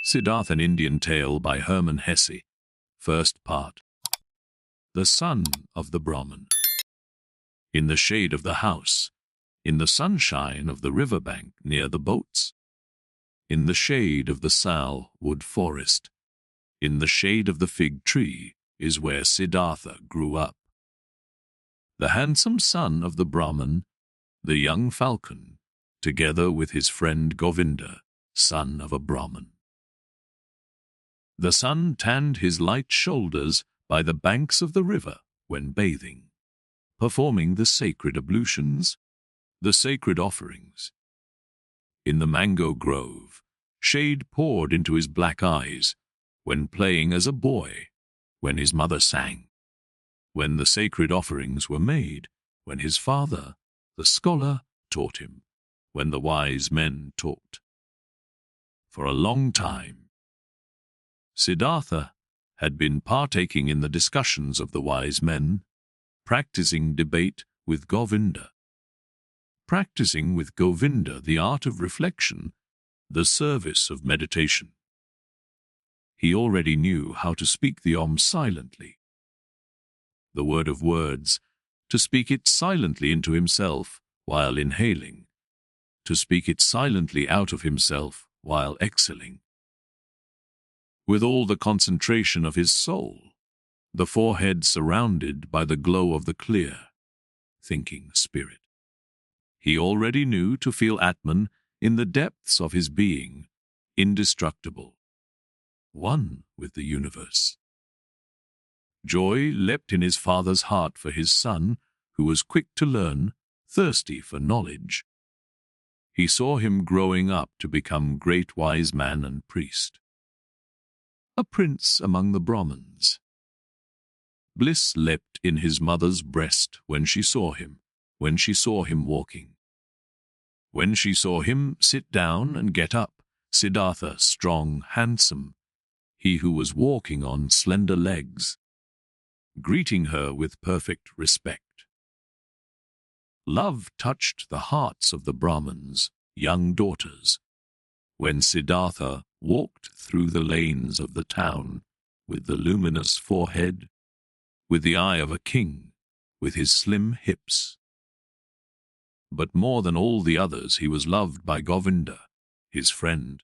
Siddhartha, an Indian Tale by Hermann Hesse. First part. The Son of the Brahman. In the shade of the house, in the sunshine of the river bank near the boats, in the shade of the sal wood forest, in the shade of the fig tree is where Siddhartha grew up. The handsome son of the Brahman, the young falcon, together with his friend Govinda, son of a Brahman. The sun tanned his light shoulders by the banks of the river when bathing, performing the sacred ablutions, the sacred offerings. In the mango grove, shade poured into his black eyes when playing as a boy, when his mother sang, when the sacred offerings were made, when his father, the scholar, taught him, when the wise men taught. For a long time, Siddhartha had been partaking in the discussions of the wise men, practicing debate with Govinda, practicing with Govinda the art of reflection, the service of meditation. He already knew how to speak the Om silently, the word of words, to speak it silently into himself while inhaling, to speak it silently out of himself while exhaling. With all the concentration of his soul, the forehead surrounded by the glow of the clear, thinking spirit. He already knew to feel Atman in the depths of his being, indestructible, one with the universe. Joy leapt in his father's heart for his son, who was quick to learn, thirsty for knowledge. He saw him growing up to become great wise man and priest, a prince among the Brahmins. Bliss leapt in his mother's breast when she saw him walking. When she saw him sit down and get up, Siddhartha, strong, handsome, he who was walking on slender legs, greeting her with perfect respect. Love touched the hearts of the Brahmins, young daughters, when Siddhartha walked through the lanes of the town with the luminous forehead, with the eye of a king, with his slim hips. But more than all the others, he was loved by Govinda, his friend,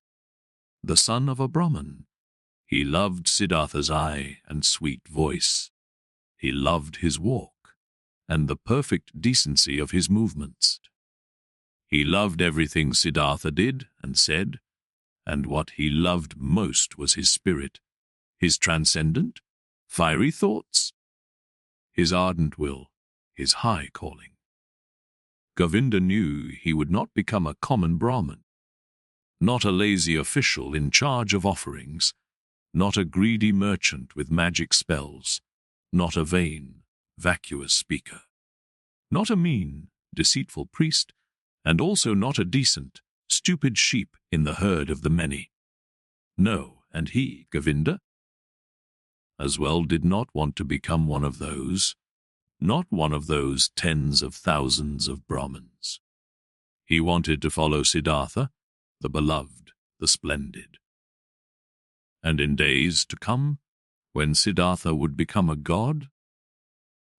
the son of a Brahman. He loved Siddhartha's eye and sweet voice. He loved his walk and the perfect decency of his movements. He loved everything Siddhartha did and said, and what he loved most was his spirit, his transcendent, fiery thoughts, his ardent will, his high calling. Govinda knew he would not become a common Brahman, not a lazy official in charge of offerings, not a greedy merchant with magic spells, not a vain, vacuous speaker, not a mean, deceitful priest, and also not a decent, stupid sheep in the herd of the many. No, and he, Govinda, as well did not want to become one of those, not one of those tens of thousands of Brahmins. He wanted to follow Siddhartha, the beloved, the splendid. And in days to come, when Siddhartha would become a god,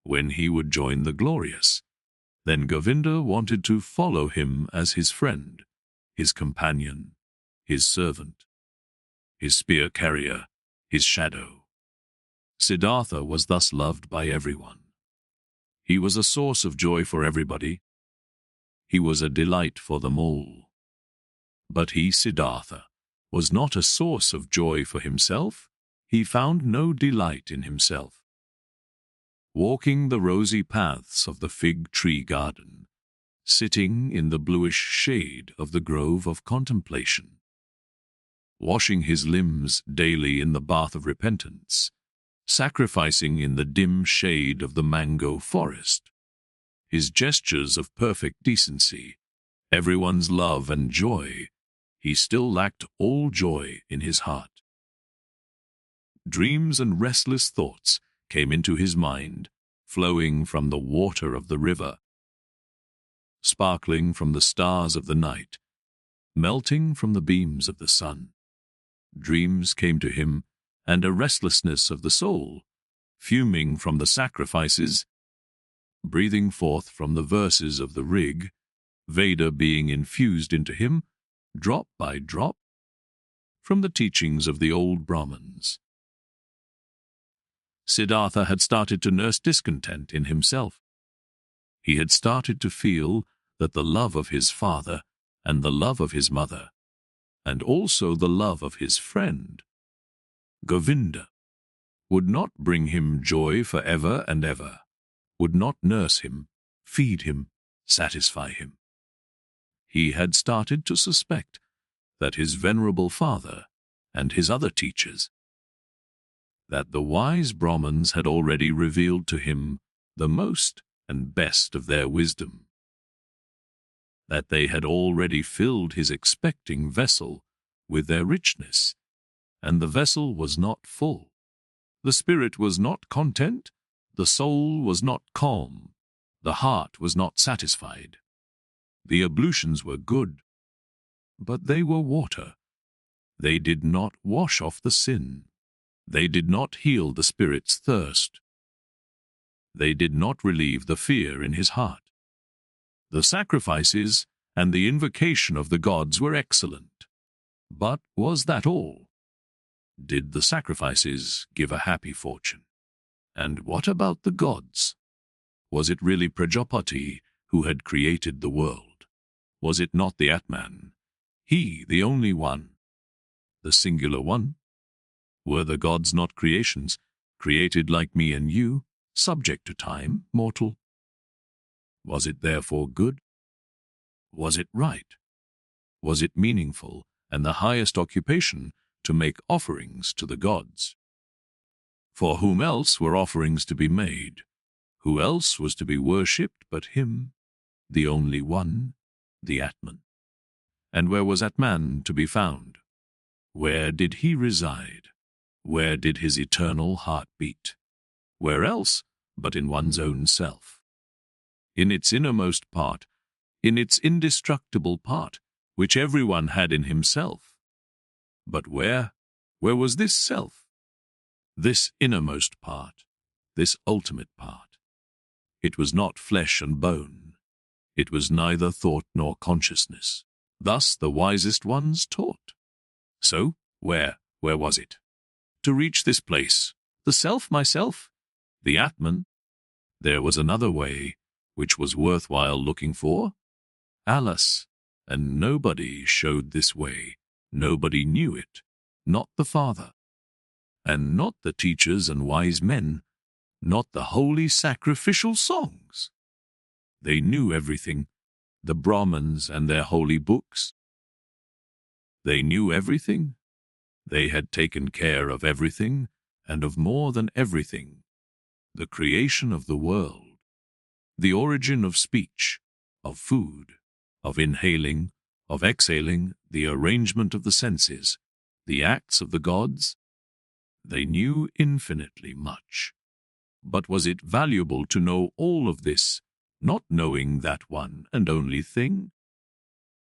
when he would join the glorious, then Govinda wanted to follow him as his friend, his companion, his servant, his spear carrier, his shadow. Siddhartha was thus loved by everyone. He was a source of joy for everybody. He was a delight for them all. But he, Siddhartha, was not a source of joy for himself. He found no delight in himself. Walking the rosy paths of the fig tree garden, sitting in the bluish shade of the grove of contemplation, washing his limbs daily in the bath of repentance, sacrificing in the dim shade of the mango forest, his gestures of perfect decency, everyone's love and joy, he still lacked all joy in his heart. Dreams and restless thoughts came into his mind, flowing from the water of the river, sparkling from the stars of the night, melting from the beams of the sun. Dreams came to him, and a restlessness of the soul, fuming from the sacrifices, breathing forth from the verses of the rig, Veda being infused into him, drop by drop, from the teachings of the old Brahmans. Siddhartha had started to nurse discontent in himself. He had started to feel that the love of his father and the love of his mother, and also the love of his friend, Govinda, would not bring him joy forever and ever, would not nurse him, feed him, satisfy him. He had started to suspect that his venerable father and his other teachers, that the wise Brahmans had already revealed to him the most and best of their wisdom, that they had already filled his expecting vessel with their richness, and the vessel was not full. The spirit was not content, the soul was not calm, the heart was not satisfied. The ablutions were good, but they were water. They did not wash off the sin. They did not heal the spirit's thirst. They did not relieve the fear in his heart. The sacrifices and the invocation of the gods were excellent. But was that all? Did the sacrifices give a happy fortune? And what about the gods? Was it really Prajapati who had created the world? Was it not the Atman, he, the only one, the singular one? Were the gods not creations, created like me and you, subject to time, mortal? Was it therefore good? Was it right? Was it meaningful and the highest occupation to make offerings to the gods? For whom else were offerings to be made? Who else was to be worshipped but him, the only one, the Atman? And where was Atman to be found? Where did he reside? Where did his eternal heart beat? Where else but in one's own self? In its innermost part, in its indestructible part, which everyone had in himself. But where was this self? This innermost part, this ultimate part? It was not flesh and bone. It was neither thought nor consciousness. Thus the wisest ones taught. So, where was it? To reach this place, the self, myself, the Atman, there was another way, which was worthwhile looking for. Alas, and nobody showed this way. Nobody knew it, not the Father, and not the teachers and wise men, not the holy sacrificial songs. They knew everything, the Brahmans and their holy books. They knew everything. They had taken care of everything, and of more than everything, the creation of the world, the origin of speech, of food, of inhaling, of exhaling, the arrangement of the senses, the acts of the gods. They knew infinitely much. But was it valuable to know all of this, not knowing that one and only thing?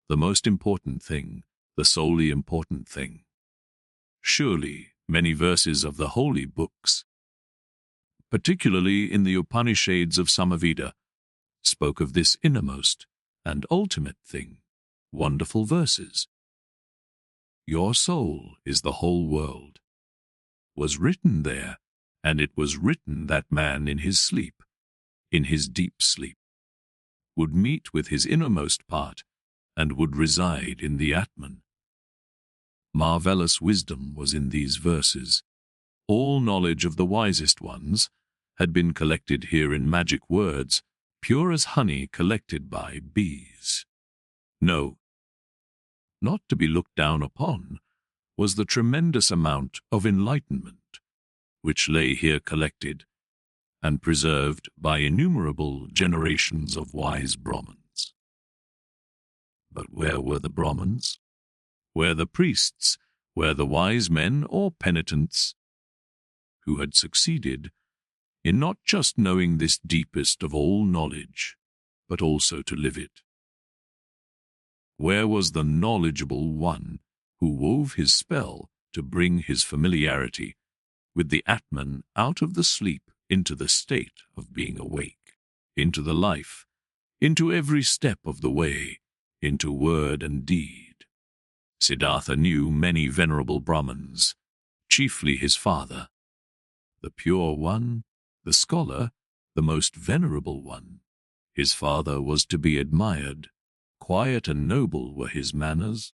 The most important thing, the solely important thing. Surely many verses of the holy books, particularly in the Upanishads of Samaveda, spoke of this innermost and ultimate thing. Wonderful verses. Your soul is the whole world, was written there, and it was written that man in his sleep, in his deep sleep, would meet with his innermost part and would reside in the Atman. Marvelous wisdom was in these verses. All knowledge of the wisest ones had been collected here in magic words, pure as honey collected by bees. No, not to be looked down upon was the tremendous amount of enlightenment which lay here collected and preserved by innumerable generations of wise Brahmans. But where were the Brahmans? Where the priests? Where the wise men or penitents who had succeeded in not just knowing this deepest of all knowledge, but also to live it? Where was the knowledgeable one who wove his spell to bring his familiarity with the Atman out of the sleep into the state of being awake, into the life, into every step of the way, into word and deed. Siddhartha knew many venerable Brahmins, chiefly his father, the pure one, the scholar, the most venerable one. His father was to be admired. Quiet and noble were his manners,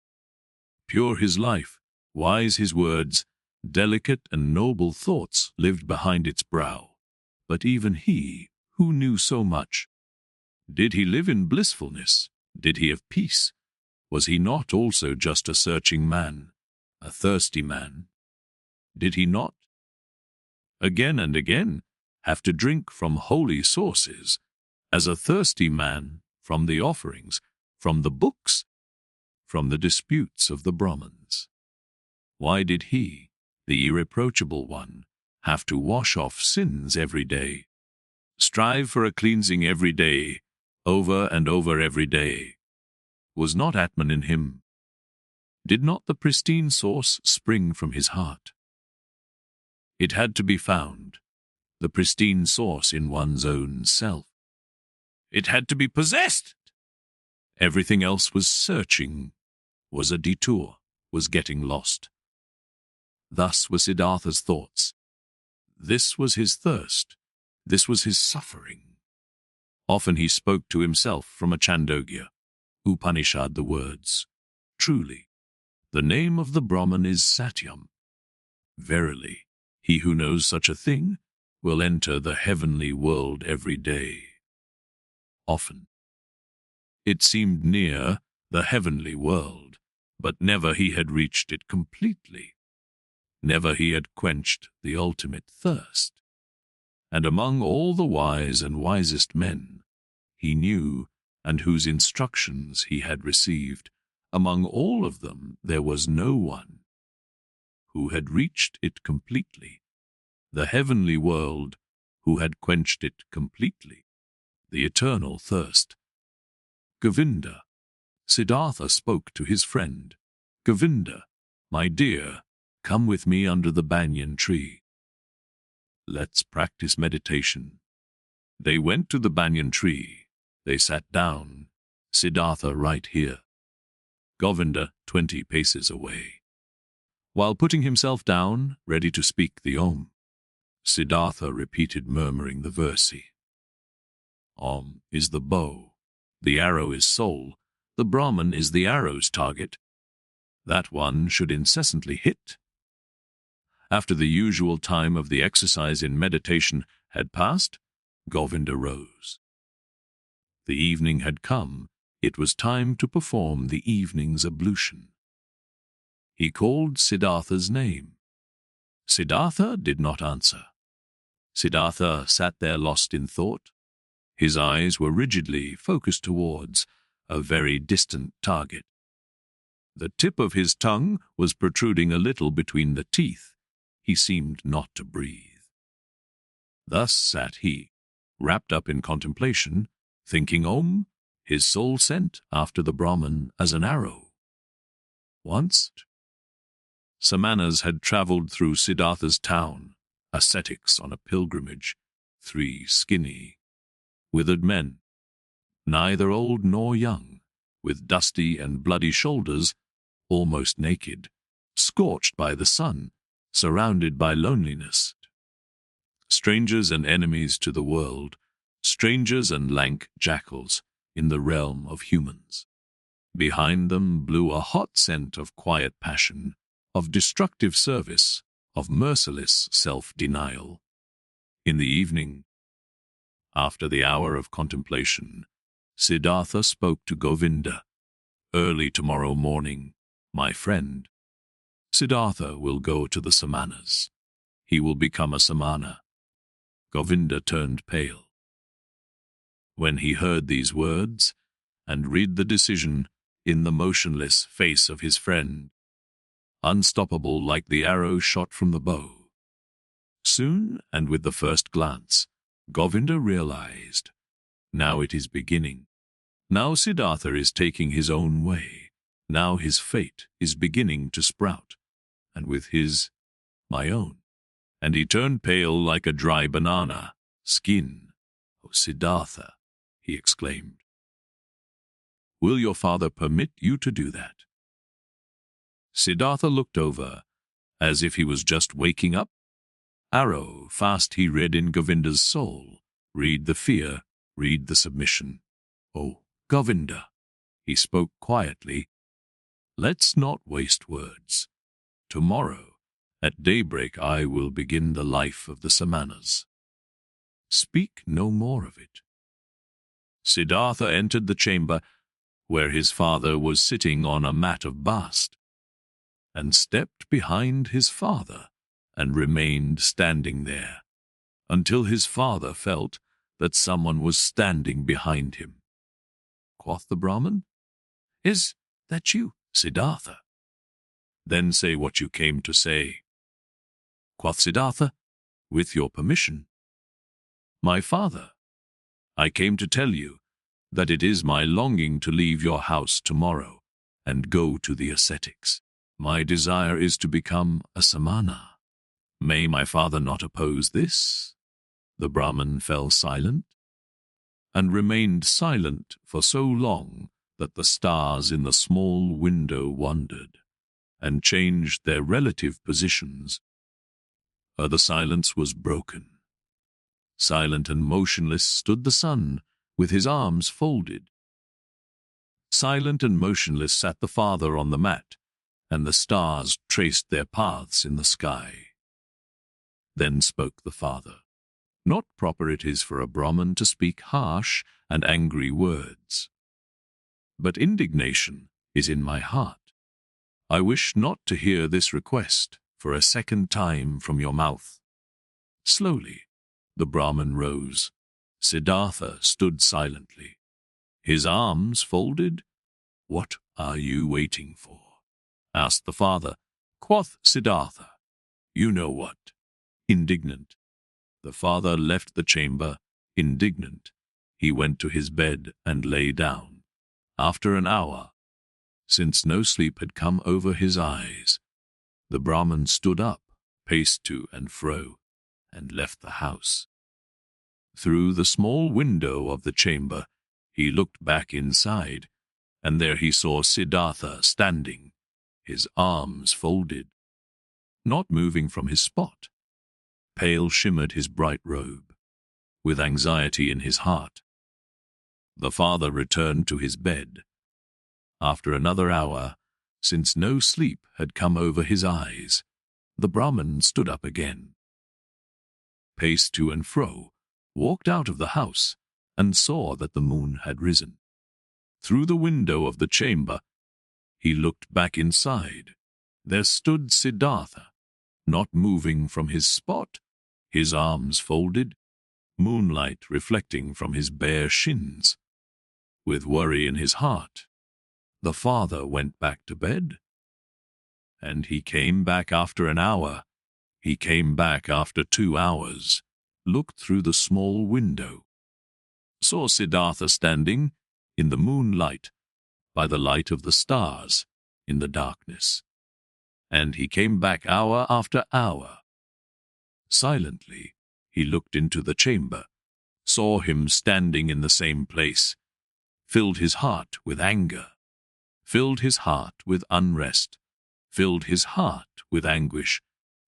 pure his life, wise his words, delicate and noble thoughts lived behind its brow. But even he, who knew so much, did he live in blissfulness? Did he have peace? Was he not also just a searching man, a thirsty man? Did he not, again and again, have to drink from holy sources, as a thirsty man, from the offerings, from the books, from the disputes of the Brahmins? Why did he, the irreproachable one, have to wash off sins every day, strive for a cleansing every day, over and over every day? Was not Atman in him? Did not the pristine source spring from his heart? It had to be found, the pristine source in one's own self. It had to be possessed. Everything else was searching, was a detour, was getting lost. Thus were Siddhartha's thoughts. This was his thirst. This was his suffering. Often he spoke to himself from a Chandogya, Upanishad, the words, "Truly, the name of the Brahman is Satyam. Verily, he who knows such a thing will enter the heavenly world every day." Often. It seemed near, the heavenly world, but never he had reached it completely. Never he had quenched the ultimate thirst. And among all the wise and wisest men he knew and whose instructions he had received, among all of them there was no one who had reached it completely, the heavenly world, who had quenched it completely, the eternal thirst. Govinda. Siddhartha spoke to his friend. "Govinda, my dear, come with me under the banyan tree. Let's practice meditation." They went to the banyan tree. They sat down, Siddhartha right here, Govinda 20 paces away. While putting himself down, ready to speak the Om, Siddhartha repeated, murmuring the verse. Om is the bow, the arrow is soul, the Brahman is the arrow's target. That one should incessantly hit. After the usual time of the exercise in meditation had passed, Govinda rose. The evening had come. It was time to perform the evening's ablution. He called Siddhartha's name. Siddhartha did not answer. Siddhartha sat there lost in thought. His eyes were rigidly focused towards a very distant target. The tip of his tongue was protruding a little between the teeth. He seemed not to breathe. Thus sat he, wrapped up in contemplation, thinking Om, his soul sent after the Brahman as an arrow. Once, SAMANAS had travelled through Siddhartha's town, ascetics on a pilgrimage, 3 skinny, withered men, neither old nor young, with dusty and bloody shoulders, almost naked, scorched by the sun, surrounded by loneliness. Strangers and enemies to the world, strangers and lank jackals in the realm of humans. Behind them blew a hot scent of quiet passion, of destructive service, of merciless self-denial. In the evening, after the hour of contemplation, Siddhartha spoke to Govinda. "Early tomorrow morning, my friend, Siddhartha will go to the SAMANAS. He will become a samana." Govinda turned pale when he heard these words and read the decision in the motionless face of his friend, unstoppable like the arrow shot from the bow. Soon, and with the first glance, Govinda realized, now it is beginning. Now Siddhartha is taking his own way. Now his fate is beginning to sprout. and with his, my own. And he turned pale like a dry banana skin. "Oh, Siddhartha," he exclaimed, "will your father permit you to do that?" Siddhartha looked over, as if he was just waking up. Arrow, fast he read in Govinda's soul. Read the fear, read the submission. "Oh, Govinda," he spoke quietly, "let's not waste words. Tomorrow, at daybreak, I will begin the life of the SAMANAS. Speak no more of it." Siddhartha entered the chamber where his father was sitting on a mat of bast, and stepped behind his father and remained standing there until his father felt that someone was standing behind him. Quoth the Brahman, "Is that you, Siddhartha? Then say what you came to say." Quoth Siddhartha, "With your permission." "My father, I came to tell you that it is my longing to leave your house tomorrow and go to the ascetics. My desire is to become a samana. May my father not oppose this?" The Brahman fell silent, and remained silent for so long that the stars in the small window wandered and changed their relative positions. The silence was broken. Silent and motionless stood the sun, with his arms folded. Silent and motionless sat the father on the mat, and the stars traced their paths in the sky. Then spoke the father. Not proper it is for a Brahman to speak harsh and angry words. But indignation is in my heart. I wish not to hear this request for a second time from your mouth. Slowly, the Brahman rose. Siddhartha stood silently, his arms folded. "What are you waiting for?" asked the father. Quoth Siddhartha, "You know what." Indignant, the father left the chamber. Indignant, he went to his bed and lay down. After an hour, since no sleep had come over his eyes, the Brahman stood up, paced to and fro, and left the house. Through the small window of the chamber, he looked back inside, and there he saw Siddhartha standing, his arms folded, not moving from his spot. Pale shimmered his bright robe, with anxiety in his heart. The father returned to his bed. After another hour, since no sleep had come over his eyes, the Brahman stood up again, paced to and fro, walked out of the house, and saw that the moon had risen. Through the window of the chamber, he looked back inside. There stood Siddhartha, not moving from his spot, his arms folded, moonlight reflecting from his bare shins. With worry in his heart, the father went back to bed. And he came back after an hour. He came back after 2 hours, looked through the small window, saw Siddhartha standing in the moonlight, by the light of the stars, in the darkness. And he came back hour after hour. Silently, he looked into the chamber, saw him standing in the same place, filled his heart with anger, filled his heart with unrest, filled his heart with anguish,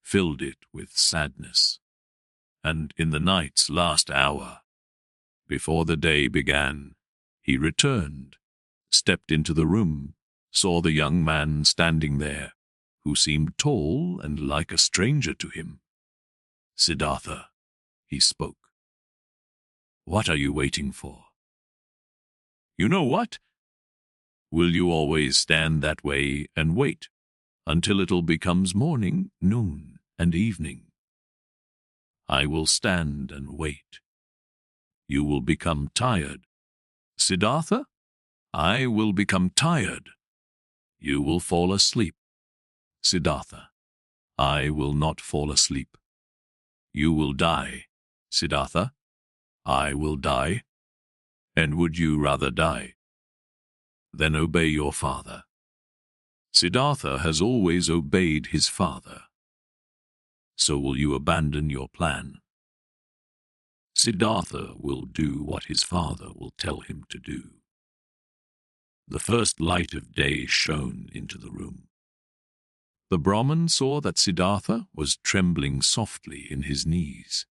filled it with sadness. And in the night's last hour, before the day began, he returned, stepped into the room, saw the young man standing there, who seemed tall and like a stranger to him. "Siddhartha," he spoke, "what are you waiting for?" "You know what? Will you always stand that way and wait until it becomes morning, noon, and evening?" "I will stand and wait. You will become tired." "Siddhartha, I will become tired. You will fall asleep." "Siddhartha, I will not fall asleep. You will die." "Siddhartha, I will die. And would you rather die? Then obey your father." Siddhartha has always obeyed his father. So will you abandon your plan? Siddhartha will do what his father will tell him to do. The first light of day shone into the room. The Brahman saw that Siddhartha was trembling softly in his knees.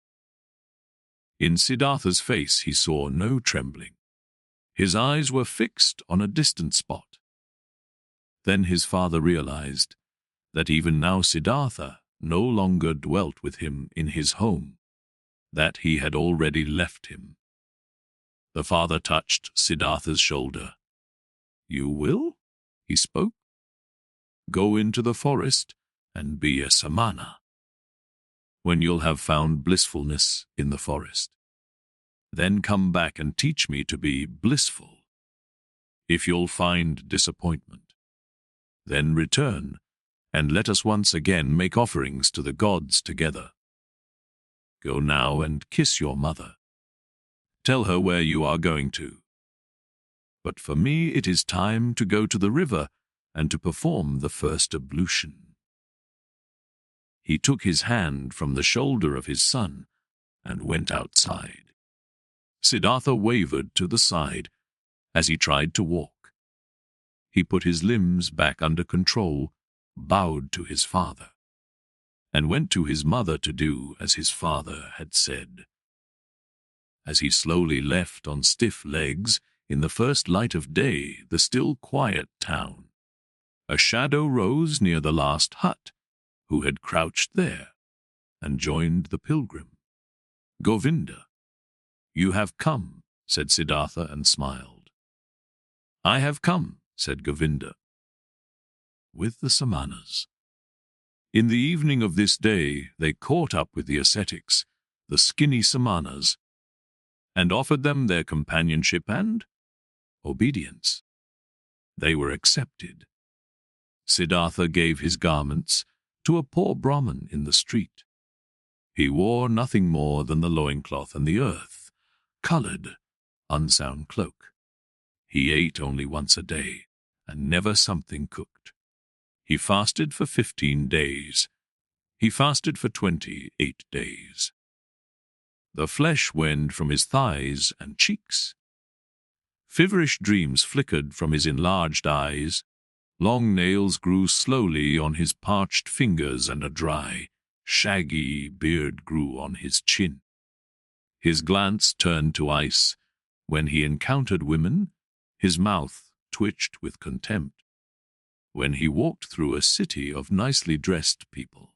In Siddhartha's face he saw no trembling. His eyes were fixed on a distant spot. Then his father realized that even now Siddhartha no longer dwelt with him in his home, that he had already left him. The father touched Siddhartha's shoulder. "You will?" he spoke. "Go into the forest and be a samana. When you'll have found blissfulness in the forest, then come back and teach me to be blissful. If you'll find disappointment, then return and let us once again make offerings to the gods together. Go now and kiss your mother. Tell her where you are going to. But for me it is time to go to the river and to perform the first ablution." He took his hand from the shoulder of his son and went outside. Siddhartha wavered to the side as he tried to walk. He put his limbs back under control, bowed to his father, and went to his mother to do as his father had said. As he slowly left on stiff legs in the first light of day the still quiet town, a shadow rose near the last hut, who had crouched there and joined the pilgrim. "Govinda, you have come," said Siddhartha and smiled. "I have come," said Govinda, "with the SAMANAS." In the evening of this day they caught up with the ascetics, the skinny SAMANAS, and offered them their companionship and obedience. They were accepted. Siddhartha gave his garments to a poor Brahman in the street. He wore nothing more than the loincloth and the earth-colored, unsound cloak. He ate only once a day, and never something cooked. He fasted for 15 days. He fasted for 28 days. The flesh went from his thighs and cheeks. Feverish dreams flickered from his enlarged eyes. Long nails grew slowly on his parched fingers, and a dry, shaggy beard grew on his chin. His glance turned to ice. When he encountered women, his mouth twitched with contempt. When he walked through a city of nicely dressed people,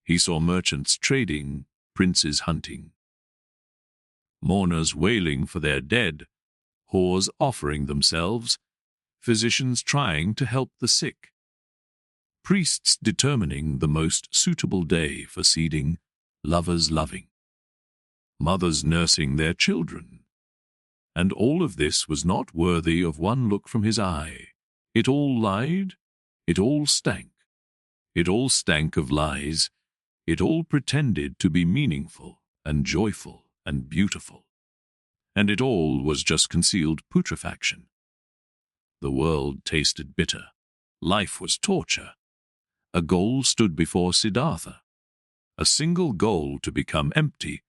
he saw merchants trading, princes hunting, mourners wailing for their dead, whores offering themselves, physicians trying to help the sick, priests determining the most suitable day for seeding, lovers loving, mothers nursing their children. And all of this was not worthy of one look from his eye. It all lied, it all stank. It all stank of lies. It all pretended to be meaningful and joyful and beautiful. And it all was just concealed putrefaction. The world tasted bitter. Life was torture. A goal stood before Siddhartha. A single goal to become empty,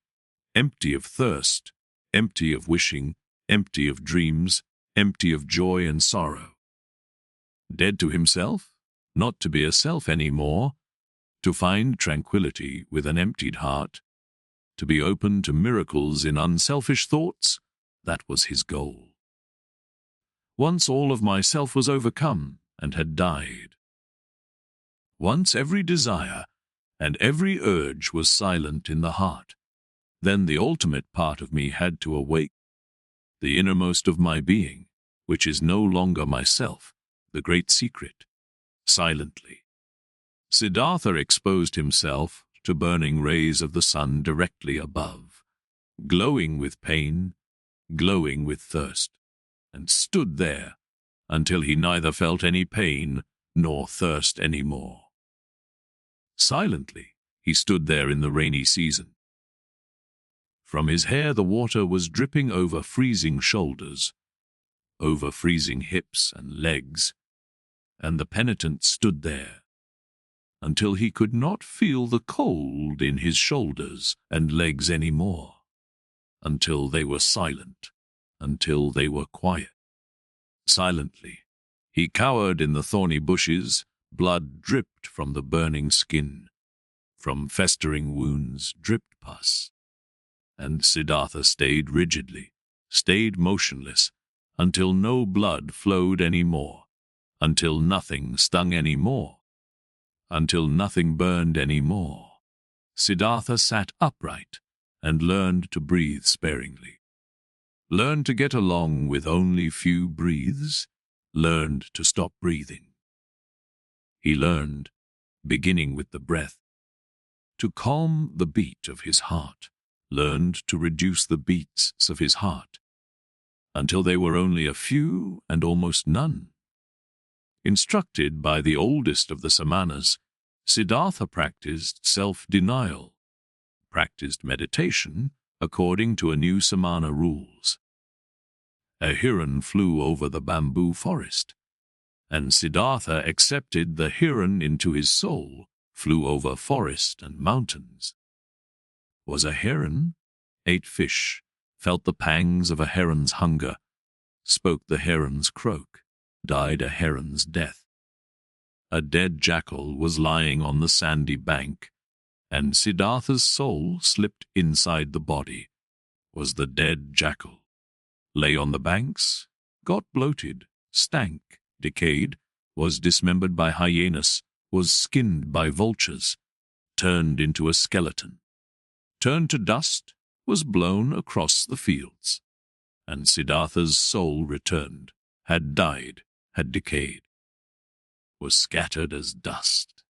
empty of thirst, empty of wishing, empty of dreams, empty of joy and sorrow. Dead to himself, not to be a self any more, to find tranquility with an emptied heart, to be open to miracles in unselfish thoughts, that was his goal. Once all of myself was overcome and had died. Once every desire and every urge was silent in the heart, then the ultimate part of me had to awake, the innermost of my being, which is no longer myself, the great secret, silently. Siddhartha exposed himself to burning rays of the sun directly above, glowing with pain, glowing with thirst, and stood there until he neither felt any pain nor thirst any more. Silently, he stood there in the rainy season. From his hair the water was dripping over freezing shoulders, over freezing hips and legs, and the penitent stood there, until he could not feel the cold in his shoulders and legs any more, until they were silent, until they were quiet. Silently, he cowered in the thorny bushes, blood dripped from the burning skin, from festering wounds dripped pus. And Siddhartha stayed rigidly, stayed motionless, until no blood flowed any more, until nothing stung any more, until nothing burned any more. Siddhartha sat upright and learned to breathe sparingly. Learned to get along with only few breaths, learned to stop breathing. He learned, beginning with the breath, to calm the beat of his heart, learned to reduce the beats of his heart, until they were only a few and almost none. Instructed by the oldest of the SAMANAS, Siddhartha practiced self-denial, practiced meditation according to a new samana rules. A heron flew over the bamboo forest, and Siddhartha accepted the heron into his soul, flew over forest and mountains. Was a heron, ate fish, felt the pangs of a heron's hunger, spoke the heron's croak, died a heron's death. A dead jackal was lying on the sandy bank, and Siddhartha's soul slipped inside the body, was the dead jackal. Lay on the banks, got bloated, stank, decayed, was dismembered by hyenas, was skinned by vultures, turned into a skeleton, turned to dust, was blown across the fields. And Siddhartha's soul returned, had died, had decayed, was scattered as dust,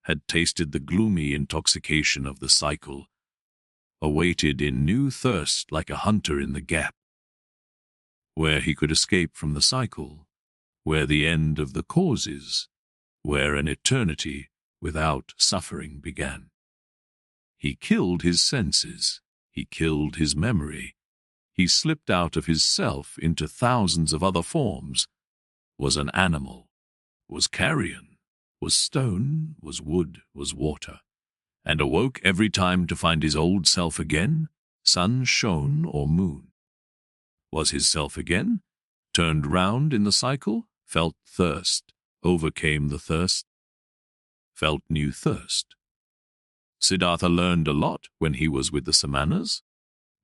had tasted the gloomy intoxication of the cycle, awaited in new thirst like a hunter in the gap, where he could escape from the cycle, where the end of the cause is, where an eternity without suffering began. He killed his senses, he killed his memory, he slipped out of his self into thousands of other forms, was an animal, was carrion, was stone, was wood, was water, and awoke every time to find his old self again, sun shone or moon. Was his self again, turned round in the cycle, felt thirst, overcame the thirst, felt new thirst. Siddhartha learned a lot when he was with the SAMANAS,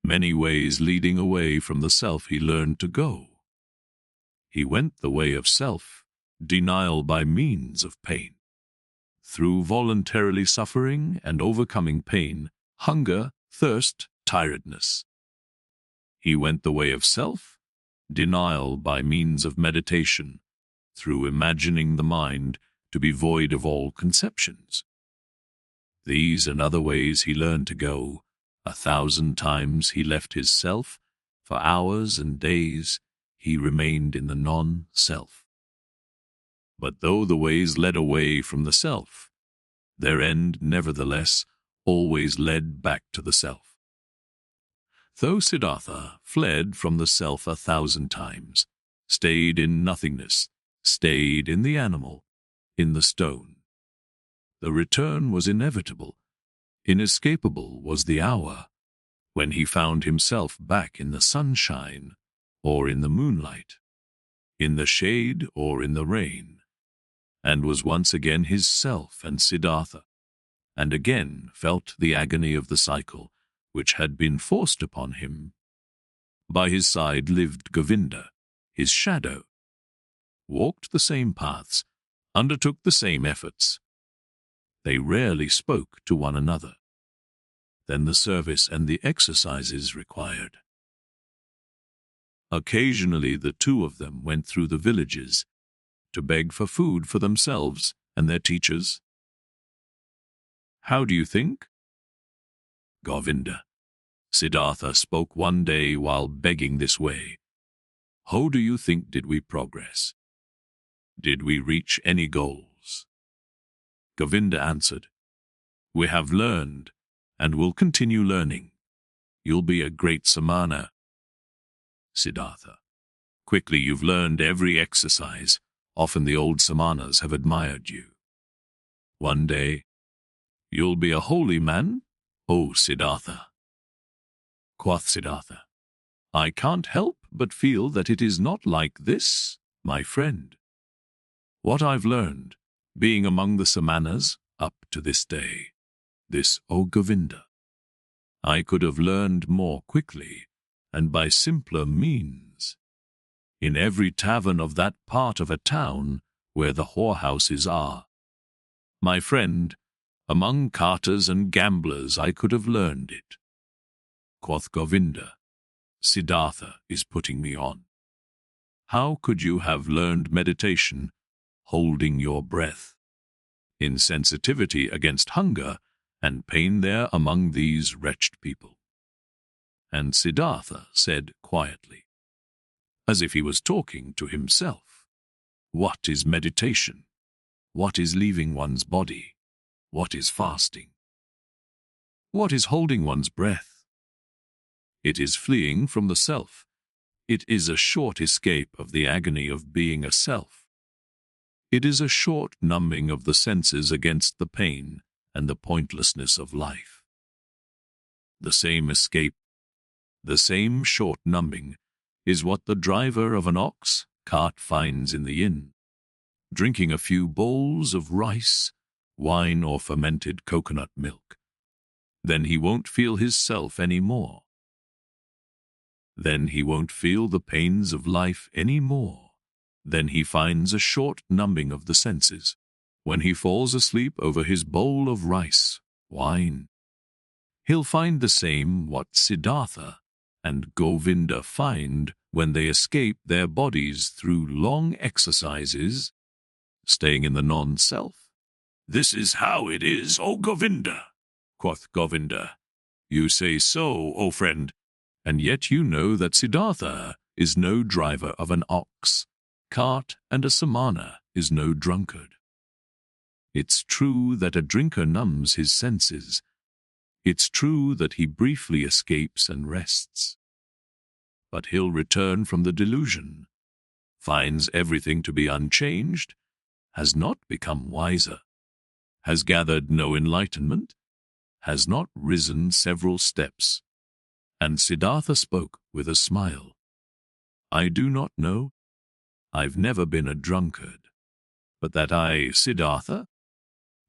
many ways leading away from the self he learned to go. He went the way of self, denial by means of pain. Through voluntarily suffering and overcoming pain, hunger, thirst, tiredness. He went the way of self, denial by means of meditation, through imagining the mind to be void of all conceptions. These and other ways he learned to go. 1,000 times he left his self. For hours and days he remained in the non-self. But though the ways led away from the self, their end, nevertheless, always led back to the self. Though Siddhartha fled from the self 1,000 times, stayed in nothingness, stayed in the animal, in the stone, the return was inevitable. Inescapable was the hour when he found himself back in the sunshine or in the moonlight, in the shade or in the rain, and was once again his self and Siddhartha, and again felt the agony of the cycle which had been forced upon him. By his side lived Govinda, his shadow, walked the same paths, undertook the same efforts. They rarely spoke to one another than the service and the exercises required. Occasionally the two of them went through the villages to beg for food for themselves and their teachers. How do you think? Govinda. Siddhartha spoke one day while begging this way. How do you think did we progress? Did we reach any goals? Govinda answered, We have learned and will continue learning. You'll be a great samana. Siddhartha. Quickly you've learned every exercise, Often the old samanas have admired you. One day, you'll be a holy man, O Siddhartha. Quoth Siddhartha, I can't help but feel that it is not like this, my friend. What I've learned, being among the samanas up to this day, this, O Govinda, I could have learned more quickly and by simpler means. In every tavern of that part of a town where the whorehouses are. My friend, among carters and gamblers I could have learned it. Quoth Govinda, Siddhartha is putting me on. How could you have learned meditation, holding your breath, insensitivity against hunger and pain there among these wretched people? And Siddhartha said quietly, as if he was talking to himself, what is meditation? What is leaving one's body? What is fasting? What is holding one's breath? It is fleeing from the self. It is a short escape of the agony of being a self. It is a short numbing of the senses against the pain and the pointlessness of life. The same escape, the same short numbing, is what the driver of an ox cart finds in the inn, drinking a few bowls of rice, wine, or fermented coconut milk. Then he won't feel his self any more. Then he won't feel the pains of life any more. Then he finds a short numbing of the senses when he falls asleep over his bowl of rice, wine. He'll find the same what Siddhartha and Govinda find when they escape their bodies through long exercises, staying in the non-self. This is how it is, O Govinda, quoth Govinda. You say so, O friend, and yet you know that Siddhartha is no driver of an ox, cart, and a samana is no drunkard. It's true that a drinker numbs his senses. It's true that he briefly escapes and rests. But he'll return from the delusion, finds everything to be unchanged, has not become wiser, has gathered no enlightenment, has not risen several steps. And Siddhartha spoke with a smile. I do not know. I've never been a drunkard, but that I, Siddhartha,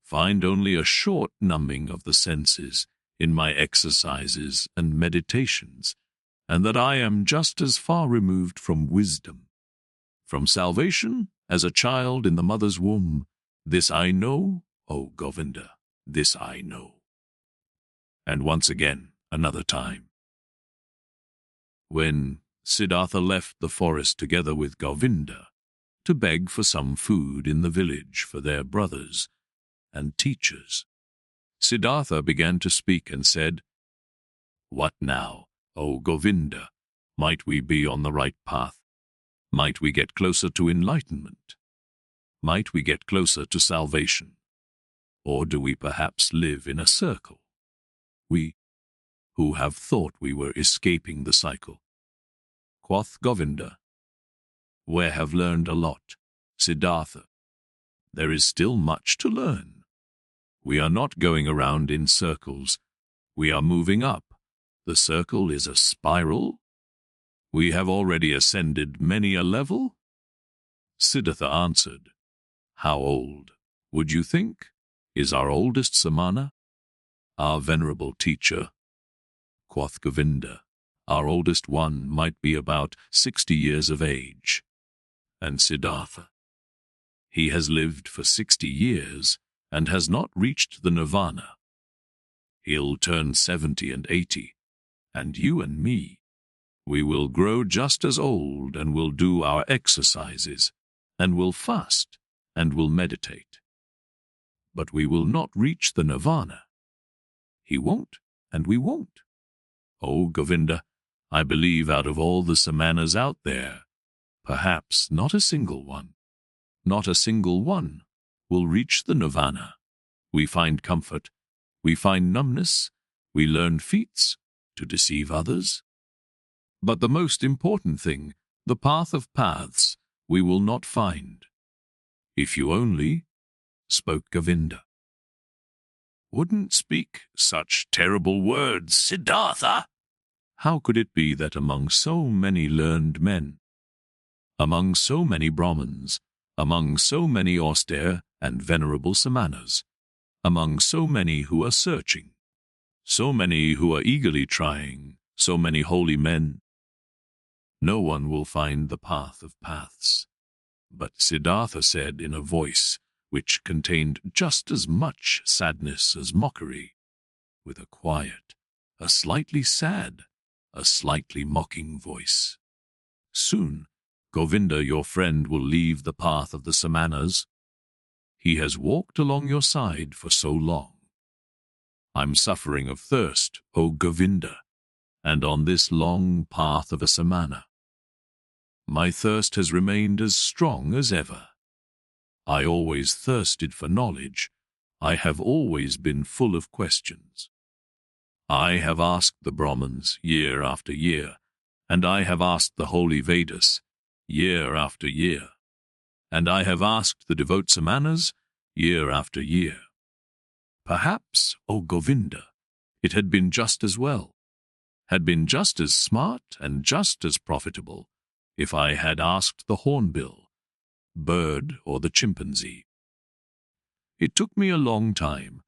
find only a short numbing of the senses in my exercises and meditations, and that I am just as far removed from wisdom, from salvation as a child in the mother's womb. This I know, O Govinda, this I know. And once again, another time. When Siddhartha left the forest together with Govinda to beg for some food in the village for their brothers and teachers, Siddhartha began to speak and said, What now, O Govinda? Might we be on the right path? Might we get closer to enlightenment? Might we get closer to salvation? Or do we perhaps live in a circle? We, who have thought we were escaping the cycle. Quoth Govinda, we have learned a lot, Siddhartha. There is still much to learn. We are not going around in circles. We are moving up. The circle is a spiral. We have already ascended many a level. Siddhartha answered, How old, would you think, is our oldest samana? Our venerable teacher. Quoth Govinda, our oldest one might be about 60 years of age. And Siddhartha, he has lived for 60 years and has not reached the nirvana. He'll turn 70 and 80, and you and me, we will grow just as old and will do our exercises, and will fast, and will meditate. But we will not reach the nirvana. He won't, and we won't. Oh, Govinda, I believe out of all the samanas out there, perhaps not a single one will reach the nirvana. We find comfort, we find numbness, we learn feats to deceive others. But the most important thing, the path of paths, we will not find. If you only, spoke Govinda, wouldn't speak such terrible words, Siddhartha. How could it be that among so many learned men, among so many Brahmins, among so many austere and venerable Samanas, among so many who are searching, so many who are eagerly trying, so many holy men, no one will find the path of paths? But Siddhartha said in a voice which contained just as much sadness as mockery, with a quiet, a slightly sad, a slightly mocking voice, soon Govinda, your friend, will leave the path of the Samanas. He has walked along your side for so long. I'm suffering of thirst, O Govinda, and on this long path of a Samana, my thirst has remained as strong as ever. I always thirsted for knowledge. I have always been full of questions. I have asked the Brahmins year after year, and I have asked the holy Vedas year after year, and I have asked the devout Samanas year after year. Perhaps, O Govinda, it had been just as well, had been just as smart and just as profitable, if I had asked the hornbill, bird, or the chimpanzee. It took me a long time,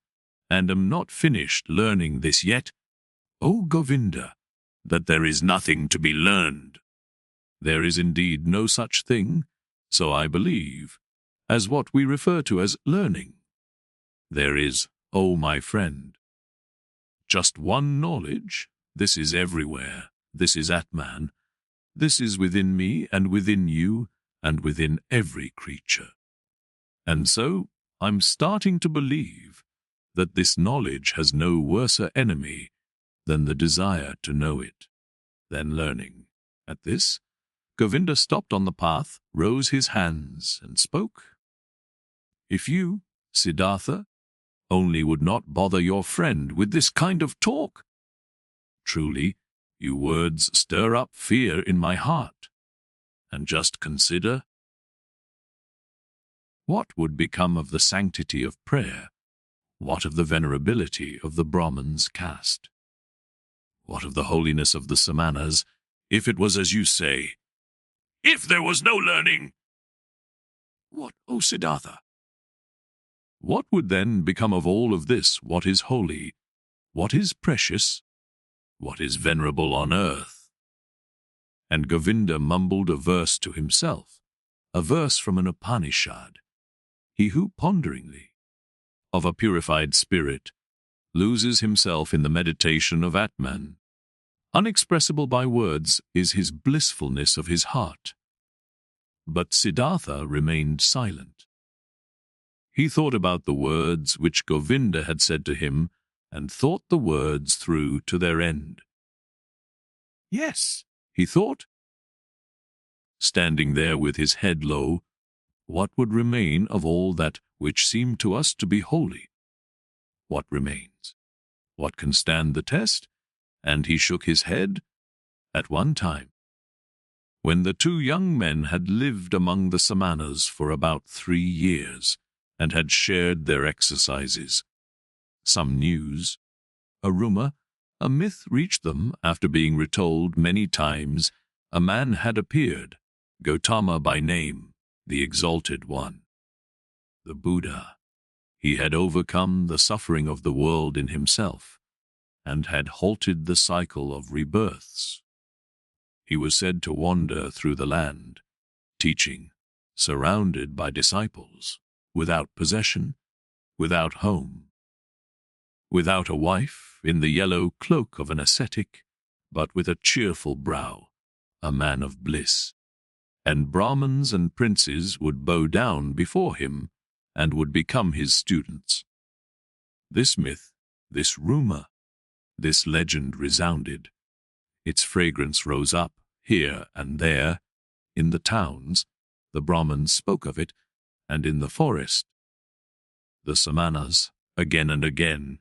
and am not finished learning this yet, O Govinda, that there is nothing to be learned. There is indeed no such thing, so I believe, as what we refer to as learning. There is, O my friend, just one knowledge. This is everywhere. This is Atman. This is within me and within you and within every creature. And so I'm starting to believe that this knowledge has no worser enemy than the desire to know it, than learning. At this, Govinda stopped on the path, rose his hands, and spoke. If you, Siddhartha, only would not bother your friend with this kind of talk. Truly, you words stir up fear in my heart. And just consider, what would become of the sanctity of prayer? What of the venerability of the Brahman's caste? What of the holiness of the Samanas, if it was as you say, if there was no learning? What, O Siddhartha? What would then become of all of this, what is holy, what is precious, what is venerable on earth? And Govinda mumbled a verse to himself, a verse from an Upanishad. He who ponderingly, of a purified spirit, loses himself in the meditation of Atman, unexpressible by words is his blissfulness of his heart. But Siddhartha remained silent. He thought about the words which Govinda had said to him, and thought the words through to their end. Yes, he thought, standing there with his head low, what would remain of all that which seemed to us to be holy? What remains? What can stand the test? And he shook his head. At one time, when the two young men had lived among the Samanas for about 3 years, and had shared their exercises, some news, a rumor, a myth reached them after being retold many times. A man had appeared, GOTAMA by name, the Exalted One, the Buddha. He had overcome the suffering of the world in himself, and had halted the cycle of rebirths. He was said to wander through the land, teaching, surrounded by disciples, without possession, without home, without a wife, in the yellow cloak of an ascetic, but with a cheerful brow, a man of bliss. And Brahmins and princes would bow down before him and would become his students. This myth, this rumor, this legend resounded. Its fragrance rose up here and there. In the towns, the Brahmins spoke of it, and in the forest, the Samanas, again and again,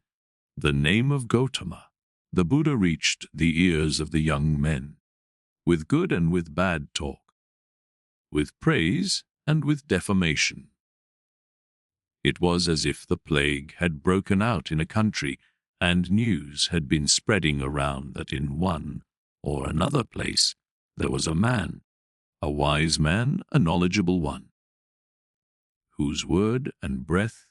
the name of Gotama, the Buddha, reached the ears of the young men, with good and with bad talk, with praise and with defamation. It was as if the plague had broken out in a country, and news had been spreading around that in one or another place there was a man, a wise man, a knowledgeable one, whose word and breath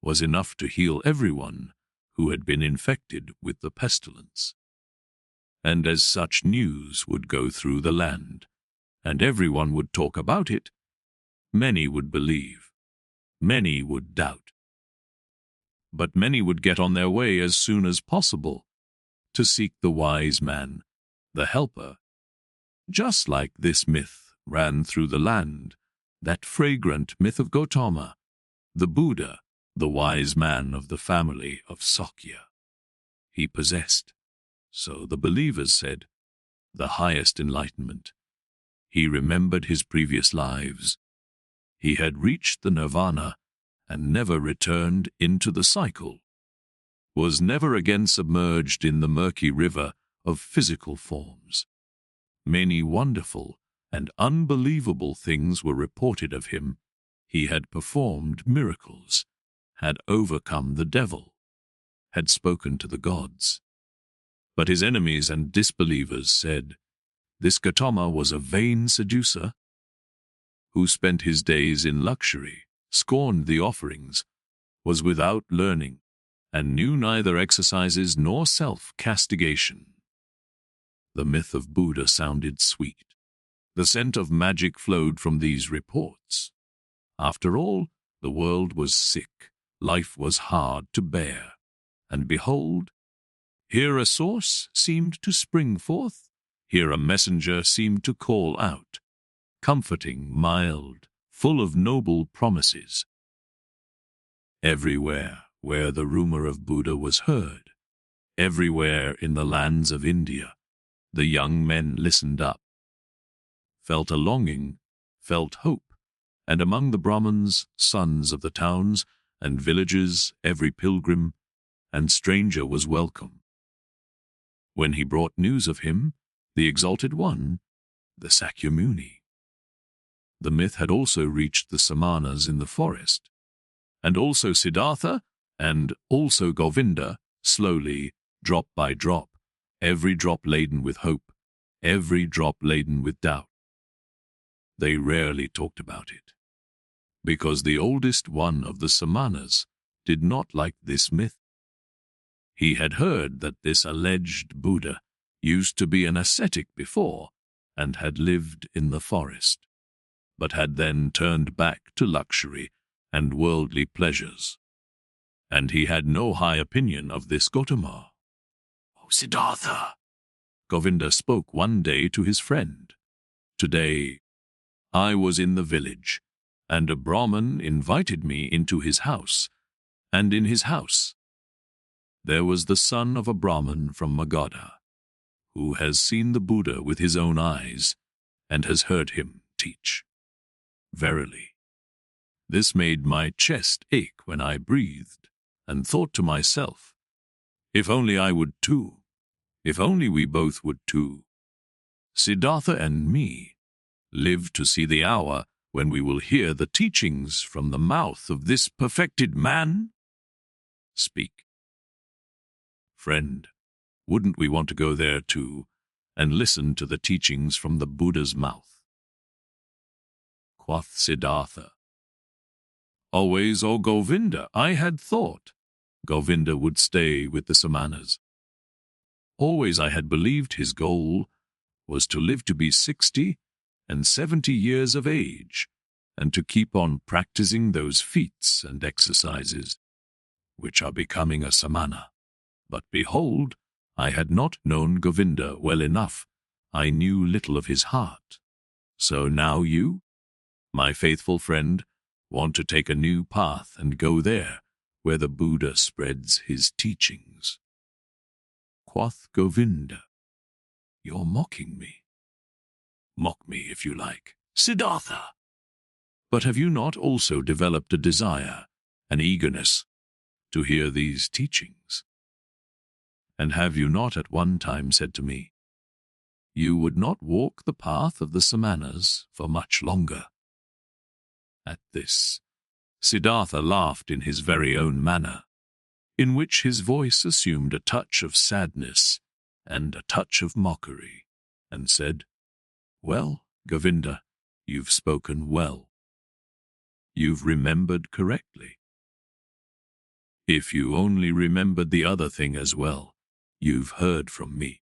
was enough to heal everyone who had been infected with the pestilence. And as such news would go through the land, and everyone would talk about it, many would believe, many would doubt. But many would get on their way as soon as possible to seek the wise man, the helper. Just like this myth ran through the land, that fragrant myth of GOTAMA, the Buddha, the wise man of the family of Sakya. He possessed, so the believers said, the highest enlightenment. He remembered his previous lives. He had reached the nirvana and never returned into the cycle, was never again submerged in the murky river of physical forms. Many wonderful and unbelievable things were reported of him. He had performed miracles, had overcome the devil, had spoken to the gods. But his enemies and disbelievers said, this Gautama was a vain seducer, who spent his days in luxury, scorned the offerings, was without learning, and knew neither exercises nor self-castigation. The myth of Buddha sounded sweet. The scent of magic flowed from these reports. After all, the world was sick, life was hard to bear, and behold, here a source seemed to spring forth, here a messenger seemed to call out, comforting, mild, full of noble promises. Everywhere where the rumor of Buddha was heard, everywhere in the lands of India, the young men listened up, felt a longing, felt hope, and among the Brahmins, sons of the towns and villages, every pilgrim and stranger was welcome. When he brought news of him, the Exalted One, the Sakyamuni. The myth had also reached the SAMANAS in the forest, and also Siddhartha, and also Govinda, slowly, drop by drop, every drop laden with hope, every drop laden with doubt. They rarely talked about it, because the oldest one of the SAMANAS did not like this myth. He had heard that this alleged Buddha used to be an ascetic before, and had lived in the forest, but had then turned back to luxury and worldly pleasures. And he had no high opinion of this Gotama. "Oh, Siddhartha," Govinda spoke one day to his friend. "Today, I was in the village, and a Brahman invited me into his house, and in his house there was the son of a Brahman from Magadha, who has seen the Buddha with his own eyes, and has heard him teach. Verily, this made my chest ache when I breathed, and thought to myself, if only I would too, if only we both would too, Siddhartha and me, live to see the hour when we will hear the teachings from the mouth of this perfected man? Speak. Friend, wouldn't we want to go there too, and listen to the teachings from the Buddha's mouth?" Quoth Siddhartha, "Always, O Govinda, I had thought Govinda would stay with the SAMANAS. Always I had believed his goal was to live to be 60 and 70 years of age, and to keep on practicing those feats and exercises, which are becoming a samana. But behold, I had not known Govinda well enough. I knew little of his heart. So now you, my faithful friend, want to take a new path and go there, where the Buddha spreads his teachings." Quoth Govinda, "You're mocking me." "Mock me if you like, Siddhartha. But have you not also developed a desire, an eagerness, to hear these teachings? And have you not at one time said to me, you would not walk the path of the SAMANAS for much longer?" At this, Siddhartha laughed in his very own manner, in which his voice assumed a touch of sadness and a touch of mockery, and said, "Well, Govinda, you've spoken well. You've remembered correctly. If you only remembered the other thing as well, you've heard from me,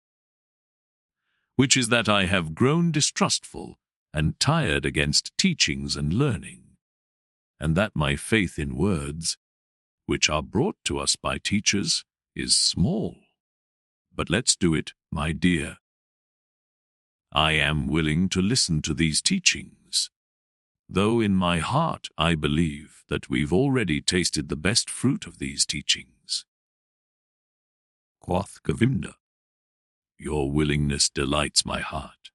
which is that I have grown distrustful and tired against teachings and learning, and that my faith in words, which are brought to us by teachers, is small. But let's do it, my dear. I am willing to listen to these teachings, though in my heart I believe that we've already tasted the best fruit of these teachings." Quoth Govinda, "Your willingness delights my heart.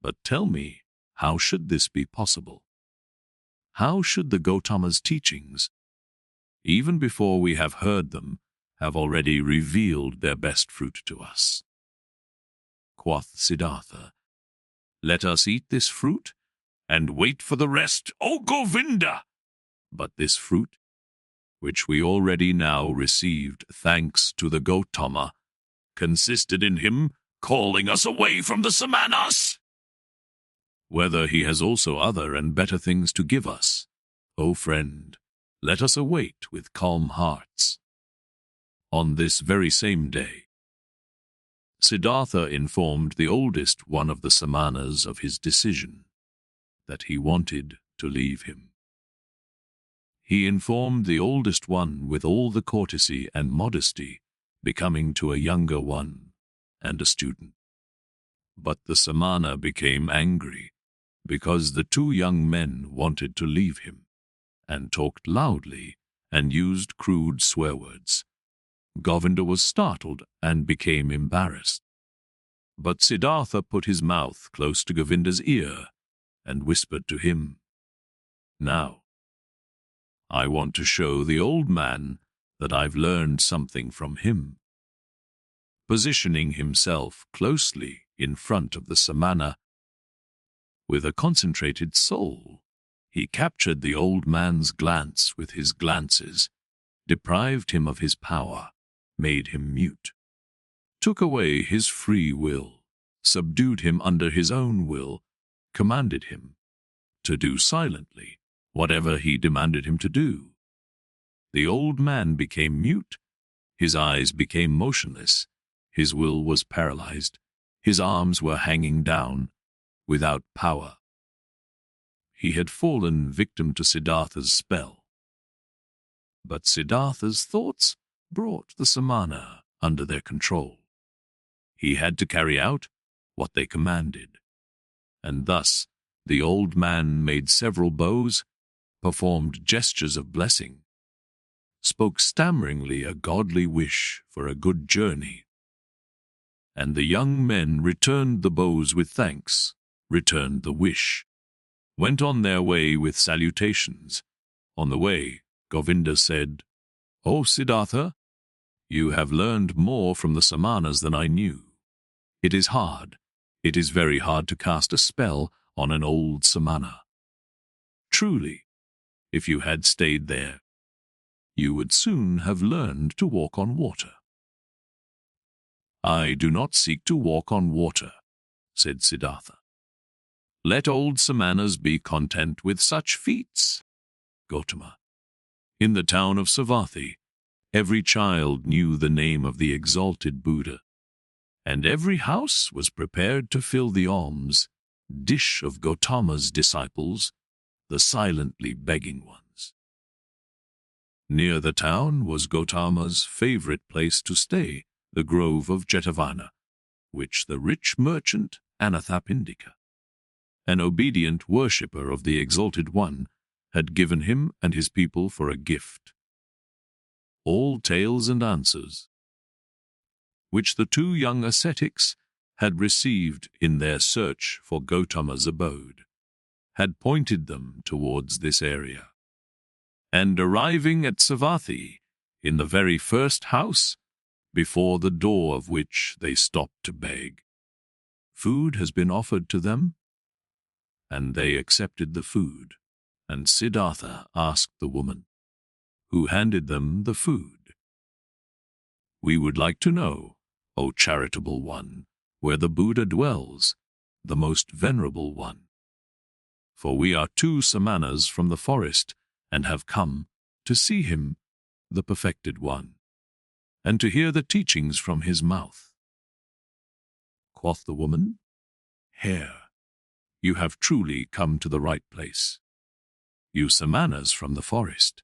But tell me, how should this be possible? How should the Gotama's teachings, even before we have heard them, have already revealed their best fruit to us?" Quoth Siddhartha, "Let us eat this fruit and wait for the rest, O Govinda! But this fruit, which we already now received thanks to the Gotama, consisted in him calling us away from the SAMANAS. Whether he has also other and better things to give us, O friend, let us await with calm hearts." On this very same day, Siddhartha informed the oldest one of the SAMANAS of his decision, that he wanted to leave him. He informed the oldest one with all the courtesy and modesty becoming to a younger one and a student. But the samana became angry because the two young men wanted to leave him, and talked loudly and used crude swear words. Govinda was startled and became embarrassed. But Siddhartha put his mouth close to Govinda's ear and whispered to him, "Now, I want to show the old man that I've learned something from him." Positioning himself closely in front of the samana, with a concentrated soul, he captured the old man's glance with his glances, deprived him of his power, made him mute, took away his free will, subdued him under his own will, commanded him to do silently whatever he demanded him to do. The old man became mute, his eyes became motionless, his will was paralyzed, his arms were hanging down, without power. He had fallen victim to Siddhartha's spell. But Siddhartha's thoughts brought the samana under their control. He had to carry out what they commanded, and thus the old man made several bows, performed gestures of blessing, spoke stammeringly a godly wish for a good journey, and the young men returned the bows with thanks, returned the wish, went on their way with salutations. On the way, Govinda said, "O Siddhartha, you have learned more from the samanas than I knew. It is very hard to cast a spell on an old samana. Truly, if you had stayed there, you would soon have learned to walk on water." "I do not seek to walk on water," said Siddhartha. "Let old samanas be content with such feats." GOTAMA. In the town of Savatthi, every child knew the name of the exalted Buddha, and every house was prepared to fill the alms dish of Gotama's disciples, the silently begging ones. Near the town was Gotama's favorite place to stay, the grove of Jetavana, which the rich merchant Anathapindika, an obedient worshipper of the Exalted One, had given him and his people for a gift. All tales and answers, which the two young ascetics had received in their search for Gotama's abode, had pointed them towards this area. And arriving at Savatthi, in the very first house, before the door of which they stopped to beg, food has been offered to them, and they accepted the food and Siddhartha asked the woman, who handed them the food, "We would like to know, O charitable one, where the Buddha dwells, the most venerable one. For we are two SAMANAS from the forest, and have come to see him, the perfected one, and to hear the teachings from his mouth." Quoth the woman, "Hare, you have truly come to the right place. You SAMANAS from the forest.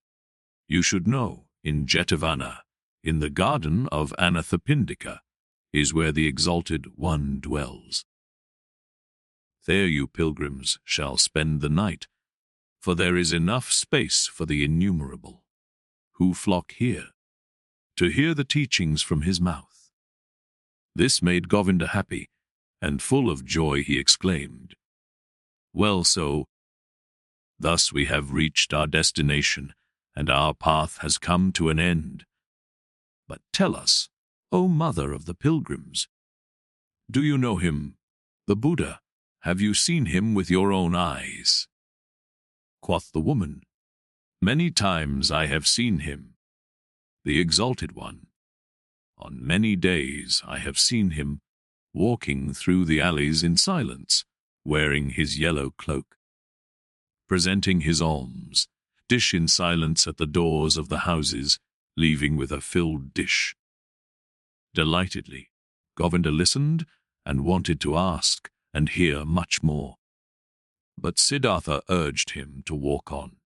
You should know, in Jetavana, in the garden of Anathapindika, is where the exalted one dwells. There you pilgrims shall spend the night, for there is enough space for the innumerable, who flock here, to hear the teachings from his mouth." This made Govinda happy, and full of joy he exclaimed, "Well so, thus we have reached our destination, and our path has come to an end. But tell us, O mother of the pilgrims, do you know him, the Buddha? Have you seen him with your own eyes?" Quoth the woman, "Many times I have seen him, the exalted one. On many days I have seen him walking through the alleys in silence, wearing his yellow cloak, presenting his alms dish in silence at the doors of the houses, leaving with a filled dish." Delightedly, Govinda listened and wanted to ask and hear much more. But Siddhartha urged him to walk on.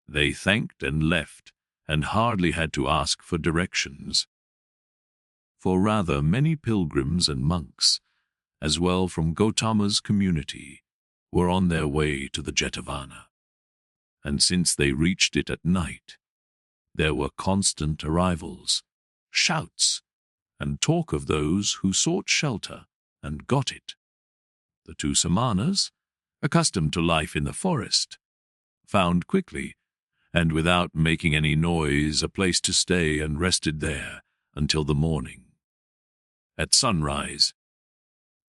They thanked and left, and hardly had to ask for directions. For rather many pilgrims and monks, as well from Gotama's community, were on their way to the Jetavana. And since they reached it at night, there were constant arrivals, shouts, and talk of those who sought shelter and got it. The two SAMANAS, accustomed to life in the forest, found quickly, and without making any noise, a place to stay and rested there until the morning. At sunrise,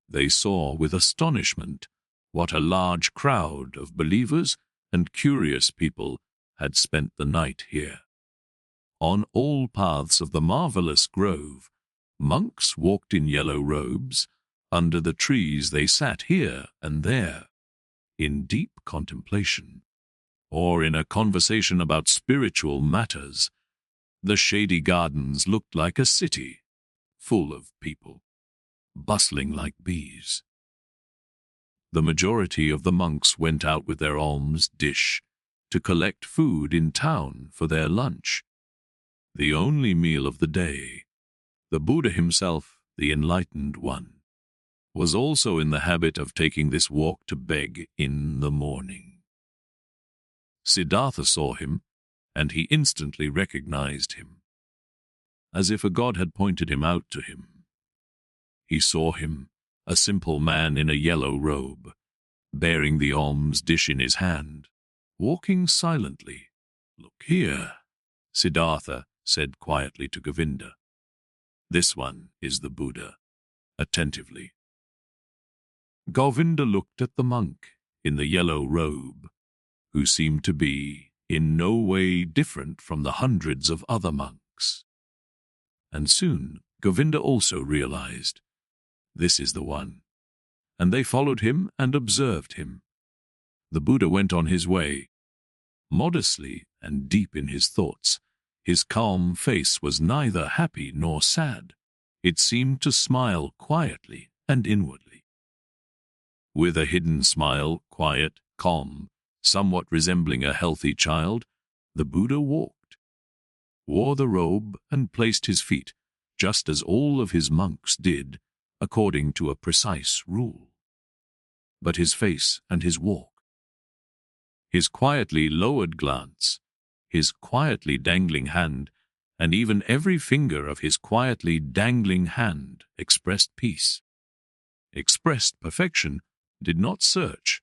they saw with astonishment what a large crowd of believers and curious people had spent the night here. On all paths of the marvelous grove, monks walked in yellow robes. Under the trees they sat here and there, in deep contemplation, or in a conversation about spiritual matters. The shady gardens looked like a city, full of people, bustling like bees. The majority of the monks went out with their alms dish to collect food in town for their lunch, the only meal of the day. The Buddha himself, the Enlightened One, was also in the habit of taking this walk to beg in the morning. Siddhartha saw him, and he instantly recognized him, as if a god had pointed him out to him. He saw him, a simple man in a yellow robe, bearing the alms dish in his hand, walking silently. "Look here," Siddhartha said quietly to Govinda. "This one is the Buddha," attentively. Govinda looked at the monk in the yellow robe, who seemed to be in no way different from the hundreds of other monks. And soon Govinda also realized, this is the one, and they followed him and observed him. The Buddha went on his way, modestly and deep in his thoughts. His calm face was neither happy nor sad. It seemed to smile quietly and inwardly. With a hidden smile, quiet, calm, somewhat resembling a healthy child, the Buddha walked, wore the robe, and placed his feet, just as all of his monks did, according to a precise rule. But his face and his walk, his quietly lowered glance, his quietly dangling hand, and even every finger of his quietly dangling hand expressed peace, expressed perfection, did not search,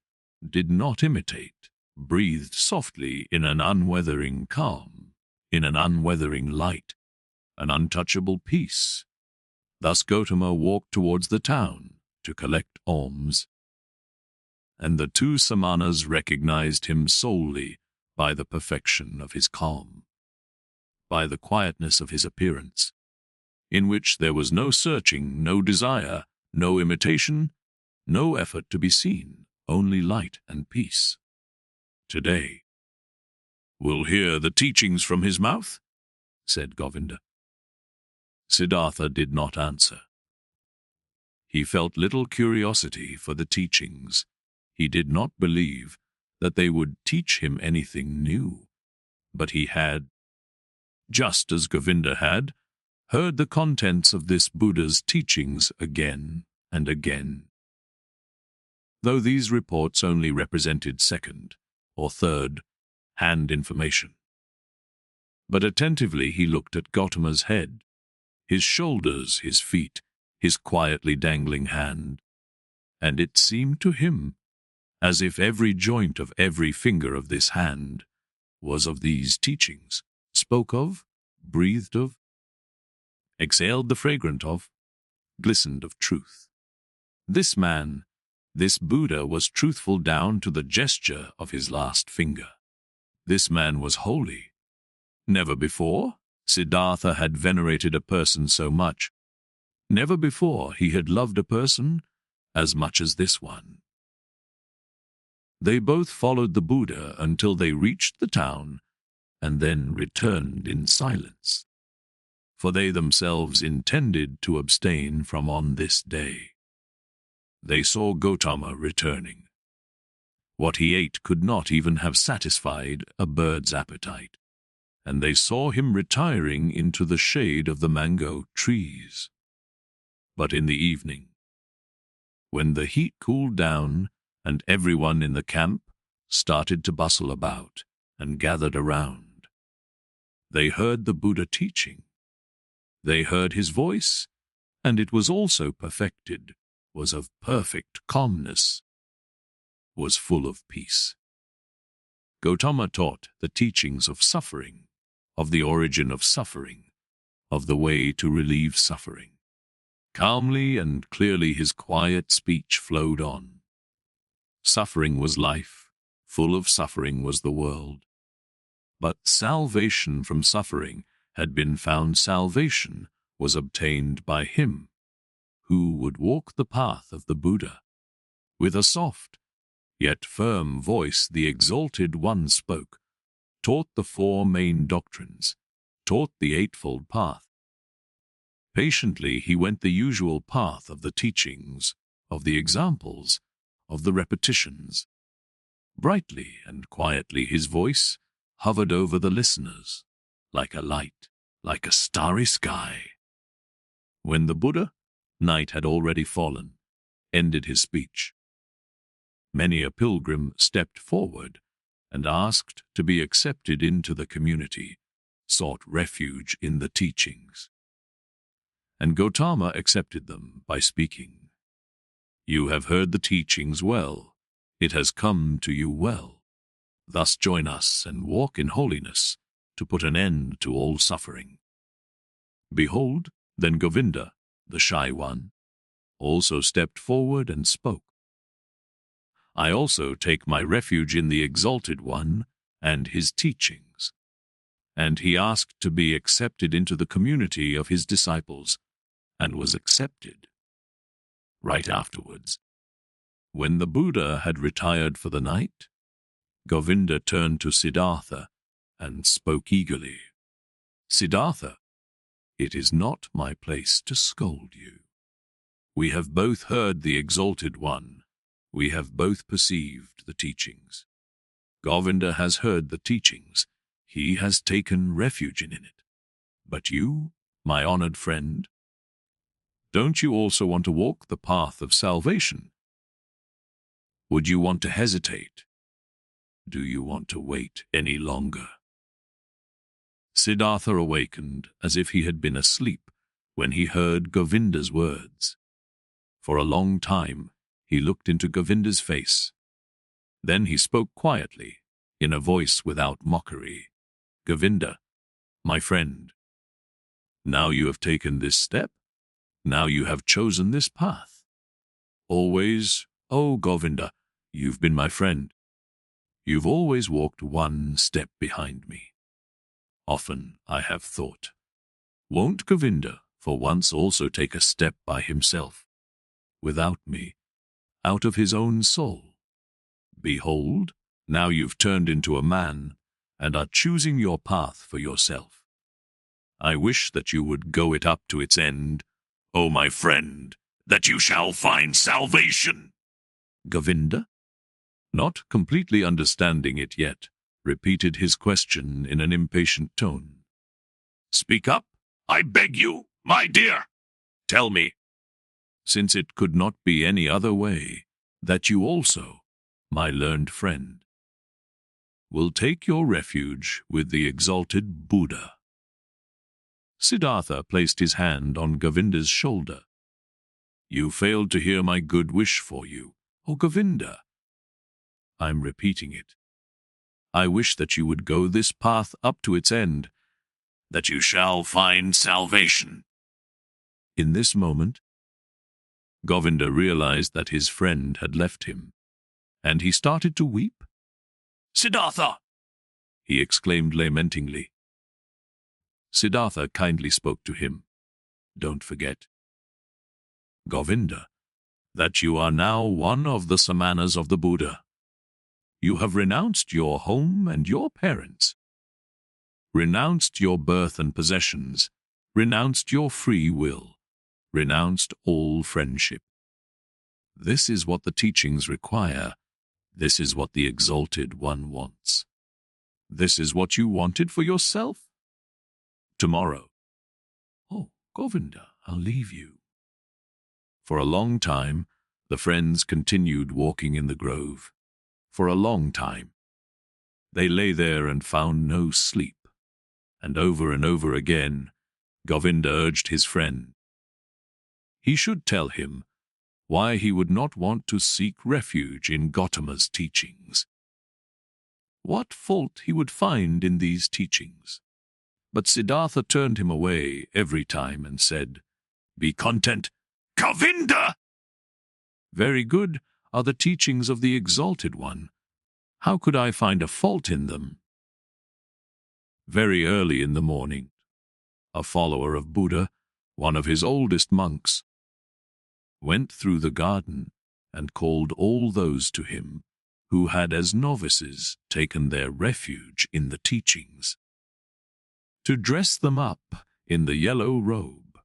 did not imitate, breathed softly in an unweathering calm, in an unweathering light, an untouchable peace. Thus Gotama walked towards the town to collect alms. and the two SAMANAS recognized him solely by the perfection of his calm, by the quietness of his appearance, in which there was no searching, no desire, no imitation, no effort to be seen, only light and peace. Today, we'll hear the teachings from his mouth, said Govinda. Siddhartha did not answer. He felt little curiosity for the teachings. He did not believe that they would teach him anything new, but he had, just as Govinda had, heard the contents of this Buddha's teachings again and again, though these reports only represented second or third-hand information. But attentively he looked at Gautama's head, his shoulders, his feet, his quietly dangling hand, and it seemed to him as if every joint of every finger of this hand was of these teachings, spoke of, breathed of, exhaled the fragrance of, glistened of truth. This man, this Buddha, was truthful down to the gesture of his last finger. This man was holy. Never before Siddhartha had venerated a person so much. Never before he had loved a person as much as this one. They both followed the Buddha until they reached the town and then returned in silence, for they themselves intended to abstain from on this day. They saw GOTAMA returning. What he ate could not even have satisfied a bird's appetite, and they saw him retiring into the shade of the mango trees. But in the evening, when the heat cooled down and everyone in the camp started to bustle about and gathered around, they heard the Buddha teaching. They heard his voice, and it was also perfected, was of perfect calmness, was full of peace. GOTAMA taught the teachings of suffering, of the origin of suffering, of the way to relieve suffering. Calmly and clearly his quiet speech flowed on. Suffering was life, full of suffering was the world. But salvation from suffering had been found. Salvation was obtained by him who would walk the path of the Buddha. With a soft, yet firm voice the Exalted One spoke, taught the four main doctrines, taught the Eightfold Path. Patiently he went the usual path of the teachings, of the examples, of the repetitions. Brightly and quietly his voice hovered over the listeners, like a light, like a starry sky. When the Buddha, night had already fallen, ended his speech, many a pilgrim stepped forward and asked to be accepted into the community, sought refuge in the teachings. And GOTAMA accepted them by speaking. You have heard the teachings well. It has come to you well. Thus join us and walk in holiness to put an end to all suffering. Behold, then Govinda, the shy one, also stepped forward and spoke. I also take my refuge in the Exalted One and his teachings. And he asked to be accepted into the community of his disciples, and was accepted. Right afterwards, when the Buddha had retired for the night, Govinda turned to Siddhartha and spoke eagerly. Siddhartha, it is not my place to scold you. We have both heard the Exalted One. We have both perceived the teachings. Govinda has heard the teachings. He has taken refuge in it. But you, my honored friend, don't you also want to walk the path of salvation? Would you want to hesitate? Do you want to wait any longer? Siddhartha awakened as if he had been asleep when he heard Govinda's words. For a long time, he looked into Govinda's face. Then he spoke quietly, in a voice without mockery. Govinda, my friend, now you have taken this step. Now you have chosen this path. Always, O Govinda, You've been my friend. You've always walked one step behind me. Often I have thought, won't Govinda for once also take a step by himself, without me, out of his own soul? Behold, now you've turned into a man and are choosing your path for yourself. I wish that you would go it up to its end, O my friend, that you shall find salvation. Govinda, not completely understanding it yet, repeated his question in an impatient tone. Speak up, I beg you, my dear. Tell me, since it could not be any other way, that you also, my learned friend, will take your refuge with the exalted Buddha. Siddhartha placed his hand on Govinda's shoulder. You failed to hear my good wish for you, O Govinda. I'm repeating it. I wish that you would go this path up to its end, that you shall find salvation. In this moment, Govinda realized that his friend had left him, and he started to weep. Siddhartha! He exclaimed lamentingly. Siddhartha kindly spoke to him. Don't forget, Govinda, that you are now one of the SAMANAS of the Buddha. You have renounced your home and your parents, renounced your birth and possessions, renounced your free will, renounced all friendship. This is what the teachings require. This is what the Exalted One wants. This is what you wanted for yourself. Tomorrow. Oh, Govinda, I'll leave you. For a long time, the friends continued walking in the grove. For a long time. They lay there and found no sleep. And over again, Govinda urged his friend. He should tell him why he would not want to seek refuge in GOTAMA's teachings. What fault he would find in these teachings. But Siddhartha turned him away every time and said, Be content, Govinda! Very good are the teachings of the Exalted One. How could I find a fault in them? Very early in the morning, a follower of Buddha, one of his oldest monks, went through the garden and called all those to him who had as novices taken their refuge in the teachings, to dress them up in the yellow robe,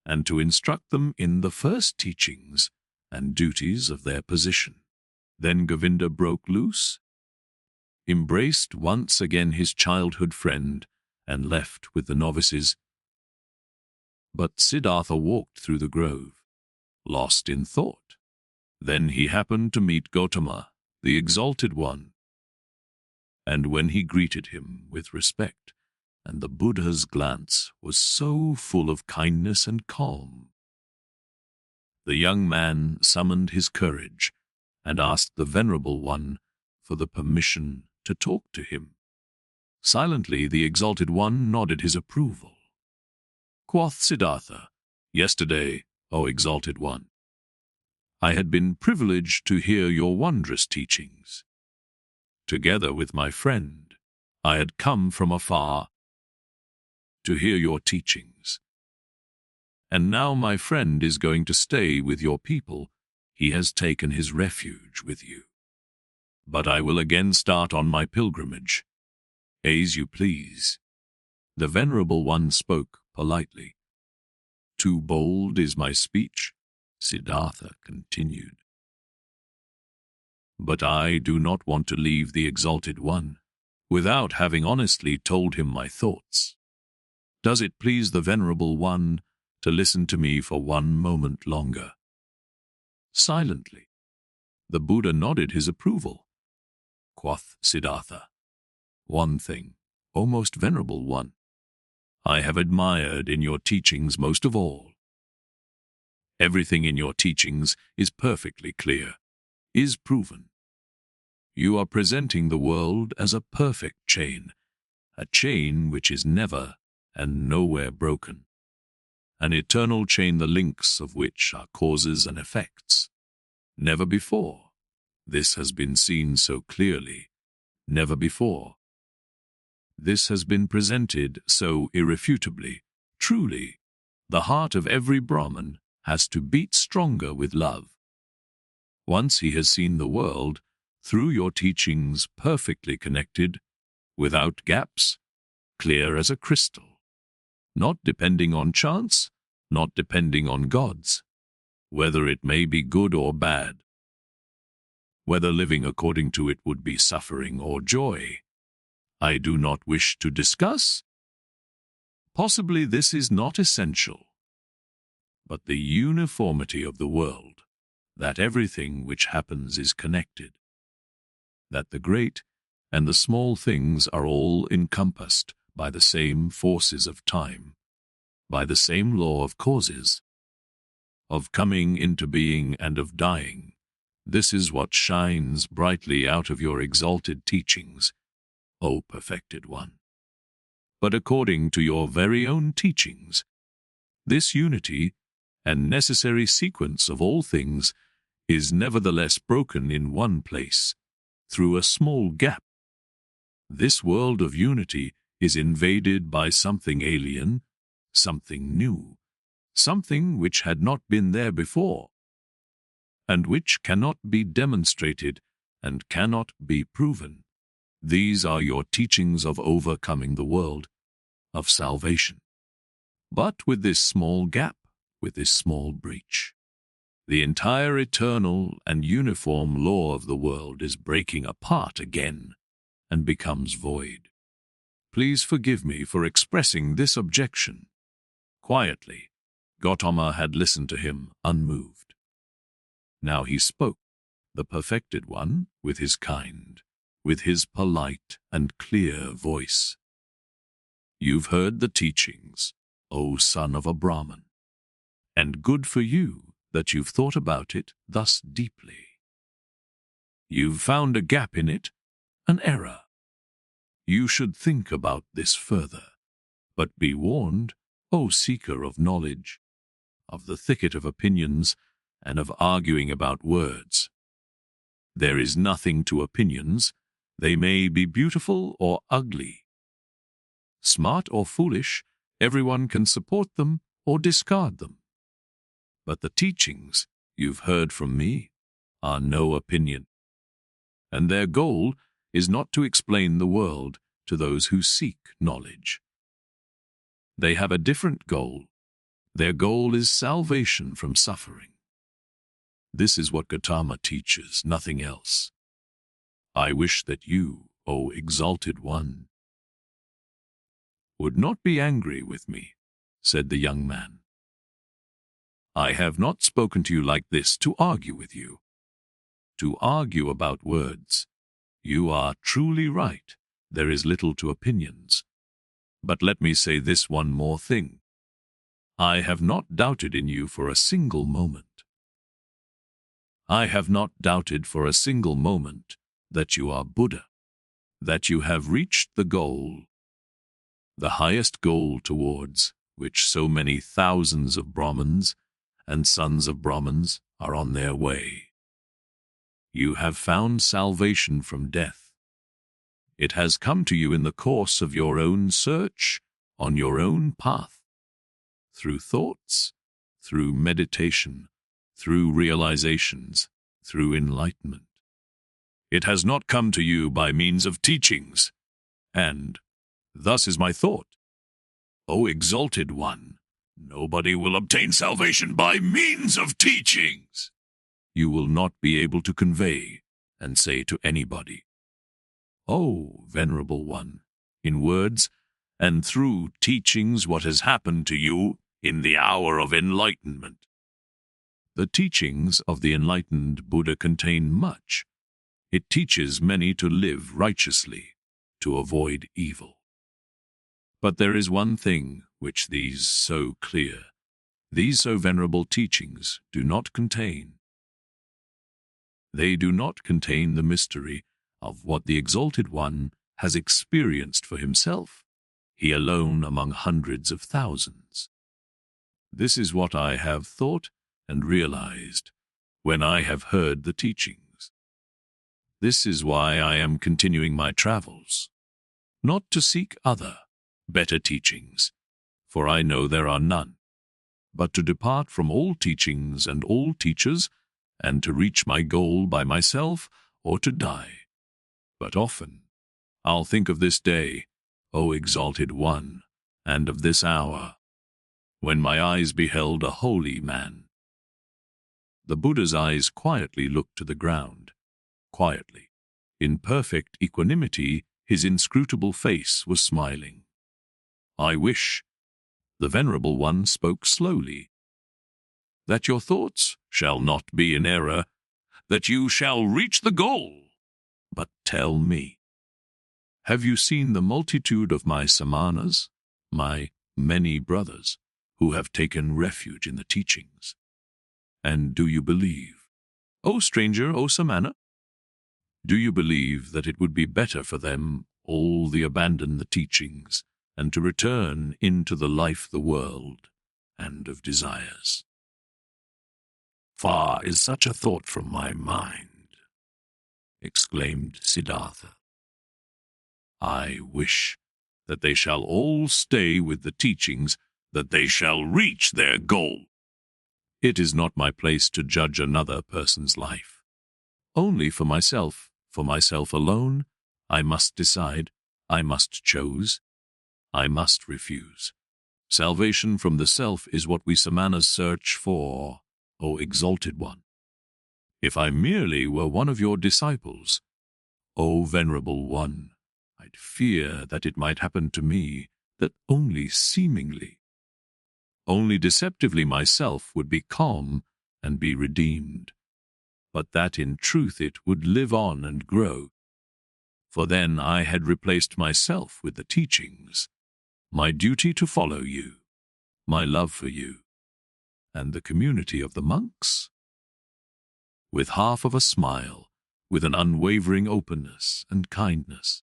and to instruct them in the first teachings and duties of their position. Then Govinda broke loose, embraced once again his childhood friend, and left with the novices. But Siddhartha walked through the grove, lost in thought. Then he happened to meet GOTAMA, the Exalted One. And when he greeted him with respect, and the Buddha's glance was so full of kindness and calm, the young man summoned his courage and asked the Venerable One for the permission to talk to him. Silently, the Exalted One nodded his approval. Quoth Siddhartha, Yesterday, O Exalted One, I had been privileged to hear your wondrous teachings. Together with my friend, I had come from afar to hear your teachings. And now my friend is going to stay with your people. He has taken his refuge with you. But I will again start on my pilgrimage. As you please. The Venerable One spoke politely. Too bold is my speech, Siddhartha continued. But I do not want to leave the Exalted One without having honestly told him my thoughts. Does it please the Venerable One to listen to me for one moment longer? Silently, the Buddha nodded his approval. Quoth Siddhartha, One thing, O most Venerable One, I have admired in your teachings most of all. Everything in your teachings is perfectly clear, is proven. You are presenting the world as a perfect chain, a chain which is never and nowhere broken, an eternal chain the links of which are causes and effects. Never before, This has been seen so clearly, never before. This has been presented so irrefutably. Truly, the heart of every Brahman has to beat stronger with love. Once he has seen the world, through your teachings perfectly connected, without gaps, clear as a crystal, not depending on chance, not depending on gods, whether it may be good or bad, whether living according to it would be suffering or joy, I do not wish to discuss. Possibly this is not essential, but the uniformity of the world, that everything which happens is connected, that the great and the small things are all encompassed by the same forces of time, by the same law of causes, of coming into being and of dying. This is what shines brightly out of your exalted teachings, O perfected one. But according to your very own teachings, this unity and necessary sequence of all things is nevertheless broken in one place, through a small gap. This world of unity is invaded by something alien, something new, something which had not been there before, and which cannot be demonstrated and cannot be proven. These are your teachings of overcoming the world, of salvation. But with this small gap, with this small breach, the entire eternal and uniform law of the world is breaking apart again and becomes void. Please forgive me for expressing this objection. Quietly, GOTAMA had listened to him unmoved. Now he spoke, the perfected one, with his kind, with his polite and clear voice. You've heard the teachings, O son of a Brahman, and good for you that you've thought about it thus deeply. You've found a gap in it, an error. You should think about this further, but be warned, O seeker of knowledge, of the thicket of opinions and of arguing about words. There is nothing to opinions. They may be beautiful or ugly. Smart or foolish, everyone can support them or discard them. But the teachings you've heard from me are no opinion, and their goal is not to explain the world to those who seek knowledge. They have a different goal. Their goal is salvation from suffering. This is what GOTAMA teaches, nothing else. I wish that you, O exalted one, would not be angry with me, said the young man. I have not spoken to you like this to argue with you, to argue about words. You are truly right. There is little to opinions. But let me say this one more thing. I have not doubted in you for a single moment. I have not doubted for a single moment that you are Buddha, that you have reached the goal, the highest goal towards which so many thousands of Brahmins and sons of Brahmins are on their way. You have found salvation from death. It has come to you in the course of your own search, on your own path, through thoughts, through meditation, through realizations, through enlightenment. It has not come to you by means of teachings, and thus is my thought. O exalted one, nobody will obtain salvation by means of teachings. You will not be able to convey and say to anybody, O venerable one, in words and through teachings what has happened to you in the hour of enlightenment. The teachings of the enlightened Buddha contain much. It teaches many to live righteously, to avoid evil. But there is one thing which these so venerable teachings do not contain. They do not contain the mystery of what the Exalted One has experienced for himself, he alone among hundreds of thousands. This is what I have thought and realized when I have heard the teachings. This is why I am continuing my travels, not to seek other, better teachings, for I know there are none, but to depart from all teachings and all teachers, and to reach my goal by myself or to die. But often I'll think of this day, O Exalted One, and of this hour, when my eyes beheld a holy man. The Buddha's eyes quietly looked to the ground. Quietly, in perfect equanimity, his inscrutable face was smiling. I wish, the Venerable One spoke slowly, that your thoughts shall not be in error, that you shall reach the goal. But tell me, have you seen the multitude of my SAMANAS, my many brothers, who have taken refuge in the teachings? And do you believe, O stranger, O Samana, do you believe that it would be better for them all to abandon the teachings and to return into the life, the world, and of desires? Far is such a thought from my mind, exclaimed Siddhartha. I wish that they shall all stay with the teachings, that they shall reach their goal. It is not my place to judge another person's life. Only for myself alone, I must decide, I must choose, I must refuse. Salvation from the self is what we Samanas search for, O Exalted One. If I merely were one of your disciples, O Venerable One, I'd fear that it might happen to me that only seemingly, only deceptively myself would be calm and be redeemed, but that in truth it would live on and grow. For then I had replaced myself with the teachings, my duty to follow you, my love for you, and the community of the monks. With half of a smile, with an unwavering openness and kindness,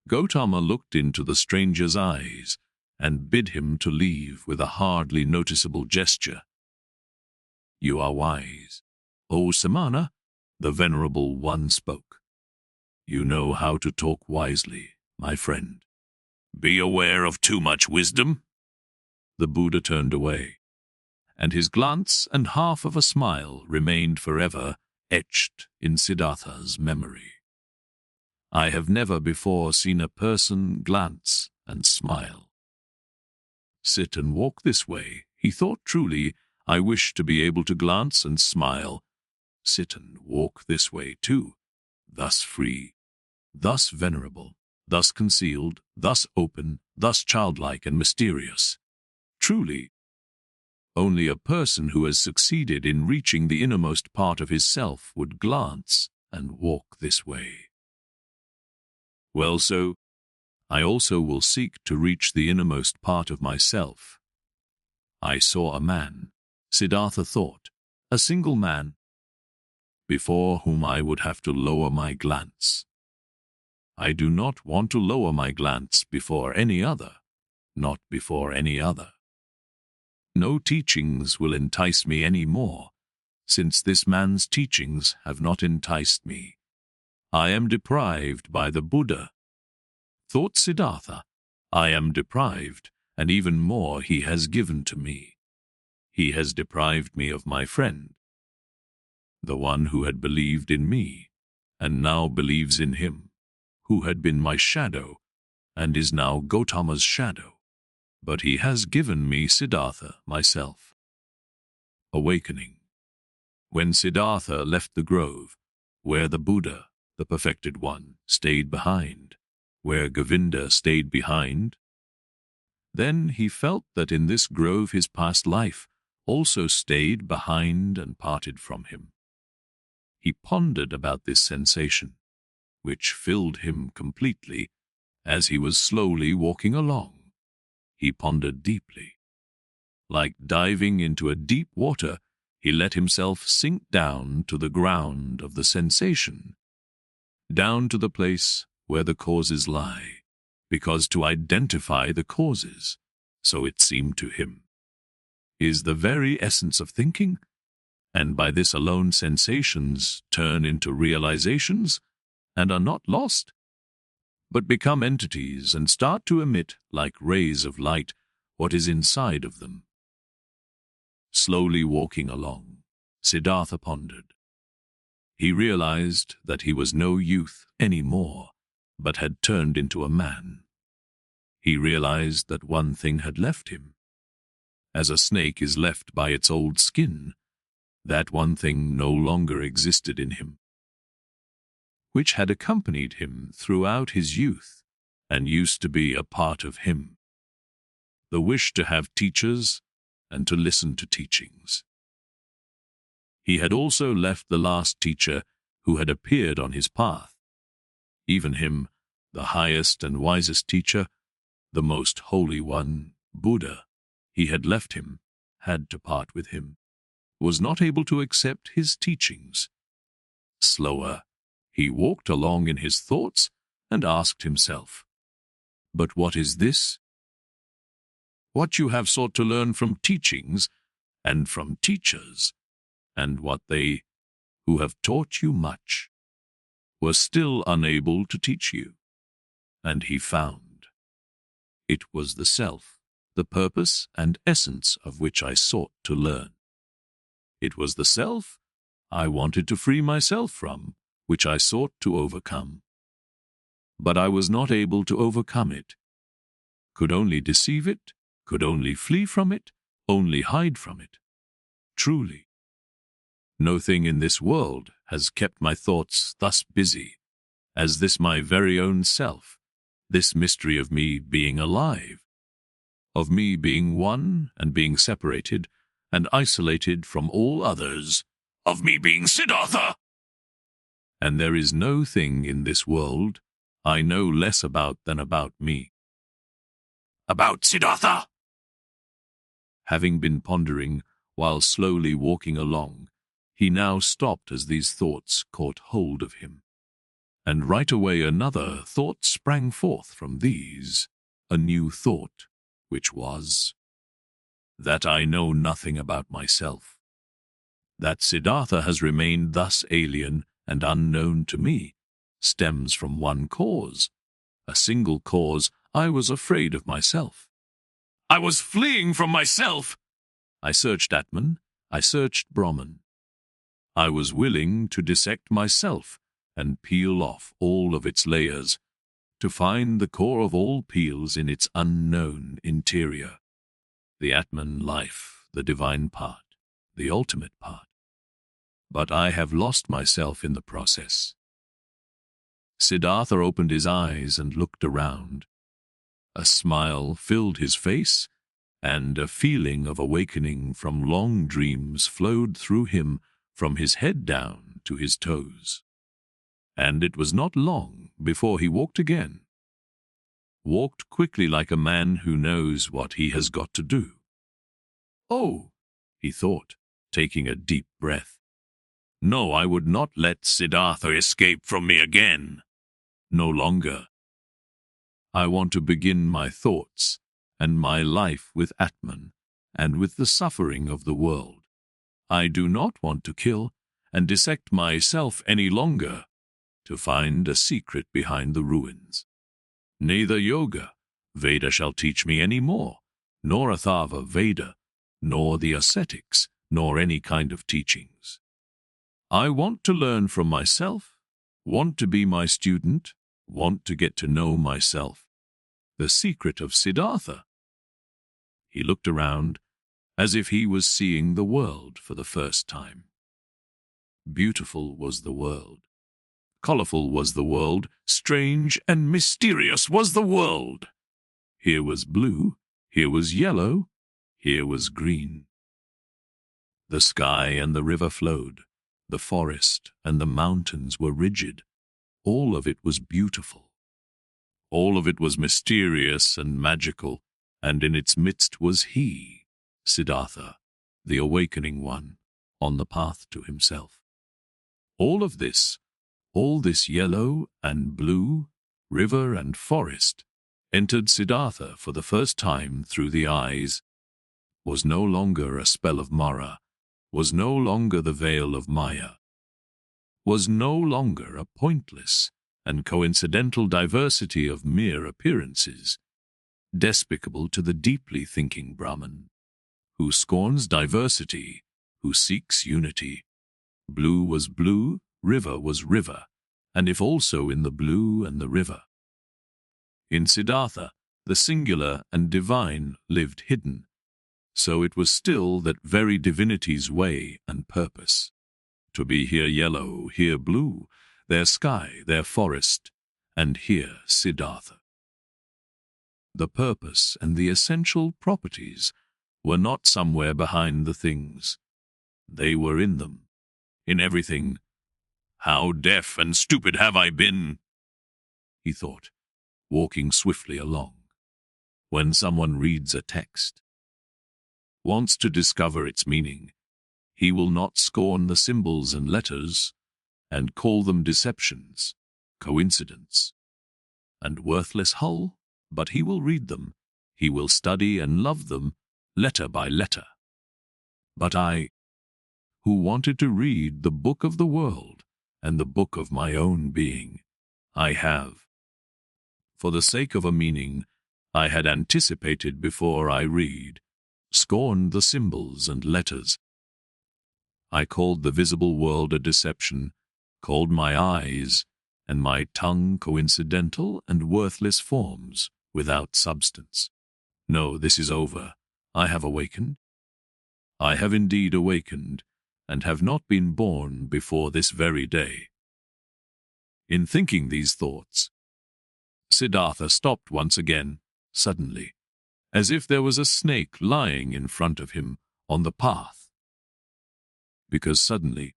GOTAMA looked into the stranger's eyes and bid him to leave with a hardly noticeable gesture. You are wise, O Samana, the Venerable One spoke. You know how to talk wisely, my friend. Be aware of too much wisdom. The Buddha turned away, and his glance and half of a smile remained forever etched in Siddhartha's memory. I have never before seen a person glance and smile. Sit and walk this way, he thought truly, I wish to be able to glance and smile. Sit and walk this way too, thus free, thus venerable, thus concealed, thus open, thus childlike and mysterious. Truly, only a person who has succeeded in reaching the innermost part of his self would glance and walk this way. Well, so, I also will seek to reach the innermost part of myself. I saw a man, Siddhartha thought, a single man, before whom I would have to lower my glance. I do not want to lower my glance before any other, not before any other. No teachings will entice me any more, since this man's teachings have not enticed me. I am deprived by the Buddha. Thought Siddhartha, I am deprived, and even more he has given to me. He has deprived me of my friend, the one who had believed in me, and now believes in him, who had been my shadow, and is now Gotama's shadow. But he has given me Siddhartha, myself. Awakening. When Siddhartha left the grove, where the Buddha, the perfected one, stayed behind, where Govinda stayed behind, then he felt that in this grove his past life also stayed behind and parted from him. He pondered about this sensation, which filled him completely as he was slowly walking along. He pondered deeply. Like diving into a deep water, he let himself sink down to the ground of the sensation, down to the place where the causes lie, because to identify the causes, so it seemed to him, is the very essence of thinking, and by this alone sensations turn into realizations and are not lost, but become entities and start to emit, like rays of light, what is inside of them. Slowly walking along, Siddhartha pondered. He realized that he was no youth any more, but had turned into a man. He realized that one thing had left him. As a snake is left by its old skin, that one thing no longer existed in him, which had accompanied him throughout his youth and used to be a part of him. The wish to have teachers and to listen to teachings. He had also left the last teacher who had appeared on his path. Even him, the highest and wisest teacher, the most holy one, Buddha, he had left him, had to part with him, was not able to accept his teachings. Slower, he walked along in his thoughts and asked himself, "But what is this? What you have sought to learn from teachings and from teachers, and what they, who have taught you much, were still unable to teach you." And he found, "It was the self, the purpose and essence of which I sought to learn. It was the self I wanted to free myself from, which I sought to overcome. But I was not able to overcome it, could only deceive it, could only flee from it, only hide from it. Truly, no thing in this world has kept my thoughts thus busy as this my very own self, this mystery of me being alive, of me being one and being separated and isolated from all others, of me being Siddhartha. And there is no thing in this world I know less about than about me. About Siddhartha!" Having been pondering while slowly walking along, he now stopped as these thoughts caught hold of him. And right away another thought sprang forth from these, a new thought, which was, that I know nothing about myself. That Siddhartha has remained thus alien and unknown to me stems from one cause, a single cause. I was afraid of myself. I was fleeing from myself. I searched Atman, I searched Brahman. I was willing to dissect myself and peel off all of its layers, to find the core of all peels in its unknown interior, the Atman life, the divine part, the ultimate part. But I have lost myself in the process. Siddhartha opened his eyes and looked around. A smile filled his face, and a feeling of awakening from long dreams flowed through him from his head down to his toes. And it was not long before he walked again. Walked quickly like a man who knows what he has got to do. "Oh," he thought, taking a deep breath. "No, I would not let Siddhartha escape from me again. No longer. I want to begin my thoughts and my life with Atman and with the suffering of the world. I do not want to kill and dissect myself any longer to find a secret behind the ruins. Neither yoga, Veda shall teach me any more, nor Atharva Veda, nor the ascetics, nor any kind of teachings. I want to learn from myself, want to be my student, want to get to know myself. The secret of Siddhartha." He looked around as if he was seeing the world for the first time. Beautiful was the world. Colorful was the world. Strange and mysterious was the world. Here was blue, here was yellow, here was green. The sky and the river flowed. The forest and the mountains were rigid. All of it was beautiful. All of it was mysterious and magical, and in its midst was he, Siddhartha, the awakening one, on the path to himself. All this yellow and blue, river and forest, entered Siddhartha for the first time through the eyes, was no longer a spell of Mara, was no longer the veil of Maya, was no longer a pointless and coincidental diversity of mere appearances, despicable to the deeply thinking Brahman, who scorns diversity, who seeks unity. Blue was blue, river was river, and if also in the blue and the river. In Siddhartha, the singular and divine lived hidden, so it was still that very divinity's way and purpose. To be here yellow, here blue, there sky, there forest, and here Siddhartha. The purpose and the essential properties were not somewhere behind the things. They were in them, in everything. How deaf and stupid have I been, he thought, walking swiftly along. When someone reads a text, wants to discover its meaning, he will not scorn the symbols and letters and call them deceptions, coincidence, and worthless hull, but he will read them, he will study and love them, letter by letter. But I, who wanted to read the book of the world and the book of my own being, I have, for the sake of a meaning I had anticipated before I read, scorned the symbols and letters. I called the visible world a deception, called my eyes and my tongue coincidental and worthless forms without substance. No, this is over. I have awakened. I have indeed awakened, and have not been born before this very day. In thinking these thoughts, Siddhartha stopped once again, suddenly, as if there was a snake lying in front of him on the path. Because suddenly,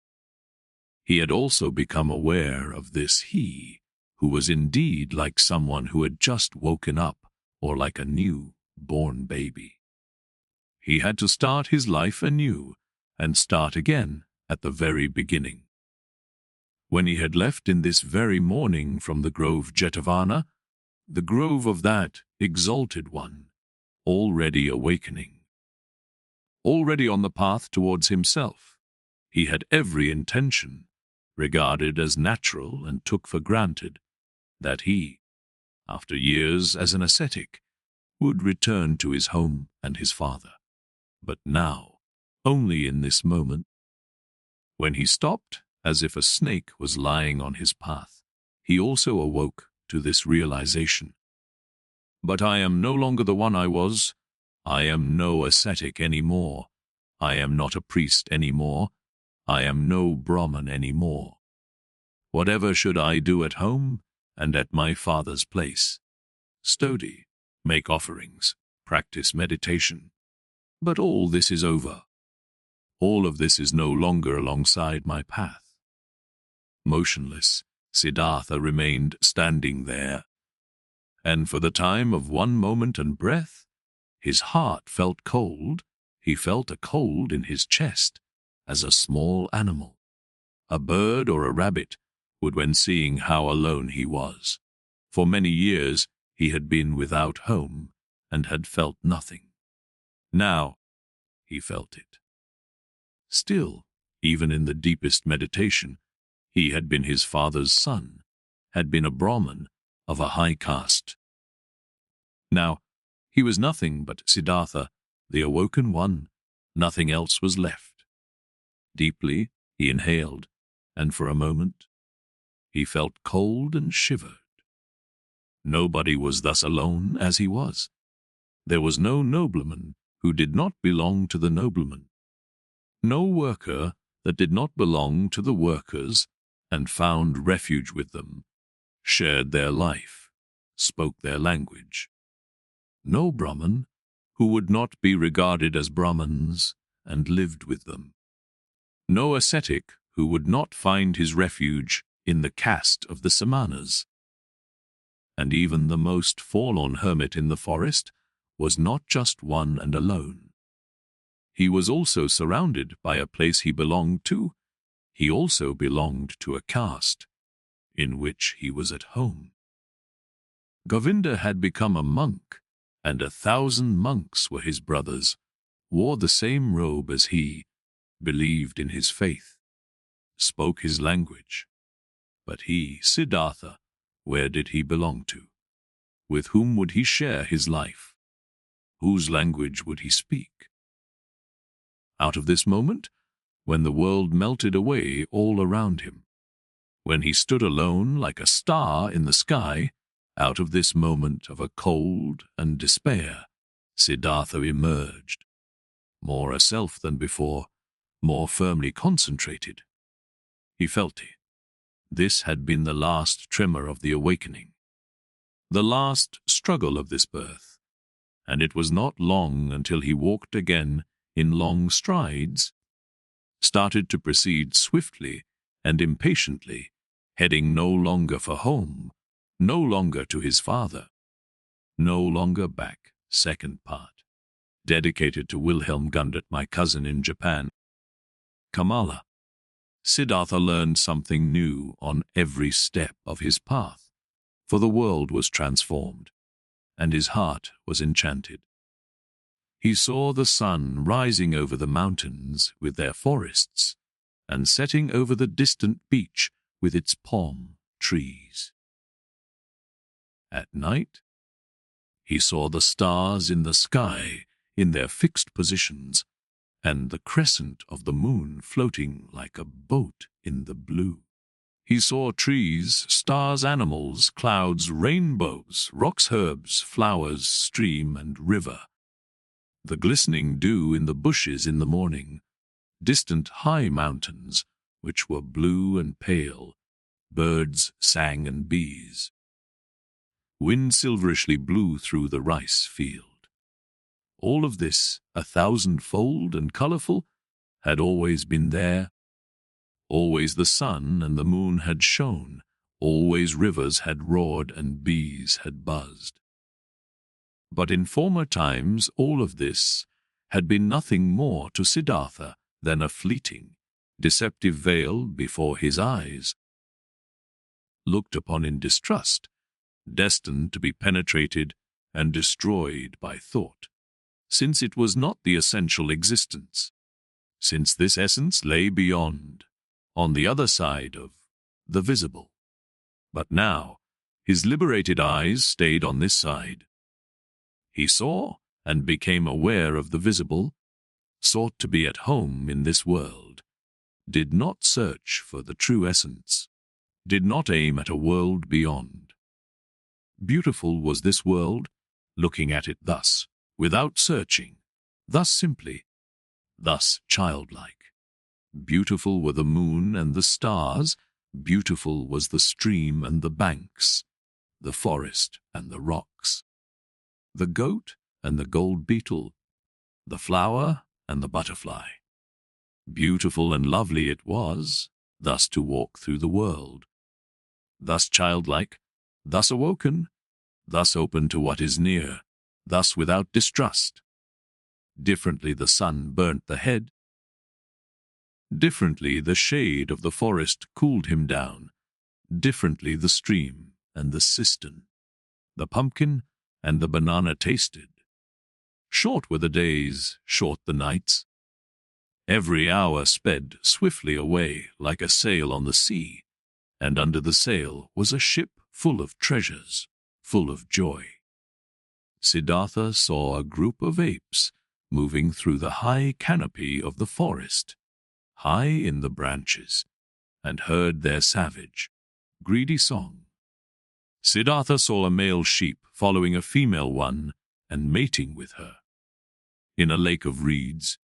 he had also become aware of this he, who was indeed like someone who had just woken up, or like a new-born baby. He had to start his life anew, and start again at the very beginning. When he had left in this very morning from the grove Jetavana, the grove of that exalted one, already awakening, already on the path towards himself, he had every intention, regarded as natural and took for granted, that he, after years as an ascetic, would return to his home and his father. But now, only in this moment, when he stopped as if a snake was lying on his path, he also awoke to this realization. But I am no longer the one I was. I am no ascetic anymore. I am not a priest anymore. I am no Brahman anymore. Whatever should I do at home and at my father's place? Study, make offerings, practice meditation. But all this is over. All of this is no longer alongside my path. Motionless, Siddhartha remained standing there, and for the time of one moment and breath, his heart felt cold. He felt a cold in his chest, as a small animal, a bird or a rabbit, would when seeing how alone he was. For many years he had been without home and had felt nothing. Now he felt it. Still, even in the deepest meditation, he had been his father's son, had been a Brahman of a high caste. Now he was nothing but Siddhartha, the awoken one. Nothing else was left. Deeply he inhaled, and for a moment he felt cold and shivered. Nobody was thus alone as he was. There was no nobleman who did not belong to the nobleman, no worker that did not belong to the workers and found refuge with them, shared their life, spoke their language. No Brahman who would not be regarded as Brahmans and lived with them. No ascetic who would not find his refuge in the caste of the SAMANAS. And even the most forlorn hermit in the forest was not just one and alone. He was also surrounded by a place he belonged to. He also belonged to a caste in which he was at home. Govinda had become a monk, and 1,000 monks were his brothers, wore the same robe as he, believed in his faith, spoke his language. But he, Siddhartha, where did he belong to? With whom would he share his life? Whose language would he speak? Out of this moment, when the world melted away all around him, when he stood alone like a star in the sky, out of this moment of a cold and despair, Siddhartha emerged, more a self than before, more firmly concentrated. He felt it. This had been the last tremor of the awakening, the last struggle of this birth, and it was not long until he walked again in long strides, started to proceed swiftly and impatiently, heading no longer for home, no longer to his father, no longer back. Second part, dedicated to Wilhelm Gundert, my cousin in Japan. KAMALA. Siddhartha learned something new on every step of his path, for the world was transformed, and his heart was enchanted. He saw the sun rising over the mountains with their forests, and setting over the distant beach with its palm trees. At night, he saw the stars in the sky in their fixed positions, and the crescent of the moon floating like a boat in the blue. He saw trees, stars, animals, clouds, rainbows, rocks, herbs, flowers, stream and river. The glistening dew in the bushes in the morning, distant high mountains, which were blue and pale, birds sang and bees. Wind silverishly blew through the rice field. All of this, 1,000-fold and colorful, had always been there. Always the sun and the moon had shone, always rivers had roared and bees had buzzed. But in former times all of this had been nothing more to Siddhartha than a fleeting, deceptive veil before his eyes, looked upon in distrust, destined to be penetrated and destroyed by thought, since it was not the essential existence, since this essence lay beyond, on the other side of the visible. But now his liberated eyes stayed on this side. He saw and became aware of the visible, sought to be at home in this world, did not search for the true essence, did not aim at a world beyond. Beautiful was this world, looking at it thus, without searching, thus simply, thus childlike. Beautiful were the moon and the stars, beautiful was the stream and the banks, the forest and the rocks, the goat and the gold beetle, the flower and the butterfly. Beautiful and lovely it was, thus to walk through the world, thus childlike, thus awoken, thus open to what is near, thus without distrust. Differently the sun burnt the head, differently the shade of the forest cooled him down, differently the stream and the cistern, the pumpkin and the banana tasted. Short were the days, short the nights. Every hour sped swiftly away like a sail on the sea, and under the sail was a ship full of treasures, full of joy. Siddhartha saw a group of apes moving through the high canopy of the forest, high in the branches, and heard their savage, greedy song. Siddhartha saw a male sheep following a female one and mating with her. In a lake of reeds,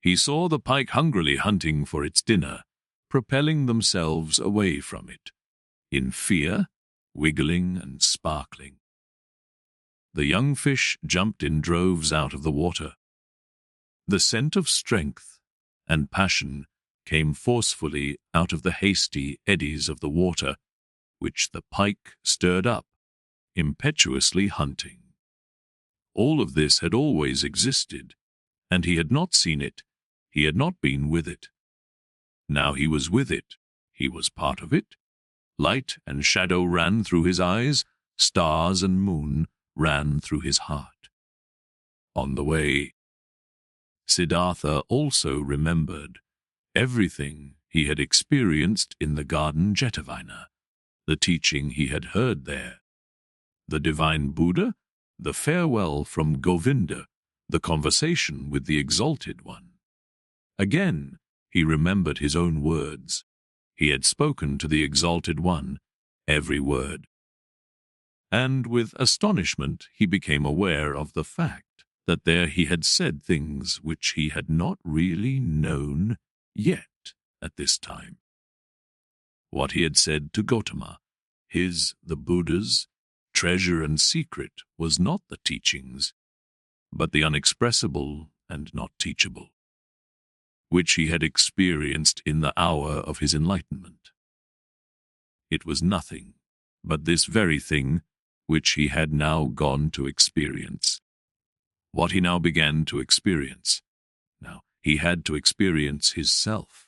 he saw the pike hungrily hunting for its dinner, propelling themselves away from it, in fear, wiggling and sparkling. The young fish jumped in droves out of the water. The scent of strength and passion came forcefully out of the hasty eddies of the water, which the pike stirred up, impetuously hunting. All of this had always existed, and he had not seen it, he had not been with it. Now he was with it, he was part of it. Light and shadow ran through his eyes, stars and moon ran through his heart. On the way, Siddhartha also remembered everything he had experienced in the garden Jetavana, the teaching he had heard there, the divine Buddha, the farewell from Govinda, the conversation with the Exalted One. Again, he remembered his own words. He had spoken to the Exalted One, every word. And with astonishment he became aware of the fact that there he had said things which he had not really known yet at this time. What he had said to GOTAMA, the Buddha's, treasure and secret was not the teachings, but the unexpressible and not teachable, which he had experienced in the hour of his enlightenment. It was nothing but this very thing which he had now gone to experience. What he now began to experience. Now, he had to experience his self.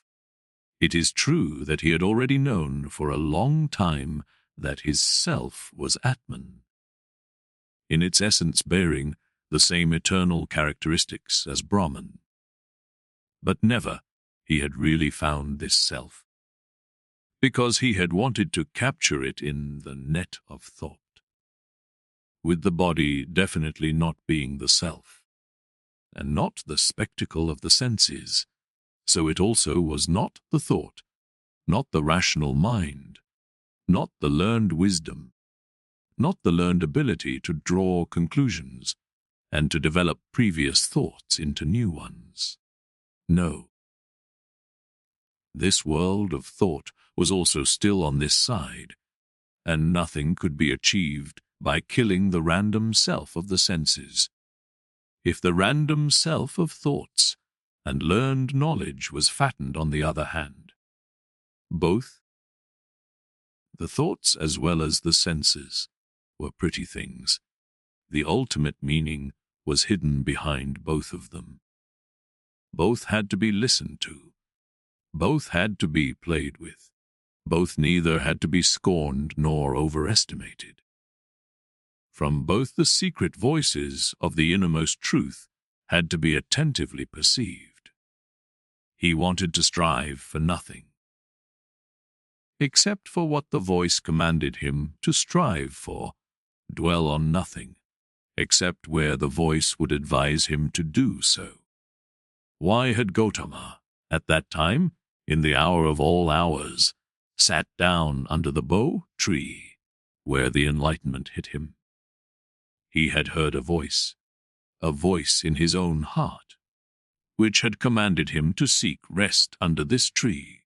It is true that he had already known for a long time that his self was Atman, in its essence bearing the same eternal characteristics as Brahman. But never he had really found this self, because he had wanted to capture it in the net of thought, with the body definitely not being the self, and not the spectacle of the senses, so it also was not the thought, not the rational mind, not the learned wisdom, not the learned ability to draw conclusions and to develop previous thoughts into new ones. No. This world of thought was also still on this side, and nothing could be achieved by killing the random self of the senses. If the random self of thoughts and learned knowledge was fattened on the other hand, both, the thoughts as well as the senses, were pretty things. The ultimate meaning was hidden behind both of them. Both had to be listened to. Both had to be played with. Both neither had to be scorned nor overestimated. From both the secret voices of the innermost truth had to be attentively perceived. He wanted to strive for nothing, except for what the voice commanded him to strive for, dwell on nothing, except where the voice would advise him to do so. Why had GOTAMA, at that time, in the hour of all hours, sat down under the bo tree, where the enlightenment hit him? He had heard a voice in his own heart, which had commanded him to seek rest under this tree,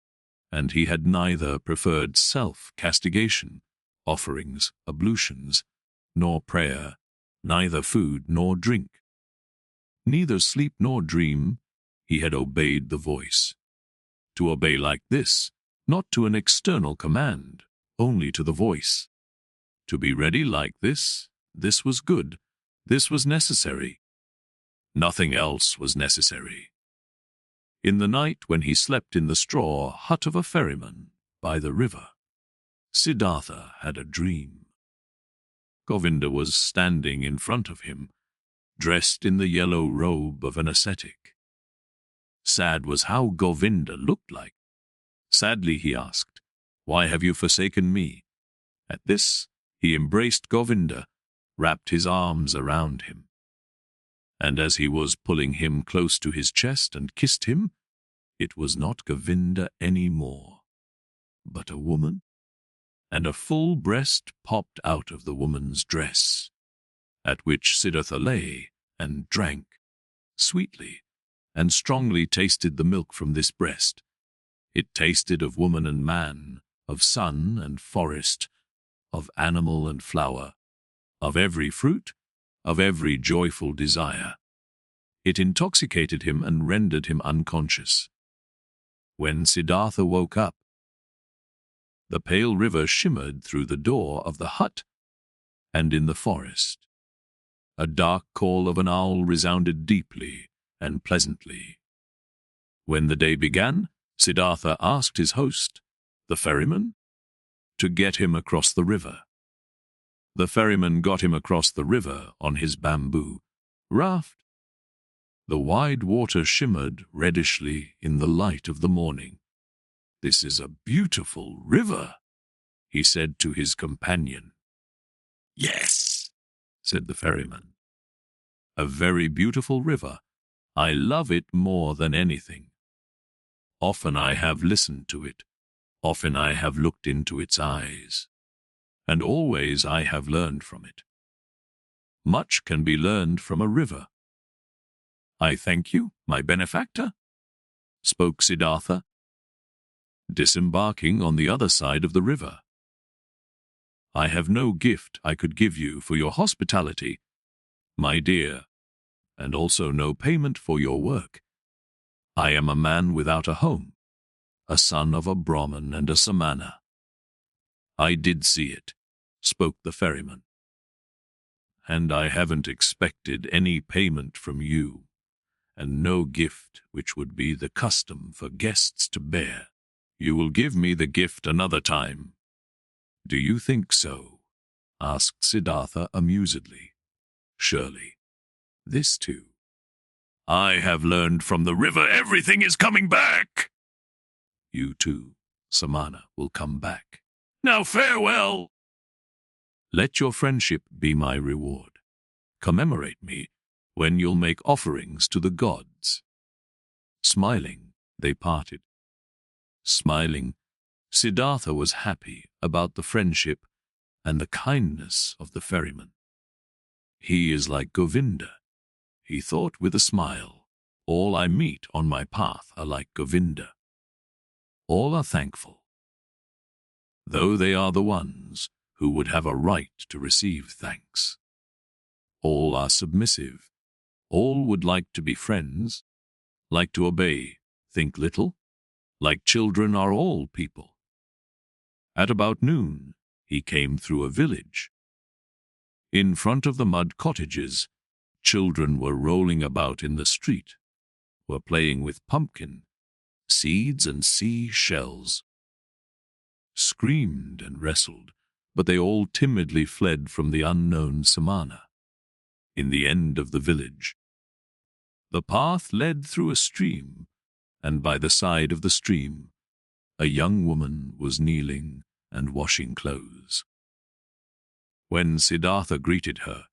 and he had neither preferred self-castigation, offerings, ablutions, nor prayer, neither food nor drink, neither sleep nor dream. He had obeyed the voice. To obey like this, not to an external command, only to the voice. To be ready like this was good, this was necessary. Nothing else was necessary. In the night when he slept in the straw hut of a ferryman by the river, Siddhartha had a dream. Govinda was standing in front of him, dressed in the yellow robe of an ascetic. Sad was how Govinda looked like. Sadly he asked, "Why have you forsaken me?" At this, he embraced Govinda, wrapped his arms around him. And as he was pulling him close to his chest and kissed him, it was not Govinda any more, but a woman, and a full breast popped out of the woman's dress, at which Siddhartha lay and drank, sweetly, and strongly tasted the milk from this breast. It tasted of woman and man, of sun and forest, of animal and flower, of every fruit, of every joyful desire. It intoxicated him and rendered him unconscious. When Siddhartha woke up, the pale river shimmered through the door of the hut and in the forest. A dark call of an owl resounded deeply and pleasantly. When the day began, Siddhartha asked his host, the ferryman, to get him across the river. The ferryman got him across the river on his bamboo raft. The wide water shimmered reddishly in the light of the morning. "This is a beautiful river," he said to his companion. "Yes," said the ferryman. "A very beautiful river. I love it more than anything. Often I have listened to it. Often I have looked into its eyes. And always I have learned from it. Much can be learned from a river." "I thank you, my benefactor," spoke Siddhartha, disembarking on the other side of the river. "I have no gift I could give you for your hospitality, my dear, and also no payment for your work. I am a man without a home, a son of a Brahman and a samana." "I did see it," spoke the ferryman. "And I haven't expected any payment from you, and no gift which would be the custom for guests to bear. You will give me the gift another time." "Do you think so?" asked Siddhartha amusedly. "Surely. This too." "I have learned from the river everything is coming back." "You too, Samana, will come back. Now farewell." "Let your friendship be my reward. Commemorate me when you'll make offerings to the gods." Smiling, they parted. Smiling, Siddhartha was happy about the friendship and the kindness of the ferryman. "He is like Govinda," he thought with a smile. "All I meet on my path are like Govinda. All are thankful, though they are the ones who would have a right to receive thanks. All are submissive. All would like to be friends, like to obey, think little, like children are all people." At about noon, he came through a village. In front of the mud cottages, children were rolling about in the street, were playing with pumpkin, seeds and sea shells. Screamed and wrestled, but they all timidly fled from the unknown samana. In the end of the village, the path led through a stream, and by the side of the stream, a young woman was kneeling and washing clothes. When Siddhartha greeted her,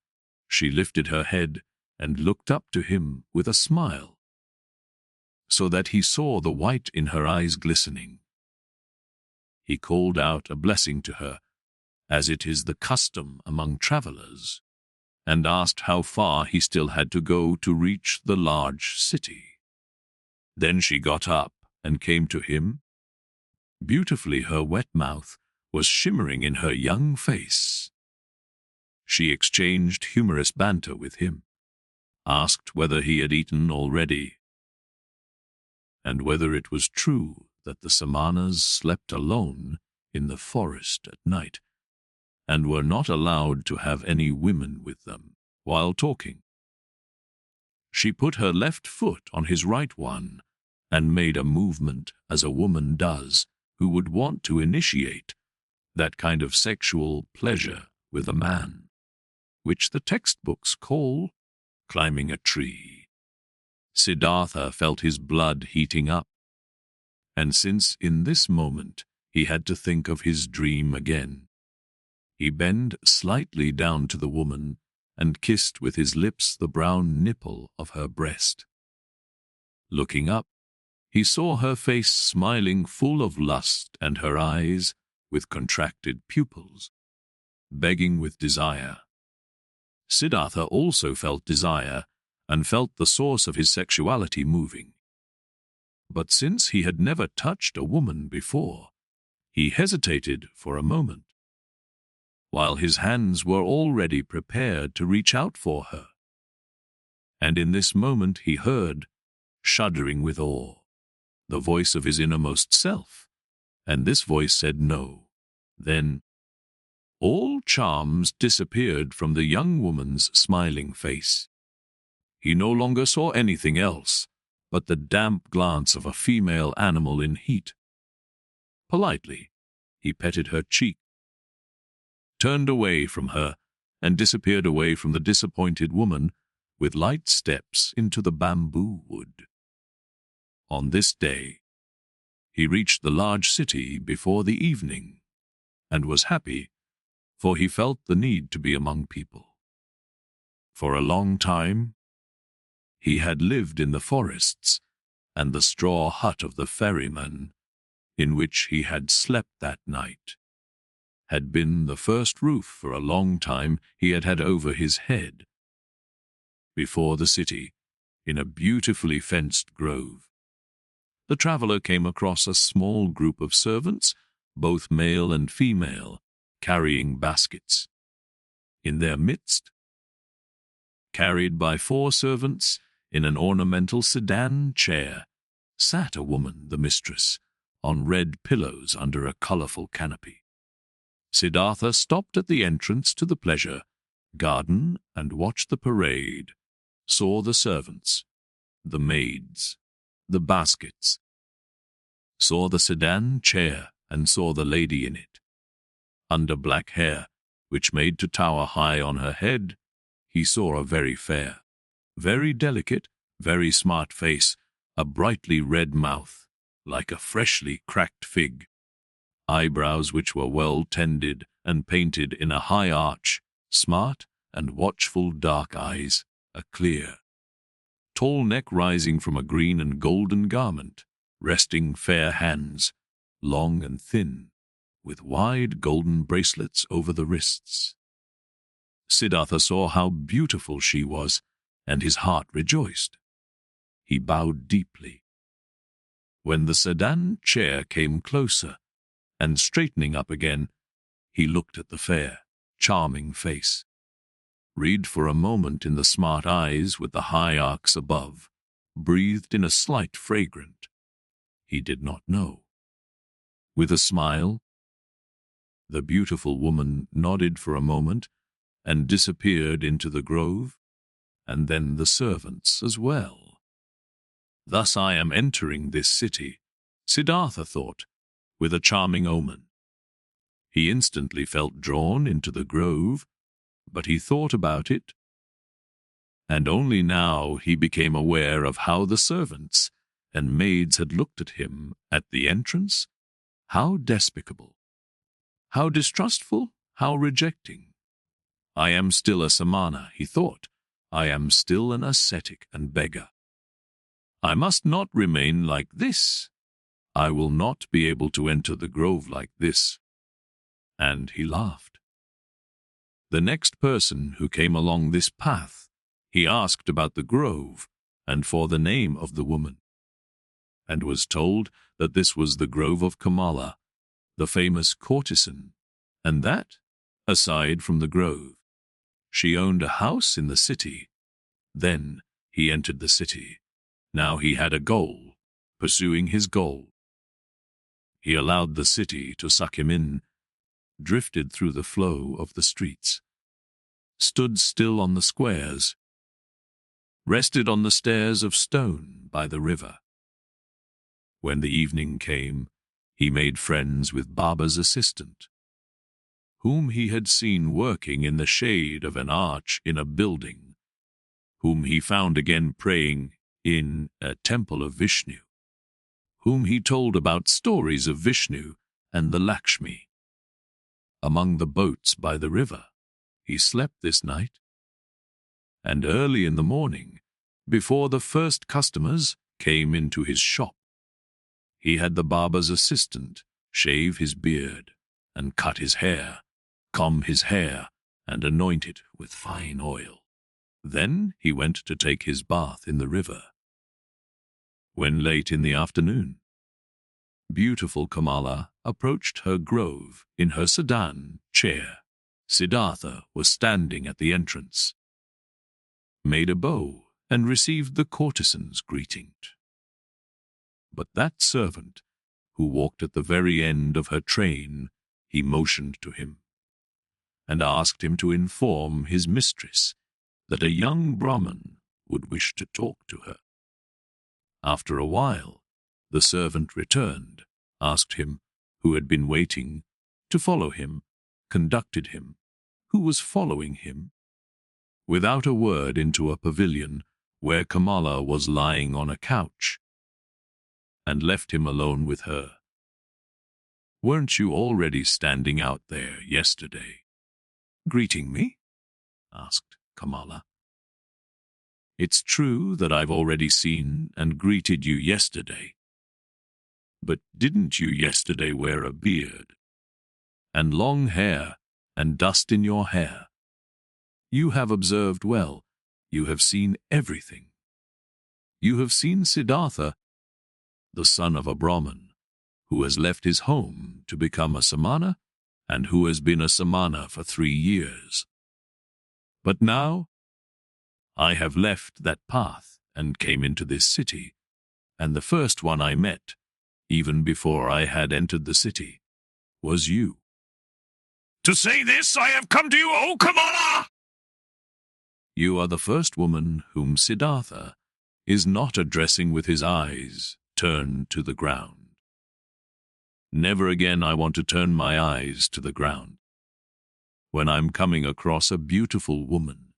she lifted her head and looked up to him with a smile, so that he saw the white in her eyes glistening. He called out a blessing to her, as it is the custom among travelers, and asked how far he still had to go to reach the large city. Then she got up and came to him. Beautifully, her wet mouth was shimmering in her young face. She exchanged humorous banter with him, asked whether he had eaten already, and whether it was true that the samanas slept alone in the forest at night, and were not allowed to have any women with them while talking. She put her left foot on his right one, and made a movement as a woman does who would want to initiate that kind of sexual pleasure with a man, which the textbooks call climbing a tree. Siddhartha felt his blood heating up, and since in this moment he had to think of his dream again, he bent slightly down to the woman and kissed with his lips the brown nipple of her breast. Looking up, he saw her face smiling full of lust and her eyes, with contracted pupils, begging with desire. Siddhartha also felt desire and felt the source of his sexuality moving. But since he had never touched a woman before, he hesitated for a moment, while his hands were already prepared to reach out for her. And in this moment he heard, shuddering with awe, the voice of his innermost self, and this voice said no. Then all charms disappeared from the young woman's smiling face. He no longer saw anything else but the damp glance of a female animal in heat. Politely, he petted her cheek, turned away from her, and disappeared away from the disappointed woman with light steps into the bamboo wood. On this day, he reached the large city before the evening, and was happy, for he felt the need to be among people. For a long time, he had lived in the forests and the straw hut of the ferryman, in which he had slept that night, had been the first roof for a long time he had had over his head. Before the city, in a beautifully fenced grove, the traveler came across a small group of servants, both male and female, carrying baskets. In their midst, carried by 4 servants in an ornamental sedan chair, sat a woman, the mistress, on red pillows under a colorful canopy. Siddhartha stopped at the entrance to the pleasure garden and watched the parade, saw the servants, the maids, the baskets, saw the sedan chair and saw the lady in it. Under black hair, which made to tower high on her head, he saw a very fair, very delicate, very smart face, a brightly red mouth, like a freshly cracked fig, eyebrows which were well tended and painted in a high arch, smart and watchful dark eyes, a clear, tall neck rising from a green and golden garment, resting fair hands, long and thin, with wide golden bracelets over the wrists. Siddhartha saw how beautiful she was, and his heart rejoiced. He bowed deeply. When the sedan chair came closer, and straightening up again, he looked at the fair, charming face, read for a moment in the smart eyes with the high arcs above, breathed in a slight fragrant. He did not know. With a smile, the beautiful woman nodded for a moment and disappeared into the grove, and then the servants as well. Thus I am entering this city, Siddhartha thought, with a charming omen. He instantly felt drawn into the grove, but he thought about it, and only now he became aware of how the servants and maids had looked at him at the entrance. How despicable, how distrustful, how rejecting. I am still a samana, he thought. I am still an ascetic and beggar. I must not remain like this. I will not be able to enter the grove like this. And he laughed. The next person who came along this path, he asked about the grove and for the name of the woman, and was told that this was the grove of KAMALA, the famous courtesan, and that, aside from the grove, she owned a house in the city. Then he entered the city. Now he had a goal, pursuing his goal. He allowed the city to suck him in, drifted through the flow of the streets, stood still on the squares, rested on the stairs of stone by the river. When the evening came, he made friends with Baba's assistant, whom he had seen working in the shade of an arch in a building, whom he found again praying in a temple of Vishnu, whom he told about stories of Vishnu and the Lakshmi. Among the boats by the river, he slept this night, and early in the morning, before the first customers came into his shop, he had the Baba's assistant shave his beard and cut his hair, comb his hair, and anoint it with fine oil. Then he went to take his bath in the river. When late in the afternoon, beautiful KAMALA approached her grove in her sedan chair. Siddhartha was standing at the entrance, made a bow, and received the courtesan's greeting. But that servant, who walked at the very end of her train, he motioned to him, and asked him to inform his mistress that a young Brahman would wish to talk to her. After a while, the servant returned, asked him who had been waiting to follow him, conducted him, who was following him. without a word into a pavilion where KAMALA was lying on a couch, and left him alone with her. "Weren't you already standing out there yesterday, greeting me?" asked KAMALA. "It's true that I've already seen and greeted you yesterday. But didn't you yesterday wear a beard, and long hair, and dust in your hair? You have observed well, you have seen everything. You have seen Siddhartha, the son of a Brahman, who has left his home to become a samana, and who has been a samana for 3 years. But now, I have left that path and came into this city, and the first one I met, even before I had entered the city, was you. To say this, I have come to you, O KAMALA! You are the first woman whom Siddhartha is not addressing with his eyes turned to the ground. Never again I want to turn my eyes to the ground. When I'm coming across a beautiful woman."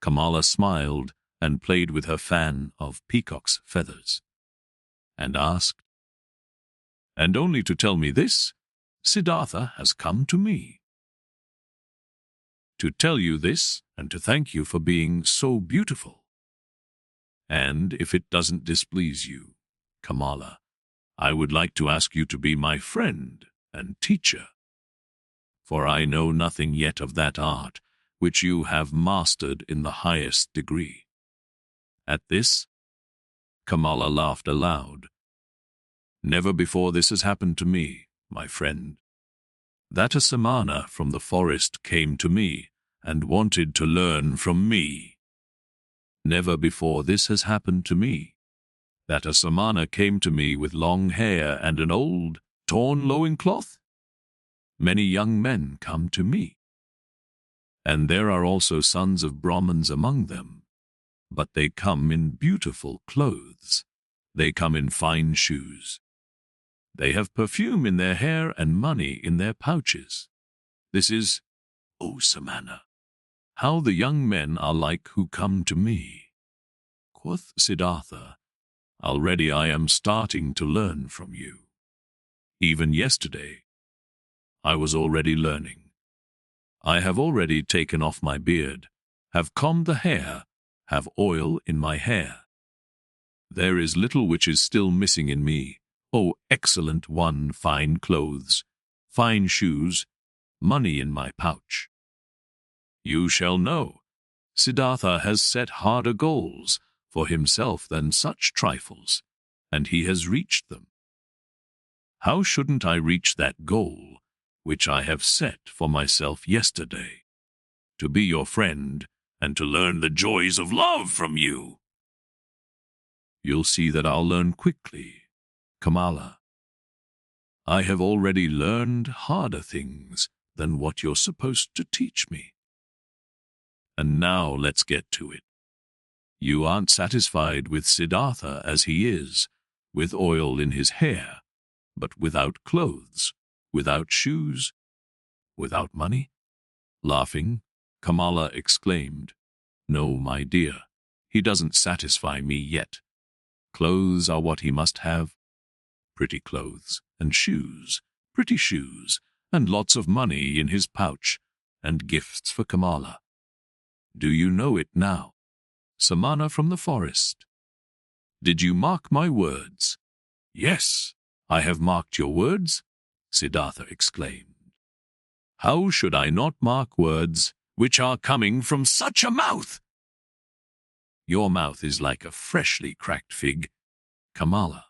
KAMALA smiled and played with her fan of peacock's feathers, and asked, "And only to tell me this, Siddhartha has come to me. To tell you this and to thank you for being so beautiful. And if it doesn't displease you, KAMALA, I would like to ask you to be my friend and teacher. For I know nothing yet of that art which you have mastered in the highest degree." At this, KAMALA laughed aloud. "Never before this has happened to me, my friend. That a samana from the forest came to me and wanted to learn from me. Never before this has happened to me. That a samana came to me with long hair and an old, torn loincloth. Many young men come to me. And there are also sons of Brahmans among them, but they come in beautiful clothes. They come in fine shoes. They have perfume in their hair and money in their pouches. This is, O Samana, how the young men are like who come to me." Quoth Siddhartha, "Already I am starting to learn from you. Even yesterday, I was already learning. I have already taken off my beard, have combed the hair, have oil in my hair. There is little which is still missing in me. O excellent one, fine clothes, fine shoes, money in my pouch. You shall know, Siddhartha has set harder goals for himself than such trifles, and he has reached them. How shouldn't I reach that goal which I have set for myself yesterday? To be your friend and to learn the joys of love from you. You'll see that I'll learn quickly, KAMALA. I have already learned harder things than what you're supposed to teach me. And now let's get to it. You aren't satisfied with Siddhartha as he is, with oil in his hair, but without clothes, without shoes, without money?" Laughing, KAMALA exclaimed, "No, my dear, he doesn't satisfy me yet. Clothes are what he must have. Pretty clothes, and shoes, pretty shoes, and lots of money in his pouch, and gifts for KAMALA. Do you know it now, Samana from the forest? Did you mark my words?" "Yes, I have marked your words," Siddhartha exclaimed. "How should I not mark words which are coming from such a mouth? Your mouth is like a freshly cracked fig, KAMALA.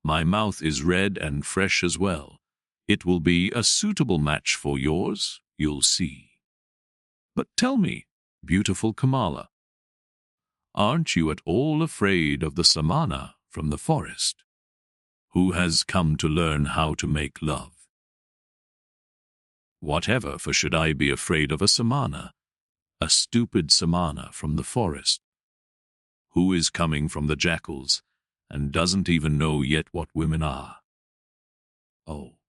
My mouth is red and fresh as well. It will be a suitable match for yours, you'll see. But tell me, beautiful KAMALA, aren't you at all afraid of the samana from the forest, who has come to learn how to make love?" "Whatever for should I be afraid of a samana, a stupid samana from the forest, who is coming from the jackals and doesn't even know yet what women are? Oh,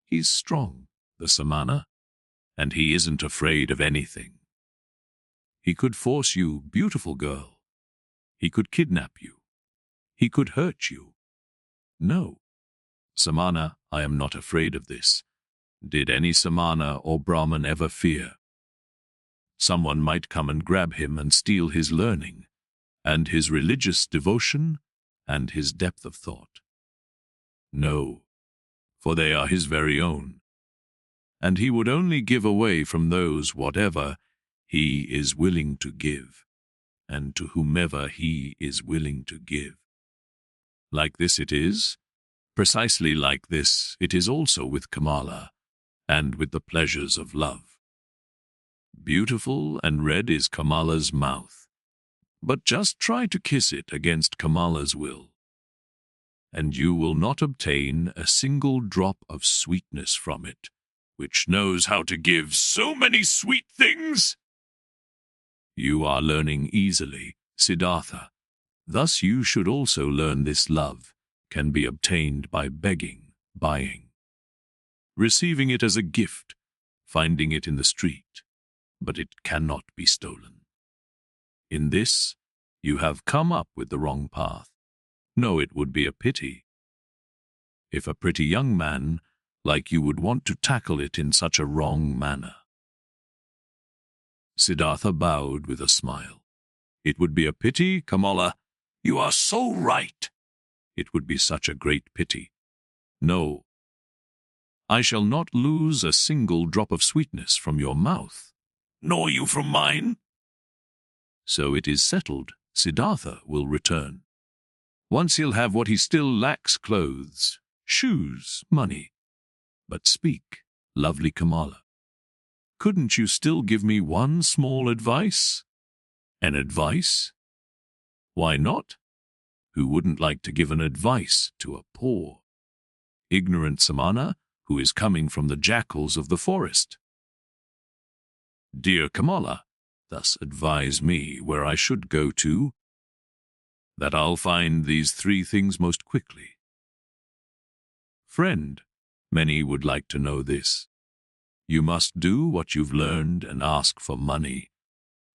he's strong, the samana, and he isn't afraid of anything. He could force you, beautiful girl. He could kidnap you. He could hurt you. No, Samana, I am not afraid of this. Did any Samana or Brahman ever fear? Someone might come and grab him and steal his learning, and his religious devotion, and his depth of thought. No, for they are his very own, and he would only give away from those whatever he is willing to give, and to whomever he is willing to give. Like this it is, precisely like this it is also with KAMALA, and with the pleasures of love. Beautiful and red is KAMALA's mouth, but just try to kiss it against KAMALA's will, and you will not obtain a single drop of sweetness from it, which knows how to give so many sweet things. You are learning easily, Siddhartha. Thus you should also learn this love can be obtained by begging, buying, receiving it as a gift, finding it in the street, but it cannot be stolen. In this, you have come up with the wrong path. No, it would be a pity if a pretty young man like you would want to tackle it in such a wrong manner. Siddhartha bowed with a smile. It would be a pity, KAMALA. You are so right. It would be such a great pity. No, I shall not lose a single drop of sweetness from your mouth, nor you from mine. So it is settled. Siddhartha will return. Once he'll have what he still lacks: clothes, shoes, money. But speak, lovely KAMALA. Couldn't you still give me one small advice? An advice? Why not? Who wouldn't like to give an advice to a poor, ignorant samana who is coming from the jackals of the forest? Dear KAMALA, thus advise me where I should go to, that I'll find these 3 things most quickly. Friend, many would like to know this. You must do what you've learned and ask for money,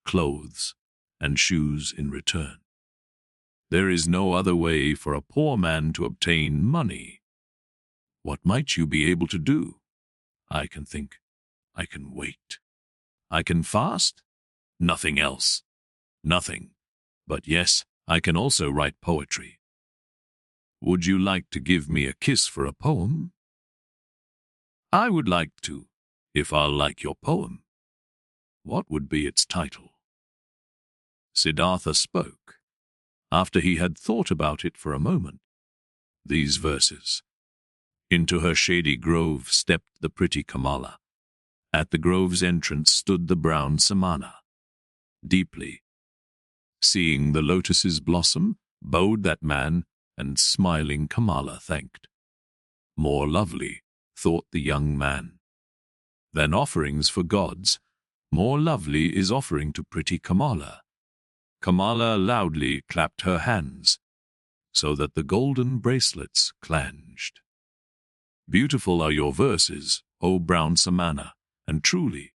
clothes, and shoes in return. There is no other way for a poor man to obtain money. What might you be able to do? I can think. I can wait. I can fast? Nothing else. Nothing. But yes, I can also write poetry. Would you like to give me a kiss for a poem? I would like to, if I'll like your poem. What would be its title? Siddhartha spoke, after he had thought about it for a moment, these verses. Into her shady grove stepped the pretty KAMALA. At the grove's entrance stood the brown samana. Deeply, seeing the lotus's blossom, bowed that man, and smiling KAMALA thanked. More lovely, thought the young man, than offerings for gods, more lovely is offering to pretty KAMALA. KAMALA loudly clapped her hands, so that the golden bracelets clanged. Beautiful are your verses, O brown samana, and truly,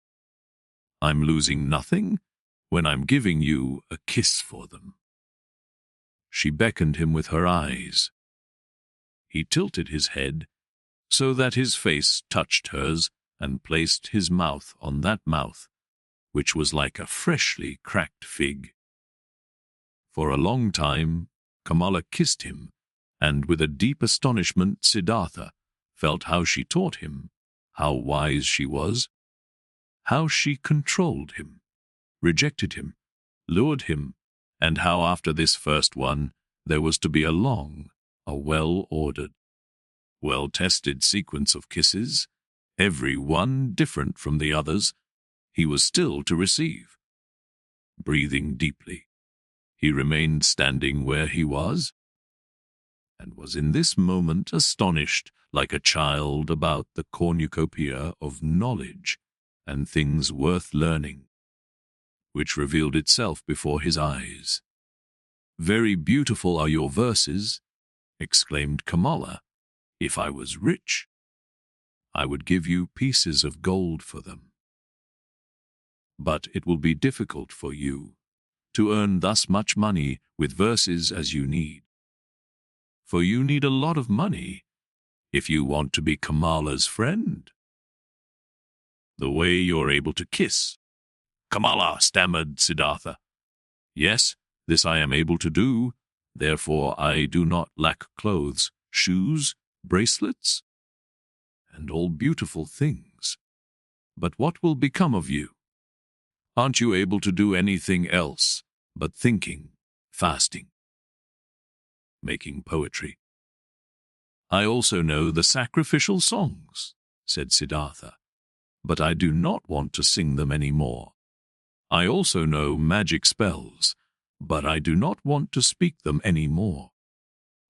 I'm losing nothing when I'm giving you a kiss for them. She beckoned him with her eyes. He tilted his head so that his face touched hers and placed his mouth on that mouth, which was like a freshly cracked fig. For a long time, KAMALA kissed him, and with a deep astonishment Siddhartha felt how she taught him, how wise she was, how she controlled him, rejected him, lured him, and how after this first one there was to be a long, a well-ordered, well-tested sequence of kisses, every one different from the others, he was still to receive. Breathing deeply, he remained standing where he was, and was in this moment astonished like a child about the cornucopia of knowledge and things worth learning, which revealed itself before his eyes. Very beautiful are your verses, exclaimed KAMALA. If I was rich, I would give you pieces of gold for them. but it will be difficult for you to earn thus much money with verses as you need. For you need a lot of money if you want to be Kamala's friend. The way you're able to kiss. Kamala, stammered Siddhartha. Yes, this I am able to do. Therefore I do not lack clothes, shoes, bracelets, and all beautiful things. But what will become of you? Aren't you able to do anything else but thinking, fasting, making poetry? I also know the sacrificial songs, said Siddhartha, but I do not want to sing them any more. I also know magic spells, but I do not want to speak them any more.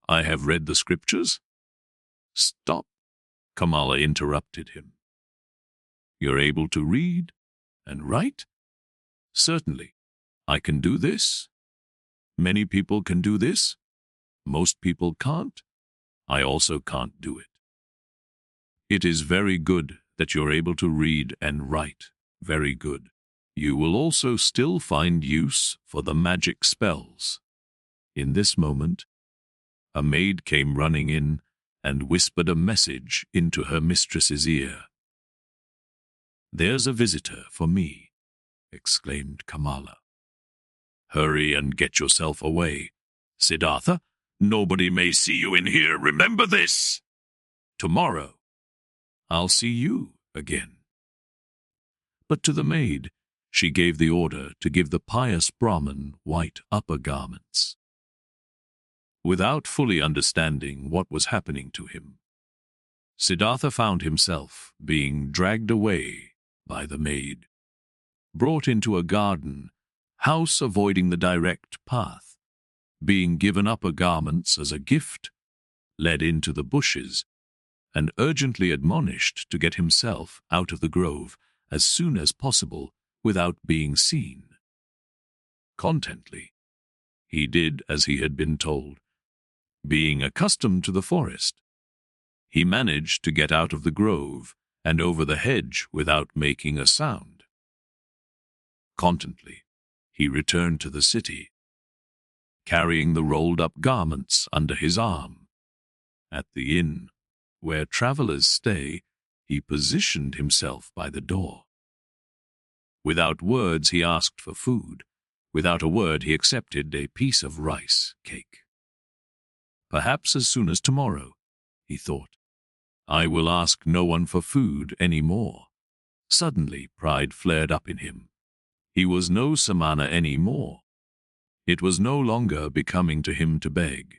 I have read the scriptures. Stop, Kamala interrupted him. You're able to read and write? Certainly, I can do this. Many people can do this. Most people can't. I also can't do it. It is very good that you're able to read and write. Very good. You will also still find use for the magic spells. In this moment, a maid came running in and whispered a message into her mistress's ear. There's a visitor for me, exclaimed Kamala. Hurry and get yourself away. Siddhartha, nobody may see you in here, remember this. Tomorrow, I'll see you again. But to the maid, she gave the order to give the pious Brahman white upper garments. Without fully understanding what was happening to him, Siddhartha found himself being dragged away by the maid, brought into a garden, house avoiding the direct path, being given upper garments as a gift, led into the bushes, and urgently admonished to get himself out of the grove as soon as possible without being seen. Contently, he did as he had been told. Being accustomed to the forest, he managed to get out of the grove and over the hedge without making a sound. Contently, he returned to the city, carrying the rolled-up garments under his arm. At the inn, where travelers stay, he positioned himself by the door. Without words, he asked for food. Without a word, he accepted a piece of rice cake. Perhaps as soon as tomorrow, he thought, I will ask no one for food any more. Suddenly, pride flared up in him. He was no samana any more. It was no longer becoming to him to beg.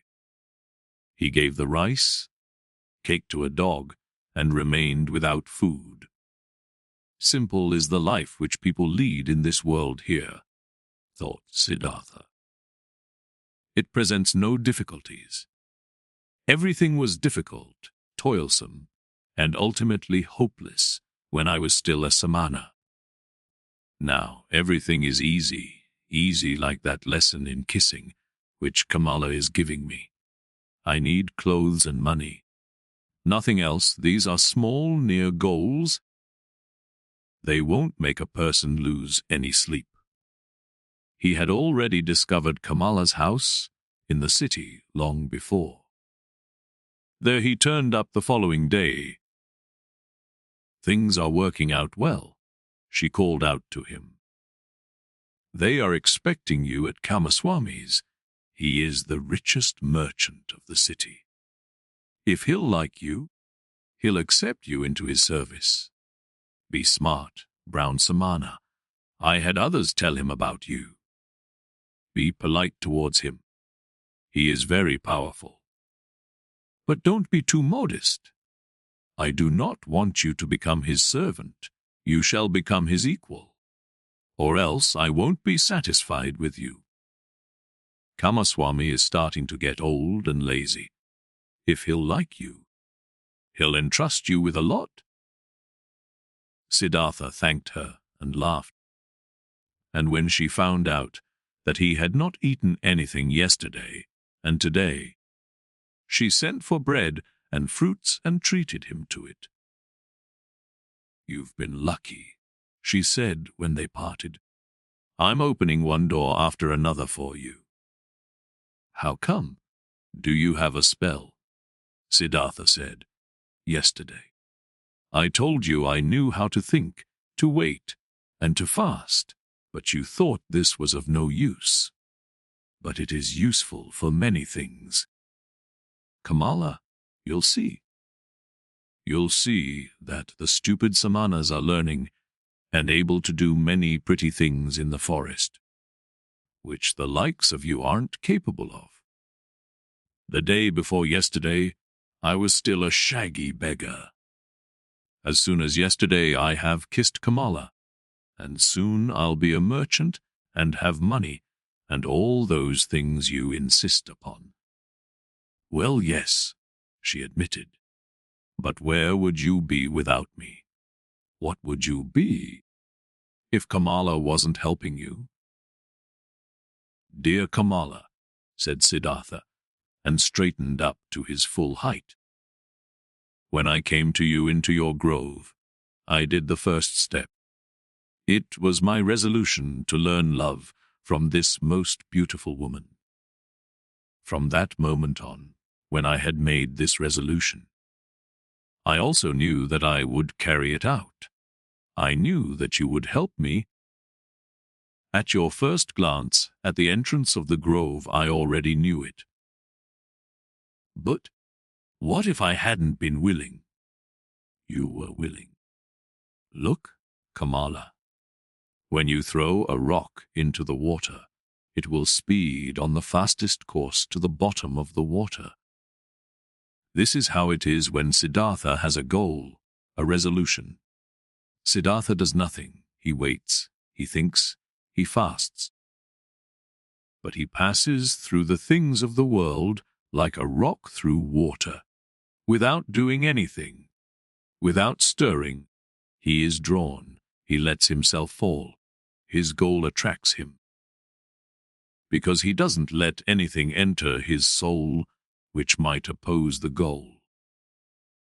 He gave the rice cake to a dog and remained without food. Simple is the life which people lead in this world here, thought Siddhartha. It presents no difficulties. Everything was difficult, toilsome, and ultimately hopeless when I was still a samana. Now everything is easy, easy like that lesson in kissing, which Kamala is giving me. I need clothes and money. Nothing else. These are small, near goals. They won't make a person lose any sleep. He had already discovered Kamala's house in the city long before. There he turned up the following day. Things are working out well, she called out to him. They are expecting you at Kamaswami's. He is the richest merchant of the city. If he'll like you, he'll accept you into his service. Be smart, brown samana. I had others tell him about you. Be polite towards him. He is very powerful. But don't be too modest. I do not want you to become his servant. You shall become his equal. Or else I won't be satisfied with you. Kamaswami is starting to get old and lazy. If he'll like you, he'll entrust you with a lot. Siddhartha thanked her and laughed. And when she found out that he had not eaten anything yesterday and today, she sent for bread and fruits and treated him to it. You've been lucky, she said when they parted. I'm opening one door after another for you. How come? Do you have a spell? Siddhartha said. Yesterday. I told you I knew how to think, to wait, and to fast, but you thought this was of no use. But it is useful for many things. KAMALA, you'll see. You'll see that the stupid SAMANAS are learning and able to do many pretty things in the forest, which the likes of you aren't capable of. The day before yesterday, I was still a shaggy beggar. As soon as yesterday I have kissed KAMALA, and soon I'll be a merchant and have money and all those things you insist upon. Well, yes, she admitted. But where would you be without me? What would you be if KAMALA wasn't helping you? Dear KAMALA, said Siddhartha, and straightened up to his full height. When I came to you into your grove, I did the first step. It was my resolution to learn love from this most beautiful woman. From that moment on, when I had made this resolution, I also knew that I would carry it out. I knew that you would help me. At your first glance at the entrance of the grove, I already knew it. But what if I hadn't been willing? You were willing. Look, KAMALA. When you throw a rock into the water, it will speed on the fastest course to the bottom of the water. This is how it is when Siddhartha has a goal, a resolution. Siddhartha does nothing. He waits, he thinks, he fasts. But he passes through the things of the world like a rock through water, without doing anything, without stirring. He is drawn, he lets himself fall. His goal attracts him. Because he doesn't let anything enter his soul which might oppose the goal.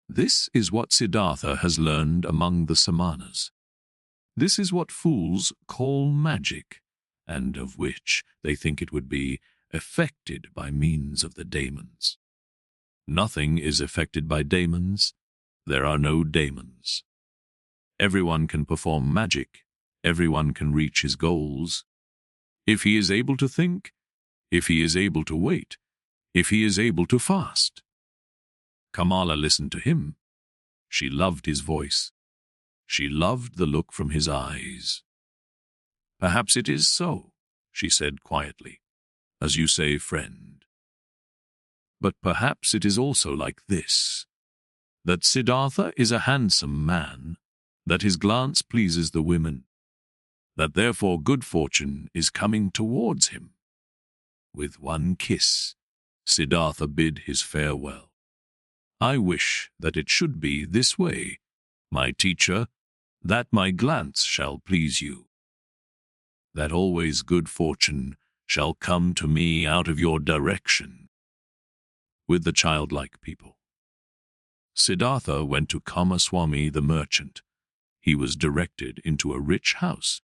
This is what Siddhartha has learned among the SAMANAS. This is what fools call magic, and of which they think it would be affected by means of the daemons. Nothing is affected by daemons. There are no daemons. Everyone can perform magic. Everyone can reach his goals. If he is able to think, if he is able to wait, if he is able to fast. KAMALA listened to him. She loved his voice. She loved the look from his eyes. Perhaps it is so, she said quietly, as you say, friend. But perhaps it is also like this, that Siddhartha is a handsome man, that his glance pleases the women, that therefore good fortune is coming towards him. With one kiss, Siddhartha bid his farewell. I wish that it should be this way, my teacher, that my glance shall please you, that always good fortune shall come to me out of your direction. With the childlike people. Siddhartha went to Kamaswami the merchant. He was directed into a rich house.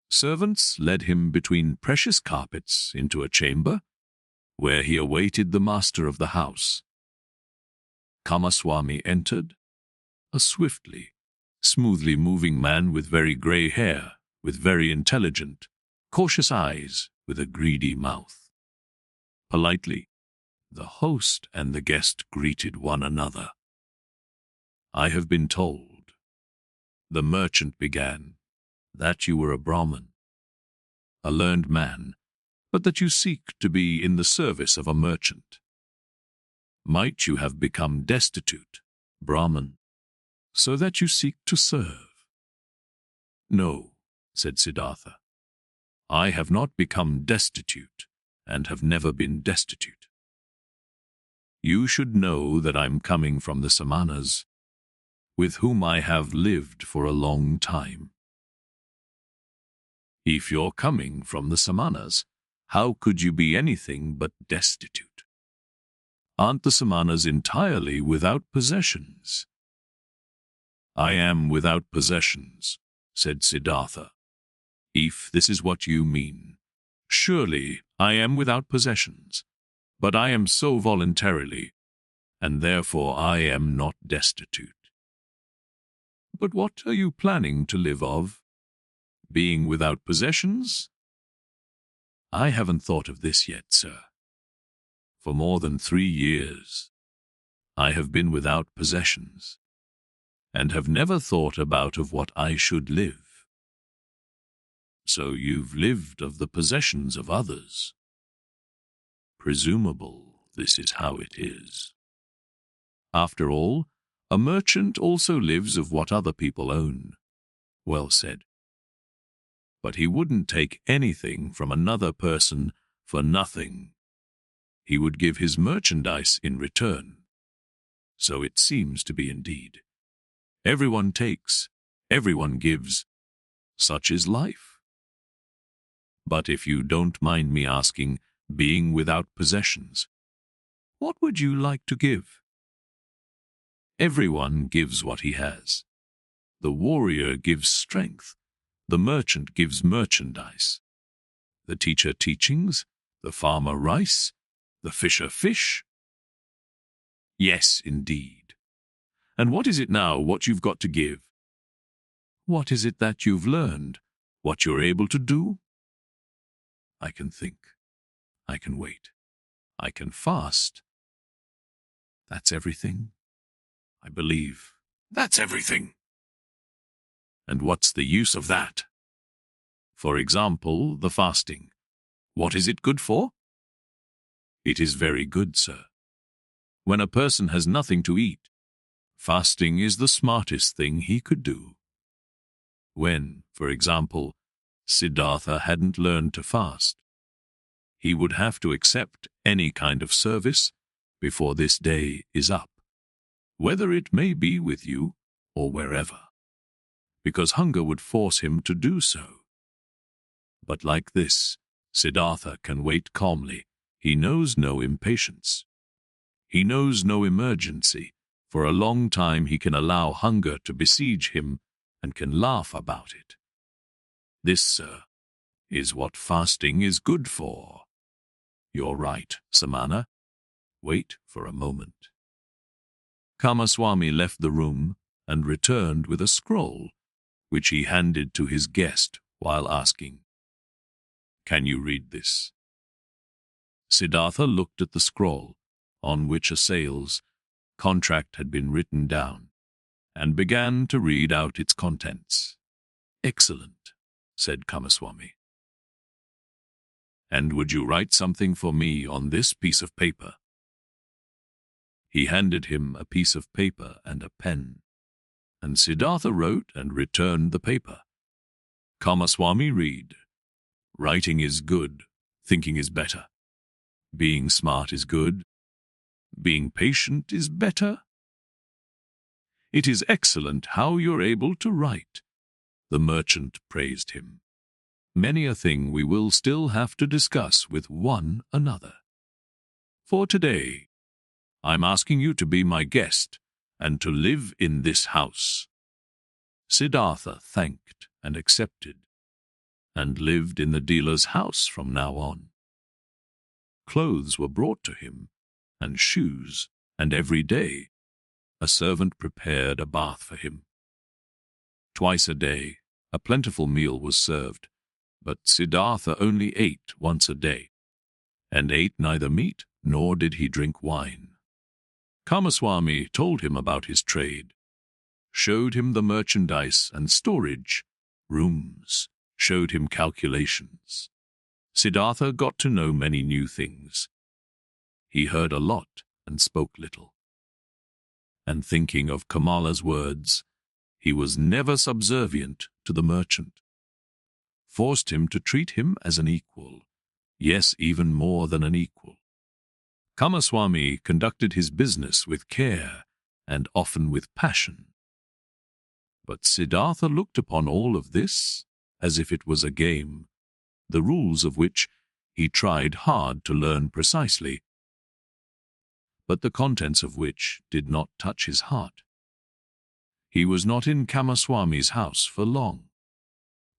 Servants led him between precious carpets into a chamber, where he awaited the master of the house. Kamaswami entered, a swiftly, smoothly moving man with very grey hair, with very intelligent, cautious eyes, with a greedy mouth. Politely, the host and the guest greeted one another. I have been told, the merchant began, that you were a Brahman, a learned man, but that you seek to be in the service of a merchant. Might you have become destitute, Brahman, so that you seek to serve? No, said Siddhartha. I have not become destitute, and have never been destitute. You should know that I'm coming from the SAMANAS, with whom I have lived for a long time. If you're coming from the SAMANAS, how could you be anything but destitute? Aren't the SAMANAS entirely without possessions? I am without possessions, said Siddhartha. If this is what you mean, surely I am without possessions, but I am so voluntarily, and therefore I am not destitute. But what are you planning to live of? Being without possessions? I haven't thought of this yet, sir. For more than 3 years, I have been without possessions, and have never thought about of what I should live. So you've lived of the possessions of others. Presumable this is how it is. After all, a merchant also lives of what other people own. Well said. But he wouldn't take anything from another person for nothing. He would give his merchandise in return. So it seems to be indeed. Everyone takes, everyone gives. Such is life. But if you don't mind me asking, being without possessions, what would you like to give? Everyone gives what he has. The warrior gives strength. The merchant gives merchandise. The teacher teachings, the farmer rice, the fisher fish. Yes, indeed. And what is it now, what you've got to give? What is it that you've learned, what you're able to do? I can think. I can wait. I can fast. That's everything? I believe. That's everything. And what's the use of that? For example, the fasting. What is it good for? It is very good, sir. When a person has nothing to eat, fasting is the smartest thing he could do. When, for example, Siddhartha hadn't learned to fast, he would have to accept any kind of service before this day is up, whether it may be with you or wherever, because hunger would force him to do so. But like this, Siddhartha can wait calmly. He knows no impatience. He knows no emergency. For a long time he can allow hunger to besiege him and can laugh about it. This, sir, is what fasting is good for. You're right, Samana. Wait for a moment. Kamaswami left the room and returned with a scroll, which he handed to his guest while asking, "Can you read this?" Siddhartha looked at the scroll, on which a sales contract had been written down, and began to read out its contents. "Excellent," said Kamaswami. "And would you write something for me on this piece of paper?" He handed him a piece of paper and a pen, and Siddhartha wrote and returned the paper. Kamaswami read, "Writing is good, thinking is better. Being smart is good. Being patient is better. It is excellent how you're able to write." The merchant praised him. "Many a thing we will still have to discuss with one another. For today, I'm asking you to be my guest and to live in this house." Siddhartha thanked and accepted, and lived in the dealer's house from now on. Clothes were brought to him, and shoes, and every day a servant prepared a bath for him. Twice a day a plentiful meal was served, but Siddhartha only ate once a day, and ate neither meat nor did he drink wine. Kamaswami told him about his trade, showed him the merchandise and storage rooms, showed him calculations. Siddhartha got to know many new things. He heard a lot and spoke little. And thinking of KAMALA's words, he was never subservient to the merchant. Forced him to treat him as an equal, yes, even more than an equal. Kamaswami conducted his business with care and often with passion. But Siddhartha looked upon all of this as if it was a game, the rules of which he tried hard to learn precisely, but the contents of which did not touch his heart. He was not in Kamaswami's house for long.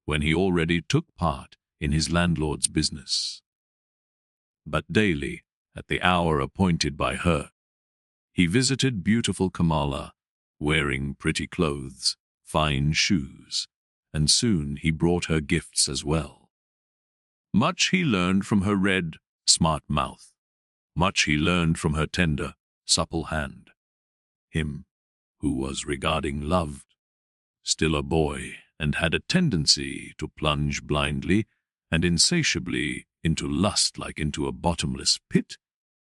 when he already took part in his landlord's business. But daily, at the hour appointed by her, he visited beautiful KAMALA, wearing pretty clothes, fine shoes, and soon he brought her gifts as well. Much he learned from her red, smart mouth. Much he learned from her tender, supple hand. Him, who was regarding loved, still a boy, and had a tendency to plunge blindly and insatiably into lust like into a bottomless pit,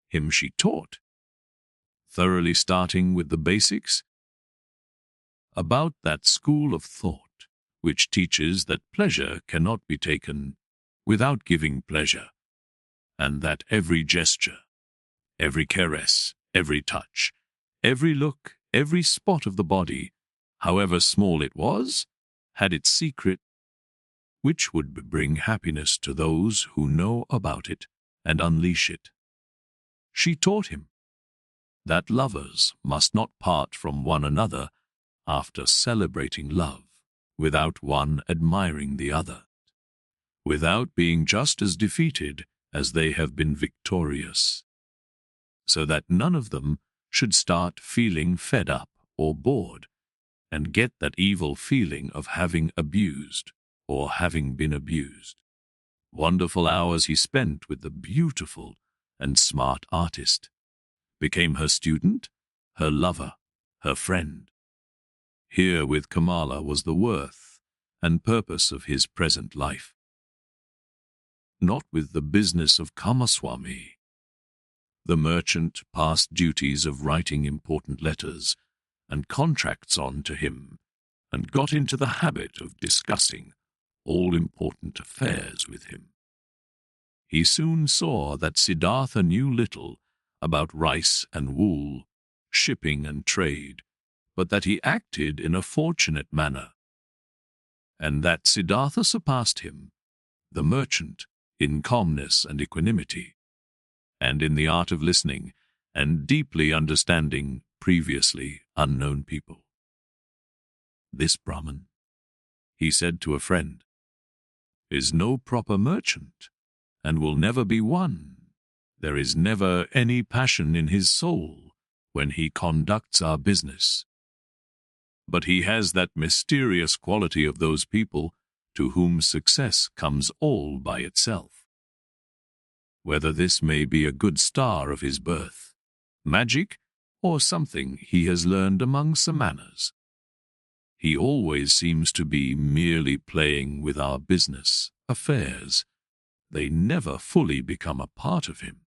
him she taught, thoroughly starting with the basics, about that school of thought which teaches that pleasure cannot be taken without giving pleasure, and that every gesture, every caress, every touch, every look, every spot of the body, however small it was, had its secret, which would bring happiness to those who know about it and unleash it. She taught him that lovers must not part from one another after celebrating love, without one admiring the other, without being just as defeated as they have been victorious, so that none of them should start feeling fed up or bored and get that evil feeling of having abused or having been abused. Wonderful hours he spent with the beautiful and smart artist, became her student, her lover, her friend. Here with KAMALA was the worth and purpose of his present life, not with the business of Kamaswami. The merchant passed duties of writing important letters and contracts on to him, and got into the habit of discussing all important affairs with him. He soon saw that Siddhartha knew little about rice and wool, shipping and trade, but that he acted in a fortunate manner, and that Siddhartha surpassed him, the merchant, in calmness and equanimity, and in the art of listening and deeply understanding previously unknown people. This Brahman, he said to a friend, is no proper merchant, and will never be one. There is never any passion in his soul when he conducts our business. But he has that mysterious quality of those people to whom success comes all by itself. Whether this may be a good star of his birth, magic, or something he has learned among SAMANAS, he always seems to be merely playing with our business affairs. They never fully become a part of him.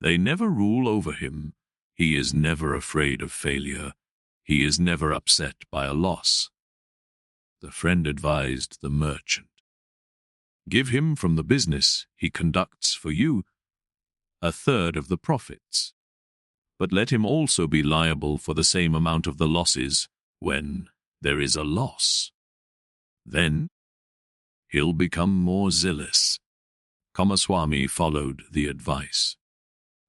They never rule over him. He is never afraid of failure. He is never upset by a loss. The friend advised the merchant, give him from the business he conducts for you 1/3 of the profits, but let him also be liable for the same amount of the losses when there is a loss. Then he'll become more zealous. Kamaswami followed the advice,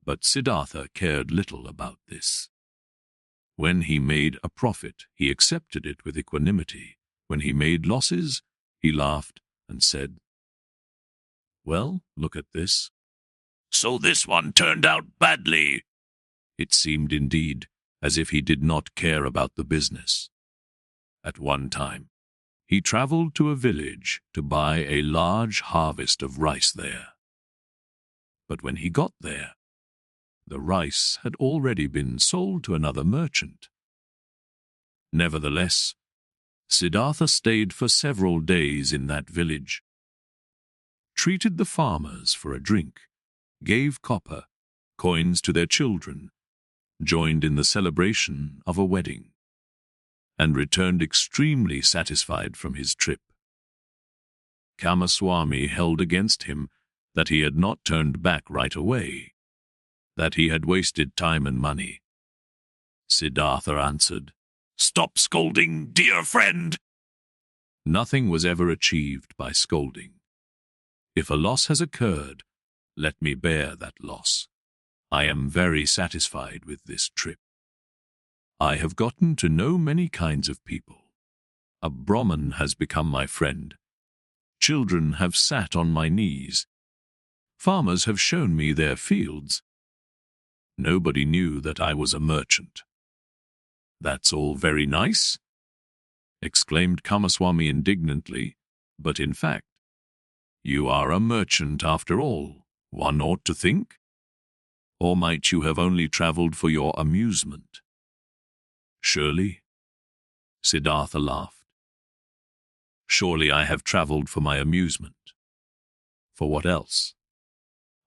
but Siddhartha cared little about this. When he made a profit, he accepted it with equanimity. When he made losses, he laughed and said, well, look at this. So this one turned out badly. It seemed indeed as if he did not care about the business. At one time, he traveled to a village to buy a large harvest of rice there. But when he got there, the rice had already been sold to another merchant. Nevertheless, Siddhartha stayed for several days in that village, treated the farmers for a drink, gave copper, coins to their children, joined in the celebration of a wedding, and returned extremely satisfied from his trip. Kamaswami held against him that he had not turned back right away, that he had wasted time and money. Siddhartha answered, stop scolding, dear friend. Nothing was ever achieved by scolding. If a loss has occurred, let me bear that loss. I am very satisfied with this trip. I have gotten to know many kinds of people. A Brahman has become my friend, Children have sat on my knees. Farmers have shown me their fields. Nobody knew that I was a merchant. That's all very nice, exclaimed Kamaswami indignantly, but in fact, you are a merchant after all, one ought to think. Or might you have only travelled for your amusement? Surely? Siddhartha laughed. Surely I have travelled for my amusement. For what else?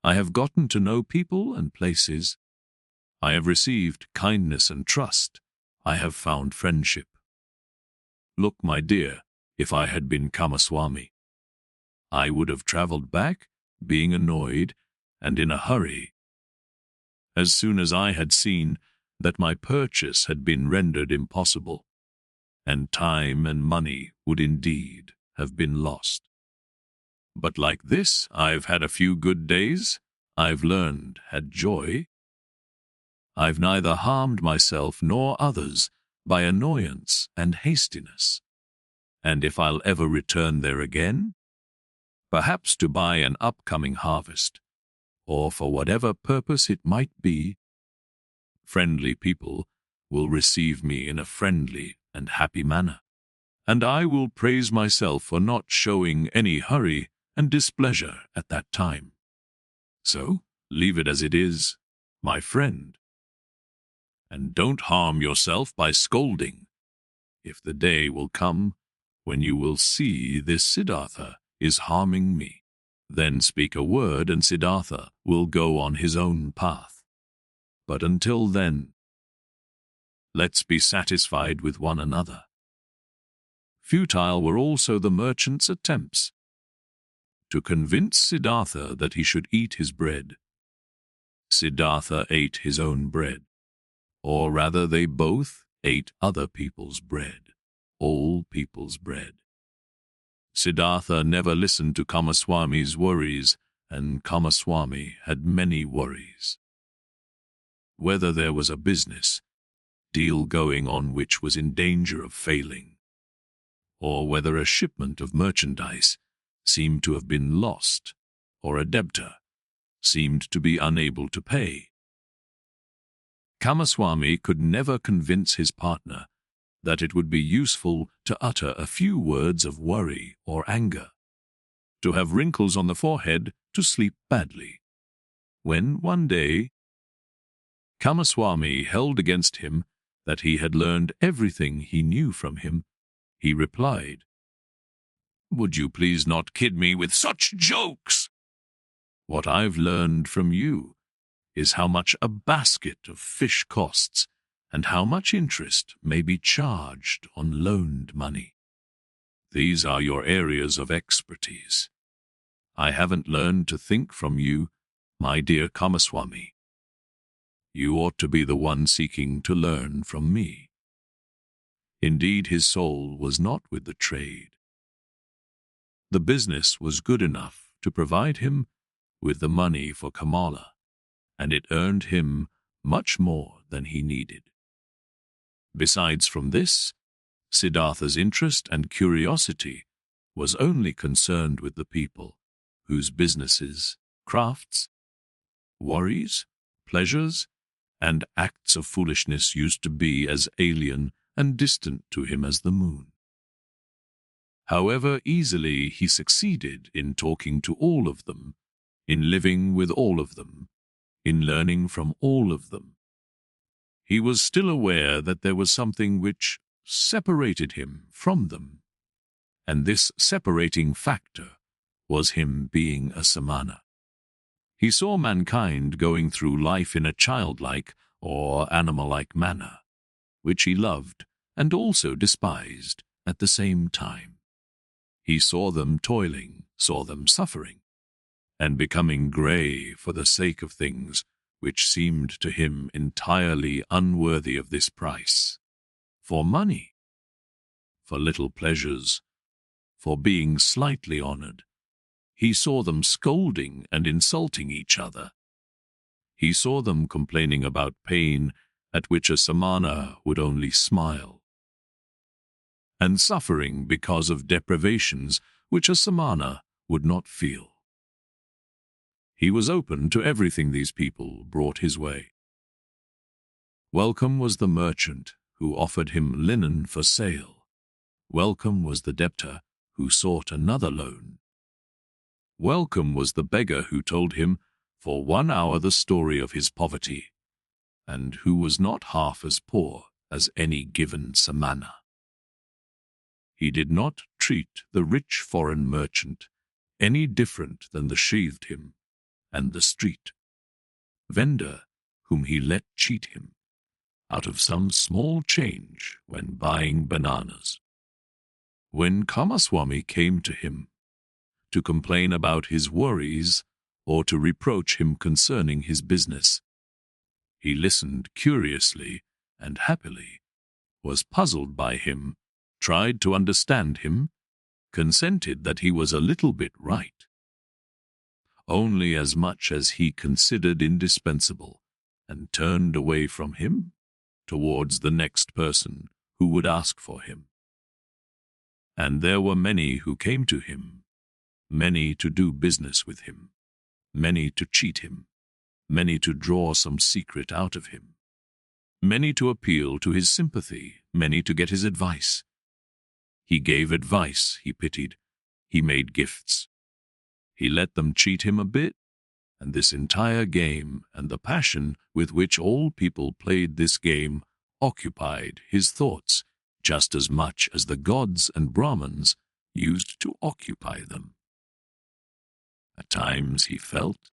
I have gotten to know people and places. I have received kindness and trust. I have found friendship. Look, my dear, if I had been Kamaswami, I would have travelled back, being annoyed and in a hurry. As soon as I had seen that my purchase had been rendered impossible, and time and money would indeed have been lost. But like this, I've had a few good days, I've learned, had joy. I've neither harmed myself nor others by annoyance and hastiness. And if I'll ever return there again, perhaps to buy an upcoming harvest, or for whatever purpose it might be, friendly people will receive me in a friendly and happy manner, and I will praise myself for not showing any hurry and displeasure at that time. So, leave it as it is, my friend. And don't harm yourself by scolding, if the day will come when you will see this Siddhartha is harming me. Then speak a word and Siddhartha will go on his own path. But until then, let's be satisfied with one another. Futile were also the merchant's attempts to convince Siddhartha that he should eat his bread. Siddhartha ate his own bread, or rather they both ate other people's bread, all people's bread. Siddhartha never listened to Kamaswami's worries, and Kamaswami had many worries. Whether there was a business deal going on which was in danger of failing, or whether a shipment of merchandise seemed to have been lost, or a debtor seemed to be unable to pay. Kamaswami could never convince his partner that it would be useful to utter a few words of worry or anger, to have wrinkles on the forehead, to sleep badly. When, one day, Kamaswami held against him that he had learned everything he knew from him, he replied, "Would you please not kid me with such jokes? What I've learned from you is how much a basket of fish costs and how much interest may be charged on loaned money. These are your areas of expertise. I haven't learned to think from you, my dear Kamaswami. You ought to be the one seeking to learn from me." Indeed, his soul was not with the trade. The business was good enough to provide him with the money for KAMALA, and it earned him much more than he needed. Besides from this, Siddhartha's interest and curiosity was only concerned with the people whose businesses, crafts, worries, pleasures, and acts of foolishness used to be as alien and distant to him as the moon. However easily he succeeded in talking to all of them, in living with all of them, in learning from all of them, he was still aware that there was something which separated him from them, and this separating factor was him being a samana. He saw mankind going through life in a childlike or animal-like manner, which he loved and also despised at the same time. He saw them toiling, saw them suffering, and becoming grey for the sake of things which seemed to him entirely unworthy of this price. For money, for little pleasures, for being slightly honored, he saw them scolding and insulting each other. He saw them complaining about pain at which a samana would only smile, and suffering because of deprivations which a samana would not feel. He was open to everything these people brought his way. Welcome was the merchant who offered him linen for sale. Welcome was the debtor who sought another loan. Welcome was the beggar who told him for 1 hour the story of his poverty, and who was not half as poor as any given samana. He did not treat the rich foreign merchant any different than the sheathed him and the street vendor whom he let cheat him out of some small change when buying bananas. When Kamaswami came to him to complain about his worries or to reproach him concerning his business, he listened curiously and happily, was puzzled by him, tried to understand him, consented that he was a little bit right, only as much as he considered indispensable, and turned away from him towards the next person who would ask for him. And there were many who came to him, many to do business with him, many to cheat him, many to draw some secret out of him, many to appeal to his sympathy, many to get his advice. He gave advice, he pitied, he made gifts. He let them cheat him a bit, and this entire game and the passion with which all people played this game occupied his thoughts just as much as the gods and Brahmans used to occupy them. At times he felt,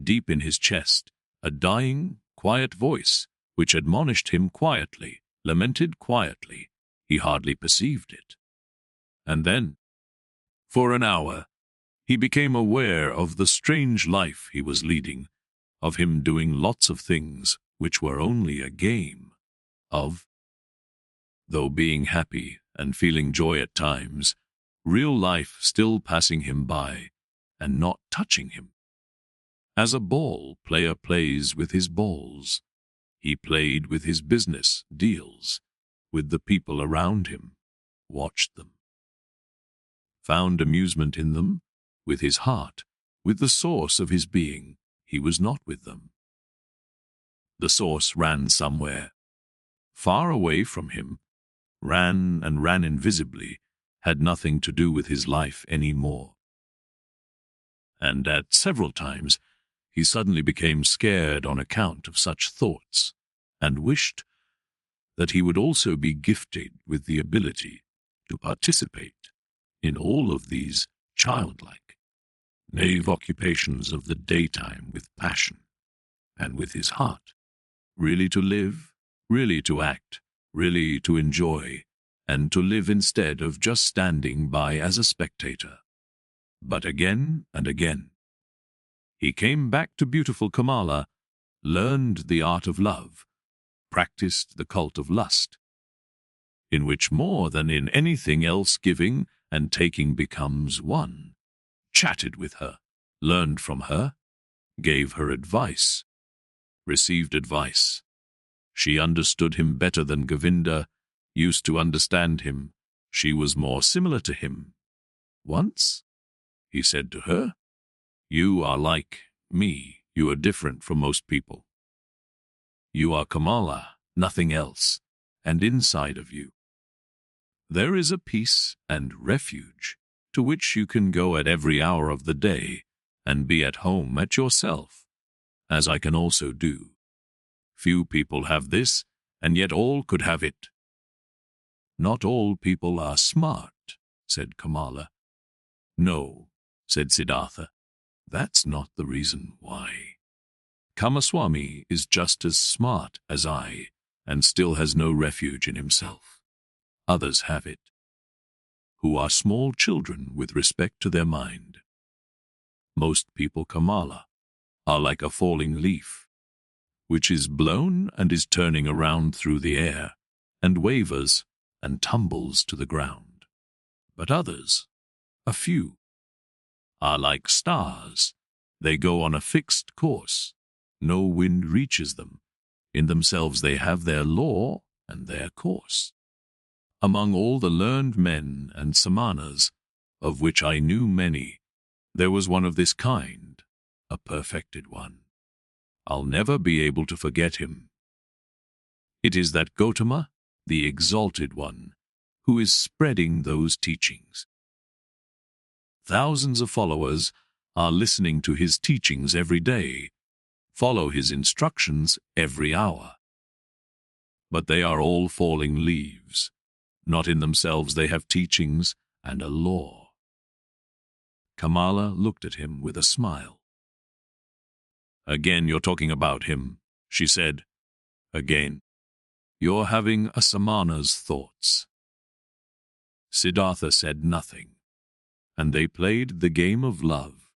deep in his chest, a dying, quiet voice which admonished him quietly, lamented quietly. He hardly perceived it. And then, for an hour, he became aware of the strange life he was leading, of him doing lots of things which were only a game, of, though being happy and feeling joy at times, real life still passing him by and not touching him. As a ball player plays with his balls, he played with his business deals, with the people around him, watched them, found amusement in them, with his heart, with the source of his being. He was not with them. The source ran somewhere, far away from him, ran and ran invisibly, had nothing to do with his life any more. And at several times he suddenly became scared on account of such thoughts, and wished that he would also be gifted with the ability to participate in all of these childlike, naive occupations of the daytime with passion and with his heart, really to live, really to act, really to enjoy, and to live instead of just standing by as a spectator. But again and again, he came back to beautiful KAMALA, learned the art of love, practiced the cult of lust, in which more than in anything else giving and taking becomes one, chatted with her, learned from her, gave her advice, received advice. She understood him better than Govinda used to understand him. She was more similar to him. Once, he said to her, "You are like me. You are different from most people. You are KAMALA, nothing else, and inside of you there is a peace and refuge to which you can go at every hour of the day and be at home at yourself, as I can also do. Few people have this, and yet all could have it." "Not all people are smart," said KAMALA. "No," said Siddhartha, "that's not the reason why. Kamaswami is just as smart as I, and still has no refuge in himself. Others have it, who are small children with respect to their mind. Most people, KAMALA, are like a falling leaf, which is blown and is turning around through the air, and wavers and tumbles to the ground. But others, a few, are like stars. They go on a fixed course. No wind reaches them. In themselves they have their law and their course. Among all the learned men and SAMANAS, of which I knew many, there was one of this kind, a perfected one. I'll never be able to forget him. It is that GOTAMA, the exalted one, who is spreading those teachings. Thousands of followers are listening to his teachings every day, follow his instructions every hour. But they are all falling leaves. Not in themselves they have teachings and a law. KAMALA looked at him with a smile. Again you're talking about him, she said. Again. You're having a SAMANAS thoughts. Siddhartha said nothing, and they played the game of love.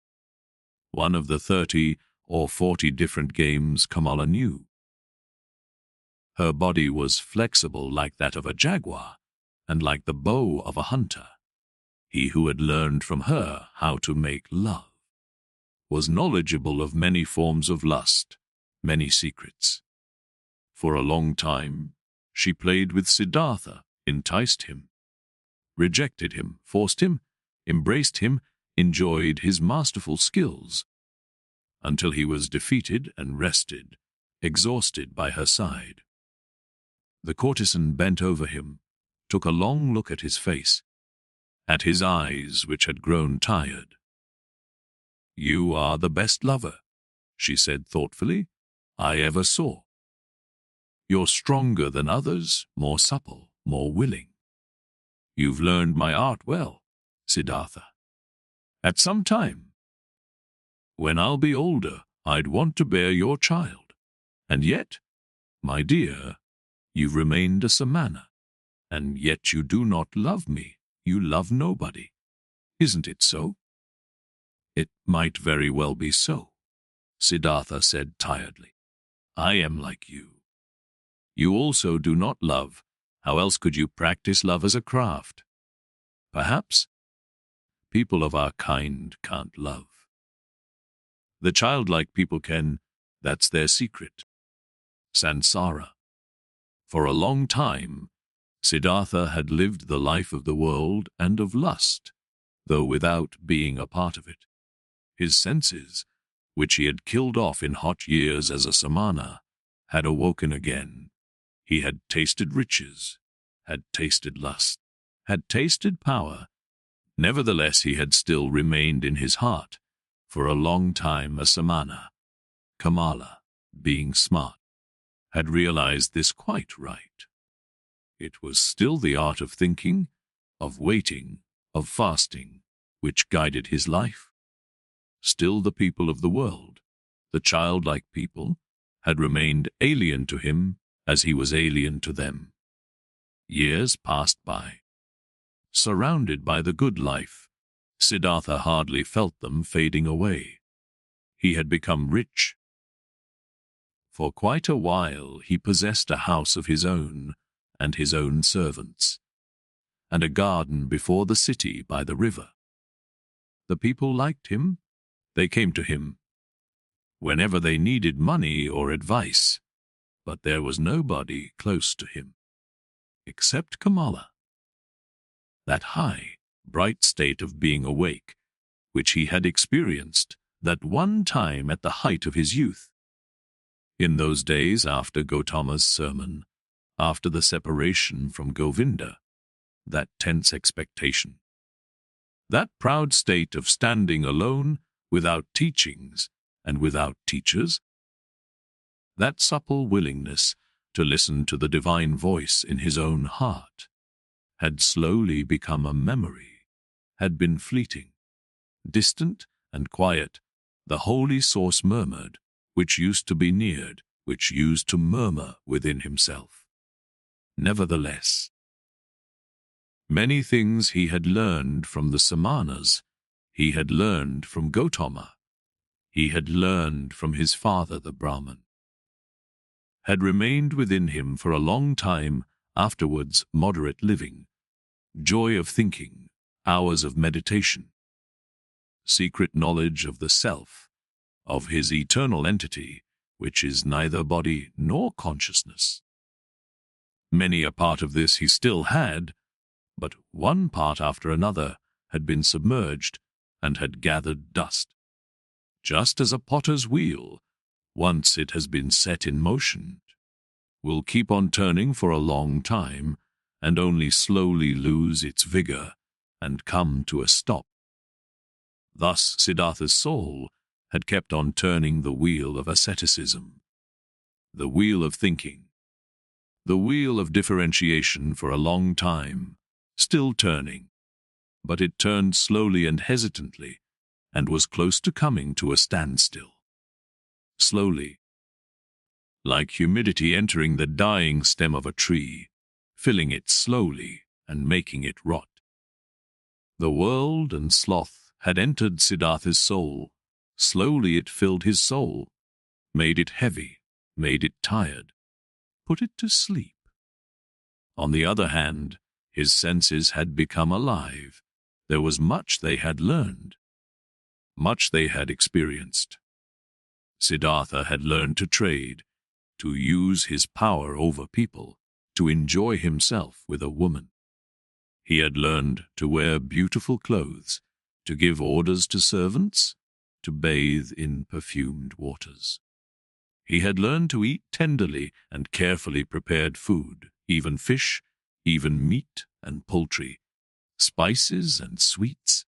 One of the 30 or 40 different games KAMALA knew. Her body was flexible like that of a jaguar, and like the bow of a hunter. He who had learned from her how to make love was knowledgeable of many forms of lust, many secrets. For a long time, she played with Siddhartha, enticed him, rejected him, forced him, embraced him, enjoyed his masterful skills, until he was defeated and rested, exhausted by her side. The courtesan bent over him, took a long look at his face, at his eyes which had grown tired. You are the best lover, she said thoughtfully, I ever saw. You're stronger than others, more supple, more willing. You've learned my art well, Siddhartha. At some time, when I'll be older, I'd want to bear your child. And yet, my dear, you've remained a samana, and yet you do not love me. You love nobody. Isn't it so? It might very well be so, Siddhartha said tiredly. I am like you. You also do not love. How else could you practice love as a craft? Perhaps people of our kind can't love. The childlike people can. That's their secret. Sansara. For a long time, Siddhartha had lived the life of the world and of lust, though without being a part of it. His senses, which he had killed off in hot years as a samana, had awoken again. He had tasted riches, had tasted lust, had tasted power. Nevertheless, he had still remained in his heart, for a long time a samana. KAMALA, being smart, had realized this quite right. It was still the art of thinking, of waiting, of fasting, which guided his life. Still the people of the world, the childlike people, had remained alien to him as he was alien to them. Years passed by. Surrounded by the good life, Siddhartha hardly felt them fading away. He had become rich. For quite a while he possessed a house of his own and his own servants, and a garden before the city by the river. The people liked him. They came to him whenever they needed money or advice, but there was nobody close to him, except KAMALA. That high, bright state of being awake, which he had experienced that one time at the height of his youth. In those days after GOTAMA's sermon, after the separation from Govinda, that tense expectation, that proud state of standing alone without teachings and without teachers, that supple willingness to listen to the divine voice in his own heart, had slowly become a memory, had been fleeting, distant and quiet. The holy source murmured, which used to be neared, which used to murmur within himself. Nevertheless, many things he had learned from the SAMANAS, he had learned from GOTAMA, he had learned from his father the Brahman, had remained within him for a long time afterwards. Moderate living, joy of thinking, hours of meditation, secret knowledge of the self, of his eternal entity, which is neither body nor consciousness. Many a part of this he still had, but one part after another had been submerged and had gathered dust. Just as a potter's wheel, once it has been set in motion, will keep on turning for a long time and only slowly lose its vigor and come to a stop. Thus Siddhartha's soul had kept on turning the wheel of asceticism, the wheel of thinking, the wheel of differentiation for a long time, still turning, but it turned slowly and hesitantly and was close to coming to a standstill. Slowly, like humidity entering the dying stem of a tree, filling it slowly and making it rot. The world and sloth had entered Siddhartha's soul. Slowly it filled his soul, made it heavy, made it tired, put it to sleep. On the other hand, his senses had become alive. There was much they had learned, much they had experienced. Siddhartha had learned to trade, to use his power over people, to enjoy himself with a woman. He had learned to wear beautiful clothes, to give orders to servants, to bathe in perfumed waters. He had learned to eat tenderly and carefully prepared food, even fish, even meat and poultry, spices and sweets,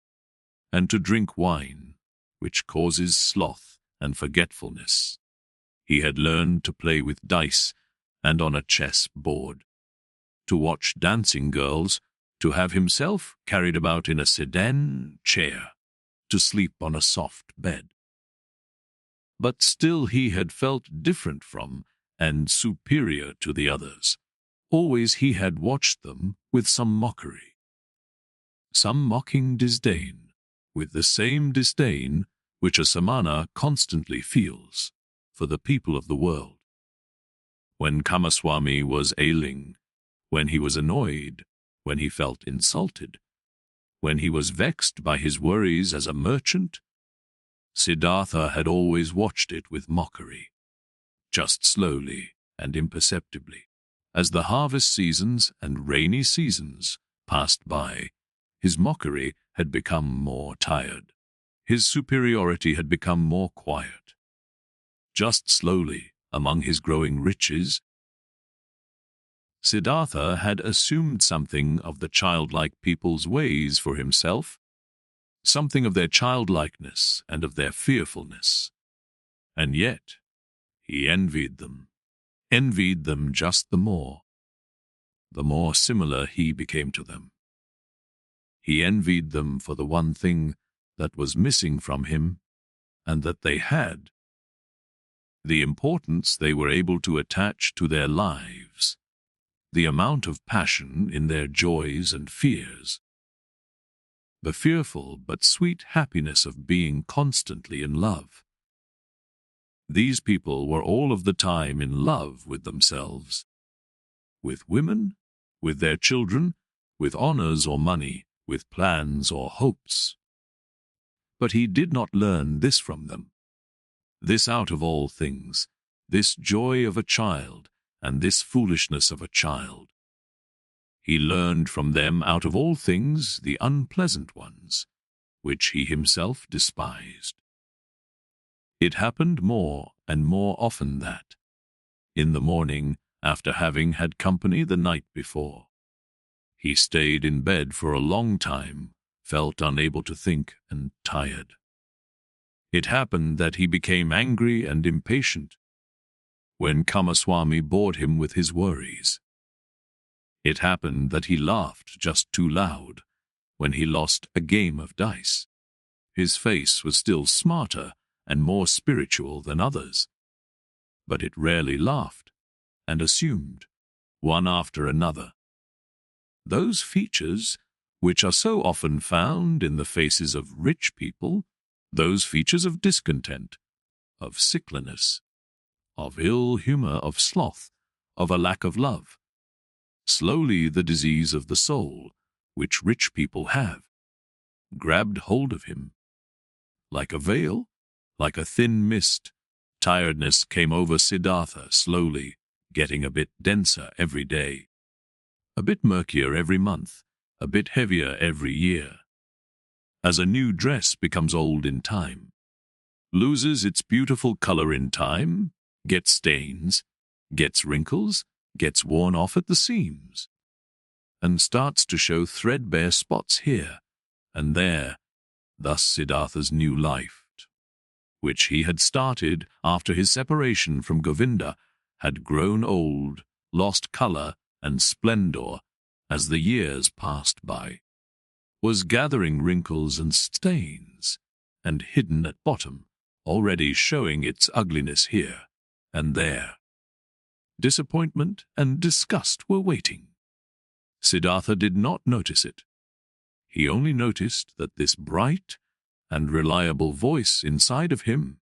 and to drink wine, which causes sloth and forgetfulness. He had learned to play with dice and on a chess board, to watch dancing girls, to have himself carried about in a sedan chair, to sleep on a soft bed. But still he had felt different from and superior to the others. Always he had watched them with some mockery, some mocking disdain, with the same disdain which a samana constantly feels for the people of the world. When Kamaswami was ailing, when he was annoyed, when he felt insulted, when he was vexed by his worries as a merchant, Siddhartha had always watched it with mockery, just slowly and imperceptibly. As the harvest seasons and rainy seasons passed by, his mockery had become more tired. His superiority had become more quiet. Just slowly, among his growing riches, Siddhartha had assumed something of the childlike people's ways for himself, something of their childlikeness and of their fearfulness. And yet, he envied them just the more similar he became to them. He envied them for the one thing that was missing from him and that they had, the importance they were able to attach to their lives, the amount of passion in their joys and fears, the fearful but sweet happiness of being constantly in love. These people were all of the time in love with themselves, with women, with their children, with honors or money, with plans or hopes. But he did not learn this from them. This out of all things, this joy of a child and this foolishness of a child. He learned from them out of all things the unpleasant ones, which he himself despised. It happened more and more often that, in the morning, after having had company the night before, he stayed in bed for a long time, felt unable to think and tired. It happened that he became angry and impatient when Kamaswami bored him with his worries. It happened that he laughed just too loud when he lost a game of dice. His face was still smarter and more spiritual than others, but it rarely laughed and assumed, one after another, those features which are so often found in the faces of rich people, those features of discontent, of sickliness, of ill humor, of sloth, of a lack of love. Slowly the disease of the soul, which rich people have, grabbed hold of him. Like a veil, like a thin mist, tiredness came over Siddhartha slowly, getting a bit denser every day, a bit murkier every month, a bit heavier every year. as a new dress becomes old in time, loses its beautiful color in time, gets stains, gets wrinkles, gets worn off at the seams, and starts to show threadbare spots here and there, thus Siddhartha's new life, which he had started after his separation from Govinda, had grown old, lost color and splendor as the years passed by, was gathering wrinkles and stains, and hidden at bottom, already showing its ugliness here and there. Disappointment and disgust were waiting. Siddhartha did not notice it. He only noticed that this bright and reliable voice inside of him,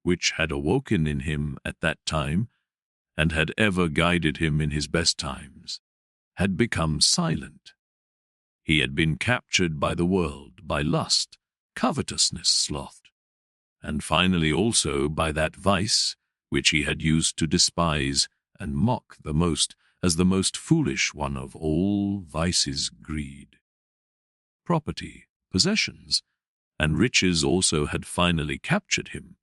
which had awoken in him at that time and had ever guided him in his best times, had become silent. He had been captured by the world, by lust, covetousness, sloth, and finally also by that vice which he had used to despise and mock the most as the most foolish one of all vices, greed. Property, possessions, and riches also had finally captured him.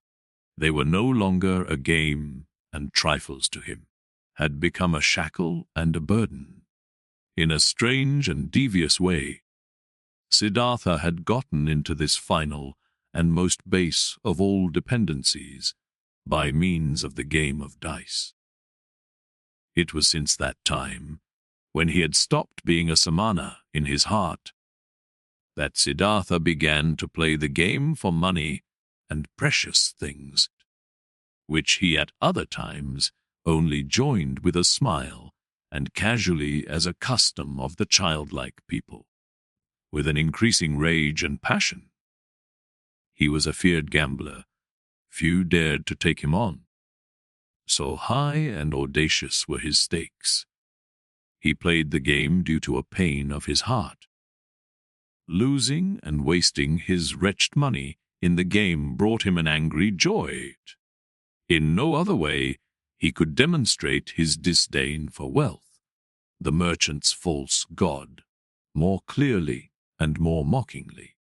They were no longer a game and trifles to him, had become a shackle and a burden. In a strange and devious way, Siddhartha had gotten into this final and most base of all dependencies by means of the game of dice. It was since that time, when he had stopped being a samana in his heart, that Siddhartha began to play the game for money and precious things, which he at other times only joined with a smile and casually as a custom of the childlike people, with an increasing rage and passion. He was a feared gambler. Few dared to take him on. So high and audacious were his stakes. He played the game due to a pain of his heart. Losing and wasting his wretched money in the game brought him an angry joy. In no other way he could demonstrate his disdain for wealth, the merchant's false god, more clearly and more mockingly.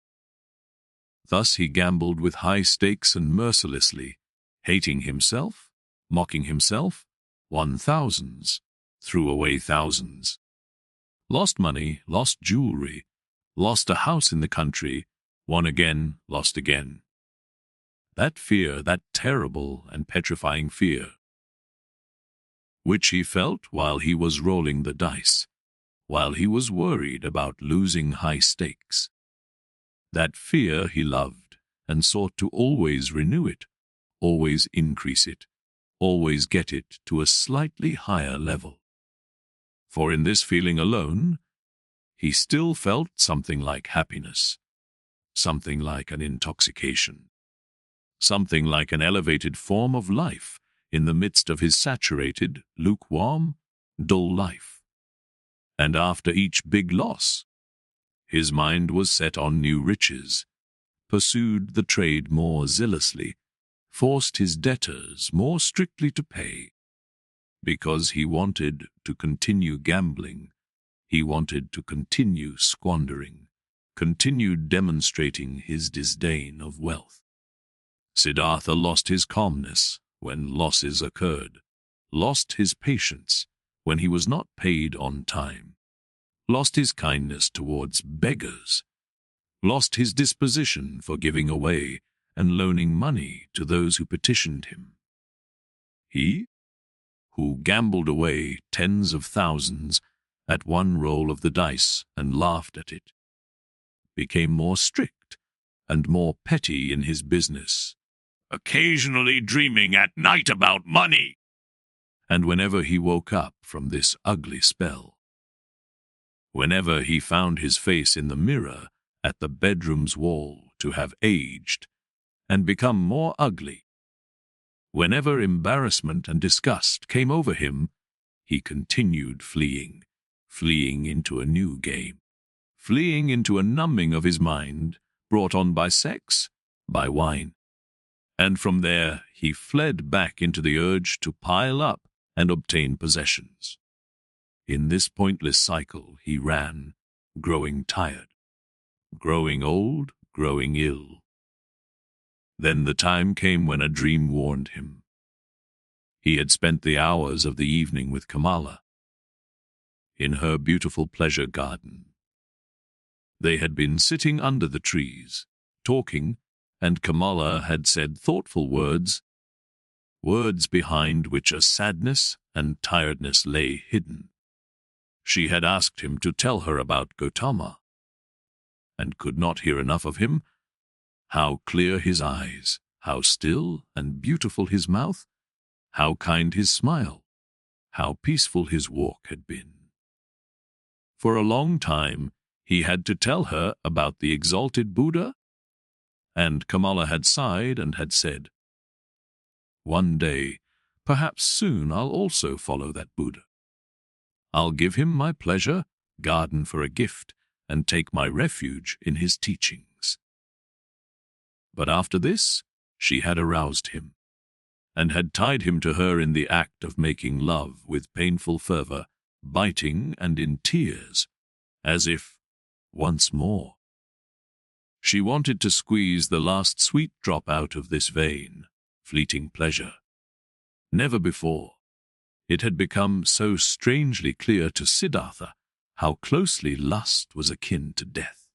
Thus he gambled with high stakes and mercilessly, hating himself, mocking himself, won thousands, threw away thousands. Lost money, lost jewelry, lost a house in the country, won again, lost again. That fear, that terrible and petrifying fear, which he felt while he was rolling the dice, while he was worried about losing high stakes. That fear he loved and sought to always renew it, always increase it, always get it to a slightly higher level. For in this feeling alone, he still felt something like happiness, something like an intoxication, something like an elevated form of life in the midst of his saturated, lukewarm, dull life. And after each big loss, his mind was set on new riches, pursued the trade more zealously, forced his debtors more strictly to pay. Because he wanted to continue gambling, he wanted to continue squandering, continued demonstrating his disdain of wealth. Siddhartha lost his calmness when losses occurred, lost his patience when he was not paid on time, lost his kindness towards beggars, lost his disposition for giving away and loaning money to those who petitioned him. He, who gambled away tens of thousands at one roll of the dice and laughed at it, became more strict and more petty in his business, occasionally dreaming at night about money. And whenever he woke up from this ugly spell, whenever he found his face in the mirror at the bedroom's wall to have aged and become more ugly, whenever embarrassment and disgust came over him, he continued fleeing into a new game, fleeing into a numbing of his mind brought on by sex, by wine. And from there he fled back into the urge to pile up and obtain possessions. In this pointless cycle he ran, growing tired. growing old, growing ill. Then the time came when a dream warned him. He had spent the hours of the evening with KAMALA in her beautiful pleasure garden. They had been sitting under the trees, talking, and KAMALA had said thoughtful words behind which a sadness and tiredness lay hidden. She had asked him to tell her about GOTAMA, and could not hear enough of him. How clear his eyes, how still and beautiful his mouth, how kind his smile, how peaceful his walk had been. For a long time, he had to tell her about the exalted Buddha, and KAMALA had sighed and had said, "One day, perhaps soon, I'll also follow that Buddha. I'll give him my pleasure garden for a gift and take my refuge in his teachings." But after this, she had aroused him, and had tied him to her in the act of making love with painful fervor, biting and in tears, as if, once more. She wanted to squeeze the last sweet drop out of this vain, fleeting pleasure. Never before. It had become so strangely clear to Siddhartha how closely lust was akin to death.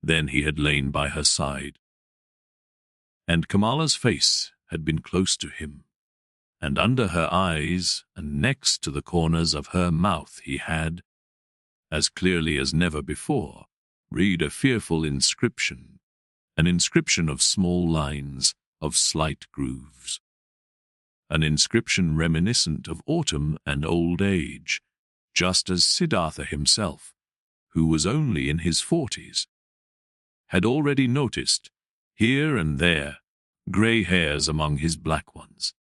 Then he had lain by her side, and KAMALA's face had been close to him, and under her eyes and next to the corners of her mouth he had, as clearly as never before, read a fearful inscription, an inscription of small lines, of slight grooves, an inscription reminiscent of autumn and old age, just as Siddhartha himself, who was only in his 40s, had already noticed, here and there, grey hairs among his black ones.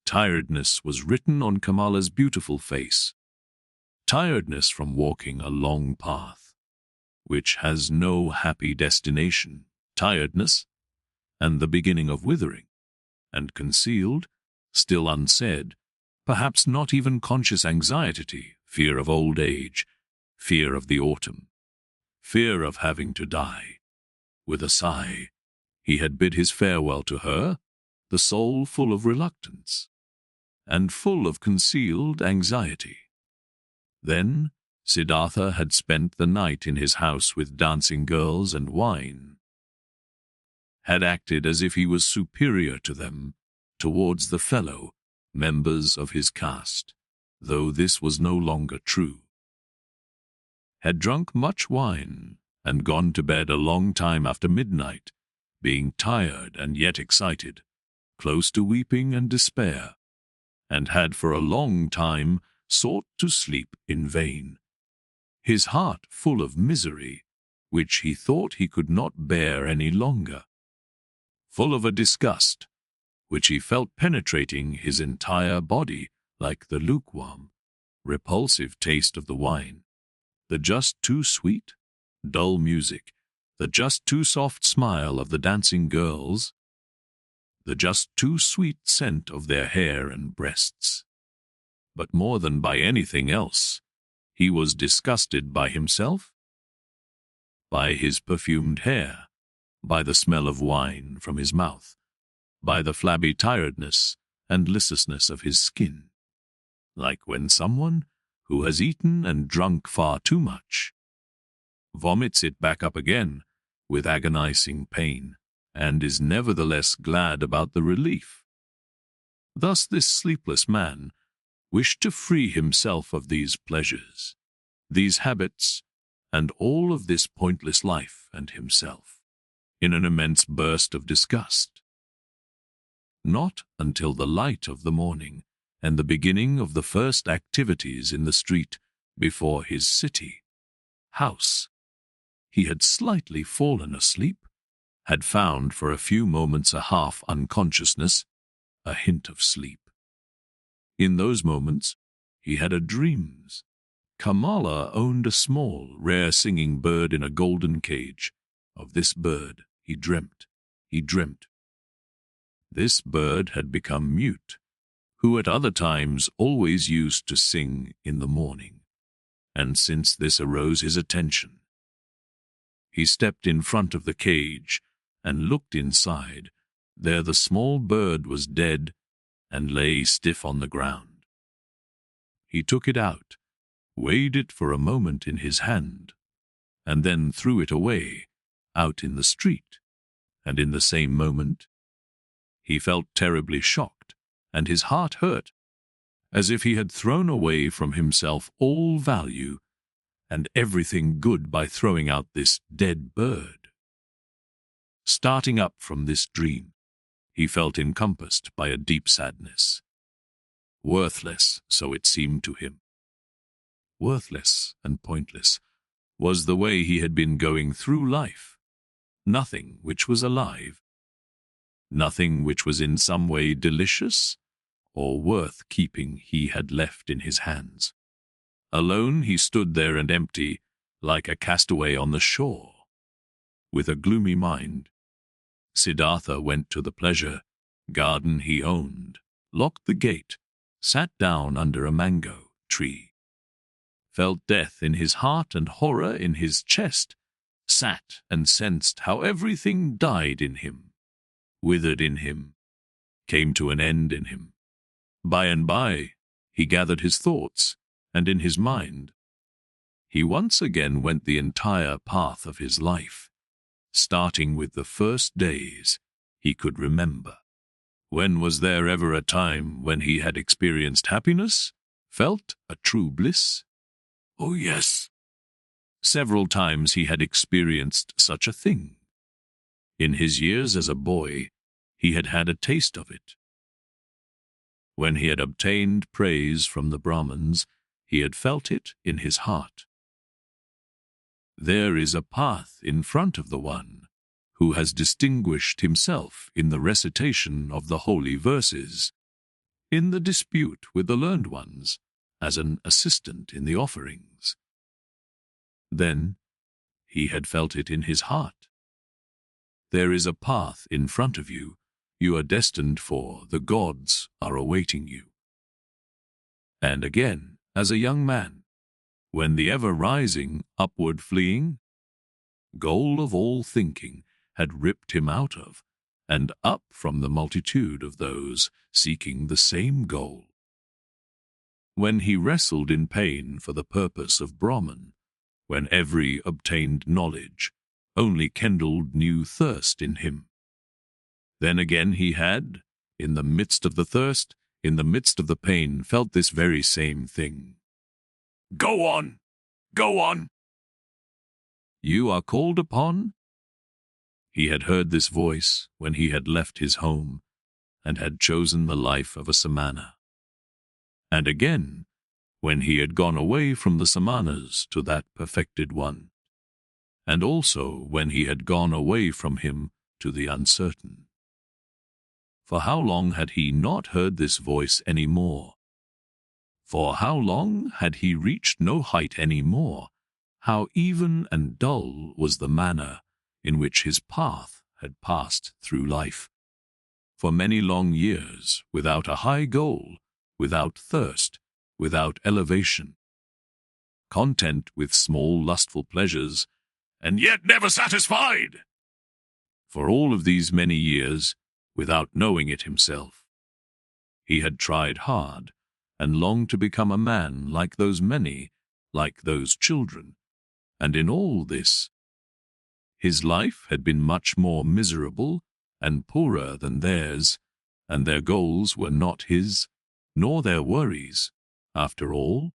Tiredness was written on KAMALA's beautiful face, tiredness from walking a long path, which has no happy destination, tiredness, and the beginning of withering, and concealed, still unsaid, perhaps not even conscious anxiety, fear of old age, fear of the autumn, fear of having to die. With a sigh, he had bid his farewell to her, the soul full of reluctance, and full of concealed anxiety. Then Siddhartha had spent the night in his house with dancing girls and wine, had acted as if he was superior to them, towards the fellow members of his caste, though this was no longer true. Had drunk much wine, and gone to bed a long time after midnight, being tired and yet excited, close to weeping and despair, and had for a long time sought to sleep in vain, his heart full of misery, which he thought he could not bear any longer, full of a disgust, which he felt penetrating his entire body like the lukewarm, repulsive taste of the wine, the just too sweet, dull music, the just too soft smile of the dancing girls, the just too sweet scent of their hair and breasts. But more than by anything else, he was disgusted by himself, by his perfumed hair, by the smell of wine from his mouth, by the flabby tiredness and listlessness of his skin, like when someone who has eaten and drunk far too much vomits it back up again with agonizing pain, and is nevertheless glad about the relief. Thus this sleepless man wished to free himself of these pleasures, these habits, and all of this pointless life and himself, in an immense burst of disgust. Not until the light of the morning and the beginning of the first activities in the street before his city house, he had slightly fallen asleep, had found for a few moments a half unconsciousness, a hint of sleep. In those moments, he had a dreams. KAMALA owned a small, rare singing bird in a golden cage. Of this bird he dreamt. This bird had become mute, who at other times always used to sing in the morning, and since this arose his attention, He stepped in front of the cage and looked inside. There the small bird was dead and lay stiff on the ground. He took it out, weighed it for a moment in his hand, and then threw it away, out in the street, and in the same moment he felt terribly shocked, and his heart hurt, as if he had thrown away from himself all value and everything good by throwing out this dead bird. Starting up from this dream, he felt encompassed by a deep sadness. Worthless, so it seemed to him. Worthless and pointless was the way he had been going through life. Nothing which was alive. Nothing which was in some way delicious or worth keeping he had left in his hands. Alone he stood there and empty, like a castaway on the shore. With a gloomy mind, Siddhartha went to the pleasure garden he owned, locked the gate, sat down under a mango tree, felt death in his heart and horror in his chest, sat and sensed how everything died in him, withered in him, came to an end in him. By and by, he gathered his thoughts, and in his mind, he once again went the entire path of his life, starting with the first days he could remember. When was there ever a time when he had experienced happiness, felt a true bliss? Oh yes. Several times he had experienced such a thing. In his years as a boy, he had had a taste of it. When he had obtained praise from the Brahmans, he had felt it in his heart. There is a path in front of the one who has distinguished himself in the recitation of the holy verses, in the dispute with the learned ones, as an assistant in the offerings. Then he had felt it in his heart. There is a path in front of you. You are destined for, the gods are awaiting you. And again, as a young man, when the ever-rising, upward fleeing goal of all thinking had ripped him out of and up from the multitude of those seeking the same goal. When he wrestled in pain for the purpose of Brahman, when every obtained knowledge only kindled new thirst in him, then again he had, in the midst of the thirst, in the midst of the pain, felt this very same thing. Go on! Go on! You are called upon? He had heard this voice when he had left his home and had chosen the life of a samana. And again, when he had gone away from the SAMANAS to that perfected one, and also when he had gone away from him to the uncertain. For how long had he not heard this voice any more? For how long had he reached no height any more? How even and dull was the manner in which his path had passed through life. For many long years, without a high goal, without thirst, without elevation, content with small lustful pleasures, and yet never satisfied. For all of these many years, without knowing it himself, he had tried hard and longed to become a man like those many, like those children, and in all this, his life had been much more miserable and poorer than theirs, and their goals were not his, nor their worries. After all,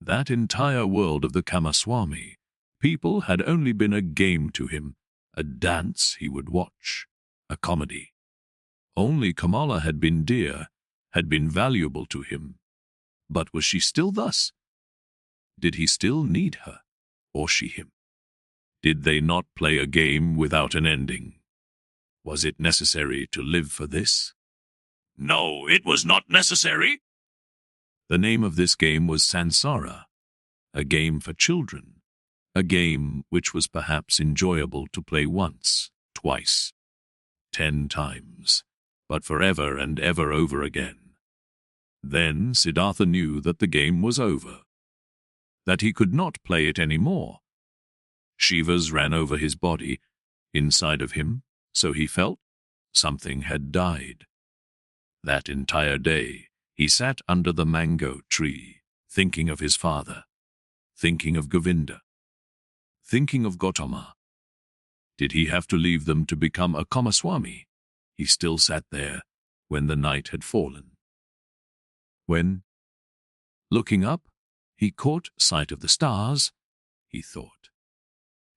that entire world of the Kamaswami, people had only been a game to him, a dance he would watch, a comedy. Only KAMALA had been dear, had been valuable to him. But was she still thus? Did he still need her, or she him? Did they not play a game without an ending? Was it necessary to live for this? No, it was not necessary. The name of this game was SANSARA, a game for children, a game which was perhaps enjoyable to play once, twice, 10 times, but forever and ever over again. Then Siddhartha knew that the game was over, that he could not play it any more. Shivers ran over his body, inside of him, so he felt something had died. That entire day, he sat under the mango tree, thinking of his father, thinking of Govinda, thinking of GOTAMA. Did he have to leave them to become a Kamaswami? He still sat there when the night had fallen. When, looking up, he caught sight of the stars, he thought,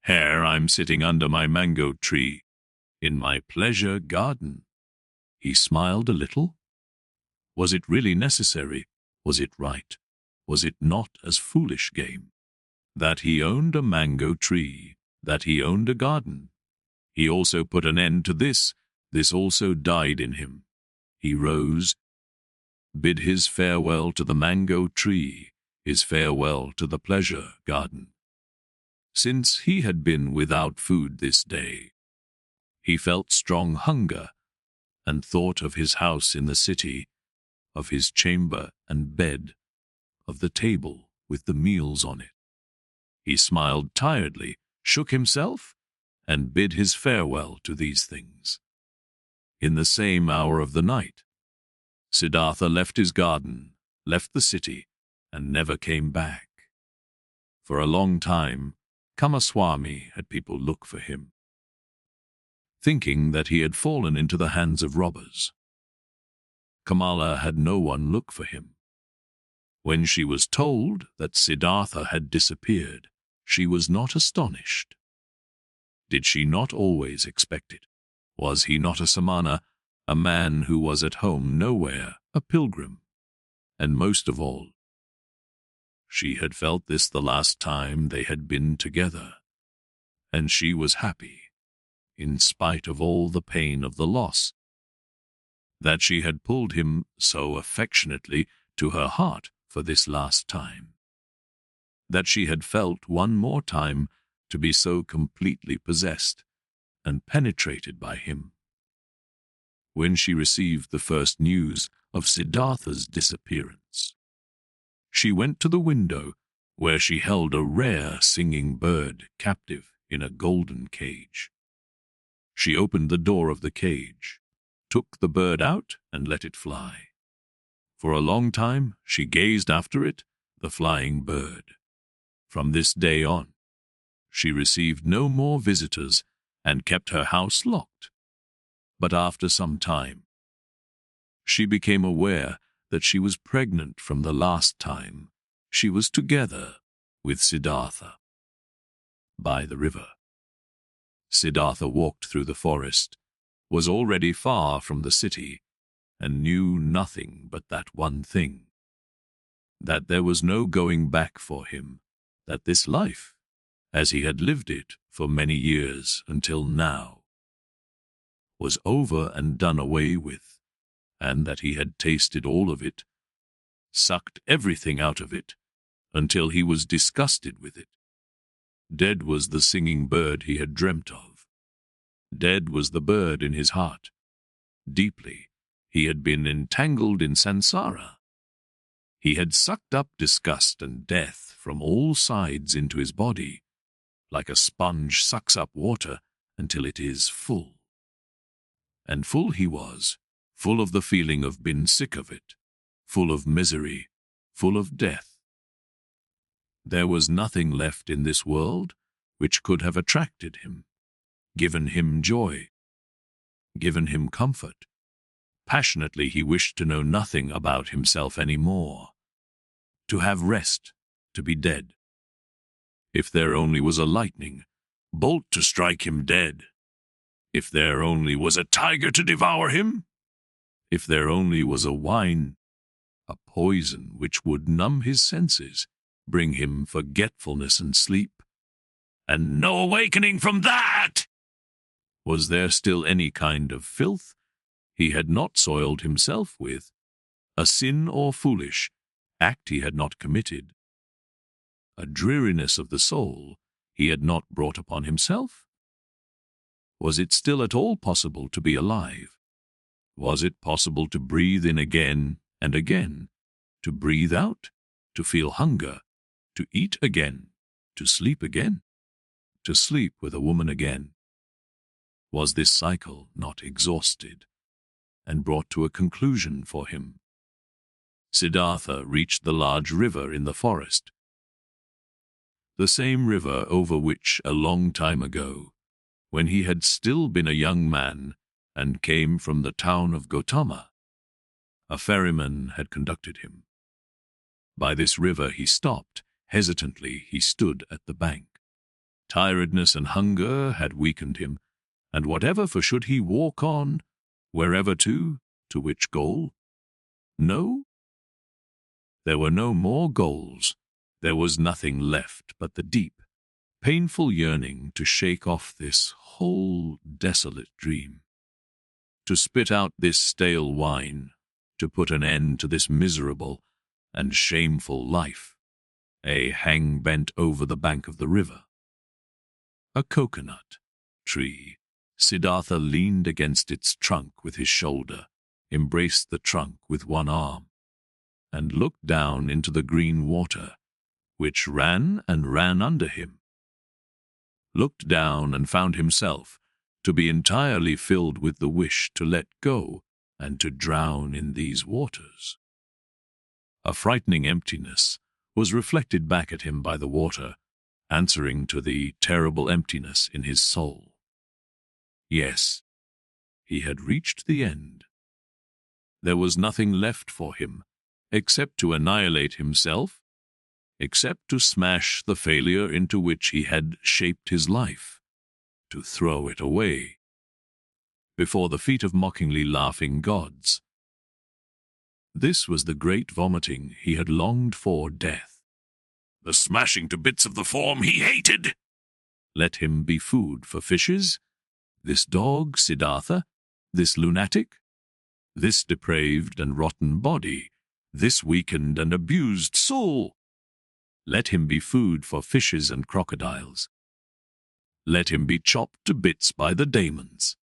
"Here I'm sitting under my mango tree, in my pleasure garden." He smiled a little. Was it really necessary? Was it right? Was it not as foolish game? That he owned a mango tree, that he owned a garden. He also put an end to this also died in him. He rose, bid his farewell to the mango tree, his farewell to the pleasure garden. Since he had been without food this day, he felt strong hunger, and thought of his house in the city, of his chamber and bed, of the table with the meals on it. He smiled tiredly, shook himself, and bid his farewell to these things. In the same hour of the night, Siddhartha left his garden, left the city, and never came back. For a long time, Kamaswami had people look for him, thinking that he had fallen into the hands of robbers. KAMALA had no one look for him. When she was told that Siddhartha had disappeared, she was not astonished. Did she not always expect it? Was he not a samana, a man who was at home nowhere, a pilgrim? And most of all, she had felt this the last time they had been together, and she was happy, in spite of all the pain of the loss, that she had pulled him so affectionately to her heart for this last time, that she had felt one more time to be so completely possessed and penetrated by him. When she received the first news of Siddhartha's disappearance, she went to the window where she held a rare singing bird captive in a golden cage. She opened the door of the cage, took the bird out and let it fly. For a long time she gazed after it, the flying bird. From this day on, she received no more visitors and kept her house locked. But after some time, she became aware that she was pregnant from the last time she was together with Siddhartha. By the river, Siddhartha walked through the forest, was already far from the city, and knew nothing but that one thing, that there was no going back for him, that this life, as he had lived it for many years until now, was over and done away with, and that he had tasted all of it, sucked everything out of it, until he was disgusted with it. Dead was the singing bird he had dreamt of. Dead was the bird in his heart. Deeply, he had been entangled in SANSARA. He had sucked up disgust and death from all sides into his body, like a sponge sucks up water until it is full. And full he was, full of the feeling of being sick of it, full of misery, full of death. There was nothing left in this world which could have attracted him, given him joy, given him comfort. Passionately he wished to know nothing about himself any more, to have rest, to be dead. If there only was a lightning bolt to strike him dead, if there only was a tiger to devour him, if there only was a wine, a poison which would numb his senses, bring him forgetfulness and sleep, and no awakening from that! Was there still any kind of filth he had not soiled himself with, a sin or foolish act he had not committed, a dreariness of the soul he had not brought upon himself? Was it still at all possible to be alive? Was it possible to breathe in again and again, to breathe out, to feel hunger, to eat again, to sleep again? to sleep with a woman again. Was this cycle not exhausted and brought to a conclusion for him? Siddhartha reached the large river in the forest, the same river over which a long time ago, when he had still been a young man and came from the town of GOTAMA, a ferryman had conducted him. By this river he stopped. Hesitantly he stood at the bank. Tiredness and hunger had weakened him, and whatever for should he walk on, wherever to which goal? No? There were no more goals. There was nothing left but the deep, painful yearning to shake off this whole desolate dream, to spit out this stale wine, to put an end to this miserable and shameful life. A hang bent over the bank of the river. A coconut tree. Siddhartha leaned against its trunk with his shoulder, embraced the trunk with one arm, and looked down into the green water, which ran and ran under him. Looked down and found himself to be entirely filled with the wish to let go and to drown in these waters. A frightening emptiness was reflected back at him by the water, answering to the terrible emptiness in his soul. Yes, he had reached the end. There was nothing left for him except to annihilate himself, except to smash the failure into which he had shaped his life, to throw it away before the feet of mockingly laughing gods. This was the great vomiting he had longed for, death, the smashing to bits of the form he hated. Let him be food for fishes, this dog Siddhartha, this lunatic, this depraved and rotten body, this weakened and abused soul. Let him be food for fishes and crocodiles. Let him be chopped to bits by the daemons.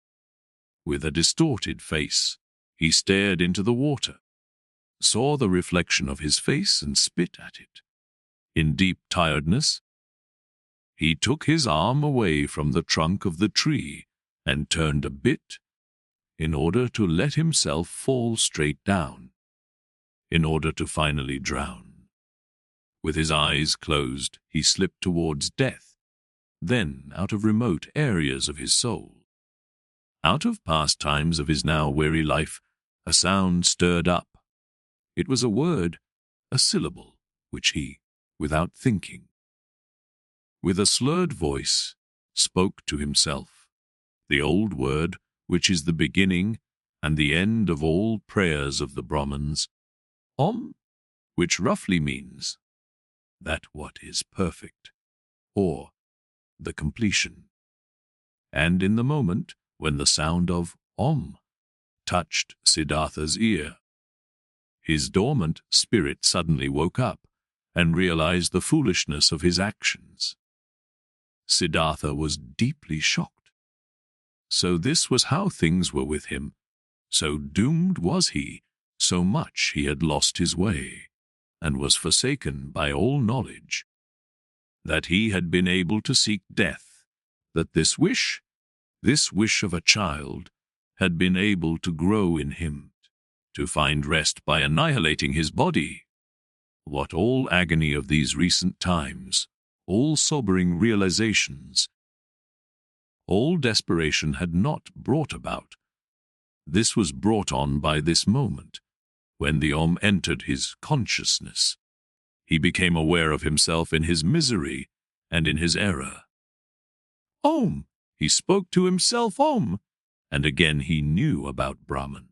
With a distorted face, he stared into the water, saw the reflection of his face and spit at it. In deep tiredness, he took his arm away from the trunk of the tree and turned a bit in order to let himself fall straight down, in order to finally drown. With his eyes closed, he slipped towards death. Then, out of remote areas of his soul, out of past times of his now weary life, a sound stirred up. It was a word, a syllable, which he, without thinking, with a slurred voice, spoke to himself. The old word, which is the beginning and the end of all prayers of the Brahmans, Om, which roughly means that what is perfect, or the completion. And in the moment when the sound of Om touched Siddhartha's ear, his dormant spirit suddenly woke up and realized the foolishness of his actions. Siddhartha was deeply shocked. So this was how things were with him. So doomed was he, so much he had lost his way, and was forsaken by all knowledge, that he had been able to seek death, that this wish of a child, had been able to grow in him, to find rest by annihilating his body. What all agony of these recent times, all sobering realizations, all desperation had not brought about. This was brought on by this moment, when the Om entered his consciousness. He became aware of himself in his misery and in his error. Om! He spoke to himself, Om! And again he knew about Brahman,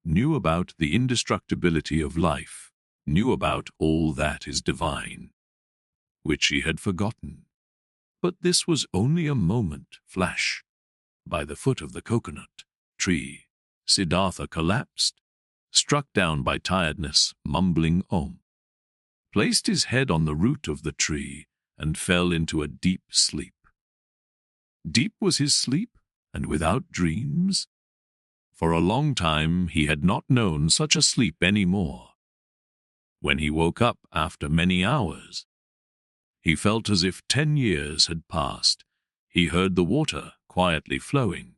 knew about the indestructibility of life, knew about all that is divine, which he had forgotten. But this was only a moment flash. By the foot of the coconut tree, Siddhartha collapsed, struck down by tiredness, mumbling Om, placed his head on the root of the tree, and fell into a deep sleep. Deep was his sleep, and without dreams. For a long time he had not known such a sleep any more. When he woke up after many hours, He felt as if 10 years had passed. He heard the water quietly flowing.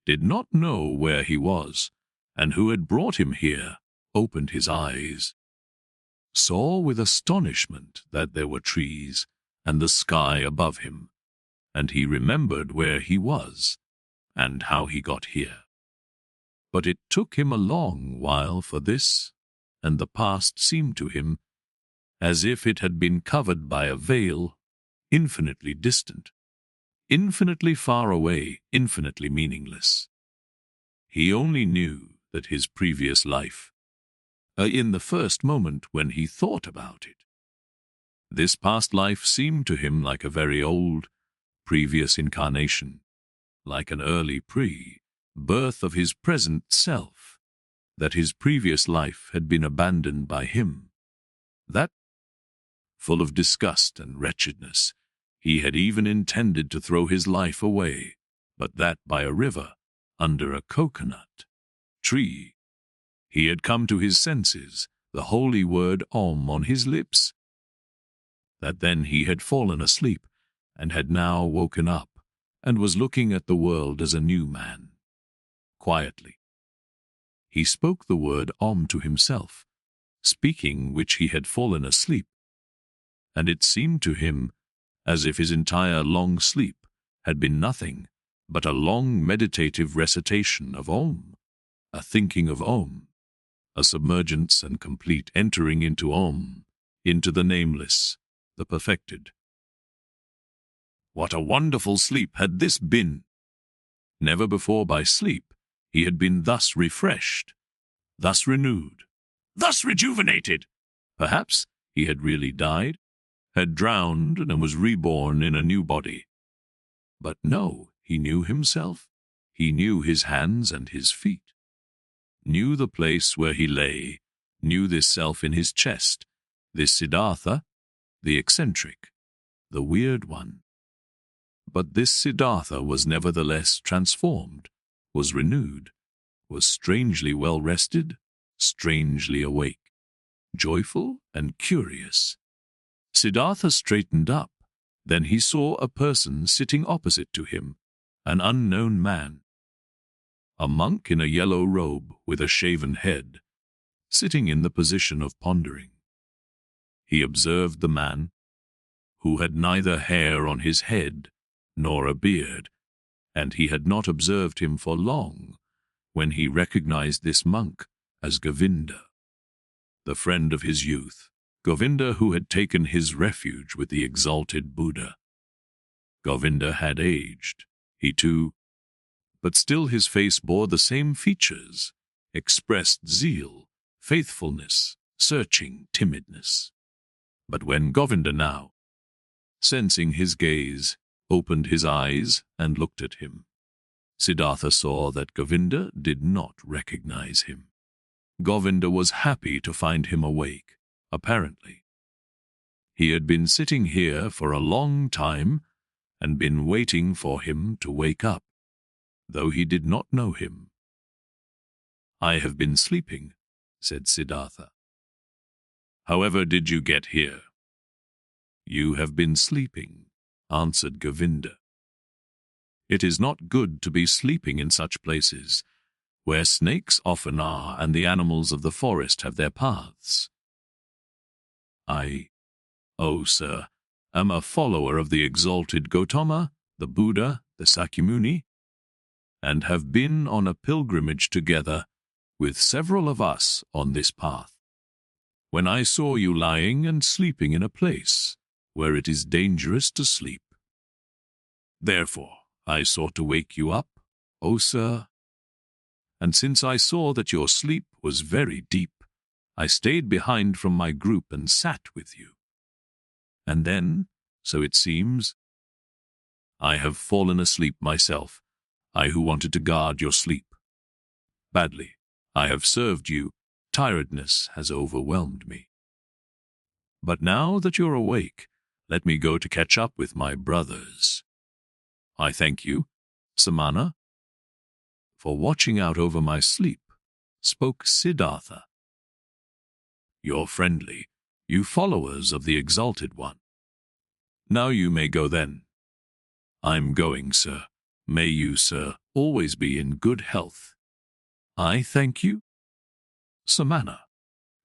Did not know where he was, and who had brought him here. Opened his eyes. Saw with astonishment that there were trees and the sky above him, and he remembered where he was and how he got here. But it took him a long while for this, and the past seemed to him as if it had been covered by a veil, infinitely distant, infinitely far away, infinitely meaningless. He only knew that his previous life, in the first moment when he thought about it, this past life seemed to him like a very old, previous incarnation, like an early pre-birth of his present self, that his previous life had been abandoned by him, that, full of disgust and wretchedness, he had even intended to throw his life away, but that by a river, under a coconut tree, he had come to his senses, the holy word Om on his lips, that then he had fallen asleep and had now woken up and was looking at the world as a new man. Quietly, he spoke the word Om to himself, speaking which he had fallen asleep, and it seemed to him as if his entire long sleep had been nothing but a long meditative recitation of Om, a thinking of Om, a submergence and complete entering into Om, into the nameless, the perfected. What a wonderful sleep had this been! Never before by sleep he had been thus refreshed, thus renewed, thus rejuvenated. Perhaps he had really died, had drowned and was reborn in a new body. But no, he knew himself. He knew his hands and his feet, knew the place where he lay, knew this self in his chest, this Siddhartha, the eccentric, the weird one. But this Siddhartha was nevertheless transformed, was renewed, was strangely well rested, strangely awake, joyful and curious. Siddhartha straightened up. Then he saw a person sitting opposite to him, an unknown man. A monk in a yellow robe with a shaven head, sitting in the position of pondering. He observed the man, who had neither hair on his head nor a beard, and he had not observed him for long when he recognized this monk as Govinda, the friend of his youth. Govinda, who had taken his refuge with the exalted Buddha. Govinda had aged, he too, but still his face bore the same features, expressed zeal, faithfulness, searching timidness. But when Govinda now, sensing his gaze, opened his eyes and looked at him, Siddhartha saw that Govinda did not recognize him. Govinda was happy to find him awake. Apparently, he had been sitting here for a long time and been waiting for him to wake up, though he did not know him. "I have been sleeping," said Siddhartha. "However did you get here?" "You have been sleeping," answered Govinda. "It is not good to be sleeping in such places, where snakes often are and the animals of the forest have their paths. Oh sir, am a follower of the exalted Gotama, the Buddha, the Sakyamuni, and have been on a pilgrimage together with several of us on this path. When I saw you lying and sleeping in a place where it is dangerous to sleep. Therefore, I sought to wake you up, O sir. And since I saw that your sleep was very deep, I stayed behind from my group and sat with you. And then, so it seems, I have fallen asleep myself, I who wanted to guard your sleep. Badly, I have served you, tiredness has overwhelmed me. But now that you're awake, let me go to catch up with my brothers. I thank you, Samana, for watching out over my sleep," spoke Siddhartha. "You're friendly, you followers of the Exalted One. Now you may go then. I'm going, sir. May you, sir, always be in good health. I thank you. Samana.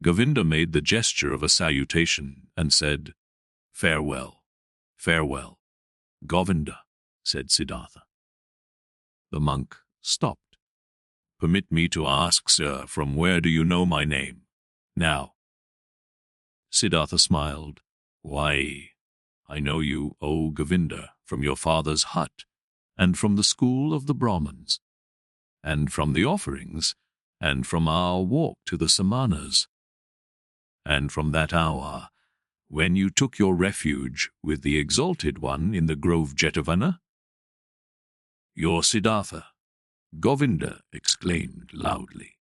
Govinda made the gesture of a salutation and said, Farewell, farewell. Govinda, said Siddhartha. The monk stopped. Permit me to ask, sir, from where do you know my name? Now. Siddhartha smiled. Why, I know you, O Govinda, from your father's hut, and from the school of the Brahmans, and from the offerings, and from our walk to the SAMANAS, and from that hour when you took your refuge with the Exalted One in the grove Jetavana. You're Siddhartha, Govinda exclaimed loudly.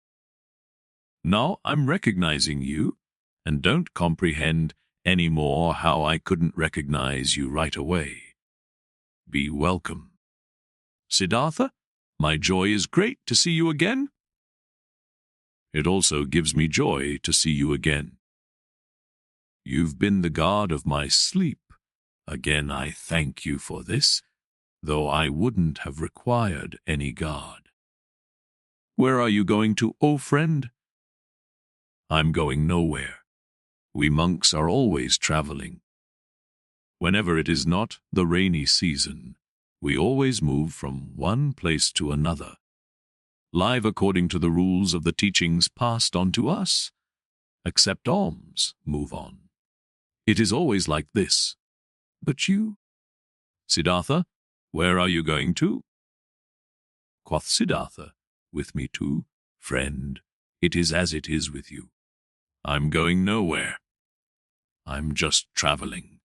Now I'm recognizing you, and don't comprehend any more how I couldn't recognize you right away. Be welcome. Siddhartha, my joy is great to see you again. It also gives me joy to see you again. You've been the guard of my sleep. Again, I thank you for this, though I wouldn't have required any guard. Where are you going to, O friend? I'm going nowhere. We monks are always traveling. Whenever it is not the rainy season, we always move from one place to another, live according to the rules of the teachings passed on to us. Accept alms, move on. It is always like this. But you? Siddhartha, where are you going to? Quoth Siddhartha, with me too, friend, it is as it is with you. I'm going nowhere. I'm just traveling.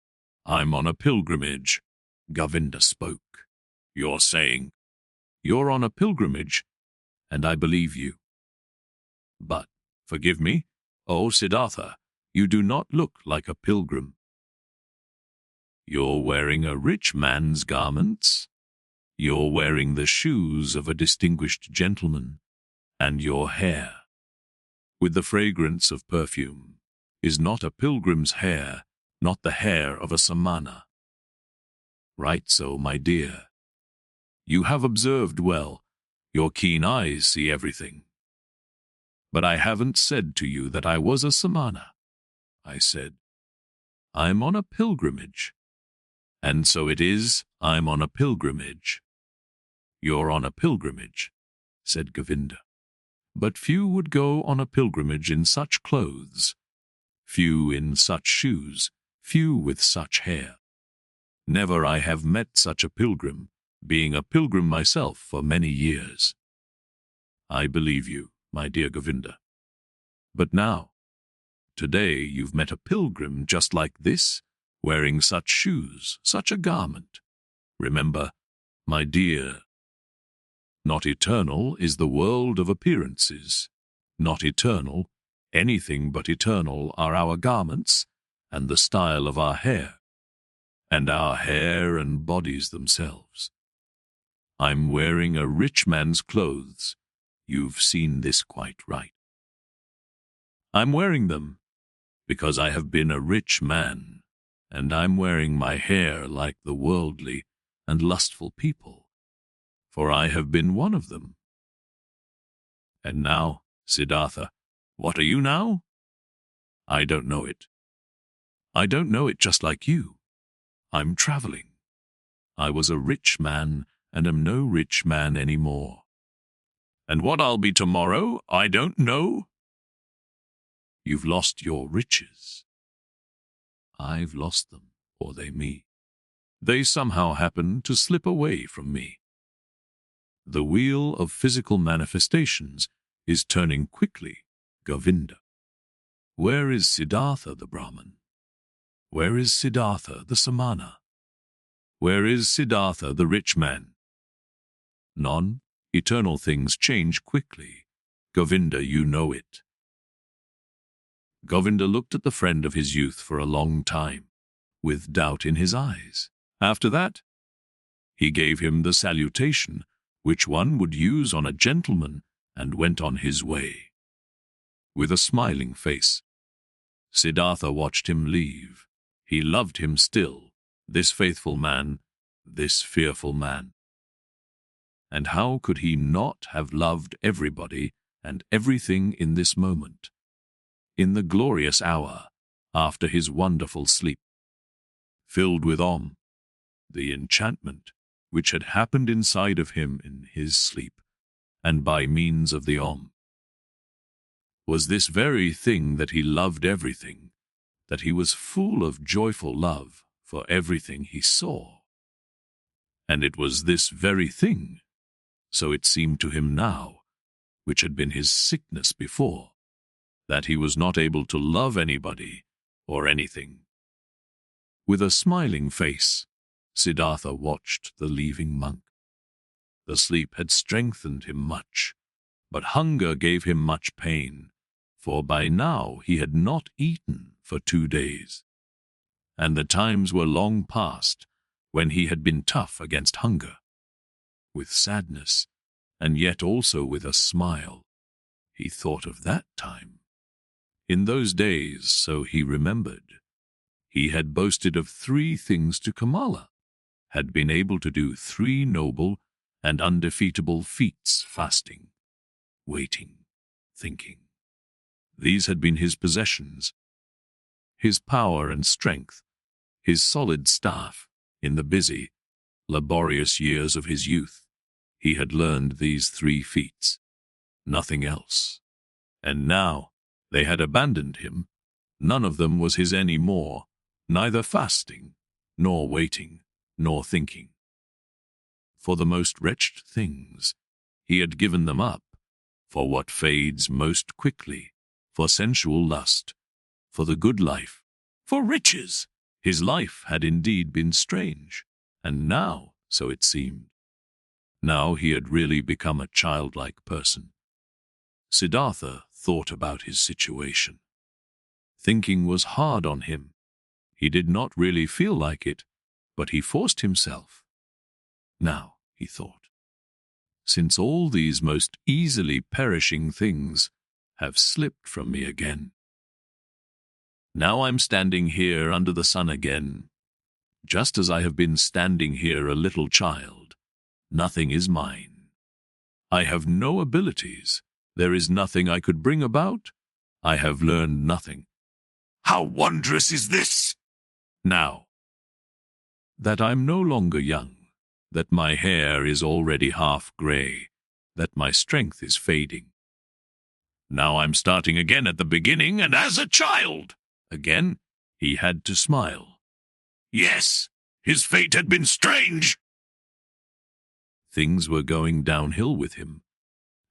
I'm on a pilgrimage. Govinda spoke. You're saying, you're on a pilgrimage, and I believe you. But, forgive me, O Siddhartha, you do not look like a pilgrim. You're wearing a rich man's garments. You're wearing the shoes of a distinguished gentleman, and your hair, with the fragrance of perfume, is not a pilgrim's hair, not the hair of a samana. Right so, my dear. You have observed well. Your keen eyes see everything. But I haven't said to you that I was a samana. I said, I'm on a pilgrimage. And so it is, I'm on a pilgrimage. You're on a pilgrimage, said Govinda. But few would go on a pilgrimage in such clothes, few in such shoes, few with such hair. Never I have met such a pilgrim, being a pilgrim myself for many years. I believe you, my dear Govinda. But now, today you've met a pilgrim just like this, wearing such shoes, such a garment. Remember, my dear, not eternal is the world of appearances. Not eternal, anything but eternal are our garments and the style of our hair, and our hair and bodies themselves. I'm wearing a rich man's clothes. You've seen this quite right. I'm wearing them because I have been a rich man, and I'm wearing my hair like the worldly and lustful people, for I have been one of them. And now, Siddhartha, what are you now? I don't know it. I don't know it just like you. I'm traveling. I was a rich man and am no rich man anymore. And what I'll be tomorrow, I don't know. You've lost your riches. I've lost them, or they me. They somehow happen to slip away from me. The wheel of physical manifestations is turning quickly, Govinda. Where is Siddhartha the Brahman? Where is Siddhartha the Samana? Where is Siddhartha the rich man? Non-eternal things change quickly. Govinda, you know it. Govinda looked at the friend of his youth for a long time, with doubt in his eyes. After that, he gave him the salutation which one would use on a gentleman and went on his way. With a smiling face, Siddhartha watched him leave. He loved him still, This faithful man, this fearful man. And how could he not have loved everybody and everything in this moment, in the glorious hour after his wonderful sleep, filled with the enchantment which had happened inside of him in his sleep, and by means of the was this very thing that he loved everything, that he was full of joyful love for everything he saw. And it was this very thing, so it seemed to him now, which had been his sickness before, that he was not able to love anybody or anything. With a smiling face, Siddhartha watched the leaving monk. The sleep had strengthened him much, but hunger gave him much pain, for by now he had not eaten for 2 days, and the times were long past when he had been tough against hunger. With sadness, and yet also with a smile, he thought of that time. In those days, so he remembered, he had boasted of 3 things to KAMALA, had been able to do 3 noble and undefeatable feats: fasting, waiting, thinking. These had been his possessions, his power and strength, his solid staff. In the busy, laborious years of his youth, he had learned these 3 feats, nothing else. And now they had abandoned him. None of them was his any more, neither fasting, nor waiting, nor thinking. For the most wretched things, he had given them up, for what fades most quickly, for sensual lust, for the good life, for riches. His life had indeed been strange, and now, so it seemed, now he had really become a childlike person. Siddhartha thought about his situation. Thinking was hard on him. He did not really feel like it, but he forced himself. Now, he thought, since all these most easily perishing things have slipped from me again, now I'm standing here under the sun again, just as I have been standing here a little child. Nothing is mine. I have no abilities. There is nothing I could bring about. I have learned nothing. How wondrous is this! Now that I'm no longer young, that my hair is already half gray, that my strength is fading. Now I'm starting again at the beginning and as a child. Again, he had to smile. Yes, his fate had been strange. Things were going downhill with him,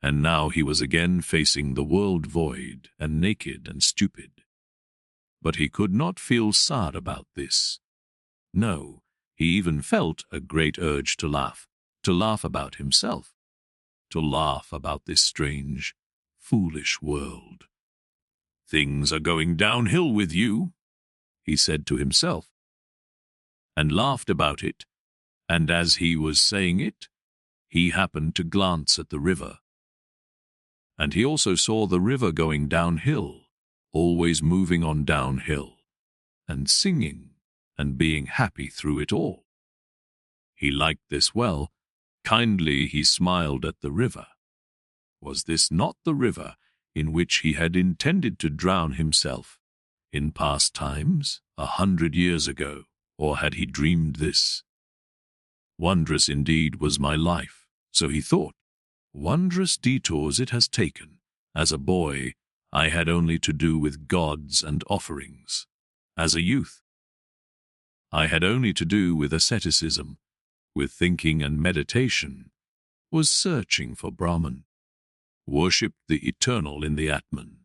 and now he was again facing the world void and naked and stupid. But he could not feel sad about this. No, he even felt a great urge to laugh about himself, to laugh about this strange, foolish world. Things are going downhill with you, he said to himself, and laughed about it, and as he was saying it, he happened to glance at the river. And he also saw the river going downhill, always moving on downhill, and singing and being happy through it all. He liked this well. Kindly he smiled at the river. Was this not the river in which he had intended to drown himself in past times, 100 years ago, or had he dreamed this? Wondrous indeed was my life, so he thought. Wondrous detours it has taken. As a boy, I had only to do with gods and offerings. As a youth, I had only to do with asceticism, with thinking and meditation, was searching for Brahman, worshipped the eternal in the Atman.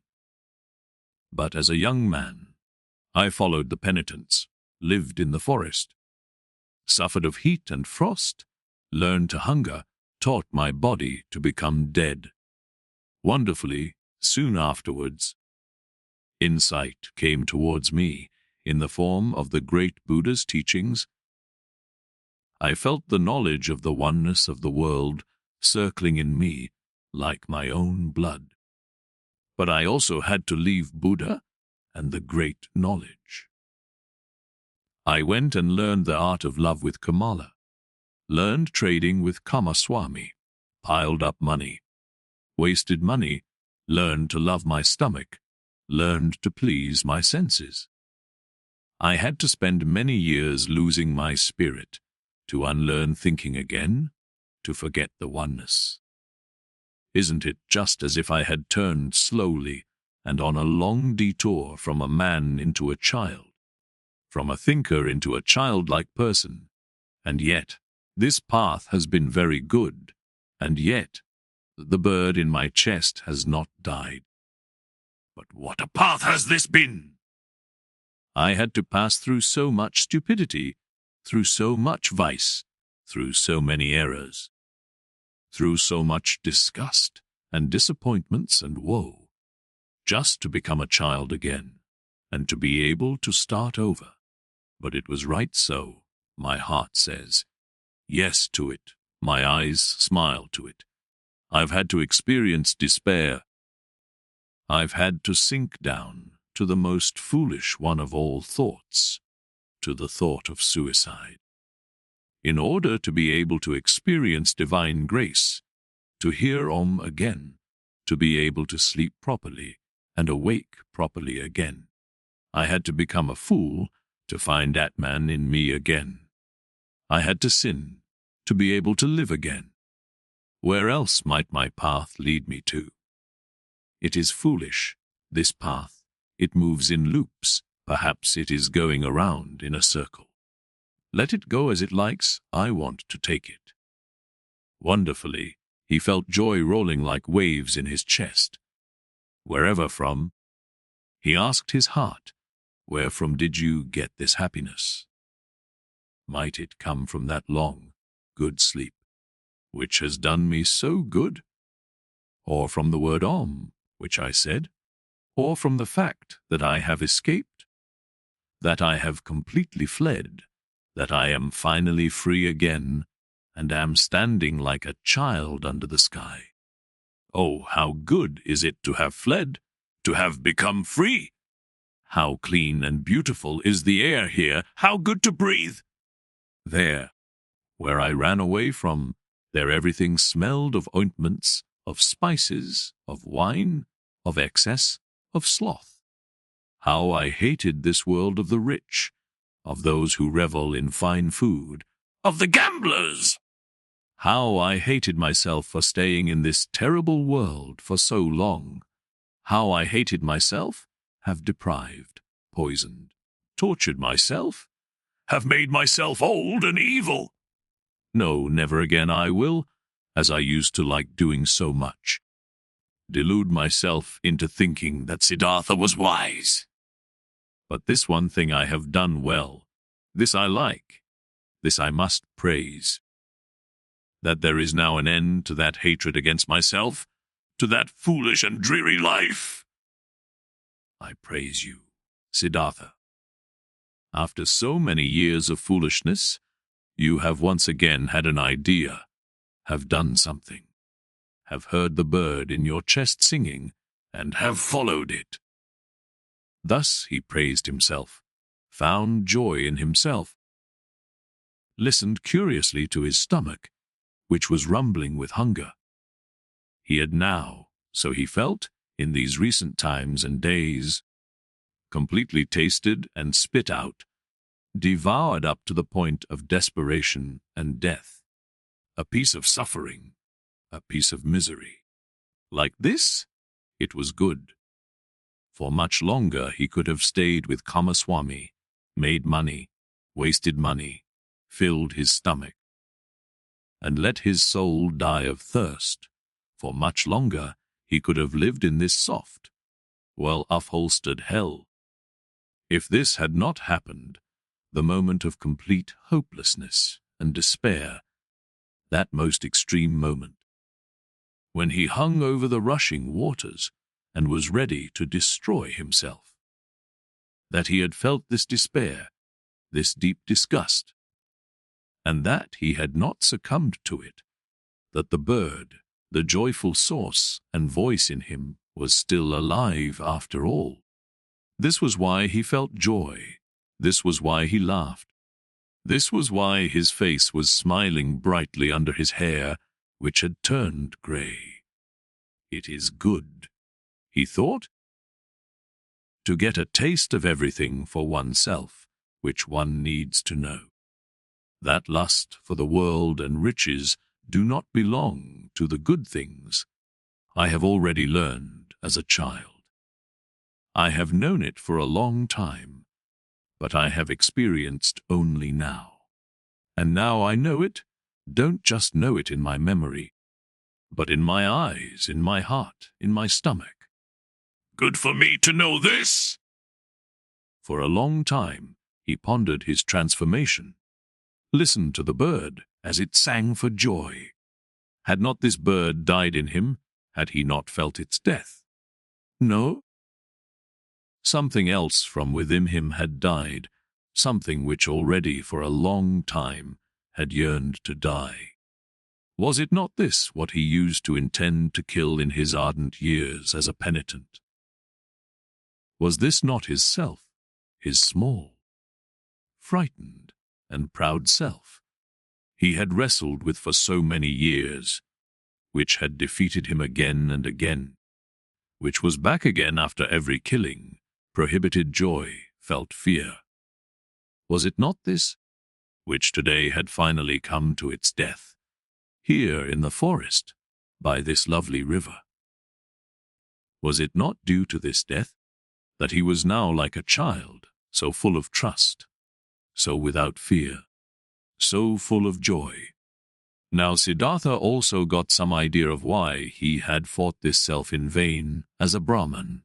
But as a young man, I followed the penitents, lived in the forest, suffered of heat and frost, learned to hunger, taught my body to become dead. Wonderfully, soon afterwards, insight came towards me in the form of the great Buddha's teachings. I felt the knowledge of the oneness of the world circling in me like my own blood. But I also had to leave Buddha and the great knowledge. I went and learned the art of love with KAMALA, learned trading with Kamaswami, piled up money, wasted money, learned to love my stomach, learned to please my senses. I had to spend many years losing my spirit, to unlearn thinking again, to forget the oneness. Isn't it just as if I had turned slowly and on a long detour from a man into a child, from a thinker into a childlike person, and yet this path has been very good, and yet the bird in my chest has not died. But what a path has this been! I had to pass through so much stupidity, through so much vice, through so many errors, through so much disgust and disappointments and woe, just to become a child again, and to be able to start over. But it was right so, my heart says. Yes to it, my eyes smile to it. I've had to experience despair. I've had to sink down to the most foolish one of all thoughts, to the thought of suicide. In order to be able to experience divine grace, to hear Om again, to be able to sleep properly and awake properly again, I had to become a fool to find Atman in me again. I had to sin to be able to live again. Where else might my path lead me to? It is foolish, this path. It moves in loops. Perhaps it is going around in a circle. Let it go as it likes. I want to take it. Wonderfully, he felt joy rolling like waves in his chest. Wherever from? He asked his heart, where from did you get this happiness? Might it come from that long, good sleep, which has done me so good? Or from the word Om, which I said? Or from the fact that I have escaped, that I have completely fled, that I am finally free again, and am standing like a child under the sky? Oh, how good is it to have fled, to have become free! How clean and beautiful is the air here, how good to breathe! There, where I ran away from, there everything smelled of ointments, of spices, of wine, of excess, of sloth. How I hated this world of the rich, of those who revel in fine food, of the gamblers! How I hated myself for staying in this terrible world for so long. How I hated myself, have deprived, poisoned, tortured myself, have made myself old and evil. No, never again I will, as I used to like doing so much. Delude myself into thinking that Siddhartha was wise. But this one thing I have done well, this I like, this I must praise. That there is now an end to that hatred against myself, to that foolish and dreary life. I praise you, Siddhartha. After so many years of foolishness, you have once again had an idea, have done something, have heard the bird in your chest singing, and have followed it. Thus he praised himself, found joy in himself, listened curiously to his stomach, which was rumbling with hunger. He had now, so he felt, in these recent times and days, completely tasted and spit out, devoured up to the point of desperation and death, a piece of suffering, a piece of misery. Like this, it was good. For much longer he could have stayed with Kamaswami, made money, wasted money, filled his stomach, and let his soul die of thirst. For much longer he could have lived in this soft, well-upholstered hell. If this had not happened, the moment of complete hopelessness and despair, that most extreme moment, when he hung over the rushing waters and was ready to destroy himself, that he had felt this despair, this deep disgust, and that he had not succumbed to it, that the bird, the joyful source and voice in him, was still alive after all. This was why he felt joy, This was why he laughed. This was why his face was smiling brightly under his hair, which had turned grey. It is good, he thought, to get a taste of everything for oneself, which one needs to know. That lust for the world and riches do not belong to the good things. I have already learned as a child. I have known it for a long time, but I have experienced only now. And now I know it, don't just know it in my memory, but in my eyes, in my heart, in my stomach. Good for me to know this! For a long time, he pondered his transformation. Listened to the bird as it sang for joy. Had not this bird died in him? Had he not felt its death? No. Something else from within him had died, something which already for a long time had yearned to die. Was it not this what he used to intend to kill in his ardent years as a penitent? Was this not his self, his small, frightened, and proud self he had wrestled with for so many years, which had defeated him again and again, which was back again after every killing, prohibited joy, felt fear? Was it not this, which today had finally come to its death, here in the forest, by this lovely river? Was it not due to this death that he was now like a child, so full of trust, so without fear, so full of joy? Now Siddhartha also got some idea of why he had fought this self in vain as a Brahman,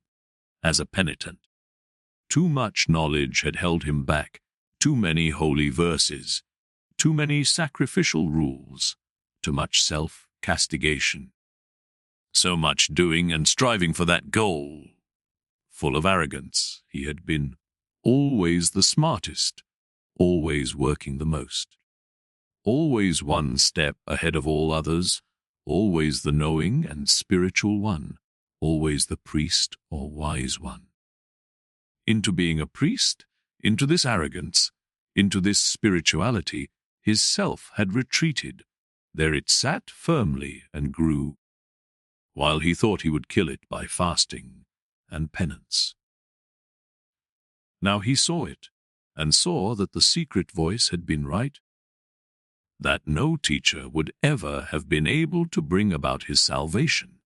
as a penitent. Too much knowledge had held him back, too many holy verses, too many sacrificial rules, too much self-castigation. So much doing and striving for that goal. Full of arrogance, he had been always the smartest, always working the most, always one step ahead of all others, always the knowing and spiritual one, always the priest or wise one. Into being a priest, into this arrogance, into this spirituality, his self had retreated. There it sat firmly and grew, while he thought he would kill it by fasting and penance. Now he saw it, and saw that the secret voice had been right, that no teacher would ever have been able to bring about his salvation.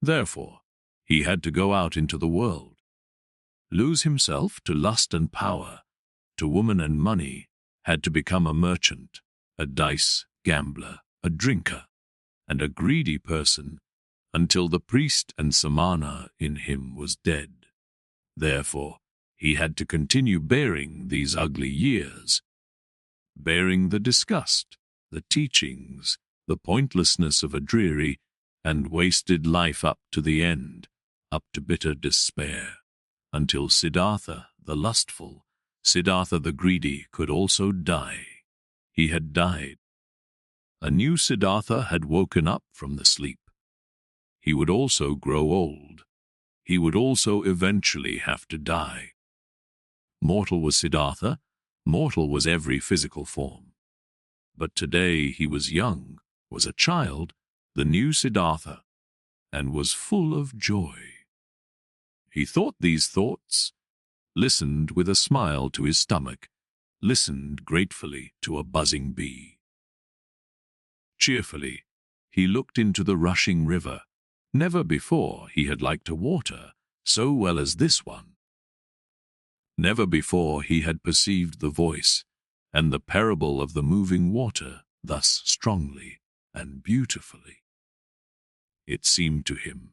Therefore, he had to go out into the world, lose himself to lust and power, to woman and money, had to become a merchant, a dice gambler, a drinker, and a greedy person, until the priest and samana in him was dead. Therefore, he had to continue bearing these ugly years, bearing the disgust, the teachings, the pointlessness of a dreary and wasted life up to the end, up to bitter despair, until Siddhartha, the lustful, Siddhartha the greedy, could also die. He had died. A new Siddhartha had woken up from the sleep. He would also grow old. He would also eventually have to die. Mortal was Siddhartha, mortal was every physical form. But today he was young, was a child, the new Siddhartha, and was full of joy. He thought these thoughts, listened with a smile to his stomach, listened gratefully to a buzzing bee. Cheerfully, he looked into the rushing river. Never before he had liked a water so well as this one. Never before he had perceived the voice and the parable of the moving water thus strongly and beautifully. It seemed to him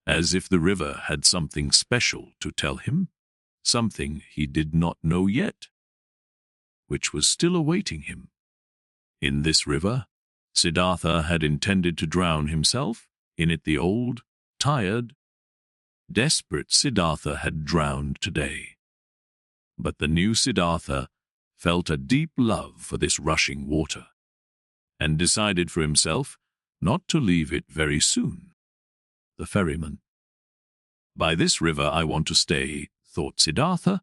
as if the river had something special to tell him, something he did not know yet, which was still awaiting him. In this river, Siddhartha had intended to drown himself. In it the old, tired, desperate Siddhartha had drowned today. But the new Siddhartha felt a deep love for this rushing water, and decided for himself not to leave it very soon. The ferryman. By this river I want to stay, thought Siddhartha,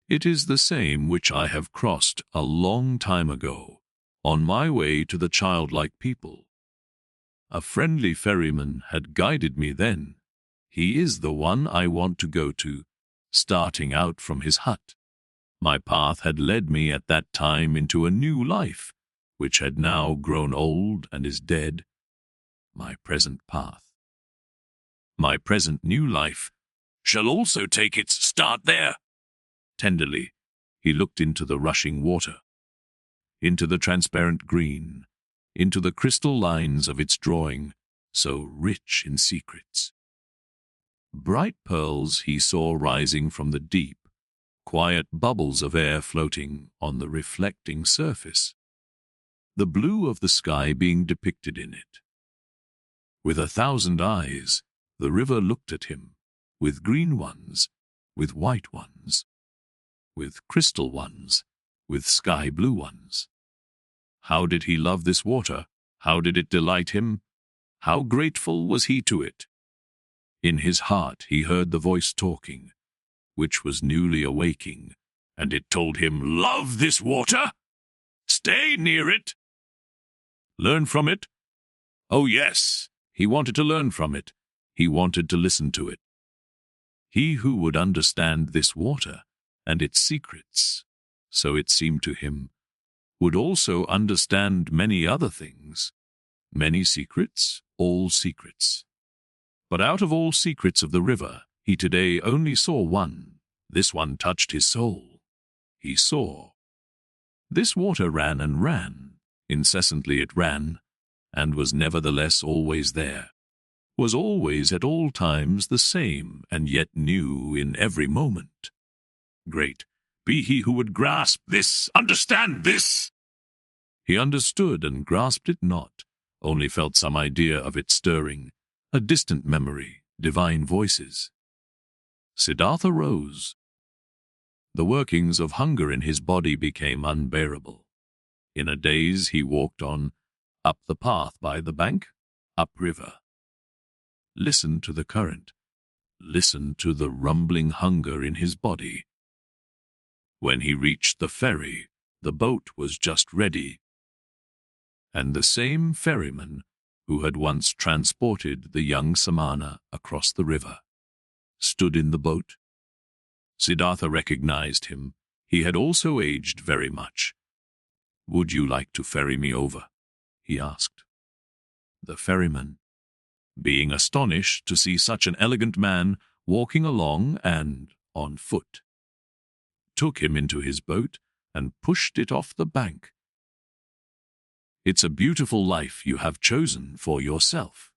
It is the same which I have crossed a long time ago, on my way to the childlike people. A friendly ferryman had guided me then. He is the one I want to go to, starting out from his hut. My path had led me at that time into a new life, which had now grown old and is dead. My present path. My present new life shall also take its start there. Tenderly, he looked into the rushing water, into the transparent green, into the crystal lines of its drawing, so rich in secrets. Bright pearls he saw rising from the deep, quiet bubbles of air floating on the reflecting surface, the blue of the sky being depicted in it. With 1,000 eyes, the river looked at him, with green ones, with white ones, with crystal ones, with sky blue ones. How did he love this water? How did it delight him? How grateful was he to it? In his heart he heard the voice talking, which was newly awaking, and it told him, "Love this water! Stay near it! Learn from it!" Oh yes, he wanted to learn from it. He wanted to listen to it. He who would understand this water and its secrets, so it seemed to him, would also understand many other things. Many secrets, all secrets. But out of all secrets of the river, he today only saw one. This one touched his soul. He saw. This water ran and ran. Incessantly it ran, and was nevertheless always there. Was always at all times the same, and yet new in every moment. Great be he who would grasp this, understand this! He understood and grasped it not, only felt some idea of it stirring, a distant memory, divine voices. Siddhartha rose. The workings of hunger in his body became unbearable. In a daze he walked on, up the path by the bank, up river. Listened to the current, listened to the rumbling hunger in his body. When he reached the ferry, the boat was just ready, and the same ferryman who had once transported the young Samana across the river stood in the boat. Siddhartha recognized him. He had also aged very much. "Would you like to ferry me over?" he asked. The ferryman, being astonished to see such an elegant man walking along and on foot, took him into his boat and pushed it off the bank. "It's a beautiful life you have chosen for yourself."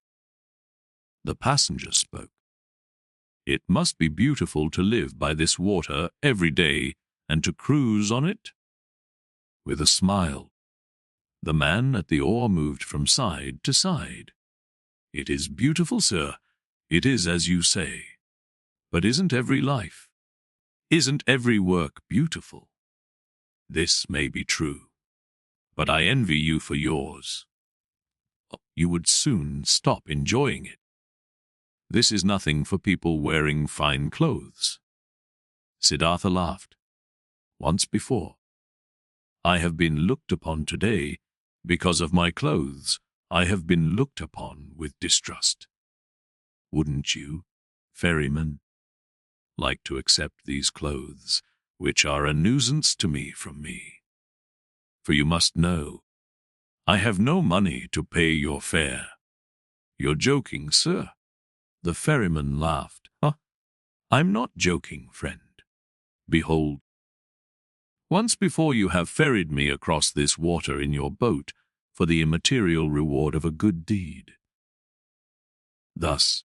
The passenger spoke. "It must be beautiful to live by this water every day and to cruise on it?" With a smile, the man at the oar moved from side to side. "It is beautiful, sir. It is as you say. But isn't every life, isn't every work beautiful? This may be true, but I envy you for yours. You would soon stop enjoying it. This is nothing for people wearing fine clothes." Siddhartha laughed. "Once before. I have been looked upon today because of my clothes. I have been looked upon with distrust. Wouldn't you, ferryman, like to accept these clothes, which are a nuisance to me from me? For you must know, I have no money to pay your fare." "You're joking, sir." The ferryman laughed. "I'm not joking, friend. Behold, once before you have ferried me across this water in your boat for the immaterial reward of a good deed. Thus,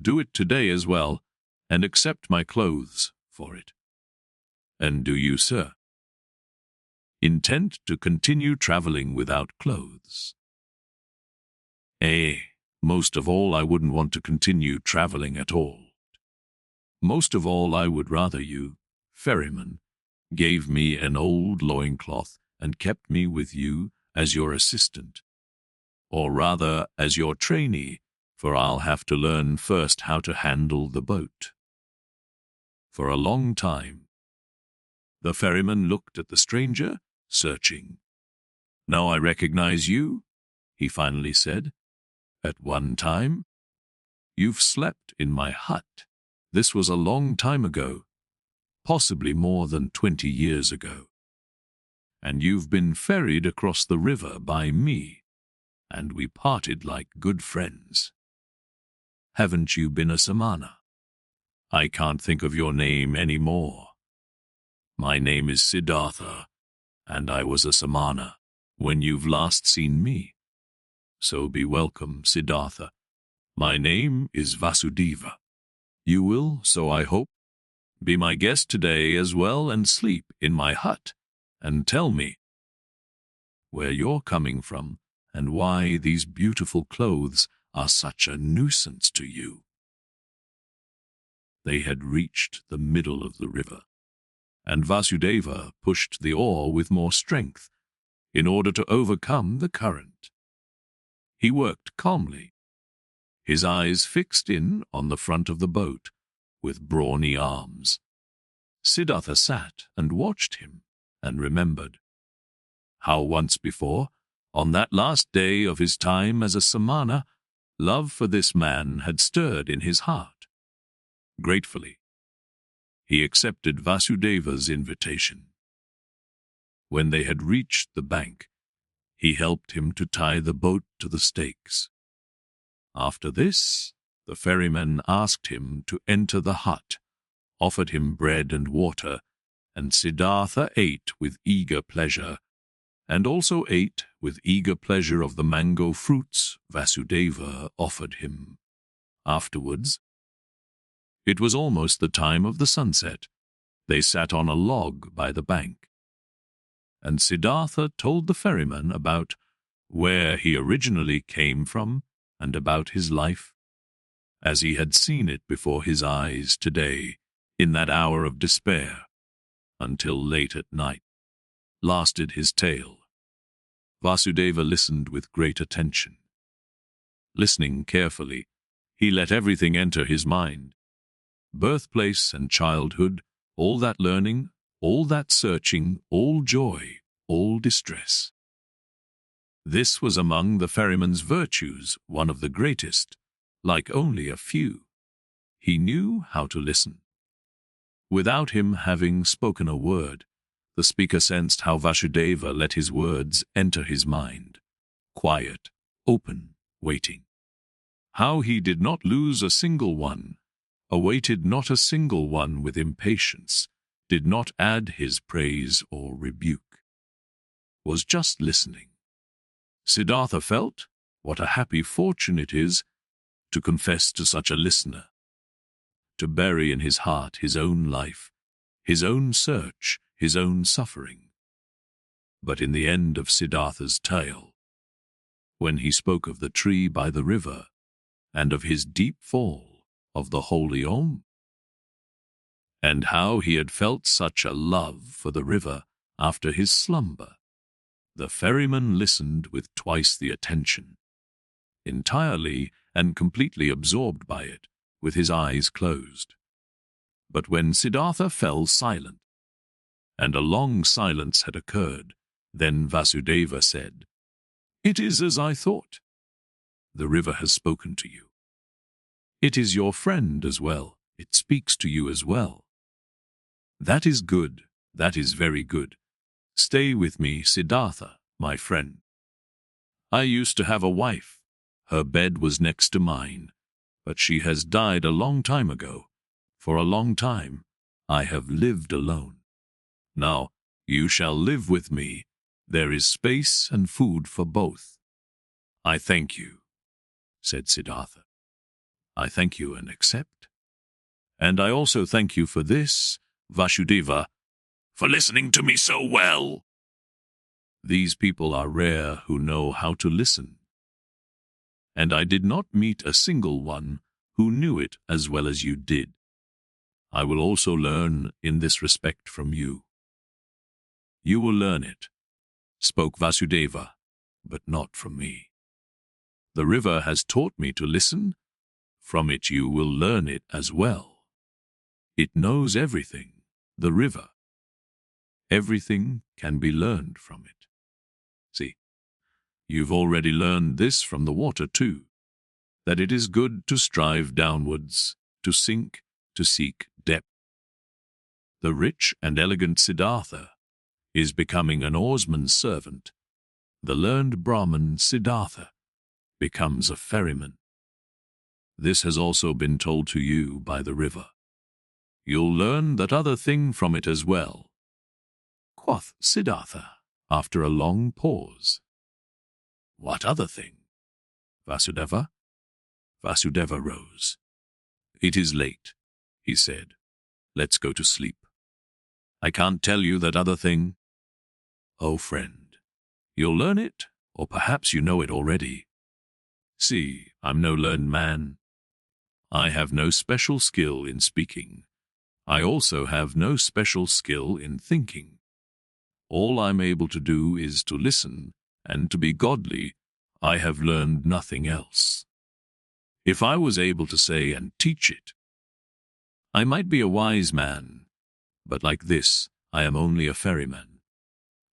do it today as well, and accept my clothes for it. And do you, sir, intend to continue traveling without clothes?" Most of all I wouldn't want to continue traveling at all. Most of all I would rather you, ferryman, gave me an old loincloth and kept me with you as your assistant, or rather as your trainee, for I'll have to learn first how to handle the boat. For a long time, The ferryman looked at the stranger, searching. "Now I recognize you," he finally said. "At one time, you've slept in my hut. This was a long time ago, possibly more than 20 years ago. And you've been ferried across the river by me, and we parted like good friends. Haven't you been a samana? I can't think of your name any more. My name is Siddhartha, and I was a samana when you've last seen me. So be welcome, Siddhartha. My name is Vasudeva. You will, so I hope, be my guest today as well and sleep in my hut and tell me where you're coming from and why these beautiful clothes are such a nuisance to you." They had reached the middle of the river, and Vasudeva pushed the oar with more strength in order to overcome the current. He worked calmly, his eyes fixed in on the front of the boat with brawny arms. Siddhartha sat and watched him and remembered how once before, on that last day of his time as a samana, love for this man had stirred in his heart. Gratefully, he accepted Vasudeva's invitation. When they had reached the bank, he helped him to tie the boat to the stakes. After this, the ferryman asked him to enter the hut, offered him bread and water, and Siddhartha ate with eager pleasure, and also ate with eager pleasure of the mango fruits Vasudeva offered him. Afterwards, it was almost the time of the sunset. They sat on a log by the bank, and Siddhartha told the ferryman about where he originally came from and about his life, as he had seen it before his eyes today, in that hour of despair, until late at night, lasted his tale. Vasudeva listened with great attention. Listening carefully, he let everything enter his mind. Birthplace and childhood, all that learning, all that searching, all joy, all distress. This was among the ferryman's virtues, one of the greatest, like only a few. He knew how to listen. Without him having spoken a word, the speaker sensed how Vasudeva let his words enter his mind, quiet, open, waiting. How he did not lose a single one, awaited not a single one with impatience, did not add his praise or rebuke, was just listening. Siddhartha felt what a happy fortune it is to confess to such a listener, to bury in his heart his own life, his own search, his own suffering. But in the end of Siddhartha's tale, when he spoke of the tree by the river and of his deep fall of the holy Om, and how he had felt such a love for the river after his slumber, the ferryman listened with twice the attention, entirely and completely absorbed by it, with his eyes closed. But when Siddhartha fell silent, and a long silence had occurred, then Vasudeva said, "It is as I thought. The river has spoken to you. It is your friend as well. It speaks to you as well. That is good. That is very good. Stay with me, Siddhartha, my friend. I used to have a wife. Her bed was next to mine, but she has died a long time ago. For a long time, I have lived alone. Now, you shall live with me. There is space and food for both." "I thank you," said Siddhartha. "I thank you and accept. And I also thank you for this, Vasudeva, for listening to me so well. These people are rare who know how to listen. And I did not meet a single one who knew it as well as you did. I will also learn in this respect from you." "You will learn it," spoke Vasudeva, "but not from me. The river has taught me to listen. From it you will learn it as well. It knows everything, the river. Everything can be learned from it. See, you've already learned this from the water too, that it is good to strive downwards, to sink, to seek depth. The rich and elegant Siddhartha is becoming an oarsman's servant. The learned Brahman Siddhartha becomes a ferryman. This has also been told to you by the river. You'll learn that other thing from it as well, quoth Siddhartha after a long pause. What other thing? Vasudeva? Vasudeva rose. It is late, he said. Let's go to sleep. I can't tell you that other thing. Oh, friend, you'll learn it, or perhaps you know it already. See, I'm no learned man. I have no special skill in speaking. I also have no special skill in thinking. All I'm able to do is to listen, and to be godly. I have learned nothing else. If I was able to say and teach it, I might be a wise man, but like this, I am only a ferryman,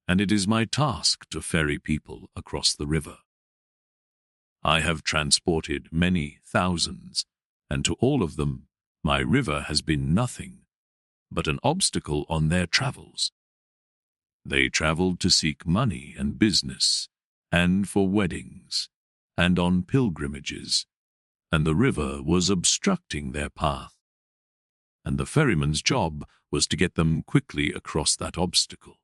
and it is my task to ferry people across the river. I have transported many thousands, and to all of them, my river has been nothing but an obstacle on their travels. They traveled to seek money and business, and for weddings, and on pilgrimages, and the river was obstructing their path. And the ferryman's job was to get them quickly across that obstacle.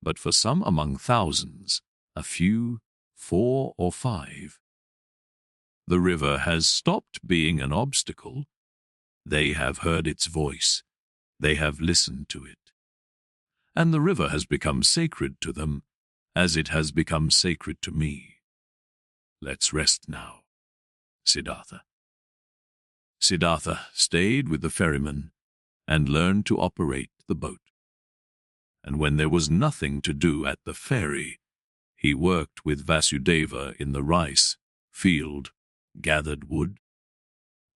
But for some among thousands, a few, 4 or 5, the river has stopped being an obstacle. They have heard its voice. They have listened to it. And the river has become sacred to them, as it has become sacred to me. Let's rest now, Siddhartha. Siddhartha stayed with the ferryman and learned to operate the boat. And when there was nothing to do at the ferry, he worked with Vasudeva in the rice field, gathered wood,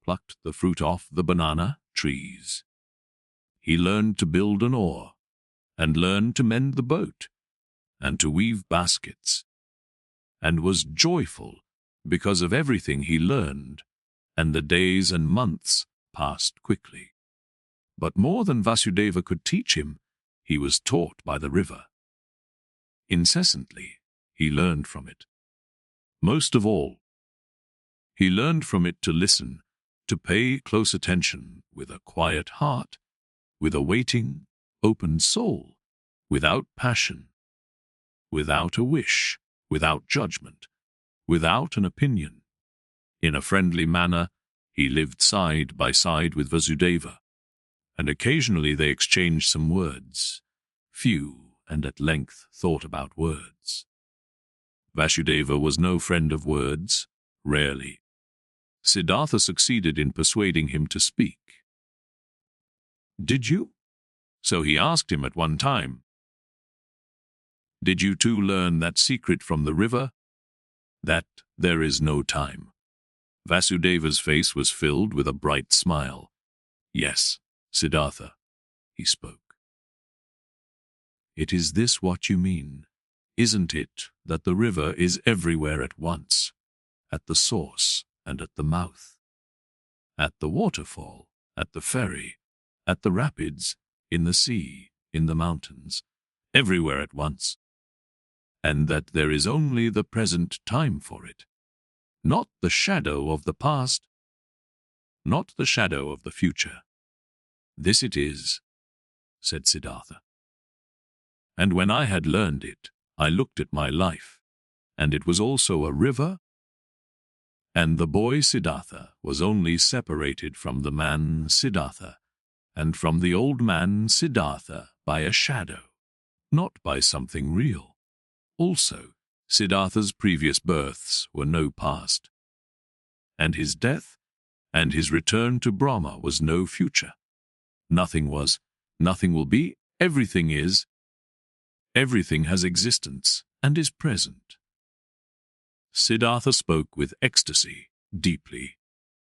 plucked the fruit off the banana trees. He learned to build an oar, and learned to mend the boat, and to weave baskets, and was joyful because of everything he learned, and the days and months passed quickly. But more than Vasudeva could teach him, he was taught by the river. Incessantly, he learned from it. Most of all, he learned from it to listen, to pay close attention with a quiet heart, with a waiting, open soul, without passion, without a wish, without judgment, without an opinion. In a friendly manner, he lived side by side with Vasudeva, and occasionally they exchanged some words, few and at length thought about words. Vasudeva was no friend of words, rarely. Siddhartha succeeded in persuading him to speak. Did you? So he asked him at one time. Did you too learn that secret from the river? That there is no time. Vasudeva's face was filled with a bright smile. Yes, Siddhartha, he spoke. It is this what you mean, isn't it, that the river is everywhere at once, at the source and at the mouth, at the waterfall, at the ferry, at the rapids, in the sea, in the mountains, everywhere at once, and that there is only the present time for it, not the shadow of the past, not the shadow of the future. This it is, said Siddhartha. And when I had learned it, I looked at my life, and it was also a river, and the boy Siddhartha was only separated from the man Siddhartha, and from the old man Siddhartha by a shadow, not by something real. Also, Siddhartha's previous births were no past, and his death and his return to Brahma was no future. Nothing was, nothing will be, everything is. Everything has existence and is present. Siddhartha spoke with ecstasy, deeply.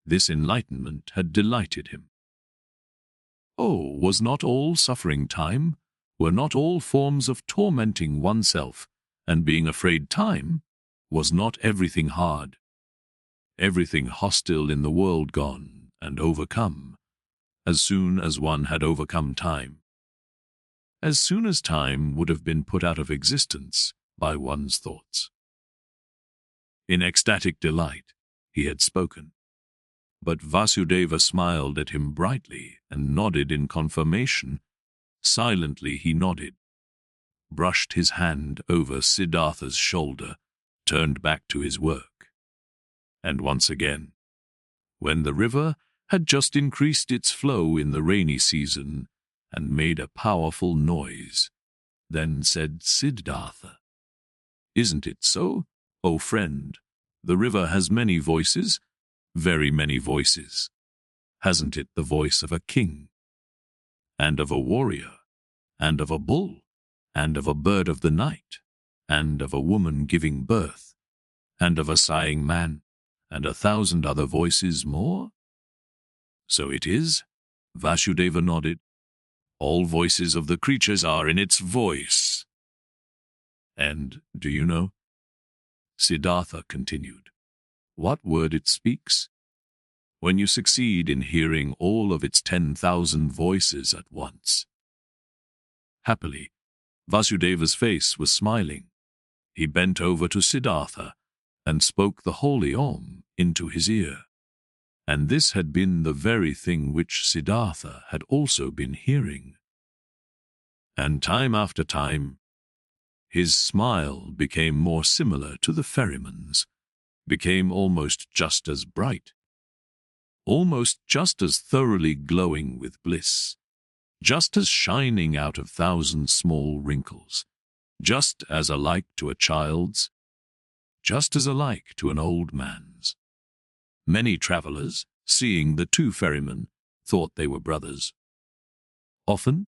This enlightenment had delighted him. Oh, was not all suffering time? Were not all forms of tormenting oneself and being afraid time? Was not everything hard? Everything hostile in the world gone and overcome, as soon as one had overcome time? As soon as time would have been put out of existence by one's thoughts. In ecstatic delight, he had spoken. But Vasudeva smiled at him brightly and nodded in confirmation. Silently he nodded, brushed his hand over Siddhartha's shoulder, turned back to his work. And once again, when the river had just increased its flow in the rainy season and made a powerful noise, then said Siddhartha, "Isn't it so, O friend? The river has many voices, very many voices. Hasn't it the voice of a king, and of a warrior, and of a bull, and of a bird of the night, and of a woman giving birth, and of a sighing man, and 1,000 other voices more?" So it is, Vasudeva nodded. All voices of the creatures are in its voice. And, do you know, Siddhartha continued, what word it speaks? When you succeed in hearing all of its 10,000 voices at once. Happily, Vasudeva's face was smiling. He bent over to Siddhartha and spoke the holy Om into his ear. And this had been the very thing which Siddhartha had also been hearing. And time after time, his smile became more similar to the ferryman's, became almost just as bright, almost just as thoroughly glowing with bliss, just as shining out of 1,000 small wrinkles, just as alike to a child's, just as alike to an old man's. Many travelers, seeing the two ferrymen, thought they were brothers. Often,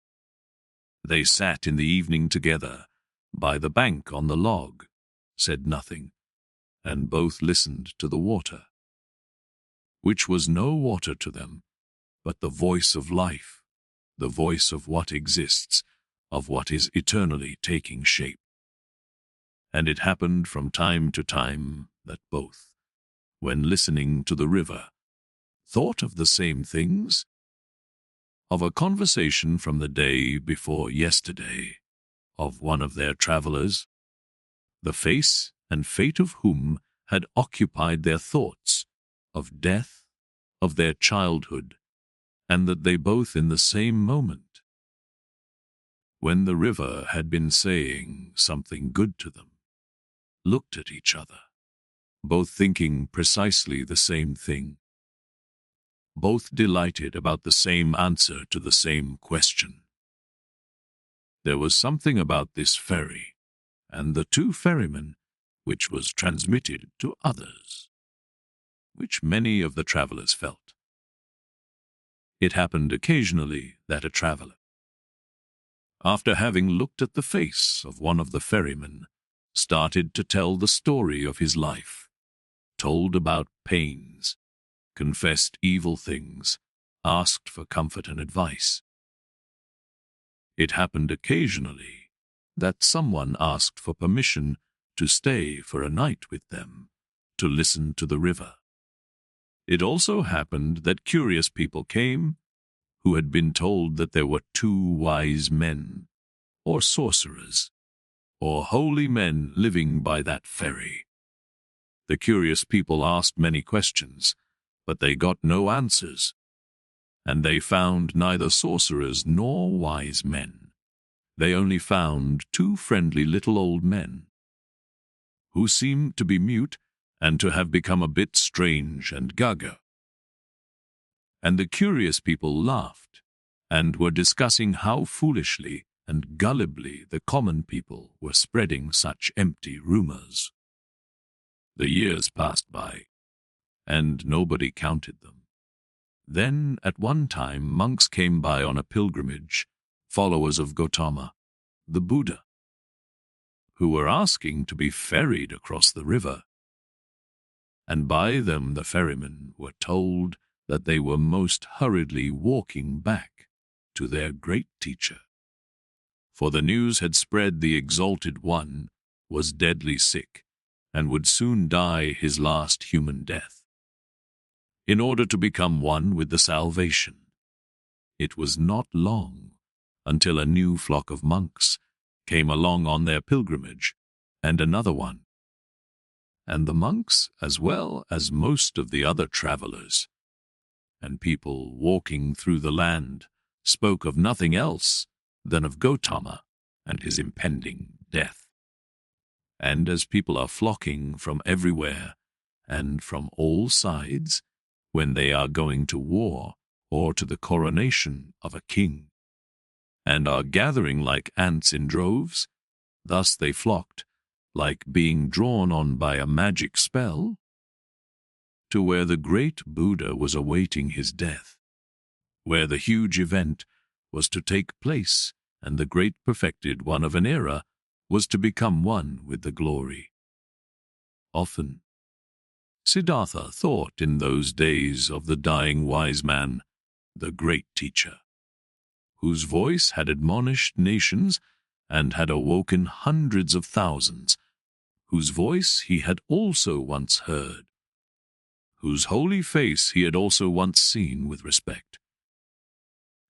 they sat in the evening together, by the bank on the log, said nothing, and both listened to the water, which was no water to them, but the voice of life, the voice of what exists, of what is eternally taking shape. And it happened from time to time that both, when listening to the river, thought of the same things, of a conversation from the day before yesterday, of one of their travelers, the face and fate of whom had occupied their thoughts, of death, of their childhood, and that they both in the same moment, when the river had been saying something good to them, looked at each other, both thinking precisely the same thing, both delighted about the same answer to the same question. There was something about this ferry and the two ferrymen which was transmitted to others, which many of the travelers felt. It happened occasionally that a traveler, after having looked at the face of one of the ferrymen, started to tell the story of his life, told about pains, confessed evil things, asked for comfort and advice. It happened occasionally that someone asked for permission to stay for a night with them, to listen to the river. It also happened that curious people came who had been told that there were two wise men, or sorcerers, or holy men living by that ferry. The curious people asked many questions, but they got no answers, and they found neither sorcerers nor wise men. They only found two friendly little old men, who seemed to be mute and to have become a bit strange and gaga. And the curious people laughed, and were discussing how foolishly and gullibly the common people were spreading such empty rumors. The years passed by, and nobody counted them. Then, at one time, monks came by on a pilgrimage, followers of GOTAMA, the Buddha, who were asking to be ferried across the river. And by them the ferrymen were told that they were most hurriedly walking back to their great teacher, for the news had spread the Exalted One was deadly sick and would soon die his last human death, in order to become one with the salvation. It was not long until a new flock of monks came along on their pilgrimage, and another one. And the monks, as well as most of the other travelers and people walking through the land, spoke of nothing else than of GOTAMA and his impending death. And as people are flocking from everywhere and from all sides when they are going to war or to the coronation of a king, and are gathering like ants in droves, thus they flocked, like being drawn on by a magic spell, to where the great Buddha was awaiting his death, where the huge event was to take place, and the great perfected one of an era was to become one with the glory. Often, Siddhartha thought in those days of the dying wise man, the great teacher, whose voice had admonished nations and had awoken hundreds of thousands, whose voice he had also once heard, whose holy face he had also once seen with respect.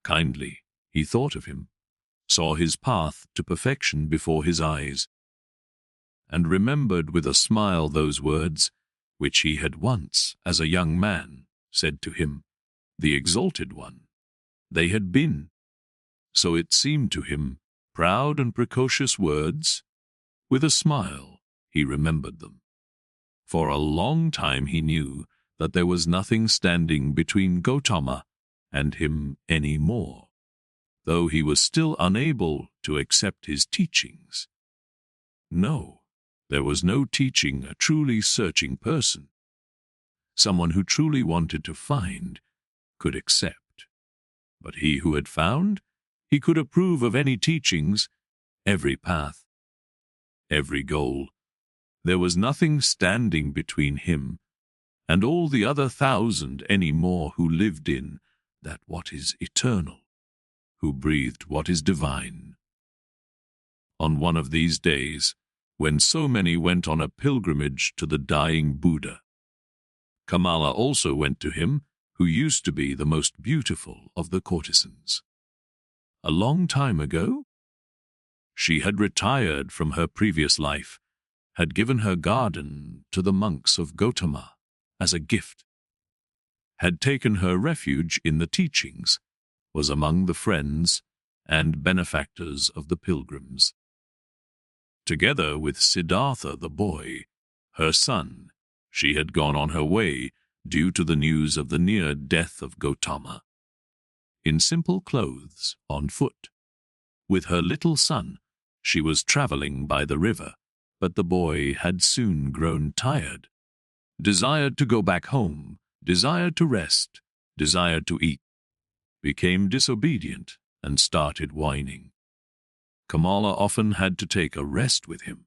Kindly he thought of him, saw his path to perfection before his eyes, and remembered with a smile those words which he had once, as a young man, said to him, the Exalted One. They had been, so it seemed to him, proud and precocious words. With a smile he remembered them. For a long time he knew that there was nothing standing between GOTAMA and him any more, though he was still unable to accept his teachings. No, there was no teaching a truly searching person, someone who truly wanted to find, could accept. But he who had found, he could approve of any teachings, every path, every goal. There was nothing standing between him and all the other 1,000 any more who lived in that what is eternal, who breathed what is divine. On one of these days, when so many went on a pilgrimage to the dying Buddha, KAMALA also went to him, who used to be the most beautiful of the courtesans. A long time ago, she had retired from her previous life, had given her garden to the monks of GOTAMA as a gift, had taken her refuge in the teachings, was among the friends and benefactors of the pilgrims. Together with Siddhartha the boy, her son, she had gone on her way due to the news of the near death of GOTAMA. In simple clothes, on foot. With her little son, she was traveling by the river, but the boy had soon grown tired, desired to go back home, desired to rest, desired to eat, became disobedient, and started whining. KAMALA often had to take a rest with him.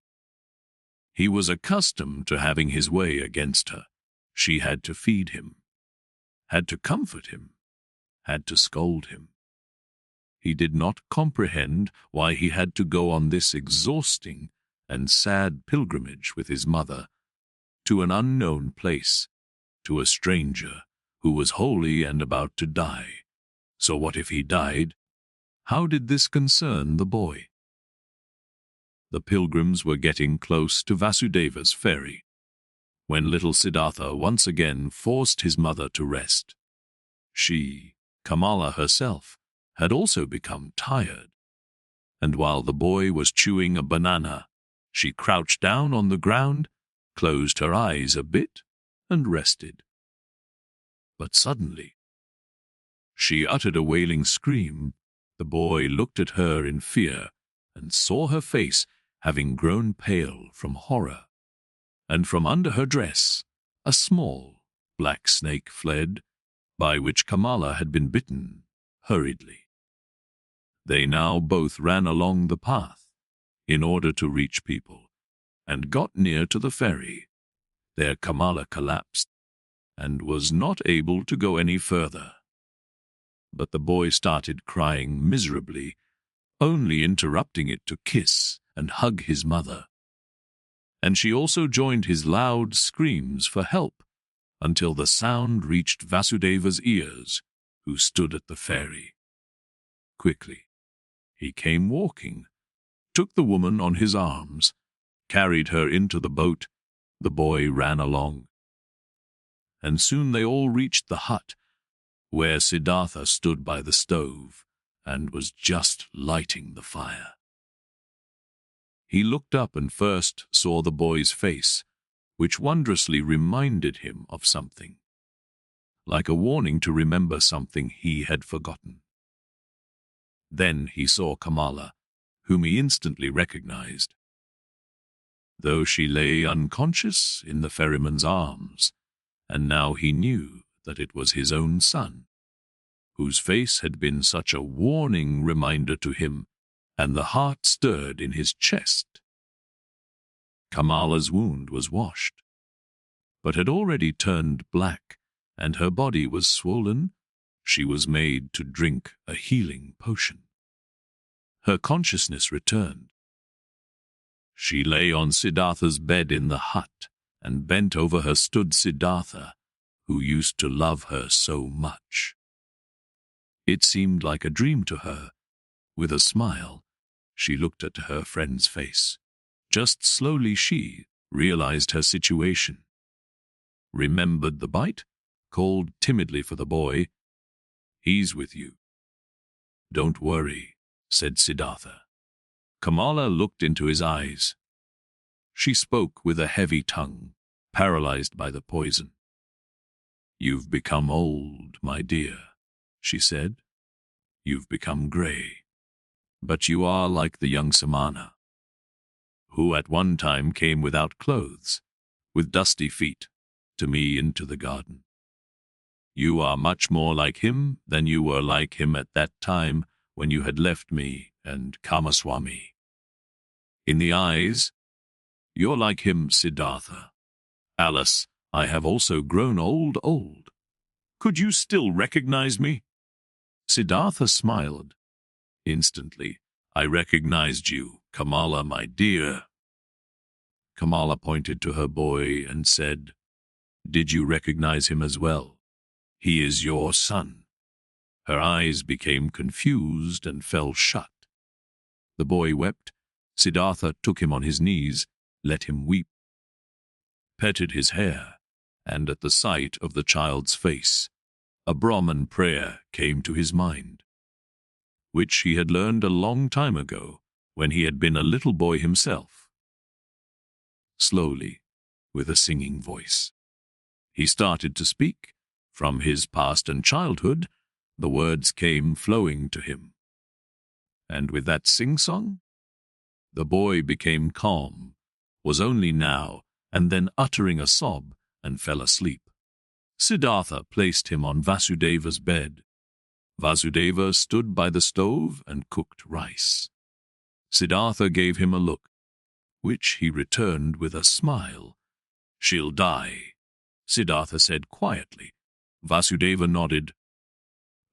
He was accustomed to having his way against her. She had to feed him, had to comfort him, had to scold him. He did not comprehend why he had to go on this exhausting and sad pilgrimage with his mother to an unknown place, to a stranger who was holy and about to die. So what if he died? How did this concern the boy? The pilgrims were getting close to Vasudeva's ferry, when little Siddhartha once again forced his mother to rest. She, KAMALA herself, had also become tired, and while the boy was chewing a banana, she crouched down on the ground, closed her eyes a bit, and rested. But suddenly, she uttered a wailing scream. The boy looked at her in fear and saw her face having grown pale from horror, and from under her dress a small black snake fled, by which KAMALA had been bitten hurriedly. They now both ran along the path in order to reach people, and got near to the ferry. There KAMALA collapsed and was not able to go any further. But the boy started crying miserably only interrupting it to kiss and hug his mother. And she also joined his loud screams for help until the sound reached Vasudeva's ears, who stood at the ferry. Quickly, he came walking, took the woman on his arms, carried her into the boat. The boy ran along. And soon they all reached the hut, where Siddhartha stood by the stove and was just lighting the fire. He looked up and first saw the boy's face, which wondrously reminded him of something, like a warning to remember something he had forgotten. Then he saw KAMALA, whom he instantly recognized. Though she lay unconscious in the ferryman's arms, and now he knew that it was his own son, whose face had been such a warning reminder to him, and the heart stirred in his chest. KAMALA's wound was washed, but had already turned black, and her body was swollen. She was made to drink a healing potion. Her consciousness returned. She lay on Siddhartha's bed in the hut, and bent over her stood Siddhartha, who used to love her so much. It seemed like a dream to her. With a smile, she looked at her friend's face. Just slowly she realized her situation. Remembered the bite, called timidly for the boy. "He's with you." "Don't worry," said Siddhartha. KAMALA looked into his eyes. She spoke with a heavy tongue, paralyzed by the poison. "You've become old, my dear," she said. "You've become gray. But you are like the young Samana, who at one time came without clothes, with dusty feet, to me into the garden. You are much more like him than you were like him at that time when you had left me and Kamaswami. In the eyes, you're like him, Siddhartha. Alice, I have also grown old. Could you still recognize me?" Siddhartha smiled. "Instantly, I recognized you, KAMALA, my dear." KAMALA pointed to her boy and said, "Did you recognize him as well? He is your son." Her eyes became confused and fell shut. The boy wept. Siddhartha took him on his knees, let him weep, petted his hair, and at the sight of the child's face, a Brahman prayer came to his mind, which he had learned a long time ago when he had been a little boy himself. Slowly, with a singing voice, he started to speak. From his past and childhood, the words came flowing to him. And with that sing-song, the boy became calm, was only now and then uttering a sob, and fell asleep. Siddhartha placed him on Vasudeva's bed. Vasudeva stood by the stove and cooked rice. Siddhartha gave him a look, which he returned with a smile. "She'll die," Siddhartha said quietly. Vasudeva nodded.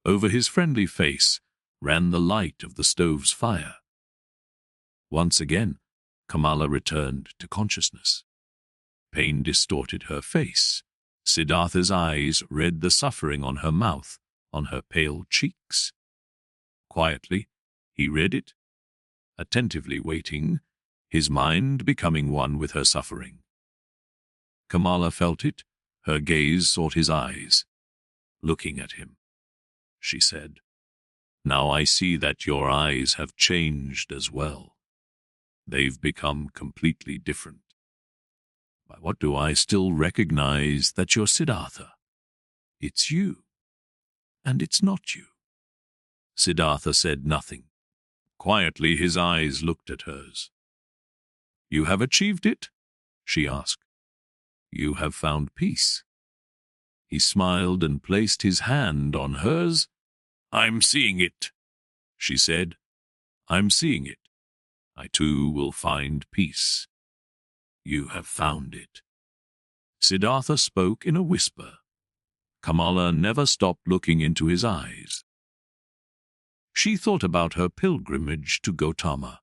Over his friendly face ran the light of the stove's fire. Once again, KAMALA returned to consciousness. Pain distorted her face. Siddhartha's eyes read the suffering on her mouth, on her pale cheeks. Quietly, he read it, attentively waiting, his mind becoming one with her suffering. KAMALA felt it. Her gaze sought his eyes. Looking at him, she said, "Now I see that your eyes have changed as well. They've become completely different. By what do I still recognize that you're Siddhartha? It's you, and it's not you." Siddhartha said nothing. Quietly, his eyes looked at hers. "You have achieved it?" she asked. "You have found peace?" He smiled and placed his hand on hers. "I'm seeing it," she said. "I'm seeing it. I too will find peace." "You have found it." Siddhartha spoke in a whisper. KAMALA never stopped looking into his eyes. She thought about her pilgrimage to GOTAMA,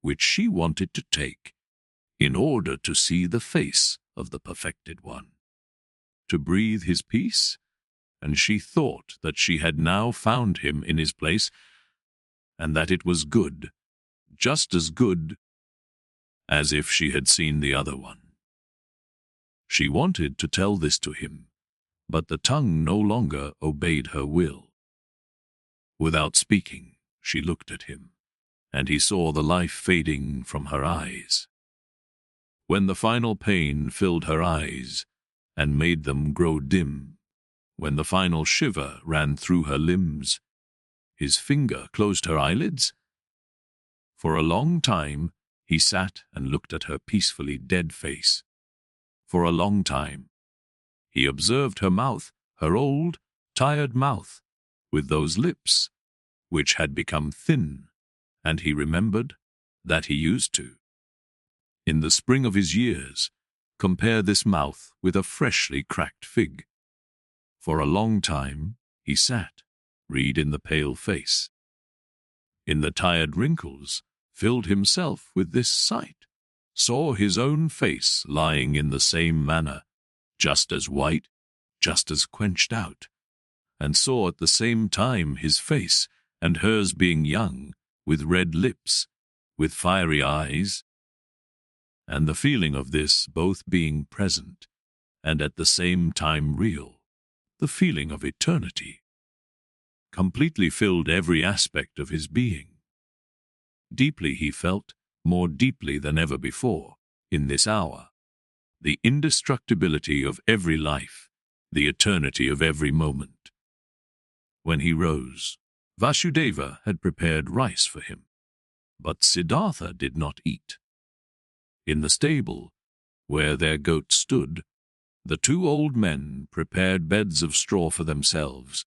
which she wanted to take in order to see the face of the perfected one, to breathe his peace, and she thought that she had now found him in his place, and that it was good, just as good as if she had seen the other one. She wanted to tell this to him, but the tongue no longer obeyed her will. Without speaking, she looked at him, and he saw the life fading from her eyes. When the final pain filled her eyes and made them grow dim, when the final shiver ran through her limbs, his finger closed her eyelids. For a long time, he sat and looked at her peacefully dead face. For a long time, he observed her mouth, her old, tired mouth, with those lips, which had become thin, and he remembered that he used to, in the spring of his years, compare this mouth with a freshly cracked fig. For a long time, he sat, read in the pale face. In the tired wrinkles, filled himself with this sight, saw his own face lying in the same manner, just as white, just as quenched out, and saw at the same time his face and hers being young, with red lips, with fiery eyes, and the feeling of this both being present and at the same time real, the feeling of eternity, completely filled every aspect of his being. Deeply he felt, more deeply than ever before, in this hour, the indestructibility of every life, the eternity of every moment. When he rose, Vasudeva had prepared rice for him, but Siddhartha did not eat. In the stable, where their goat stood, the two old men prepared beds of straw for themselves,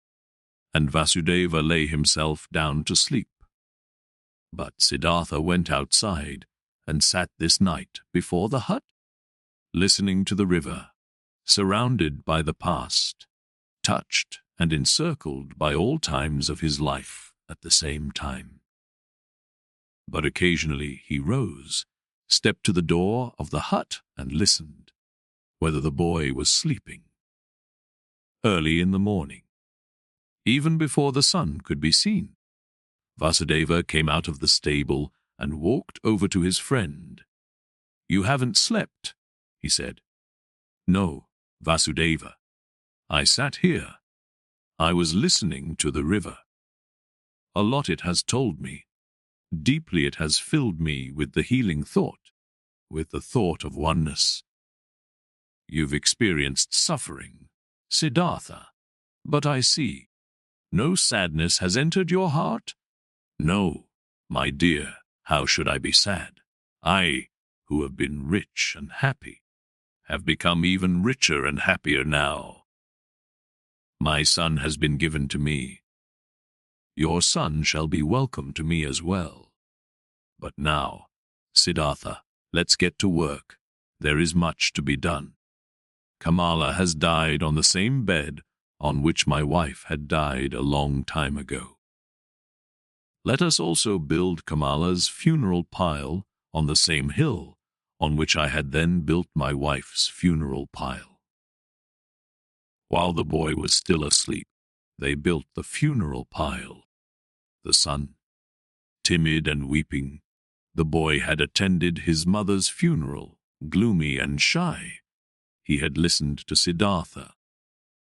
and Vasudeva lay himself down to sleep. But Siddhartha went outside and sat this night before the hut, listening to the river, surrounded by the past, touched and encircled by all times of his life at the same time. But occasionally he rose, stepped to the door of the hut and listened, whether the boy was sleeping. Early in the morning, even before the sun could be seen, Vasudeva came out of the stable and walked over to his friend. "You haven't slept," he said. "No, Vasudeva. I sat here. I was listening to the river. A lot it has told me. Deeply it has filled me with the healing thought, with the thought of oneness. You've experienced suffering, Siddhartha, but I see. No sadness has entered your heart? No, my dear, how should I be sad? I, who have been rich and happy, have become even richer and happier now. My son has been given to me. Your son shall be welcome to me as well. But now, Siddhartha, let's get to work. There is much to be done. KAMALA has died on the same bed on which my wife had died a long time ago. Let us also build KAMALA's funeral pile on the same hill on which I had then built my wife's funeral pile. While the boy was still asleep, they built the funeral pile. The son, timid and weeping, the boy had attended his mother's funeral, gloomy and shy. He had listened to Siddhartha,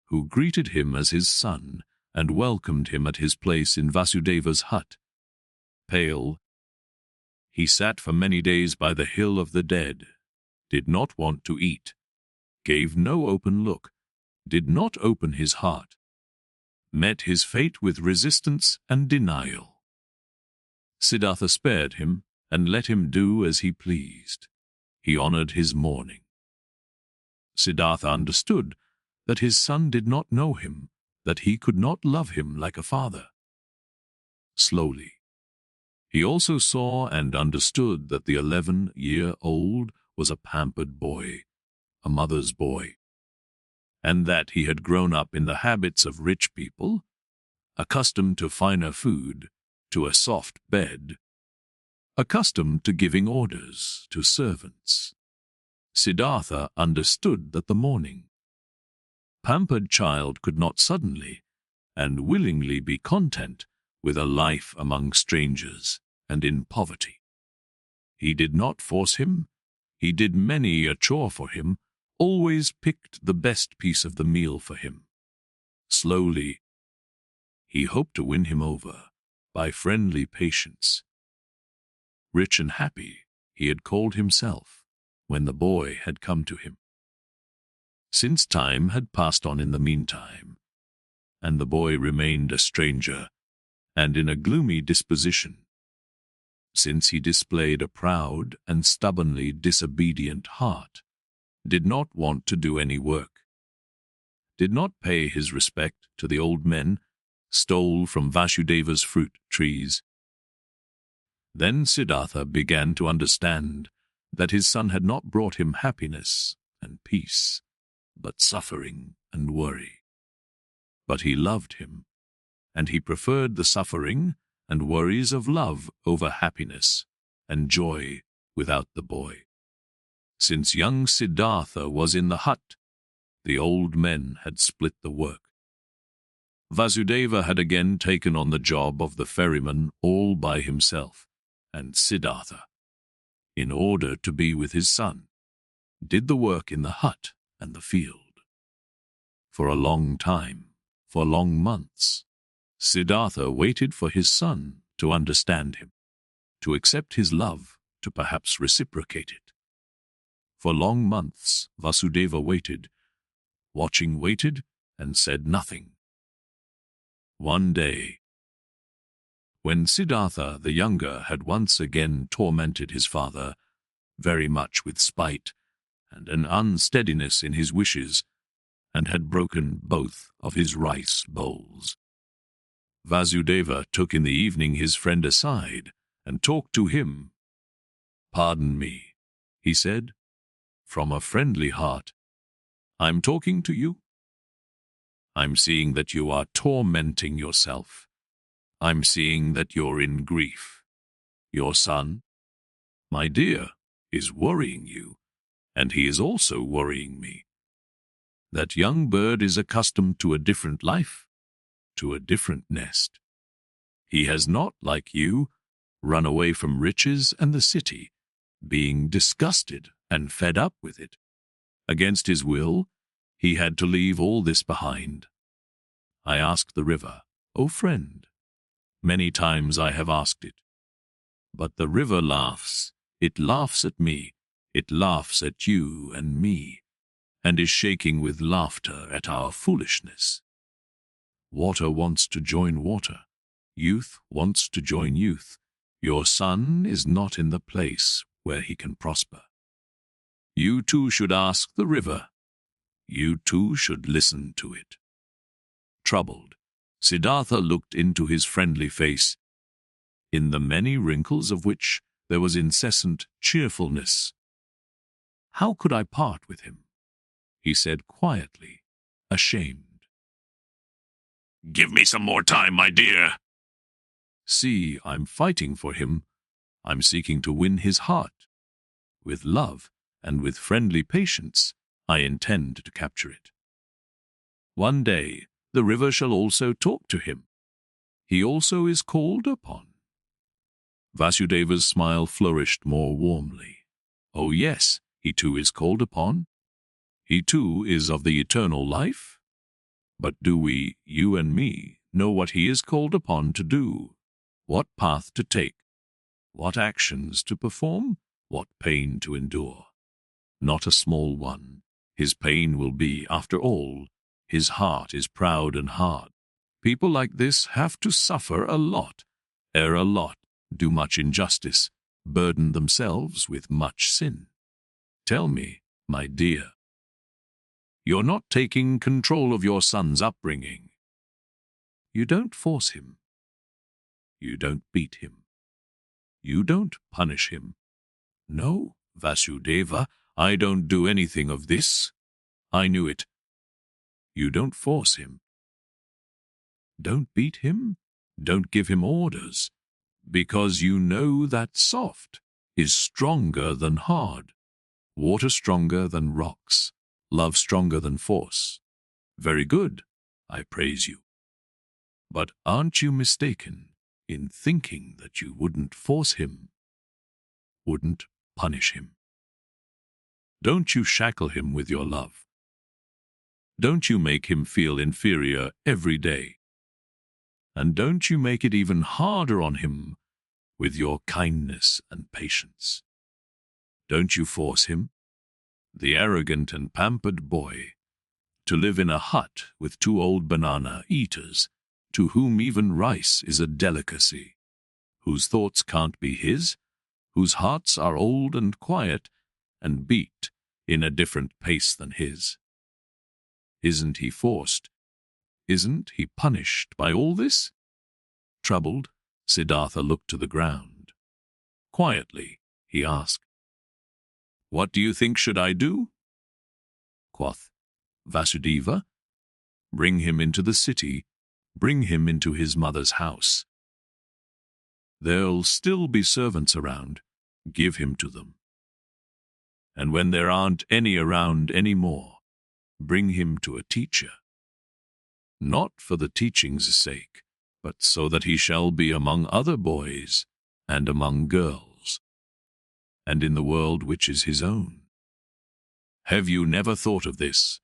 who greeted him as his son and welcomed him at his place in Vasudeva's hut. Pale, he sat for many days by the hill of the dead, did not want to eat, gave no open look, did not open his heart, met his fate with resistance and denial. Siddhartha spared him and let him do as he pleased. He honored his mourning. Siddhartha understood that his son did not know him, that he could not love him like a father. Slowly, he also saw and understood that the 11-year-old was a pampered boy, a mother's boy, and that he had grown up in the habits of rich people, accustomed to finer food, to a soft bed, accustomed to giving orders to servants. Siddhartha understood that the mourning, pampered child could not suddenly and willingly be content with a life among strangers and in poverty. He did not force him. He did many a chore for him, always picked the best piece of the meal for him. Slowly, he hoped to win him over by friendly patience. Rich and happy, he had called himself when the boy had come to him. Since time had passed on in the meantime, and the boy remained a stranger and in a gloomy disposition, since he displayed a proud and stubbornly disobedient heart, did not want to do any work, did not pay his respect to the old men, stole from Vasudeva's fruit trees. Then Siddhartha began to understand that his son had not brought him happiness and peace, but suffering and worry. But he loved him, and he preferred the suffering and worries of love over happiness and joy without the boy. Since young Siddhartha was in the hut, the old men had split the work. Vasudeva had again taken on the job of the ferryman all by himself, and Siddhartha, in order to be with his son, did the work in the hut and the field. For a long time, for long months, Siddhartha waited for his son to understand him, to accept his love, to perhaps reciprocate it. For long months, Vasudeva waited, waited, and said nothing. One day, when Siddhartha the younger had once again tormented his father, very much with spite and an unsteadiness in his wishes, and had broken both of his rice bowls, Vasudeva took in the evening his friend aside and talked to him. "Pardon me," he said, "from a friendly heart. I'm talking to you. I'm seeing that you are tormenting yourself. I'm seeing that you're in grief. Your son, my dear, is worrying you, and he is also worrying me. That young bird is accustomed to a different life, to a different nest. He has not, like you, run away from riches and the city, being disgusted and fed up with it. Against his will, he had to leave all this behind. I asked the river, 'O friend,' many times I have asked it. But the river laughs. It laughs at me. It laughs at you and me, and is shaking with laughter at our foolishness. Water wants to join water. Youth wants to join youth. Your son is not in the place where he can prosper. You too should ask the river. You too should listen to it." Troubled, Siddhartha looked into his friendly face, in the many wrinkles of which there was incessant cheerfulness. "How could I part with him?" he said quietly, ashamed. "Give me some more time, my dear." "See, I'm fighting for him. I'm seeking to win his heart. With love and with friendly patience, I intend to capture it. One day, the river shall also talk to him. He also is called upon." Vasudeva's smile flourished more warmly. "Oh yes, he too is called upon. He too is of the eternal life. But do we, you and me, know what he is called upon to do? What path to take? What actions to perform? What pain to endure? Not a small one. His pain will be, after all, his heart is proud and hard. People like this have to suffer a lot, err a lot, do much injustice, burden themselves with much sin. Tell me, my dear, you're not taking control of your son's upbringing. You don't force him. You don't beat him. You don't punish him. No, Vasudeva, I don't do anything of this. I knew it. You don't force him. Don't beat him. Don't give him orders. Because you know that soft is stronger than hard, water stronger than rocks, love stronger than force. Very good, I praise you. But aren't you mistaken in thinking that you wouldn't force him, wouldn't punish him? Don't you shackle him with your love? Don't you make him feel inferior every day? And don't you make it even harder on him with your kindness and patience? Don't you force him, the arrogant and pampered boy, to live in a hut with 2 old banana eaters, to whom even rice is a delicacy, whose thoughts can't be his, whose hearts are old and quiet and beat in a different pace than his? Isn't he forced? Isn't he punished by all this? Troubled, Siddhartha looked to the ground. Quietly, he asked, "What do you think should I do?" Quoth Vasudeva, "Bring him into the city, bring him into his mother's house. There'll still be servants around, give him to them. And when there aren't any around any more, bring him to a teacher. Not for the teaching's sake, but so that he shall be among other boys and among girls, and in the world which is his own. Have you never thought of this?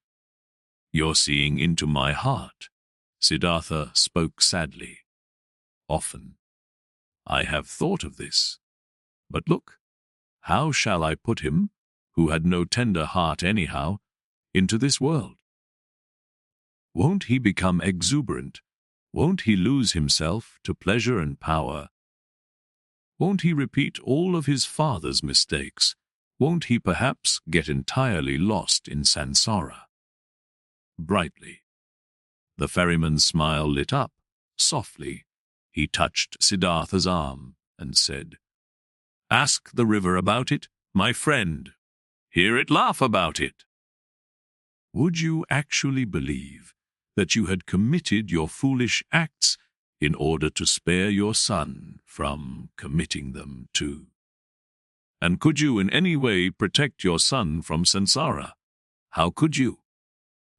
You're seeing into my heart." Siddhartha spoke sadly. "Often I have thought of this. But look, how shall I put him, who had no tender heart anyhow, into this world? Won't he become exuberant? Won't he lose himself to pleasure and power? Won't he repeat all of his father's mistakes? Won't he perhaps get entirely lost in SANSARA?" Brightly, the ferryman's smile lit up. Softly, he touched Siddhartha's arm and said, "Ask the river about it, my friend. Hear it laugh about it." Would you actually believe that you had committed your foolish acts in order to spare your son from committing them too? And could you in any way protect your son from SANSARA? How could you?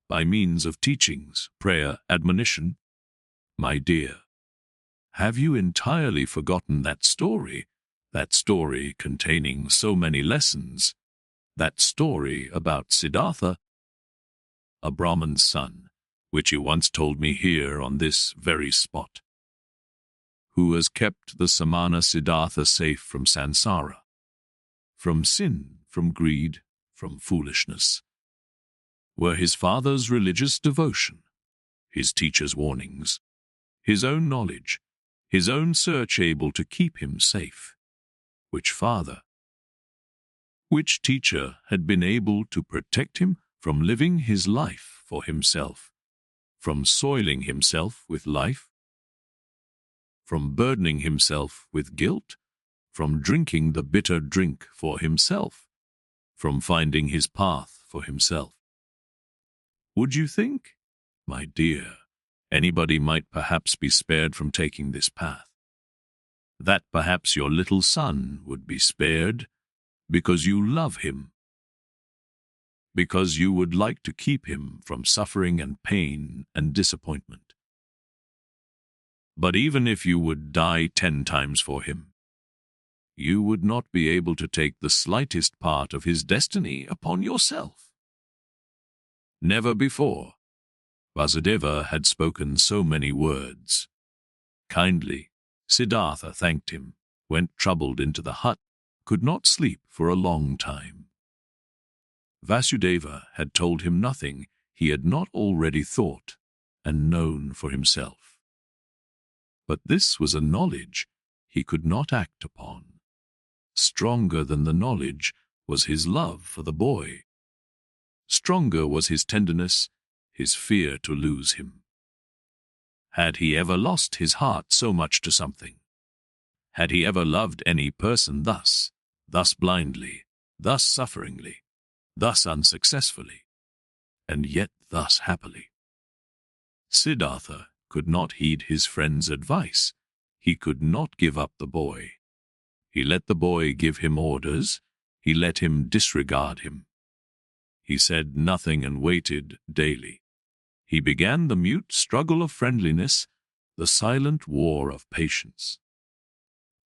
By means of teachings, prayer, admonition? My dear, have you entirely forgotten that story containing so many lessons, that story about Siddhartha, a Brahman's son, which you once told me here on this very spot, who has kept the samana Siddhartha safe from SANSARA, from sin, from greed, from foolishness? Were his father's religious devotion, his teacher's warnings, his own knowledge, his own search able to keep him safe? Which father, which teacher had been able to protect him from living his life for himself, from soiling himself with life, from burdening himself with guilt, from drinking the bitter drink for himself, from finding his path for himself? Would you think, my dear, anybody might perhaps be spared from taking this path? That perhaps your little son would be spared because you love him, because you would like to keep him from suffering and pain and disappointment. But even if you would die 10 times for him, you would not be able to take the slightest part of his destiny upon yourself. Never before Vasudeva had spoken so many words. Kindly, Siddhartha thanked him, went troubled into the hut, could not sleep for a long time. Vasudeva had told him nothing he had not already thought and known for himself. But this was a knowledge he could not act upon. Stronger than the knowledge was his love for the boy. Stronger was his tenderness, his fear to lose him. Had he ever lost his heart so much to something? Had he ever loved any person thus blindly, thus sufferingly, thus unsuccessfully, and yet thus happily? Siddhartha could not heed his friend's advice. he could not give up the boy. He let the boy give him orders. He let him disregard him. He said nothing and waited daily. He began the mute struggle of friendliness, the silent war of patience.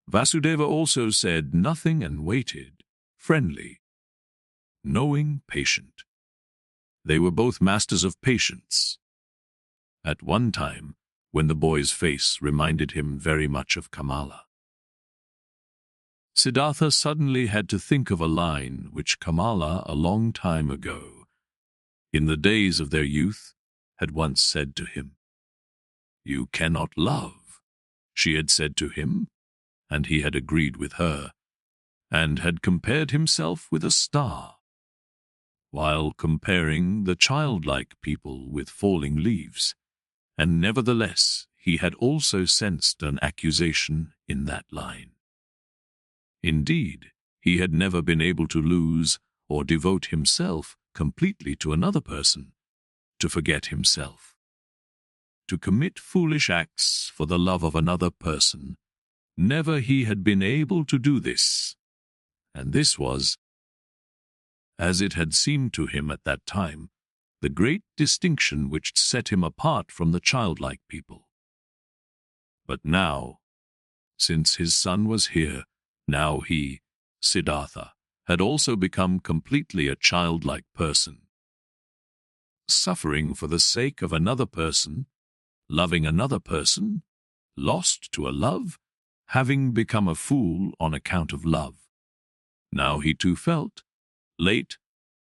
Vasudeva also said nothing and waited, friendly, knowing, patient. They were both masters of patience. At one time, when the boy's face reminded him very much of KAMALA, Siddhartha suddenly had to think of a line which KAMALA, a long time ago, in the days of their youth, had once said to him. "You cannot love," she had said to him, and he had agreed with her, and had compared himself with a star, while comparing the childlike people with falling leaves, and nevertheless he had also sensed an accusation in that line. Indeed, he had never been able to lose or devote himself completely to another person, to forget himself. To commit foolish acts for the love of another person, never he had been able to do this. And this was, as it had seemed to him at that time, the great distinction which set him apart from the childlike people. But now, since his son was here, now he, Siddhartha, had also become completely a childlike person. Suffering for the sake of another person, loving another person, lost to a love, having become a fool on account of love. Now he too felt, late,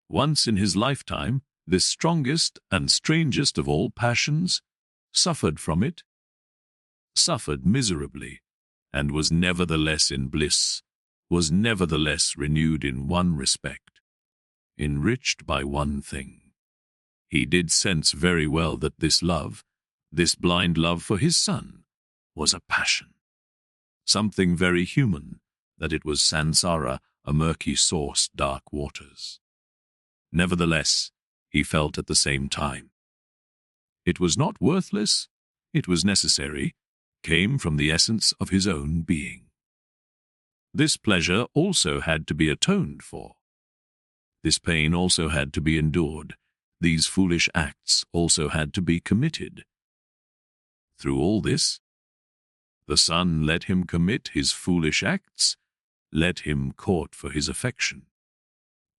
once in his lifetime, this strongest and strangest of all passions, suffered from it, suffered miserably, and was nevertheless in bliss, was nevertheless renewed in one respect, enriched by one thing. He did sense very well that this love, this blind love for his son, was a passion, something very human, that it was SANSARA, a murky source, dark waters. Nevertheless, he felt at the same time. It was not worthless, it was necessary, came from the essence of his own being. This pleasure also had to be atoned for. This pain also had to be endured. These foolish acts also had to be committed. Through all this, the son let him commit his foolish acts, let him court for his affection,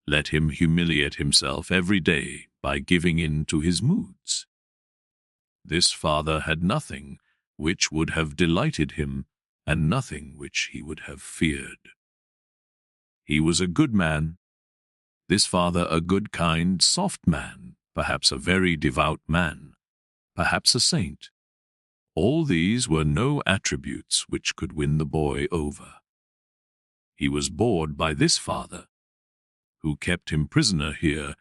let him humiliate himself every day by giving in to his moods. This father had nothing which would have delighted him, and nothing which he would have feared. He was a good man, this father a good, kind, soft man, perhaps a very devout man, perhaps a saint. All these were no attributes which could win the boy over. He was bored by this father, who kept him prisoner here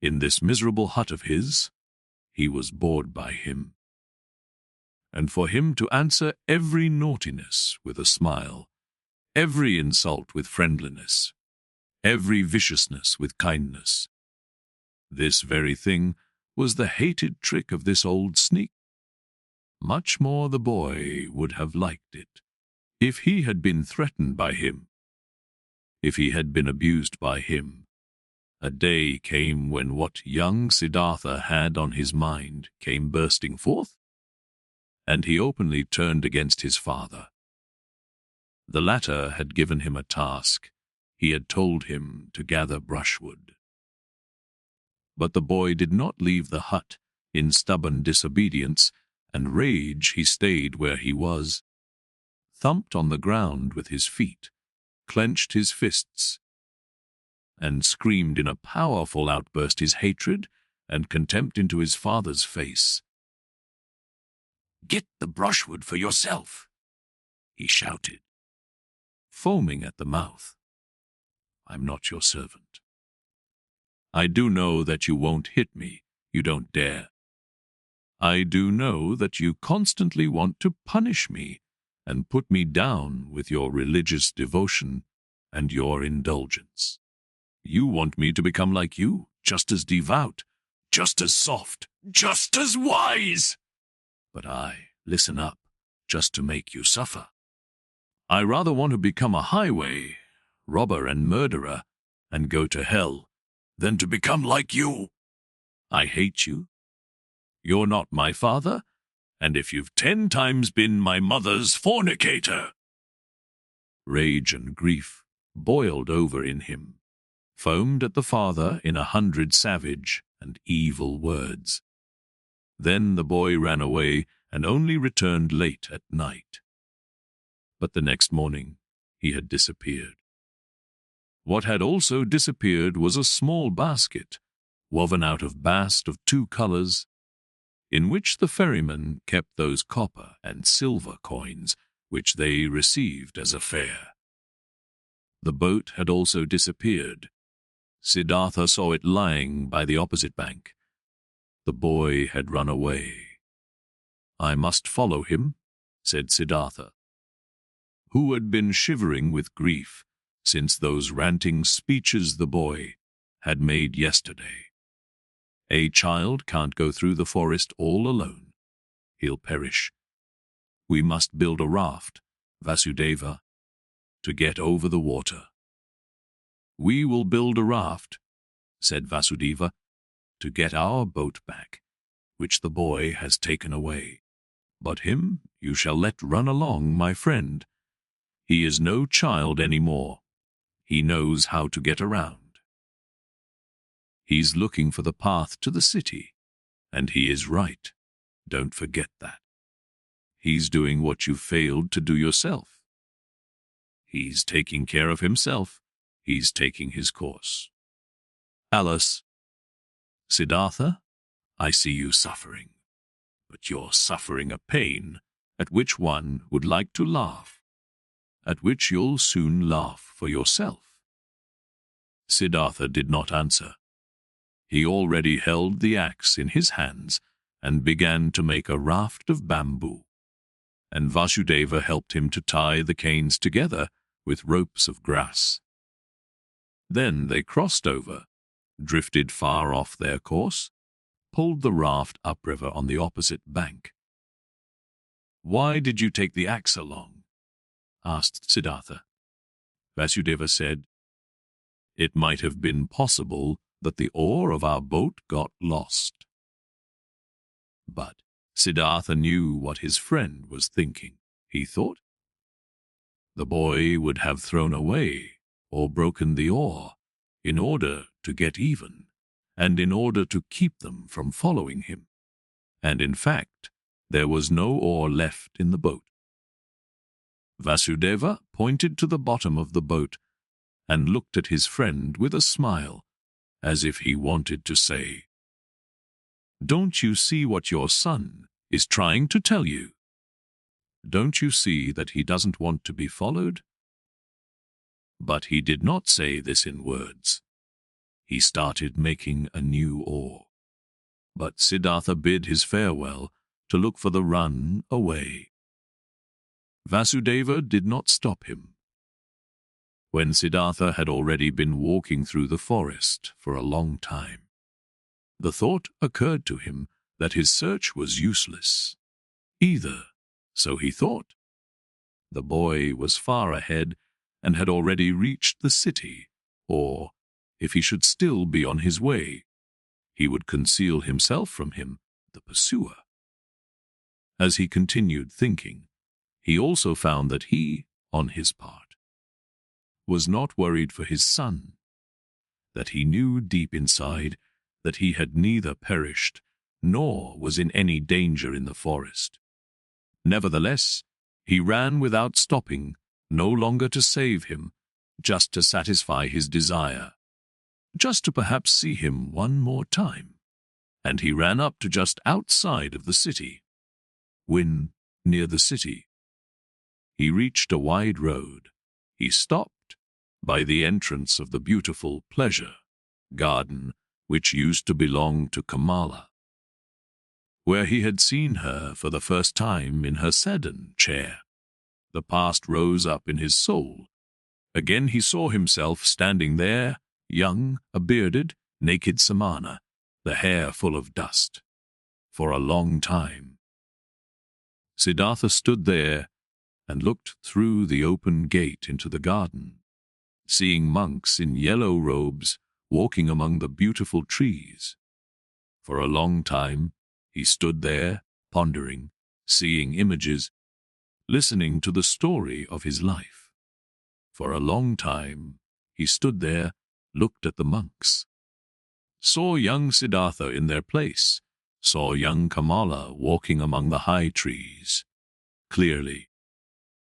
in this miserable hut of his. He was bored by him. And for him to answer every naughtiness with a smile, every insult with friendliness, every viciousness with kindness, this very thing was the hated trick of this old sneak. Much more the boy would have liked it if he had been threatened by him, if he had been abused by him. A day came when what young Siddhartha had on his mind came bursting forth, and he openly turned against his father. The latter had given him a task. He had told him to gather brushwood. But the boy did not leave the hut. In stubborn disobedience and rage he stayed where he was, thumped on the ground with his feet, clenched his fists, and screamed in a powerful outburst his hatred and contempt into his father's face. "Get the brushwood for yourself," he shouted, foaming at the mouth. "I'm not your servant. I do know that you won't hit me. You don't dare. I do know that you constantly want to punish me and put me down with your religious devotion and your indulgence. You want me to become like you, just as devout, just as soft, just as wise. But I, listen up, just to make you suffer. I rather want to become a highway robber and murderer and go to hell than to become like you. I hate you. You're not my father, and if you've 10 times been my mother's fornicator." Rage and grief boiled over in him, foamed at the father in 100 savage and evil words. Then the boy ran away and only returned late at night. But the next morning he had disappeared. What had also disappeared was a small basket, woven out of bast of 2 colors, in which the ferryman kept those copper and silver coins which they received as a fare. The boat had also disappeared. Siddhartha saw it lying by the opposite bank. The boy had run away. "I must follow him," said Siddhartha, who had been shivering with grief since those ranting speeches the boy had made yesterday. "A child can't go through the forest all alone. He'll perish. We must build a raft, Vasudeva, to get over the water." "We will build a raft," said Vasudeva, "to get our boat back, which the boy has taken away. But him you shall let run along, my friend. He is no child any more. He knows how to get around. He's looking for the path to the city, and he is right. Don't forget that. He's doing what you failed to do yourself. He's taking care of himself. He's taking his course. Alice, Siddhartha, I see you suffering, but you're suffering a pain at which one would like to laugh, at which you'll soon laugh for yourself." Siddhartha did not answer. He already held the axe in his hands and began to make a raft of bamboo, and Vasudeva helped him to tie the canes together with ropes of grass. Then they crossed over, drifted far off their course, pulled the raft upriver on the opposite bank. "Why did you take the axe along?" asked Siddhartha. Vasudeva said, "It might have been possible that the oar of our boat got lost." But Siddhartha knew what his friend was thinking. He thought, the boy would have thrown away or broken the oar in order to get even, and in order to keep them from following him. And in fact, there was no oar left in the boat. Vasudeva pointed to the bottom of the boat and looked at his friend with a smile, as if he wanted to say, "Don't you see what your son is trying to tell you? Don't you see that he doesn't want to be followed?" But he did not say this in words. He started making a new oar. But Siddhartha bid his farewell to look for the run away. Vasudeva did not stop him. When Siddhartha had already been walking through the forest for a long time, the thought occurred to him that his search was useless. Either, so he thought, the boy was far ahead and had already reached the city, or, if he should still be on his way, he would conceal himself from him, the pursuer. As he continued thinking, he also found that he, on his part, was not worried for his son, that he knew deep inside that he had neither perished nor was in any danger in the forest. Nevertheless, he ran without stopping, no longer to save him, just to satisfy his desire, just to perhaps see him one more time. And he ran up to just outside of the city. When near the city, he reached a wide road. He stopped by the entrance of the beautiful pleasure garden which used to belong to KAMALA, where he had seen her for the first time in her sedan chair. The past rose up in his soul. Again he saw himself standing there, young, a bearded, naked samana, the hair full of dust, for a long time. Siddhartha stood there and looked through the open gate into the garden, seeing monks in yellow robes walking among the beautiful trees. For a long time he stood there, pondering, seeing images, listening to the story of his life. For a long time he stood there, looked at the monks, saw young Siddhartha in their place, saw young KAMALA walking among the high trees. Clearly,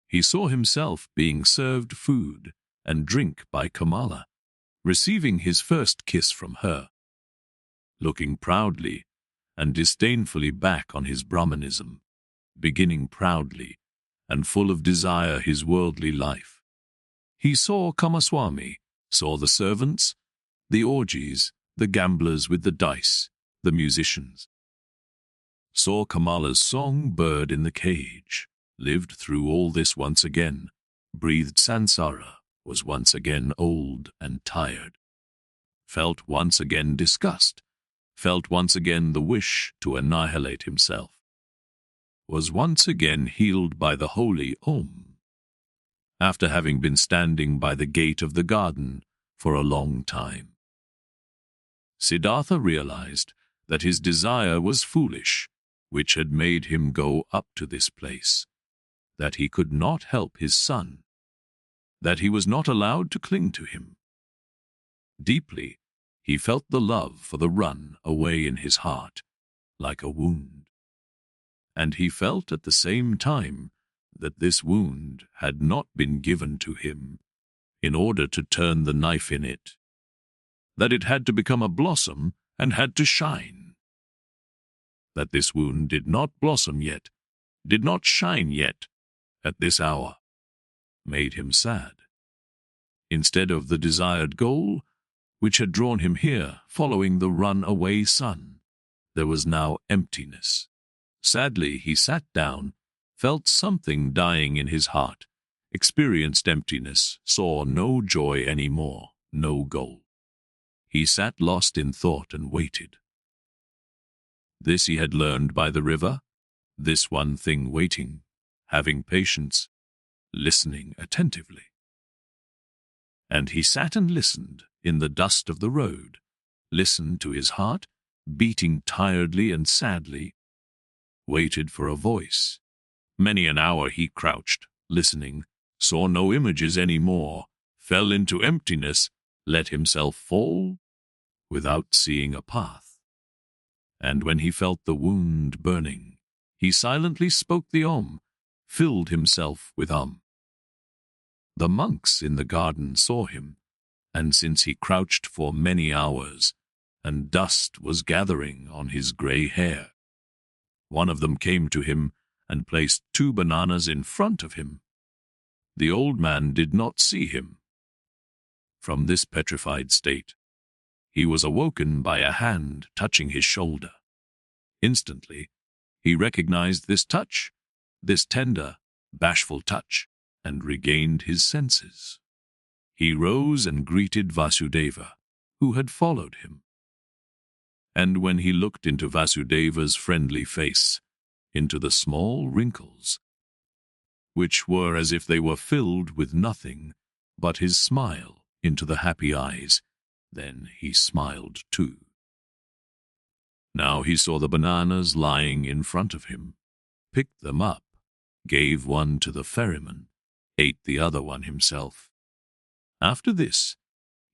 he saw himself being served food and drink by KAMALA, receiving his first kiss from her, looking proudly and disdainfully back on his Brahmanism, beginning proudly and full of desire his worldly life. He saw Kamaswami, saw the servants, the orgies, the gamblers with the dice, the musicians. Saw KAMALA's song-bird in the cage, lived through all this once again, breathed SANSARA, was once again old and tired, felt once again disgust, felt once again the wish to annihilate himself, was once again healed by the holy Om, after having been standing by the gate of the garden for a long time. Siddhartha realized that his desire was foolish, which had made him go up to this place, that he could not help his son, that he was not allowed to cling to him. Deeply, he felt the love for the run away in his heart, like a wound. And he felt at the same time that this wound had not been given to him in order to turn the knife in it, that it had to become a blossom and had to shine. That this wound did not blossom yet, did not shine yet, at this hour, made him sad. Instead of the desired goal, which had drawn him here, following the run-away sun, there was now emptiness. Sadly, he sat down, felt something dying in his heart, experienced emptiness, saw no joy any more, no goal. He sat lost in thought and waited. This he had learned by the river, this one thing waiting, having patience, listening attentively. And he sat and listened in the dust of the road, listened to his heart, beating tiredly and sadly, waited for a voice. Many an hour he crouched, listening, saw no images any more, fell into emptiness, let himself fall, without seeing a path. And when he felt the wound burning, he silently spoke the Om, filled himself with Om. The monks in the garden saw him, and since he crouched for many hours, and dust was gathering on his grey hair, one of them came to him and placed 2 bananas in front of him. The old man did not see him. From this petrified state, he was awoken by a hand touching his shoulder. Instantly, he recognized this touch, this tender, bashful touch, and regained his senses. He rose and greeted Vasudeva, who had followed him. And when he looked into Vasudeva's friendly face, into the small wrinkles, which were as if they were filled with nothing but his smile, into the happy eyes, then he smiled too. Now he saw the bananas lying in front of him, picked them up, gave one to the ferryman, ate the other one himself. After this,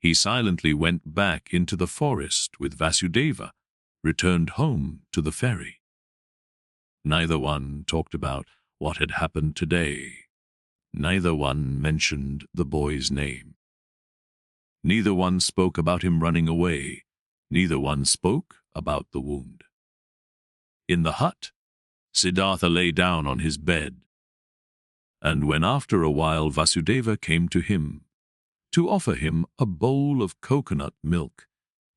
he silently went back into the forest with Vasudeva, returned home to the ferry. Neither one talked about what had happened today. Neither one mentioned the boy's name. Neither one spoke about him running away. Neither one spoke about the wound. In the hut, Siddhartha lay down on his bed, and when after a while Vasudeva came to him to offer him a bowl of coconut milk,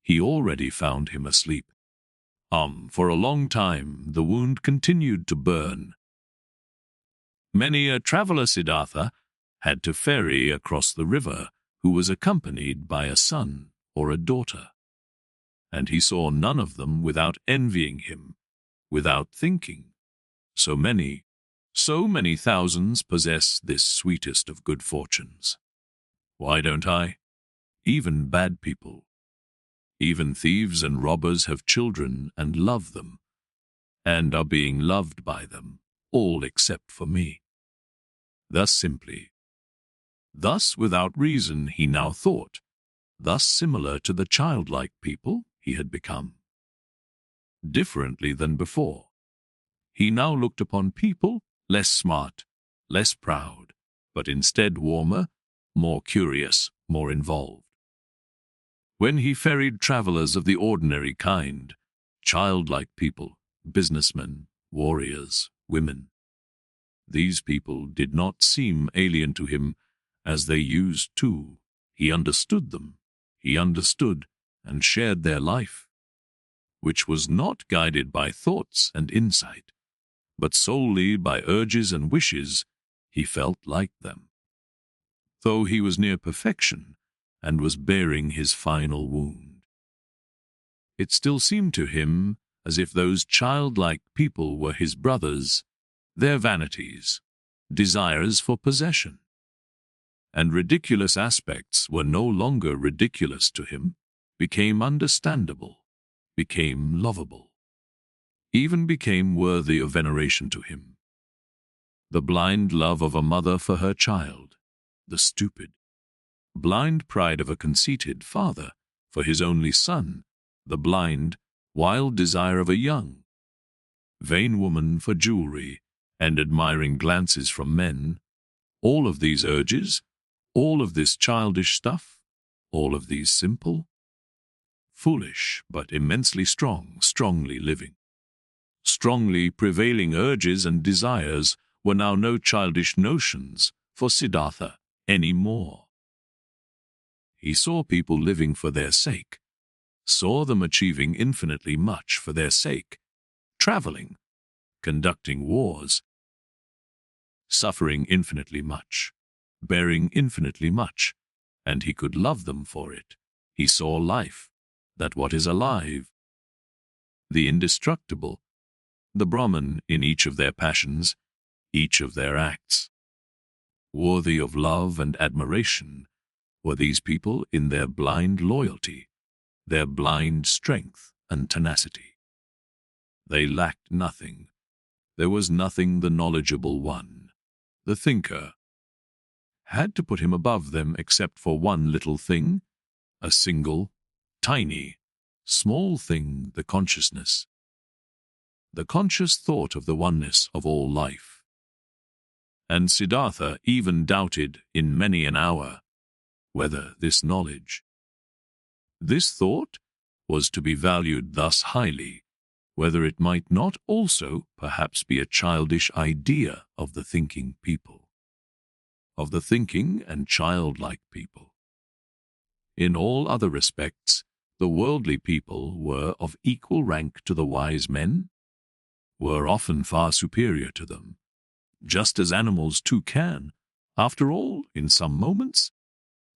he already found him asleep. For a long time the wound continued to burn. Many a traveler Siddhartha had to ferry across the river who was accompanied by a son or a daughter, and he saw none of them without envying him, without thinking. So many So many thousands possess this sweetest of good fortunes. Why don't I? Even bad people, even thieves and robbers have children and love them, and are being loved by them, all except for me. Thus simply, thus without reason he now thought, thus similar to the childlike people he had become. Differently than before, he now looked upon people less smart, less proud, but instead warmer, more curious, more involved. When he ferried travelers of the ordinary kind, childlike people, businessmen, warriors, women, these people did not seem alien to him as they used to. He understood them. He understood and shared their life, which was not guided by thoughts and insight, but solely by urges and wishes. He felt like them. Though he was near perfection and was bearing his final wound, it still seemed to him as if those childlike people were his brothers, their vanities, desires for possession. And ridiculous aspects were no longer ridiculous to him, became understandable, became lovable, even became worthy of veneration to him. The blind love of a mother for her child, the stupid, blind pride of a conceited father for his only son, the blind, wild desire of a young, vain woman for jewelry and admiring glances from men, all of these urges, all of this childish stuff, all of these simple, foolish but immensely strongly living, strongly prevailing urges and desires were now no childish notions for Siddhartha any more. He saw people living for their sake, saw them achieving infinitely much for their sake, traveling, conducting wars, suffering infinitely much, bearing infinitely much, and he could love them for it. He saw life, that what is alive, the indestructible, the Brahman in each of their passions, each of their acts. Worthy of love and admiration were these people in their blind loyalty, their blind strength and tenacity. They lacked nothing. There was nothing the knowledgeable one, the thinker, had to put him above them except for one little thing, a single, tiny, small thing, the consciousness, the conscious thought of the oneness of all life. And Siddhartha even doubted in many an hour whether this knowledge, this thought, was to be valued thus highly, whether it might not also perhaps be a childish idea of the thinking people, of the thinking and childlike people. In all other respects, the worldly people were of equal rank to the wise men, were often far superior to them, just as animals too can, after all, in some moments,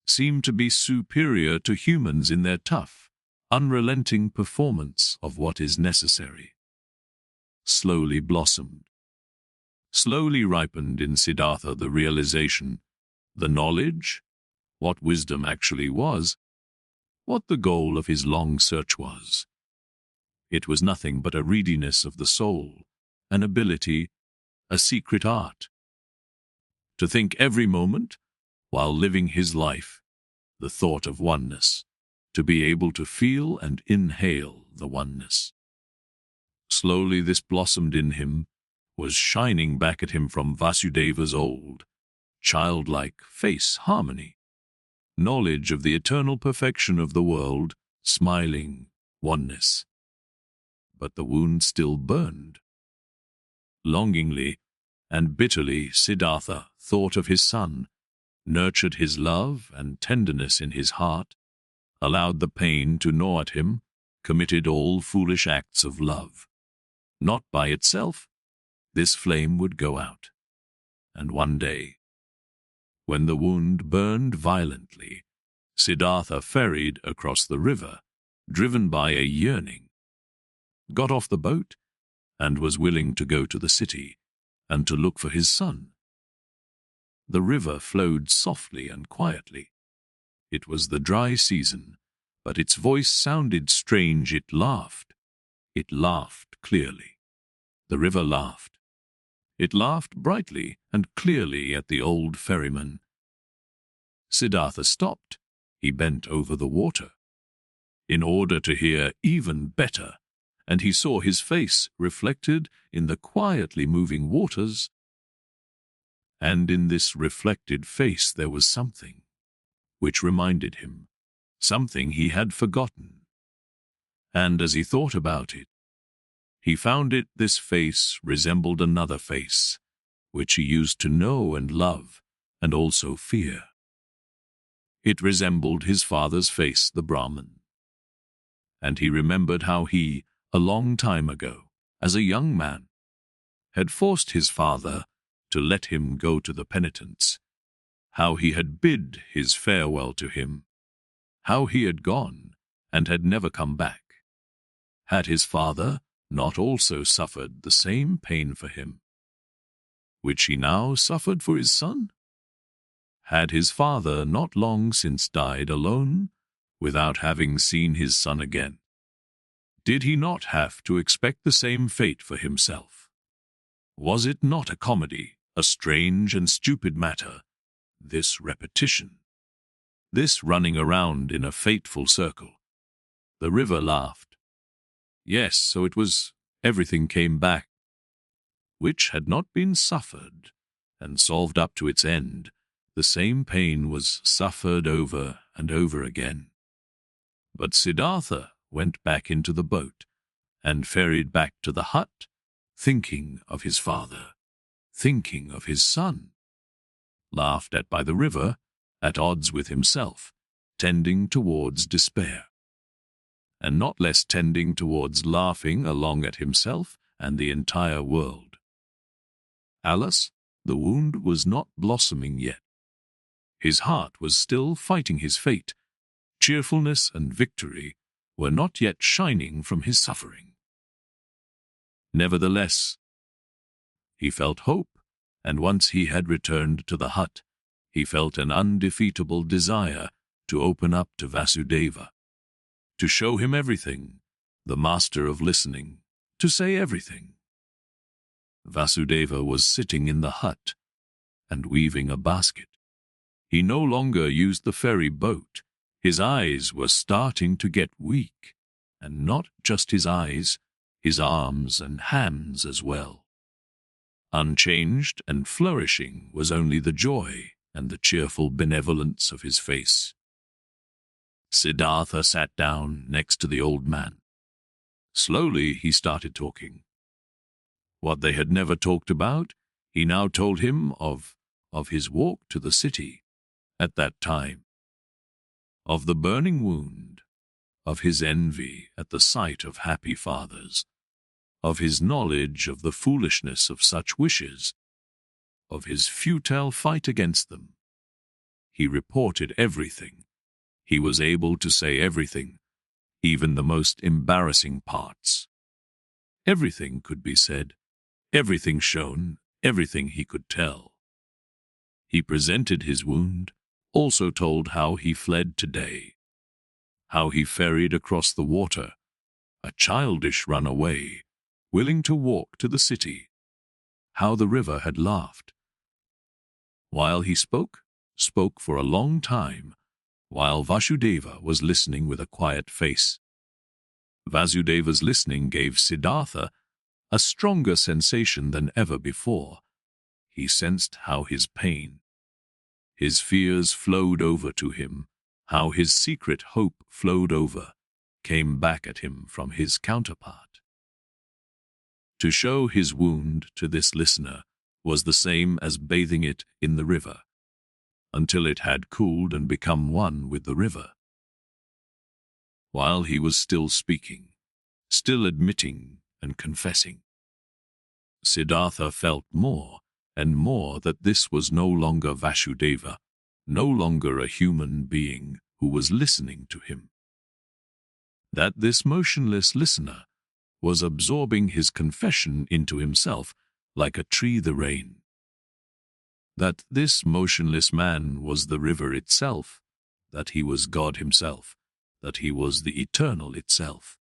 seem to be superior to humans in their tough, unrelenting performance of what is necessary. Slowly blossomed, slowly ripened in Siddhartha the realization, the knowledge, what wisdom actually was, what the goal of his long search was. It was nothing but a readiness of the soul, an ability, a secret art. To think every moment, while living his life, the thought of oneness, to be able to feel and inhale the oneness. Slowly this blossomed in him, was shining back at him from Vasudeva's old, childlike face harmony, knowledge of the eternal perfection of the world, smiling oneness. But the wound still burned. Longingly and bitterly Siddhartha thought of his son, nurtured his love and tenderness in his heart, allowed the pain to gnaw at him, committed all foolish acts of love. Not by itself, this flame would go out. And one day, when the wound burned violently, Siddhartha ferried across the river, driven by a yearning, got off the boat, and was willing to go to the city, and to look for his son. The river flowed softly and quietly. It was the dry season, but its voice sounded strange. It laughed. It laughed clearly. The river laughed. It laughed brightly and clearly at the old ferryman. Siddhartha stopped. He bent over the water, in order to hear even better, and he saw his face reflected in the quietly moving waters. And in this reflected face there was something which reminded him, something he had forgotten. And as he thought about it, he found this face resembled another face, which he used to know and love, and also fear. It resembled his father's face, the Brahman. And he remembered how he, a long time ago, as a young man, had forced his father to let him go to the penitents, how he had bid his farewell to him, how he had gone and had never come back. Had his father not also suffered the same pain for him, which he now suffered for his son? Had his father not long since died alone, without having seen his son again? Did he not have to expect the same fate for himself? Was it not a comedy, a strange and stupid matter, this repetition, this running around in a fateful circle? The river laughed. Yes, so it was, everything came back, which had not been suffered, and solved up to its end. The same pain was suffered over and over again. But Siddhartha went back into the boat, and ferried back to the hut, thinking of his father, thinking of his son, laughed at by the river, at odds with himself, tending towards despair, and not less tending towards laughing along at himself and the entire world. Alas, the wound was not blossoming yet. His heart was still fighting his fate. Cheerfulness and victory were not yet shining from his suffering. Nevertheless, he felt hope, and once he had returned to the hut, he felt an undefeatable desire to open up to Vasudeva, to show him everything, the master of listening, to say everything. Vasudeva was sitting in the hut and weaving a basket. He no longer used the ferry boat. His eyes were starting to get weak, and not just his eyes, his arms and hands as well. Unchanged and flourishing was only the joy and the cheerful benevolence of his face. Siddhartha sat down next to the old man. Slowly he started talking. What they had never talked about, he now told him of his walk to the city at that time, of the burning wound, of his envy at the sight of happy fathers, of his knowledge of the foolishness of such wishes, of his futile fight against them. He reported everything. He was able to say everything, even the most embarrassing parts. Everything could be said, everything shown, everything he could tell. He presented his wound, also told how he fled today, how he ferried across the water, a childish runaway, willing to walk to the city, how the river had laughed. While he spoke for a long time, while Vasudeva was listening with a quiet face. Vasudeva's listening gave Siddhartha a stronger sensation than ever before. He sensed how his pain, his fears flowed over to him, how his secret hope flowed over, came back at him from his counterpart. To show his wound to this listener was the same as bathing it in the river, until it had cooled and become one with the river. While he was still speaking, still admitting and confessing, Siddhartha felt more and more that this was no longer Vasudeva, no longer a human being who was listening to him. That this motionless listener was absorbing his confession into himself, like a tree the rain. That this motionless man was the river itself, that he was God himself, that he was the eternal itself.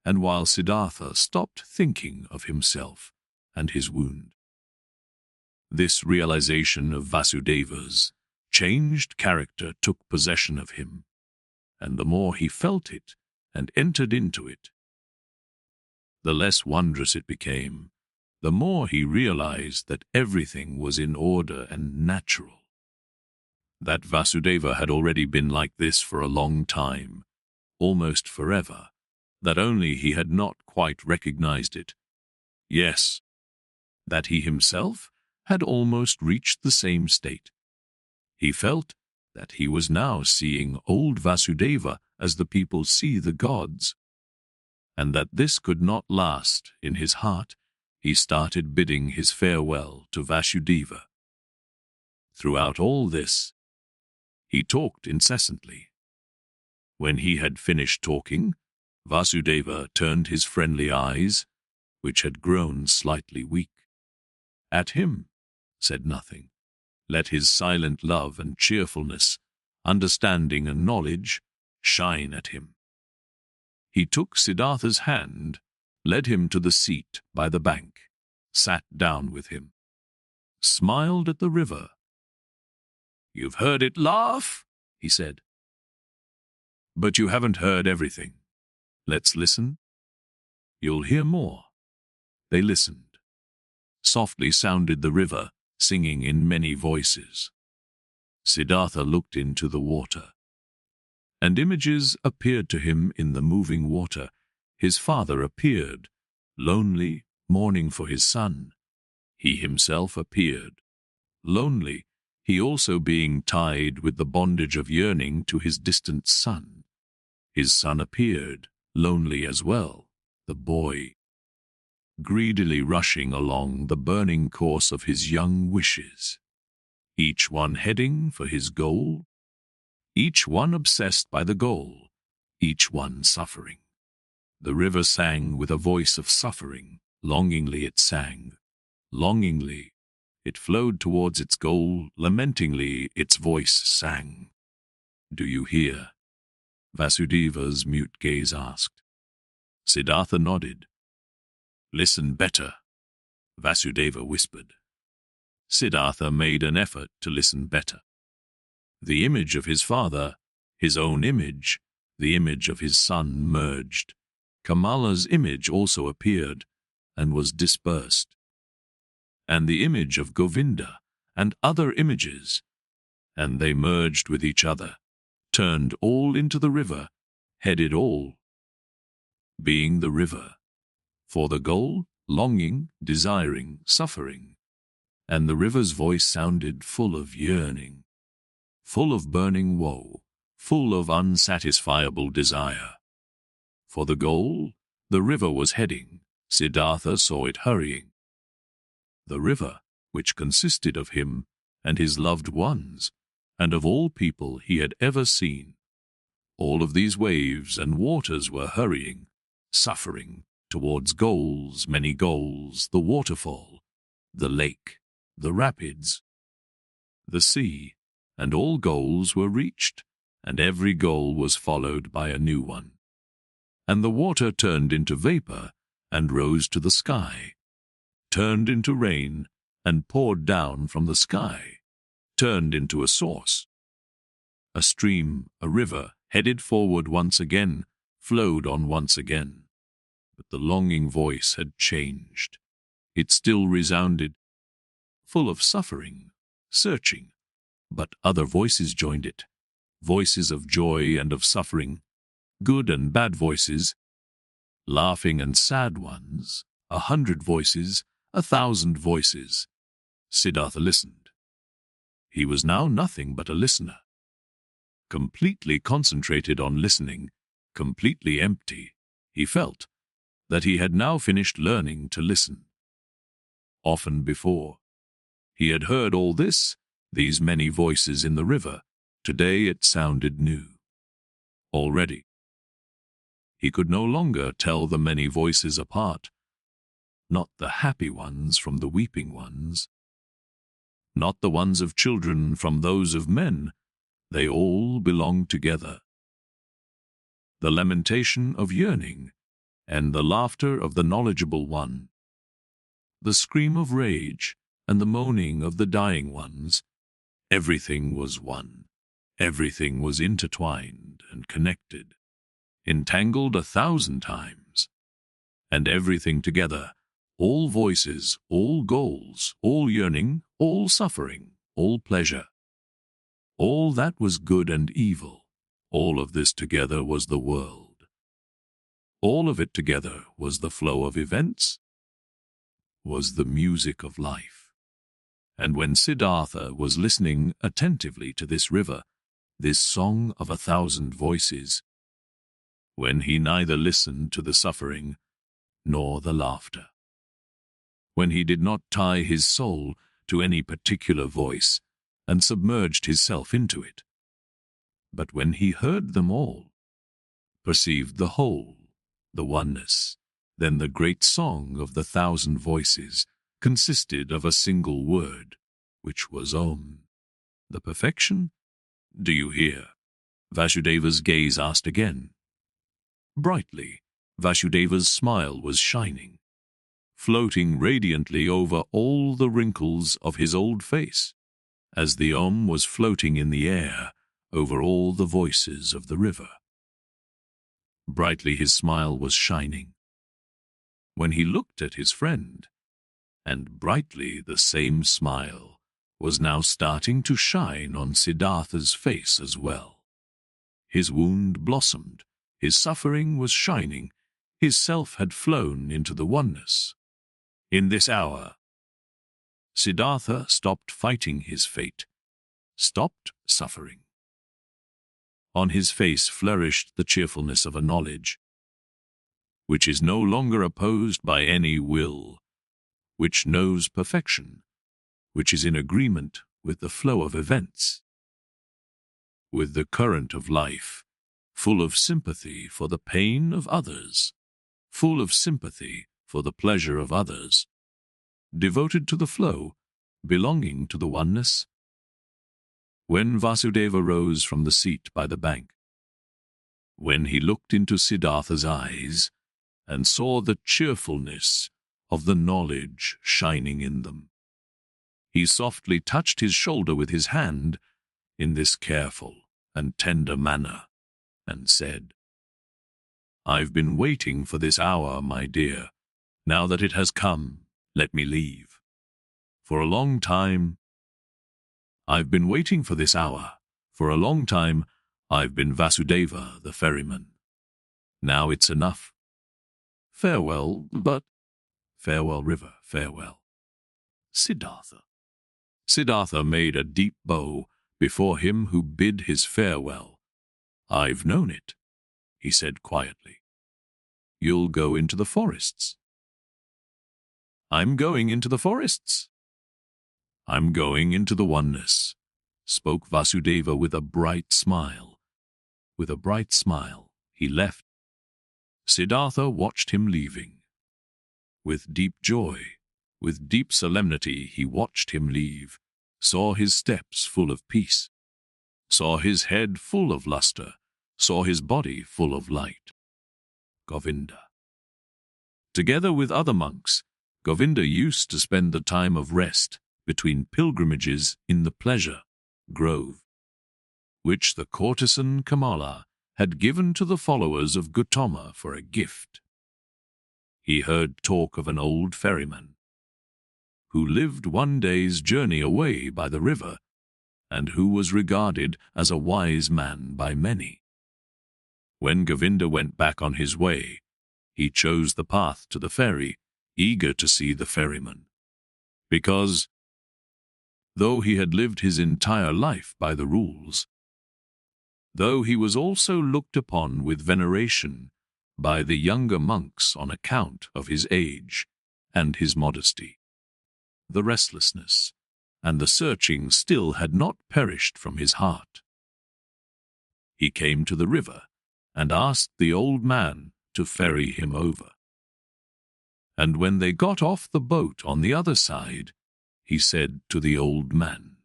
And while Siddhartha stopped thinking of himself and his wound, this realization of Vasudeva's changed character took possession of him, and the more he felt it and entered into it, the less wondrous it became, the more he realized that everything was in order and natural. That Vasudeva had already been like this for a long time, almost forever, that only he had not quite recognized it. Yes, that he himself had almost reached the same state. He felt that he was now seeing old Vasudeva as the people see the gods, and that this could not last. In his heart, he started bidding his farewell to Vasudeva. Throughout all this, he talked incessantly. When he had finished talking, Vasudeva turned his friendly eyes, which had grown slightly weak, at him, said nothing, let his silent love and cheerfulness, understanding and knowledge, shine at him. He took Siddhartha's hand, led him to the seat by the bank, sat down with him, smiled at the river. "You've heard it laugh," he said. "But you haven't heard everything. Let's listen. You'll hear more." They listened. Softly sounded the river, singing in many voices. Siddhartha looked into the water, and images appeared to him in the moving water. His father appeared, lonely, mourning for his son. He himself appeared, lonely, he also being tied with the bondage of yearning to his distant son. His son appeared, lonely as well, the boy, greedily rushing along the burning course of his young wishes, each one heading for his goal, each one obsessed by the goal, each one suffering. The river sang with a voice of suffering, longingly it sang, longingly. It flowed towards its goal, lamentingly its voice sang. "Do you hear?" Vasudeva's mute gaze asked. Siddhartha nodded. "Listen better," Vasudeva whispered. Siddhartha made an effort to listen better. The image of his father, his own image, the image of his son merged. Kamala's image also appeared and was dispersed, and the image of Govinda and other images, and they merged with each other, turned all into the river, headed all, being the river, for the goal, longing, desiring, suffering, and the river's voice sounded full of yearning, full of burning woe, full of unsatisfiable desire. For the goal, the river was heading. Siddhartha saw it hurrying. The river, which consisted of him and his loved ones, and of all people he had ever seen. All of these waves and waters were hurrying, suffering, towards goals, many goals, the waterfall, the lake, the rapids, the sea, and all goals were reached, and every goal was followed by a new one. And the water turned into vapor and rose to the sky, turned into rain and poured down from the sky, turned into a source. A stream, a river, headed forward once again, flowed on once again. But the longing voice had changed. It still resounded, full of suffering, searching, but other voices joined it, voices of joy and of suffering, good and bad voices, laughing and sad ones, 100 voices, 1,000 voices. Siddhartha listened. He was now nothing but a listener, completely concentrated on listening, completely empty. He felt that he had now finished learning to listen. Often before, he had heard all this, these many voices in the river. Today it sounded new. Already, he could no longer tell the many voices apart, not the happy ones from the weeping ones, not the ones of children from those of men, they all belong together. The lamentation of yearning, and the laughter of the knowledgeable one, the scream of rage, and the moaning of the dying ones, everything was one. Everything was intertwined and connected, entangled 1,000 times, and everything together, all voices, all goals, all yearning, all suffering, all pleasure. All that was good and evil, all of this together was the world. All of it together was the flow of events, was the music of life. And when Siddhartha was listening attentively to this river, this song of 1,000 voices, when he neither listened to the suffering nor the laughter, when he did not tie his soul to any particular voice and submerged his self into it, but when he heard them all, perceived the whole, the oneness, then the great song of the 1,000 voices consisted of a single word, which was Om. The perfection? Do you hear? Vasudeva's gaze asked again. Brightly, Vasudeva's smile was shining, floating radiantly over all the wrinkles of his old face, as the Om was floating in the air over all the voices of the river. Brightly his smile was shining when he looked at his friend, and brightly the same smile was now starting to shine on Siddhartha's face as well. His wound blossomed, his suffering was shining, his self had flown into the oneness. In this hour, Siddhartha stopped fighting his fate, stopped suffering. On his face flourished the cheerfulness of a knowledge, which is no longer opposed by any will, which knows perfection, which is in agreement with the flow of events, with the current of life, full of sympathy for the pain of others, full of sympathy for the pleasure of others, devoted to the flow, belonging to the oneness. When Vasudeva rose from the seat by the bank, when he looked into Siddhartha's eyes and saw the cheerfulness of the knowledge shining in them, he softly touched his shoulder with his hand in this careful and tender manner and said, "I've been waiting for this hour, my dear. Now that it has come, let me leave. For a long time, I've been waiting for this hour. For a long time, I've been Vasudeva, the ferryman. Now it's enough. Farewell, but farewell, river, farewell." Siddhartha. Siddhartha made a deep bow before him who bid his farewell. "I've known it," he said quietly. "You'll go into the forests." "I'm going into the forests." "I'm going into the oneness," spoke Vasudeva with a bright smile. With a bright smile, he left. Siddhartha watched him leaving. With deep joy, with deep solemnity, he watched him leave, saw his steps full of peace, saw his head full of luster, saw his body full of light. Govinda. Together with other monks, Govinda used to spend the time of rest between pilgrimages in the pleasure grove, which the courtesan KAMALA had given to the followers of GOTAMA for a gift. He heard talk of an old ferryman who lived one day's journey away by the river and who was regarded as a wise man by many. When Govinda went back on his way, he chose the path to the ferry, eager to see the ferryman, because, though he had lived his entire life by the rules, though he was also looked upon with veneration by the younger monks on account of his age and his modesty, the restlessness and the searching still had not perished from his heart. He came to the river and asked the old man to ferry him over. And when they got off the boat on the other side, he said to the old man,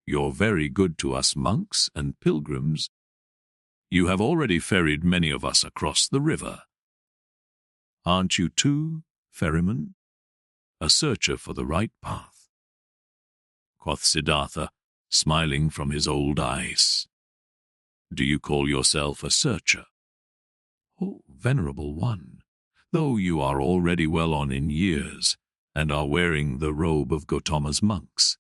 "You're very good to us monks and pilgrims. You have already ferried many of us across the river. Aren't you too, ferryman, a searcher for the right path?" Quoth Siddhartha, smiling from his old eyes, "Do you call yourself a searcher?" "Oh, venerable one, though you are already well on in years and are wearing the robe of Gotama's monks."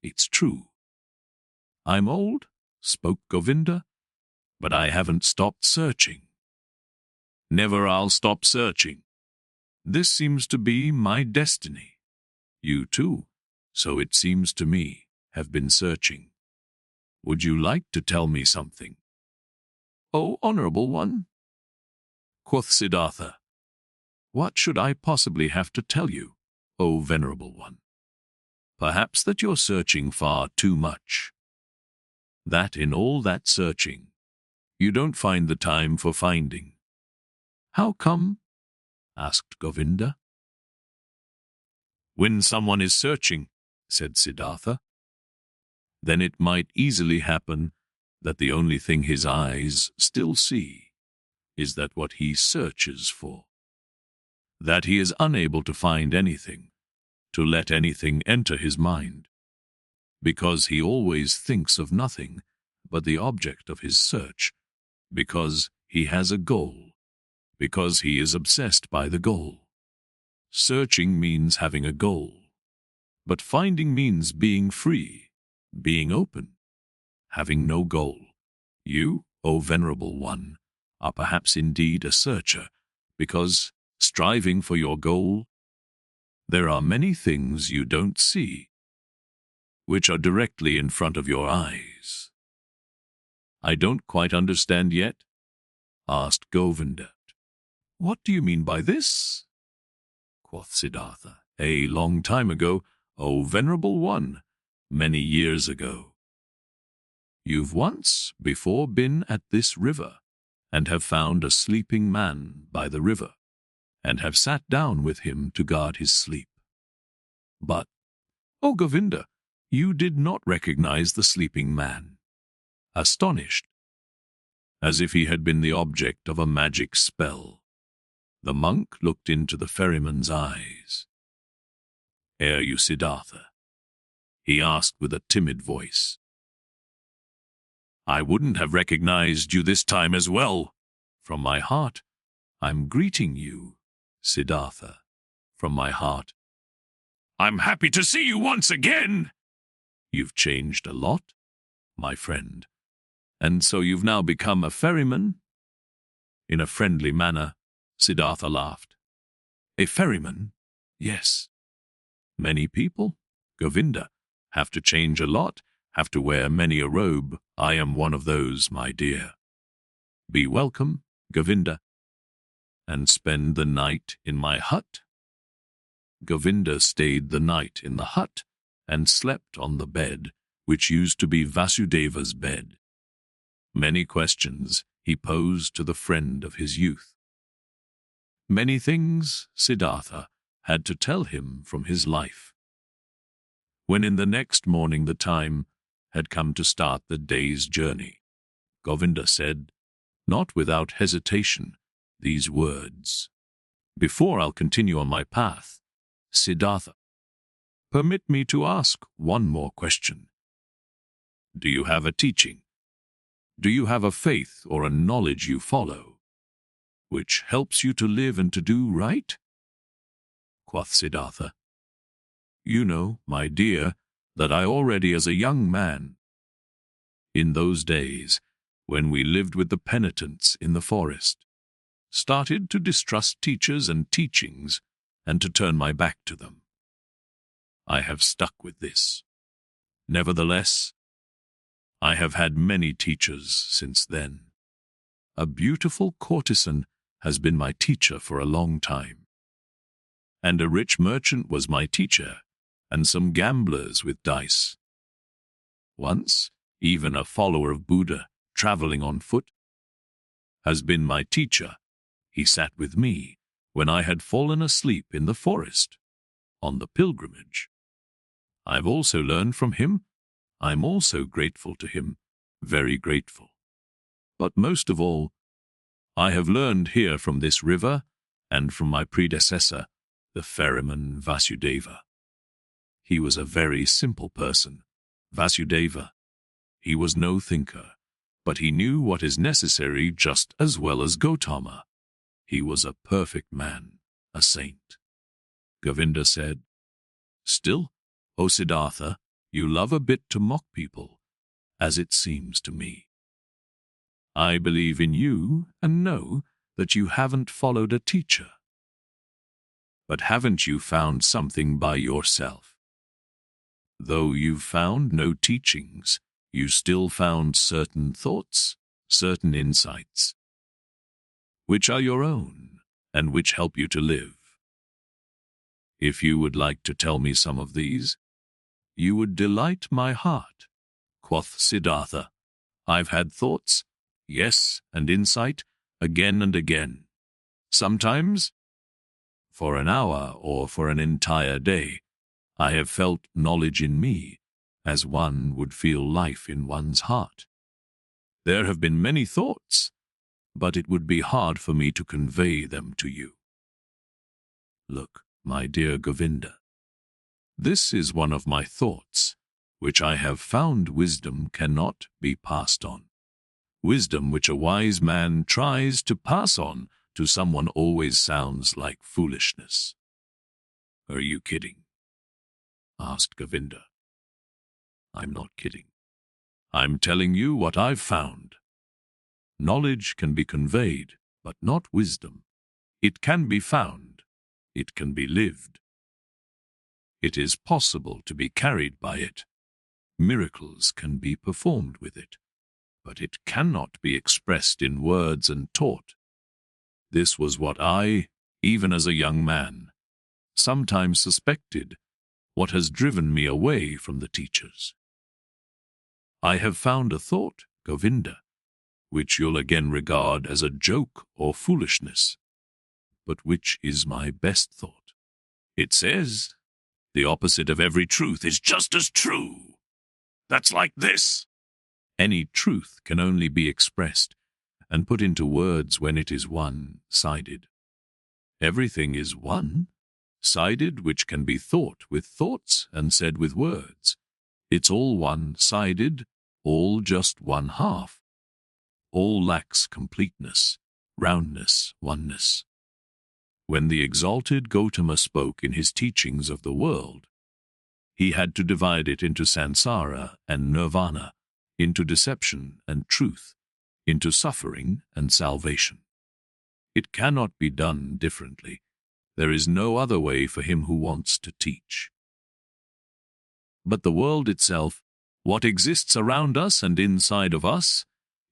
"It's true. I'm old," spoke Govinda, "but I haven't stopped searching. Never I'll stop searching. This seems to be my destiny. You too, so it seems to me, have been searching. Would you like to tell me something?" "Oh, honorable one," quoth Siddhartha, "what should I possibly have to tell you, O venerable one? Perhaps that you're searching far too much. That in all that searching, you don't find the time for finding." "How come?" asked Govinda. "When someone is searching," said Siddhartha, "then it might easily happen that the only thing his eyes still see is that what he searches for. That he is unable to find anything, to let anything enter his mind, because he always thinks of nothing but the object of his search, because he has a goal, because he is obsessed by the goal. Searching means having a goal, but finding means being free, being open, having no goal. You, O venerable one, are perhaps indeed a searcher, because, striving for your goal, there are many things you don't see, which are directly in front of your eyes." "I don't quite understand yet," asked Govinda. "What do you mean by this?" quoth Siddhartha. "A long time ago, O venerable one, many years ago. You've once before been at this river, and have found a sleeping man by the river, and have sat down with him to guard his sleep. But, O Govinda, you did not recognize the sleeping man. Astonished, as if he had been the object of a magic spell, the monk looked into the ferryman's eyes. 'Are you Siddhartha?' he asked with a timid voice. 'I wouldn't have recognized you this time as well. From my heart, I'm greeting you, Siddhartha. From my heart, I'm happy to see you once again. You've changed a lot, my friend, and so you've now become a ferryman?' In a friendly manner, Siddhartha laughed. 'A ferryman? Yes. Many people, Govinda, have to change a lot, have to wear many a robe. I am one of those, my dear. Be welcome, Govinda, and spend the night in my hut.' Govinda stayed the night in the hut and slept on the bed, which used to be Vasudeva's bed. Many questions he posed to the friend of his youth. Many things Siddhartha had to tell him from his life. When in the next morning the time had come to start the day's journey, Govinda said, not without hesitation, these words: 'Before I'll continue on my path, Siddhartha, permit me to ask one more question. Do you have a teaching? Do you have a faith or a knowledge you follow, which helps you to live and to do right?' Quoth Siddhartha, 'You know, my dear, that I already as a young man, in those days when we lived with the penitents in the forest, started to distrust teachers and teachings and to turn my back to them. I have stuck with this. Nevertheless, I have had many teachers since then. A beautiful courtesan has been my teacher for a long time, and a rich merchant was my teacher, and some gamblers with dice. Once, even a follower of Buddha, traveling on foot, has been my teacher. He sat with me when I had fallen asleep in the forest, on the pilgrimage. I've also learned from him. I'm also grateful to him, very grateful. But most of all, I have learned here from this river and from my predecessor, the ferryman Vasudeva. He was a very simple person, Vasudeva. He was no thinker, but he knew what is necessary just as well as Gotama. He was a perfect man, a saint. Govinda said, "Still, O Siddhartha, you love a bit to mock people, as it seems to me. I believe in you and know that you haven't followed a teacher. But haven't you found something by yourself? Though you've found no teachings, you still found certain thoughts, certain insights, which are your own and which help you to live. If you would like to tell me some of these, you would delight my heart," quoth Siddhartha. "I've had thoughts, yes, and insight, again and again. Sometimes, for an hour or for an entire day, I have felt knowledge in me, as one would feel life in one's heart. There have been many thoughts, but it would be hard for me to convey them to you. Look, my dear Govinda, this is one of my thoughts, which I have found wisdom cannot be passed on. Wisdom which a wise man tries to pass on to someone always sounds like foolishness." "Are you kidding?" asked Govinda. "I'm not kidding. I'm telling you what I've found. Knowledge can be conveyed, but not wisdom. It can be found. It can be lived. It is possible to be carried by it. Miracles can be performed with it, but it cannot be expressed in words and taught. This was what I, even as a young man, sometimes suspected, what has driven me away from the teachers. I have found a thought, Govinda, which you'll again regard as a joke or foolishness, but which is my best thought. It says, the opposite of every truth is just as true. That's like this. Any truth can only be expressed and put into words when it is one-sided. Everything is one-sided, which can be thought with thoughts and said with words. It's all one-sided, all just one half. All lacks completeness, roundness, oneness. When the exalted Gotama spoke in his teachings of the world, he had to divide it into sansara and nirvana, into deception and truth, into suffering and salvation. It cannot be done differently. There is no other way for him who wants to teach. But the world itself, what exists around us and inside of us,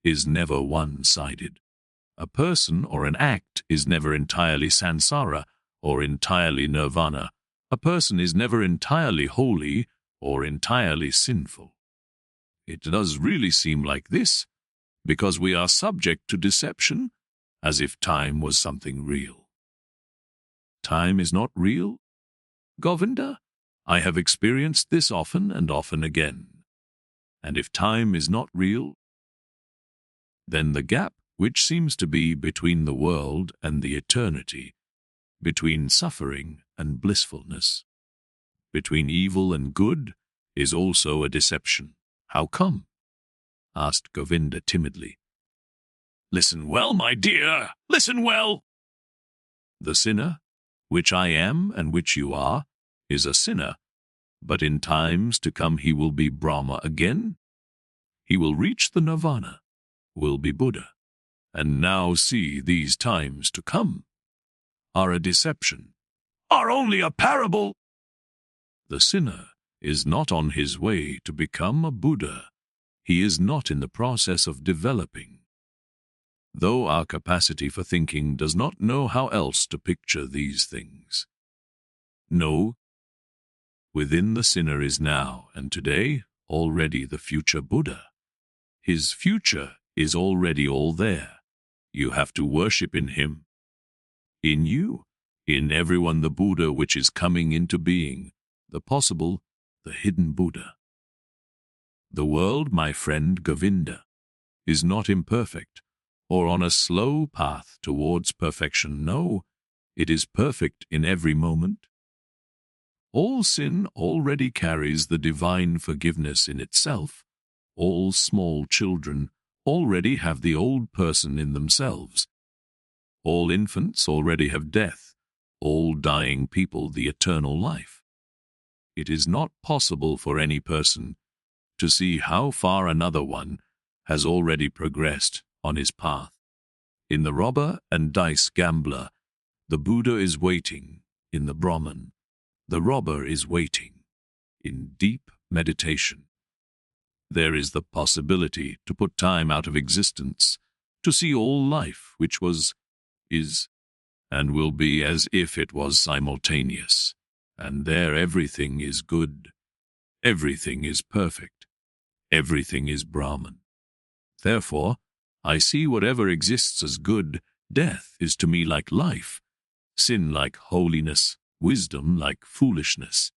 is never one-sided. A person or an act is never entirely sansara or entirely nirvana. A person is never entirely holy or entirely sinful. It does really seem like this, because we are subject to deception, as if time was something real. Time is not real? Govinda, I have experienced this often and often again. And if time is not real, then the gap which seems to be between the world and the eternity, between suffering and blissfulness, between evil and good, is also a deception. How come? Asked Govinda timidly. Listen well, my dear, listen well. The sinner, which I am and which you are, is a sinner, but in times to come he will be Brahma again. He will reach the nirvana, will be Buddha. And now see, these times to come are a deception, are only a parable. The sinner is not on his way to become a Buddha. He is not in the process of developing. Though our capacity for thinking does not know how else to picture these things. No, within the sinner is now and today already the future Buddha. His future is already all there. You have to worship in him. In you, In everyone the Buddha which is coming into being, the possible, the hidden Buddha. The world, my friend Govinda, is not imperfect, or on a slow path towards perfection. No, it is perfect in every moment. All sin already carries the divine forgiveness in itself. All small children already have the old person in themselves. All infants already have death, all dying people the eternal life. It is not possible for any person to see how far another one has already progressed on his path. In the robber and dice gambler, the Buddha is waiting. In the Brahman, the robber is waiting. In deep meditation, there is the possibility to put time out of existence, to see all life which was, is, and will be as if it was simultaneous. And there everything is good, everything is perfect, everything is Brahman. Therefore, I see whatever exists as good. Death is to me like life, sin like holiness, wisdom like foolishness.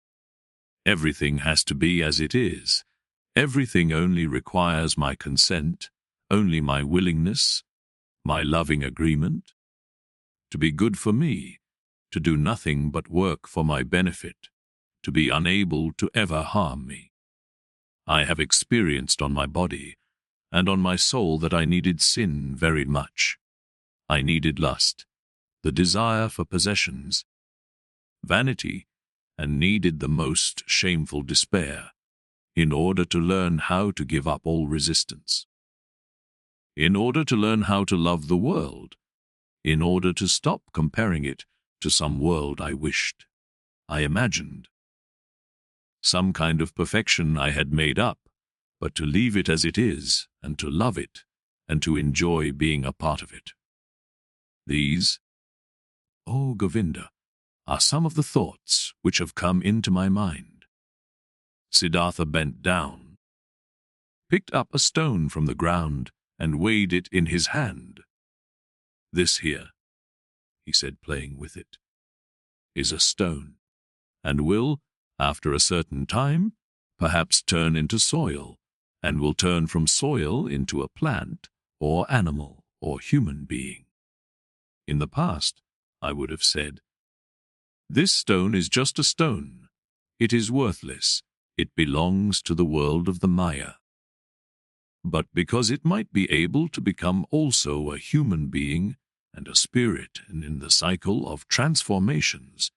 Everything has to be as it is. Everything only requires my consent, only my willingness, my loving agreement. To be good for me, to do nothing but work for my benefit, to be unable to ever harm me. I have experienced on my body and on my soul that I needed sin very much. I needed lust, the desire for possessions, vanity, and needed the most shameful despair, in order to learn how to give up all resistance, in order to learn how to love the world, in order to stop comparing it to some world I wished, I imagined. Some kind of perfection I had made up, but to leave it as it is, and to love it, and to enjoy being a part of it. These, O Govinda, are some of the thoughts which have come into my mind. Siddhartha bent down, picked up a stone from the ground, and weighed it in his hand. This here, he said, playing with it, is a stone, and will, after a certain time, perhaps turn into soil, and will turn from soil into a plant, or animal, or human being. In the past, I would have said, this stone is just a stone. It is worthless. It belongs to the world of the Maya. But because it might be able to become also a human being and a spirit and in the cycle of transformations,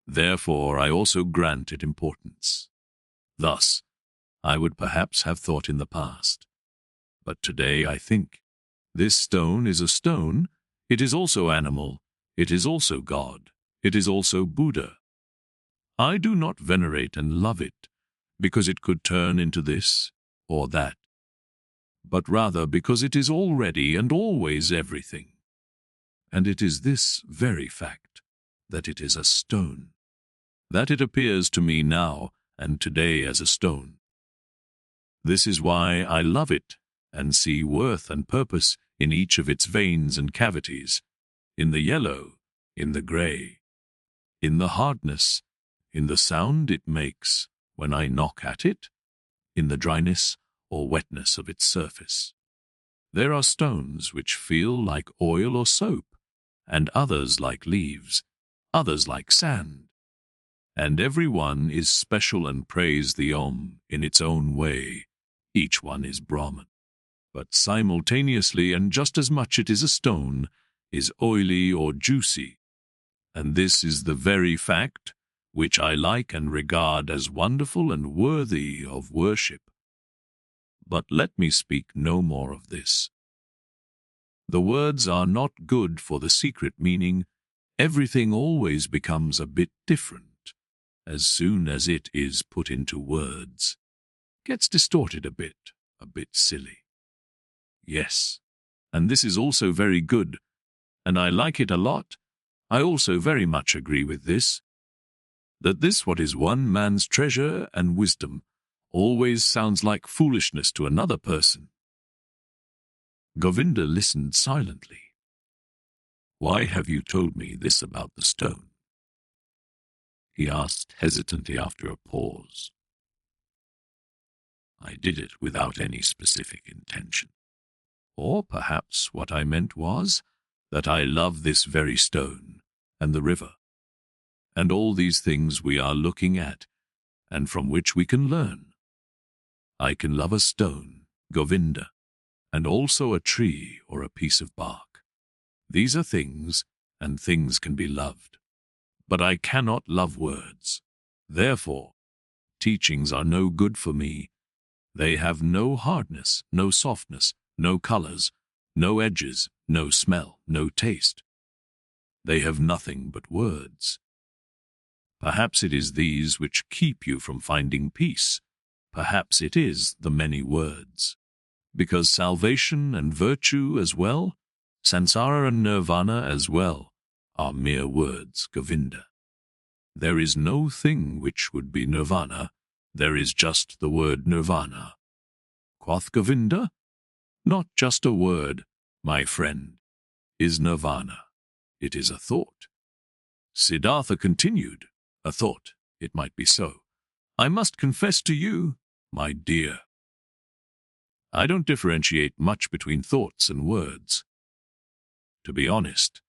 therefore I also grant it importance. Thus, I would perhaps have thought in the past. But today I think, this stone is a stone, it is also animal, it is also God, it is also Buddha. I do not venerate and love it, because it could turn into this or that, but rather because it is already and always everything. And it is this very fact, that it is a stone, that it appears to me now and today as a stone. This is why I love it and see worth and purpose in each of its veins and cavities, in the yellow, in the gray, in the hardness, in the sound it makes when I knock at it, in the dryness or wetness of its surface. There are stones which feel like oil or soap, and others like leaves, others like sand. And every one is special and praise the Om in its own way. Each one is Brahman. But simultaneously and just as much it is a stone, is oily or juicy. And this is the very fact which I like and regard as wonderful and worthy of worship. But let me speak no more of this. The words are not good for the secret meaning. Everything always becomes a bit different as soon as it is put into words. Gets distorted a bit silly. Yes, and this is also very good, and I like it a lot. I also very much agree with this, that this what is one man's treasure and wisdom always sounds like foolishness to another person. Govinda listened silently. Why have you told me this about the stone? He asked hesitantly after a pause. I did it without any specific intention. Or perhaps what I meant was that I love this very stone and the river, and all these things we are looking at, and from which we can learn. I can love a stone, Govinda, and also a tree or a piece of bark. These are things, and things can be loved. But I cannot love words. Therefore, teachings are no good for me. They have no hardness, no softness, no colors, no edges, no smell, no taste. They have nothing but words. Perhaps it is these which keep you from finding peace. Perhaps it is the many words. Because salvation and virtue as well, SANSARA and nirvana as well, are mere words, Govinda. There is no thing which would be nirvana. There is just the word nirvana. Quoth Govinda, not just a word, my friend, is nirvana. It is a thought. Siddhartha continued, a thought, it might be so. I must confess to you, my dear, I don't differentiate much between thoughts and words. To be honest,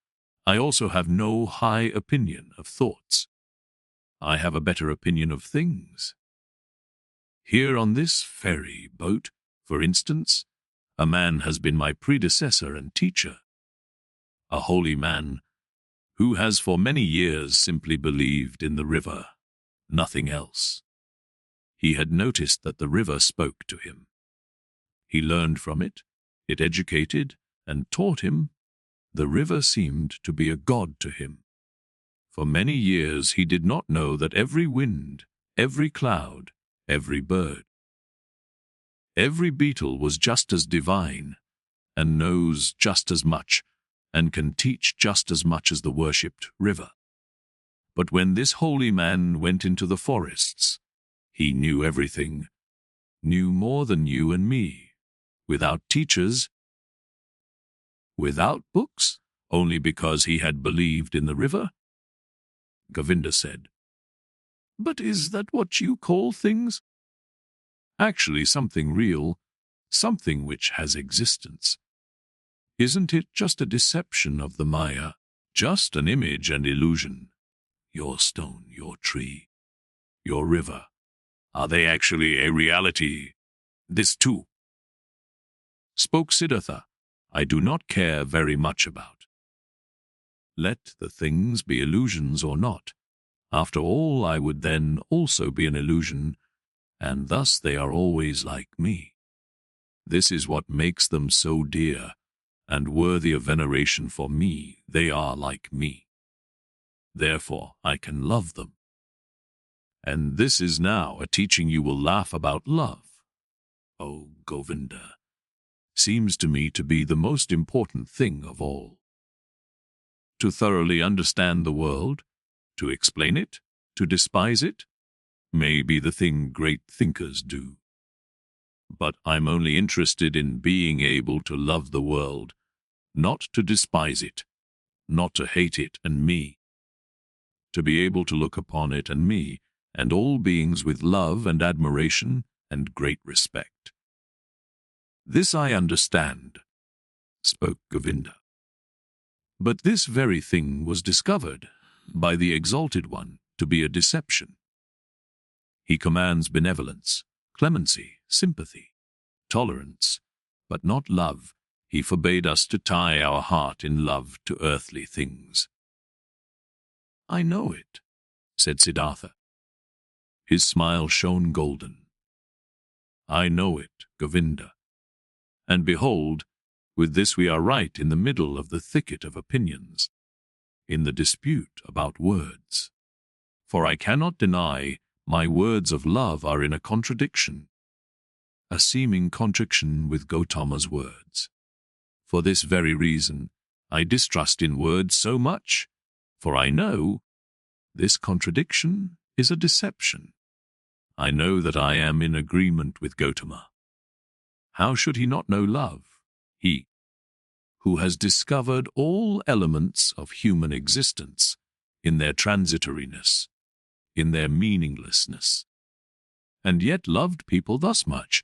I also have no high opinion of thoughts. I have a better opinion of things. Here on this ferry boat, for instance, a man has been my predecessor and teacher, a holy man who has for many years simply believed in the river, nothing else. He had noticed that the river spoke to him. He learned from it, it educated and taught him. The river seemed to be a god to him. For many years he did not know that every wind, every cloud, every bird, every beetle was just as divine, and knows just as much, and can teach just as much as the worshipped river. But when this holy man went into the forests, he knew everything, knew more than you and me, without teachers, without books, only because he had believed in the river? Govinda said, But is that what you call things? Actually something real, something which has existence. Isn't it just a deception of the Maya, just an image and illusion? Your stone, your tree, your river, are they actually a reality? This too, spoke Siddhartha, I do not care very much about. Let the things be illusions or not. After all, I would then also be an illusion, and thus they are always like me. This is what makes them so dear and worthy of veneration for me. They are like me. Therefore, I can love them. And this is now a teaching you will laugh about love. Oh, Govinda, seems to me to be the most important thing of all. To thoroughly understand the world, to explain it, to despise it, may be the thing great thinkers do. But I'm only interested in being able to love the world, not to despise it, not to hate it and me. To be able to look upon it and me, and all beings with love and admiration and great respect. This I understand, spoke Govinda. But this very thing was discovered by the Exalted One to be a deception. He commands benevolence, clemency, sympathy, tolerance, but not love. He forbade us to tie our heart in love to earthly things. I know it, said Siddhartha. His smile shone golden. I know it, Govinda. And behold, with this we are right in the middle of the thicket of opinions, in the dispute about words. For I cannot deny my words of love are in a contradiction, a seeming contradiction with Gotama's words. For this very reason, I distrust in words so much, for I know this contradiction is a deception. I know that I am in agreement with Gotama. How should he not know love? He, who has discovered all elements of human existence in their transitoriness, in their meaninglessness, and yet loved people thus much,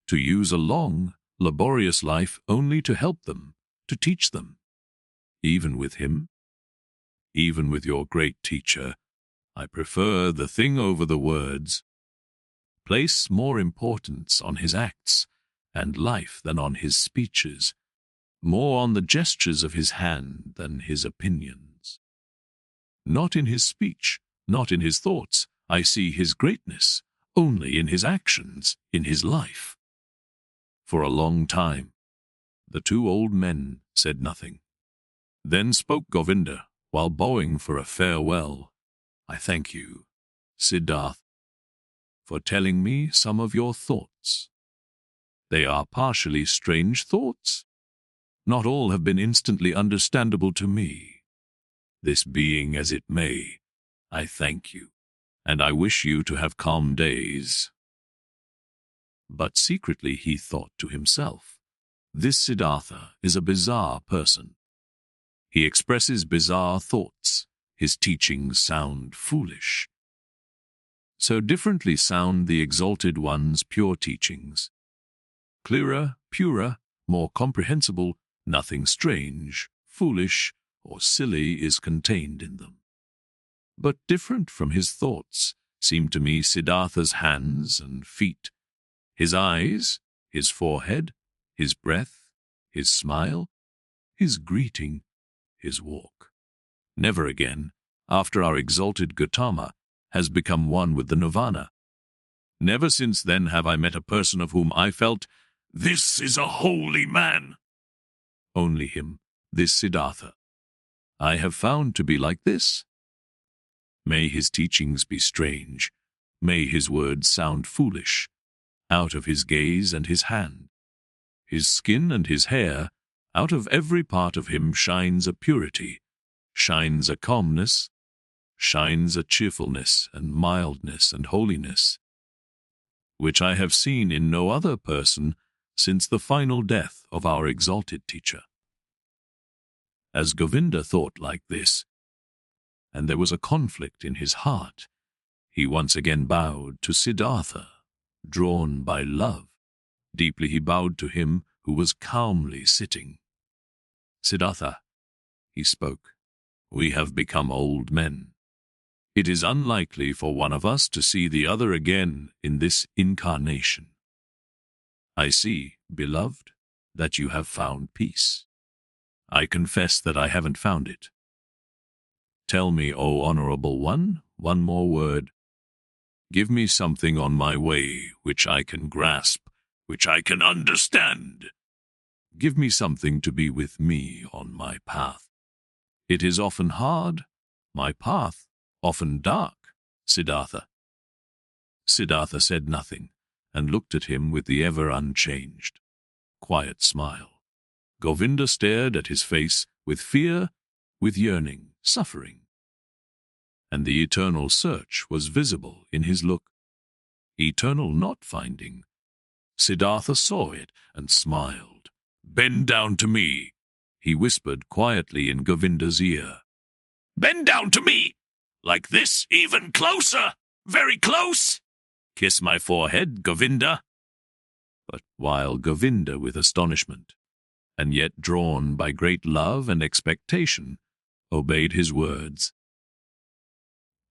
to use a long, laborious life only to help them, to teach them. Even with him, even with your great teacher, I prefer the thing over the words. Place more importance on his acts and life than on his speeches, more on the gestures of his hand than his opinions. Not in his speech, not in his thoughts, I see his greatness, only in his actions, in his life. For a long time, the two old men said nothing. Then spoke Govinda, while bowing for a farewell. I thank you, Siddhartha, for telling me some of your thoughts. They are partially strange thoughts. Not all have been instantly understandable to me. This being as it may, I thank you, and I wish you to have calm days. But secretly he thought to himself, this Siddhartha is a bizarre person. He expresses bizarre thoughts. His teachings sound foolish. So differently sound the Exalted One's pure teachings. Clearer, purer, more comprehensible, nothing strange, foolish, or silly is contained in them. But different from his thoughts seem to me Siddhartha's hands and feet, his eyes, his forehead, his breath, his smile, his greeting, his walk. Never again, after our exalted GOTAMA has become one with the nirvana. Never since then have I met a person of whom I felt, this is a holy man. Only him, this Siddhartha, I have found to be like this. May his teachings be strange, may his words sound foolish, out of his gaze and his hand, his skin and his hair, out of every part of him shines a purity, shines a calmness, shines a cheerfulness and mildness and holiness, which I have seen in no other person since the final death of our exalted teacher. As Govinda thought like this, and there was a conflict in his heart, he once again bowed to Siddhartha, drawn by love. Deeply he bowed to him who was calmly sitting. Siddhartha, he spoke, we have become old men. It is unlikely for one of us to see the other again in this incarnation. I see, beloved, that you have found peace. I confess that I haven't found it. Tell me, O Honorable One, one more word. Give me something on my way which I can grasp, which I can understand. Give me something to be with me on my path. It is often hard, my path, often dark, Siddhartha. Siddhartha said nothing, and looked at him with the ever unchanged, quiet smile. Govinda stared at his face with fear, with yearning, suffering. And the eternal search was visible in his look. Eternal not finding. Siddhartha saw it and smiled. Bend down to me, he whispered quietly in Govinda's ear. Bend down to me! Like this, even closer! Very close! Kiss my forehead, Govinda. But while Govinda, with astonishment, and yet drawn by great love and expectation, obeyed his words,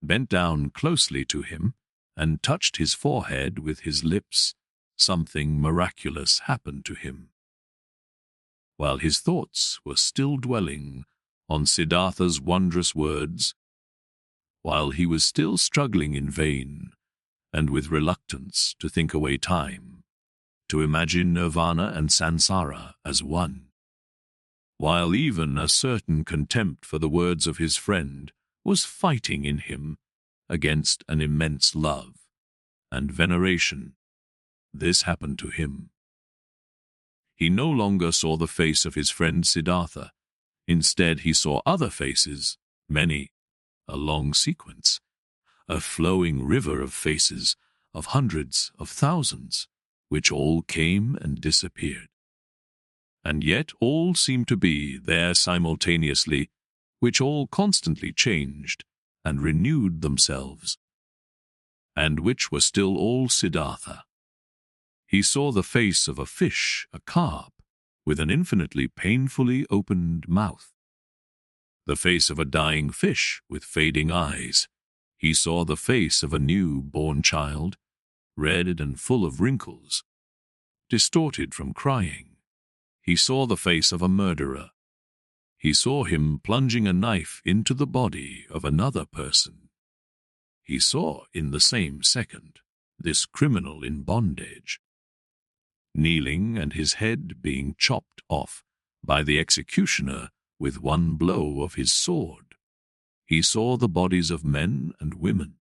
bent down closely to him, and touched his forehead with his lips, something miraculous happened to him. While his thoughts were still dwelling on Siddhartha's wondrous words, while he was still struggling in vain, and with reluctance to think away time, to imagine nirvana and sansara as one, while even a certain contempt for the words of his friend was fighting in him against an immense love and veneration, this happened to him. He no longer saw the face of his friend Siddhartha. Instead, he saw other faces, many, a long sequence, a flowing river of faces, of hundreds, of thousands, which all came and disappeared. and yet all seemed to be there simultaneously, which all constantly changed and renewed themselves, and which were still all Siddhartha. He saw the face of a fish, a carp, with an infinitely painfully opened mouth. The face of a dying fish with fading eyes. He saw the face of a new-born child, red and full of wrinkles, distorted from crying. He saw the face of a murderer. He saw him plunging a knife into the body of another person. He saw, in the same second, this criminal in bondage, kneeling and his head being chopped off by the executioner with one blow of his sword. He saw the bodies of men and women,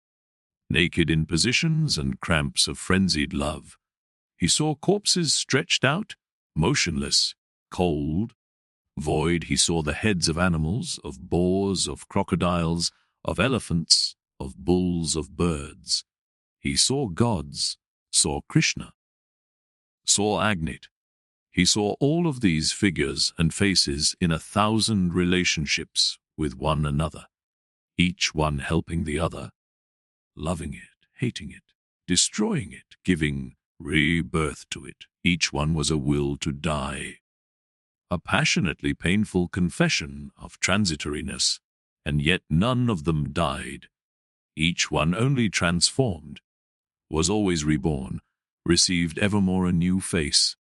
naked in positions and cramps of frenzied love. He saw corpses stretched out, motionless, cold, void. He saw the heads of animals, of boars, of crocodiles, of elephants, of bulls, of birds. He saw gods, saw Krishna, saw Agnit. He saw all of these figures and faces in 1,000 relationships with one another, each one helping the other, loving it, hating it, destroying it, giving rebirth to it. Each one was a will to die, a passionately painful confession of transitoriness, and yet none of them died. Each one only transformed, was always reborn, received evermore a new face,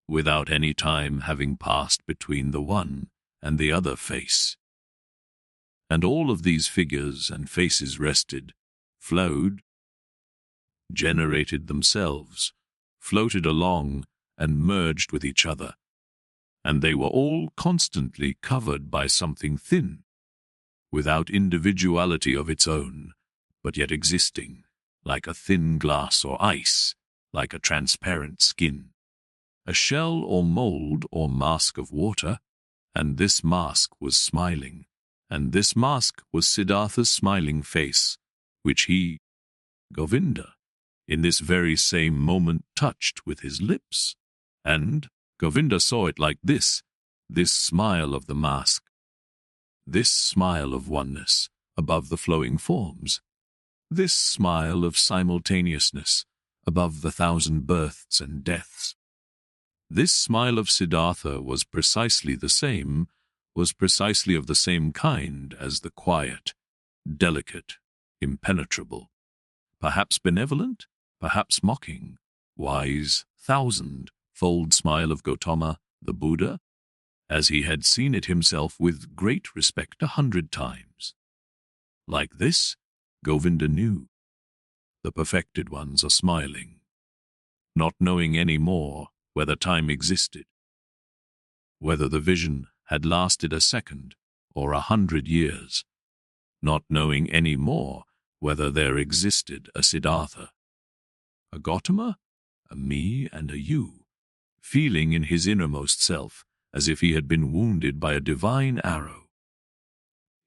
without any time having passed between the one and the other face. And all of these figures and faces rested, flowed, generated themselves, floated along, and merged with each other, and they were all constantly covered by something thin, without individuality of its own, but yet existing, like a thin glass or ice, like a transparent skin, a shell or mold or mask of water, and this mask was smiling, and this mask was Siddhartha's smiling face, which he, Govinda, in this very same moment touched with his lips, and Govinda saw it like this smile of the mask, this smile of oneness above the flowing forms, this smile of simultaneousness above the 1,000 births and deaths. This smile of Siddhartha was precisely the same, was precisely of the same kind as the quiet, delicate, impenetrable, perhaps benevolent, perhaps mocking, wise, 1,000-fold smile of Gotama, the Buddha, as he had seen it himself with great respect 100 times. Like this, Govinda knew. The perfected ones are smiling, not knowing any more whether time existed, whether the vision had lasted a second or 100 years, not knowing any more whether there existed a Siddhartha, a GOTAMA, a me and a you, feeling in his innermost self as if he had been wounded by a divine arrow,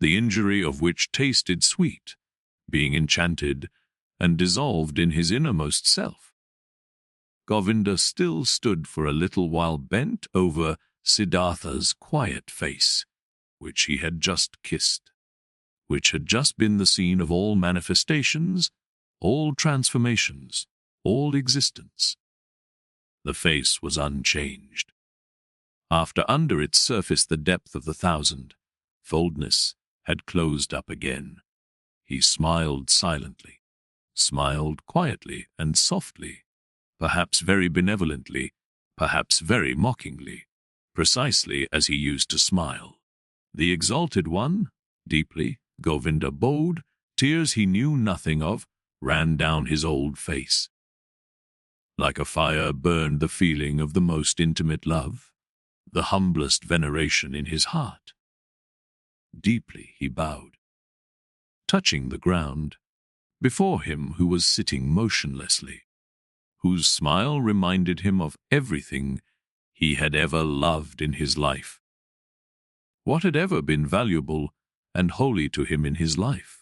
the injury of which tasted sweet, being enchanted and dissolved in his innermost self. Govinda still stood for a little while bent over Siddhartha's quiet face, which he had just kissed, which had just been the scene of all manifestations, all transformations, all existence. The face was unchanged. After under its surface the depth of the 1,000-foldness had closed up again. He smiled silently, smiled quietly and softly, perhaps very benevolently, perhaps very mockingly, precisely as he used to smile. The exalted one, deeply, Govinda bowed, tears he knew nothing of, ran down his old face. Like a fire burned the feeling of the most intimate love, the humblest veneration in his heart. Deeply he bowed, touching the ground, before him who was sitting motionlessly, whose smile reminded him of everything he had ever loved in his life, what had ever been valuable and holy to him in his life.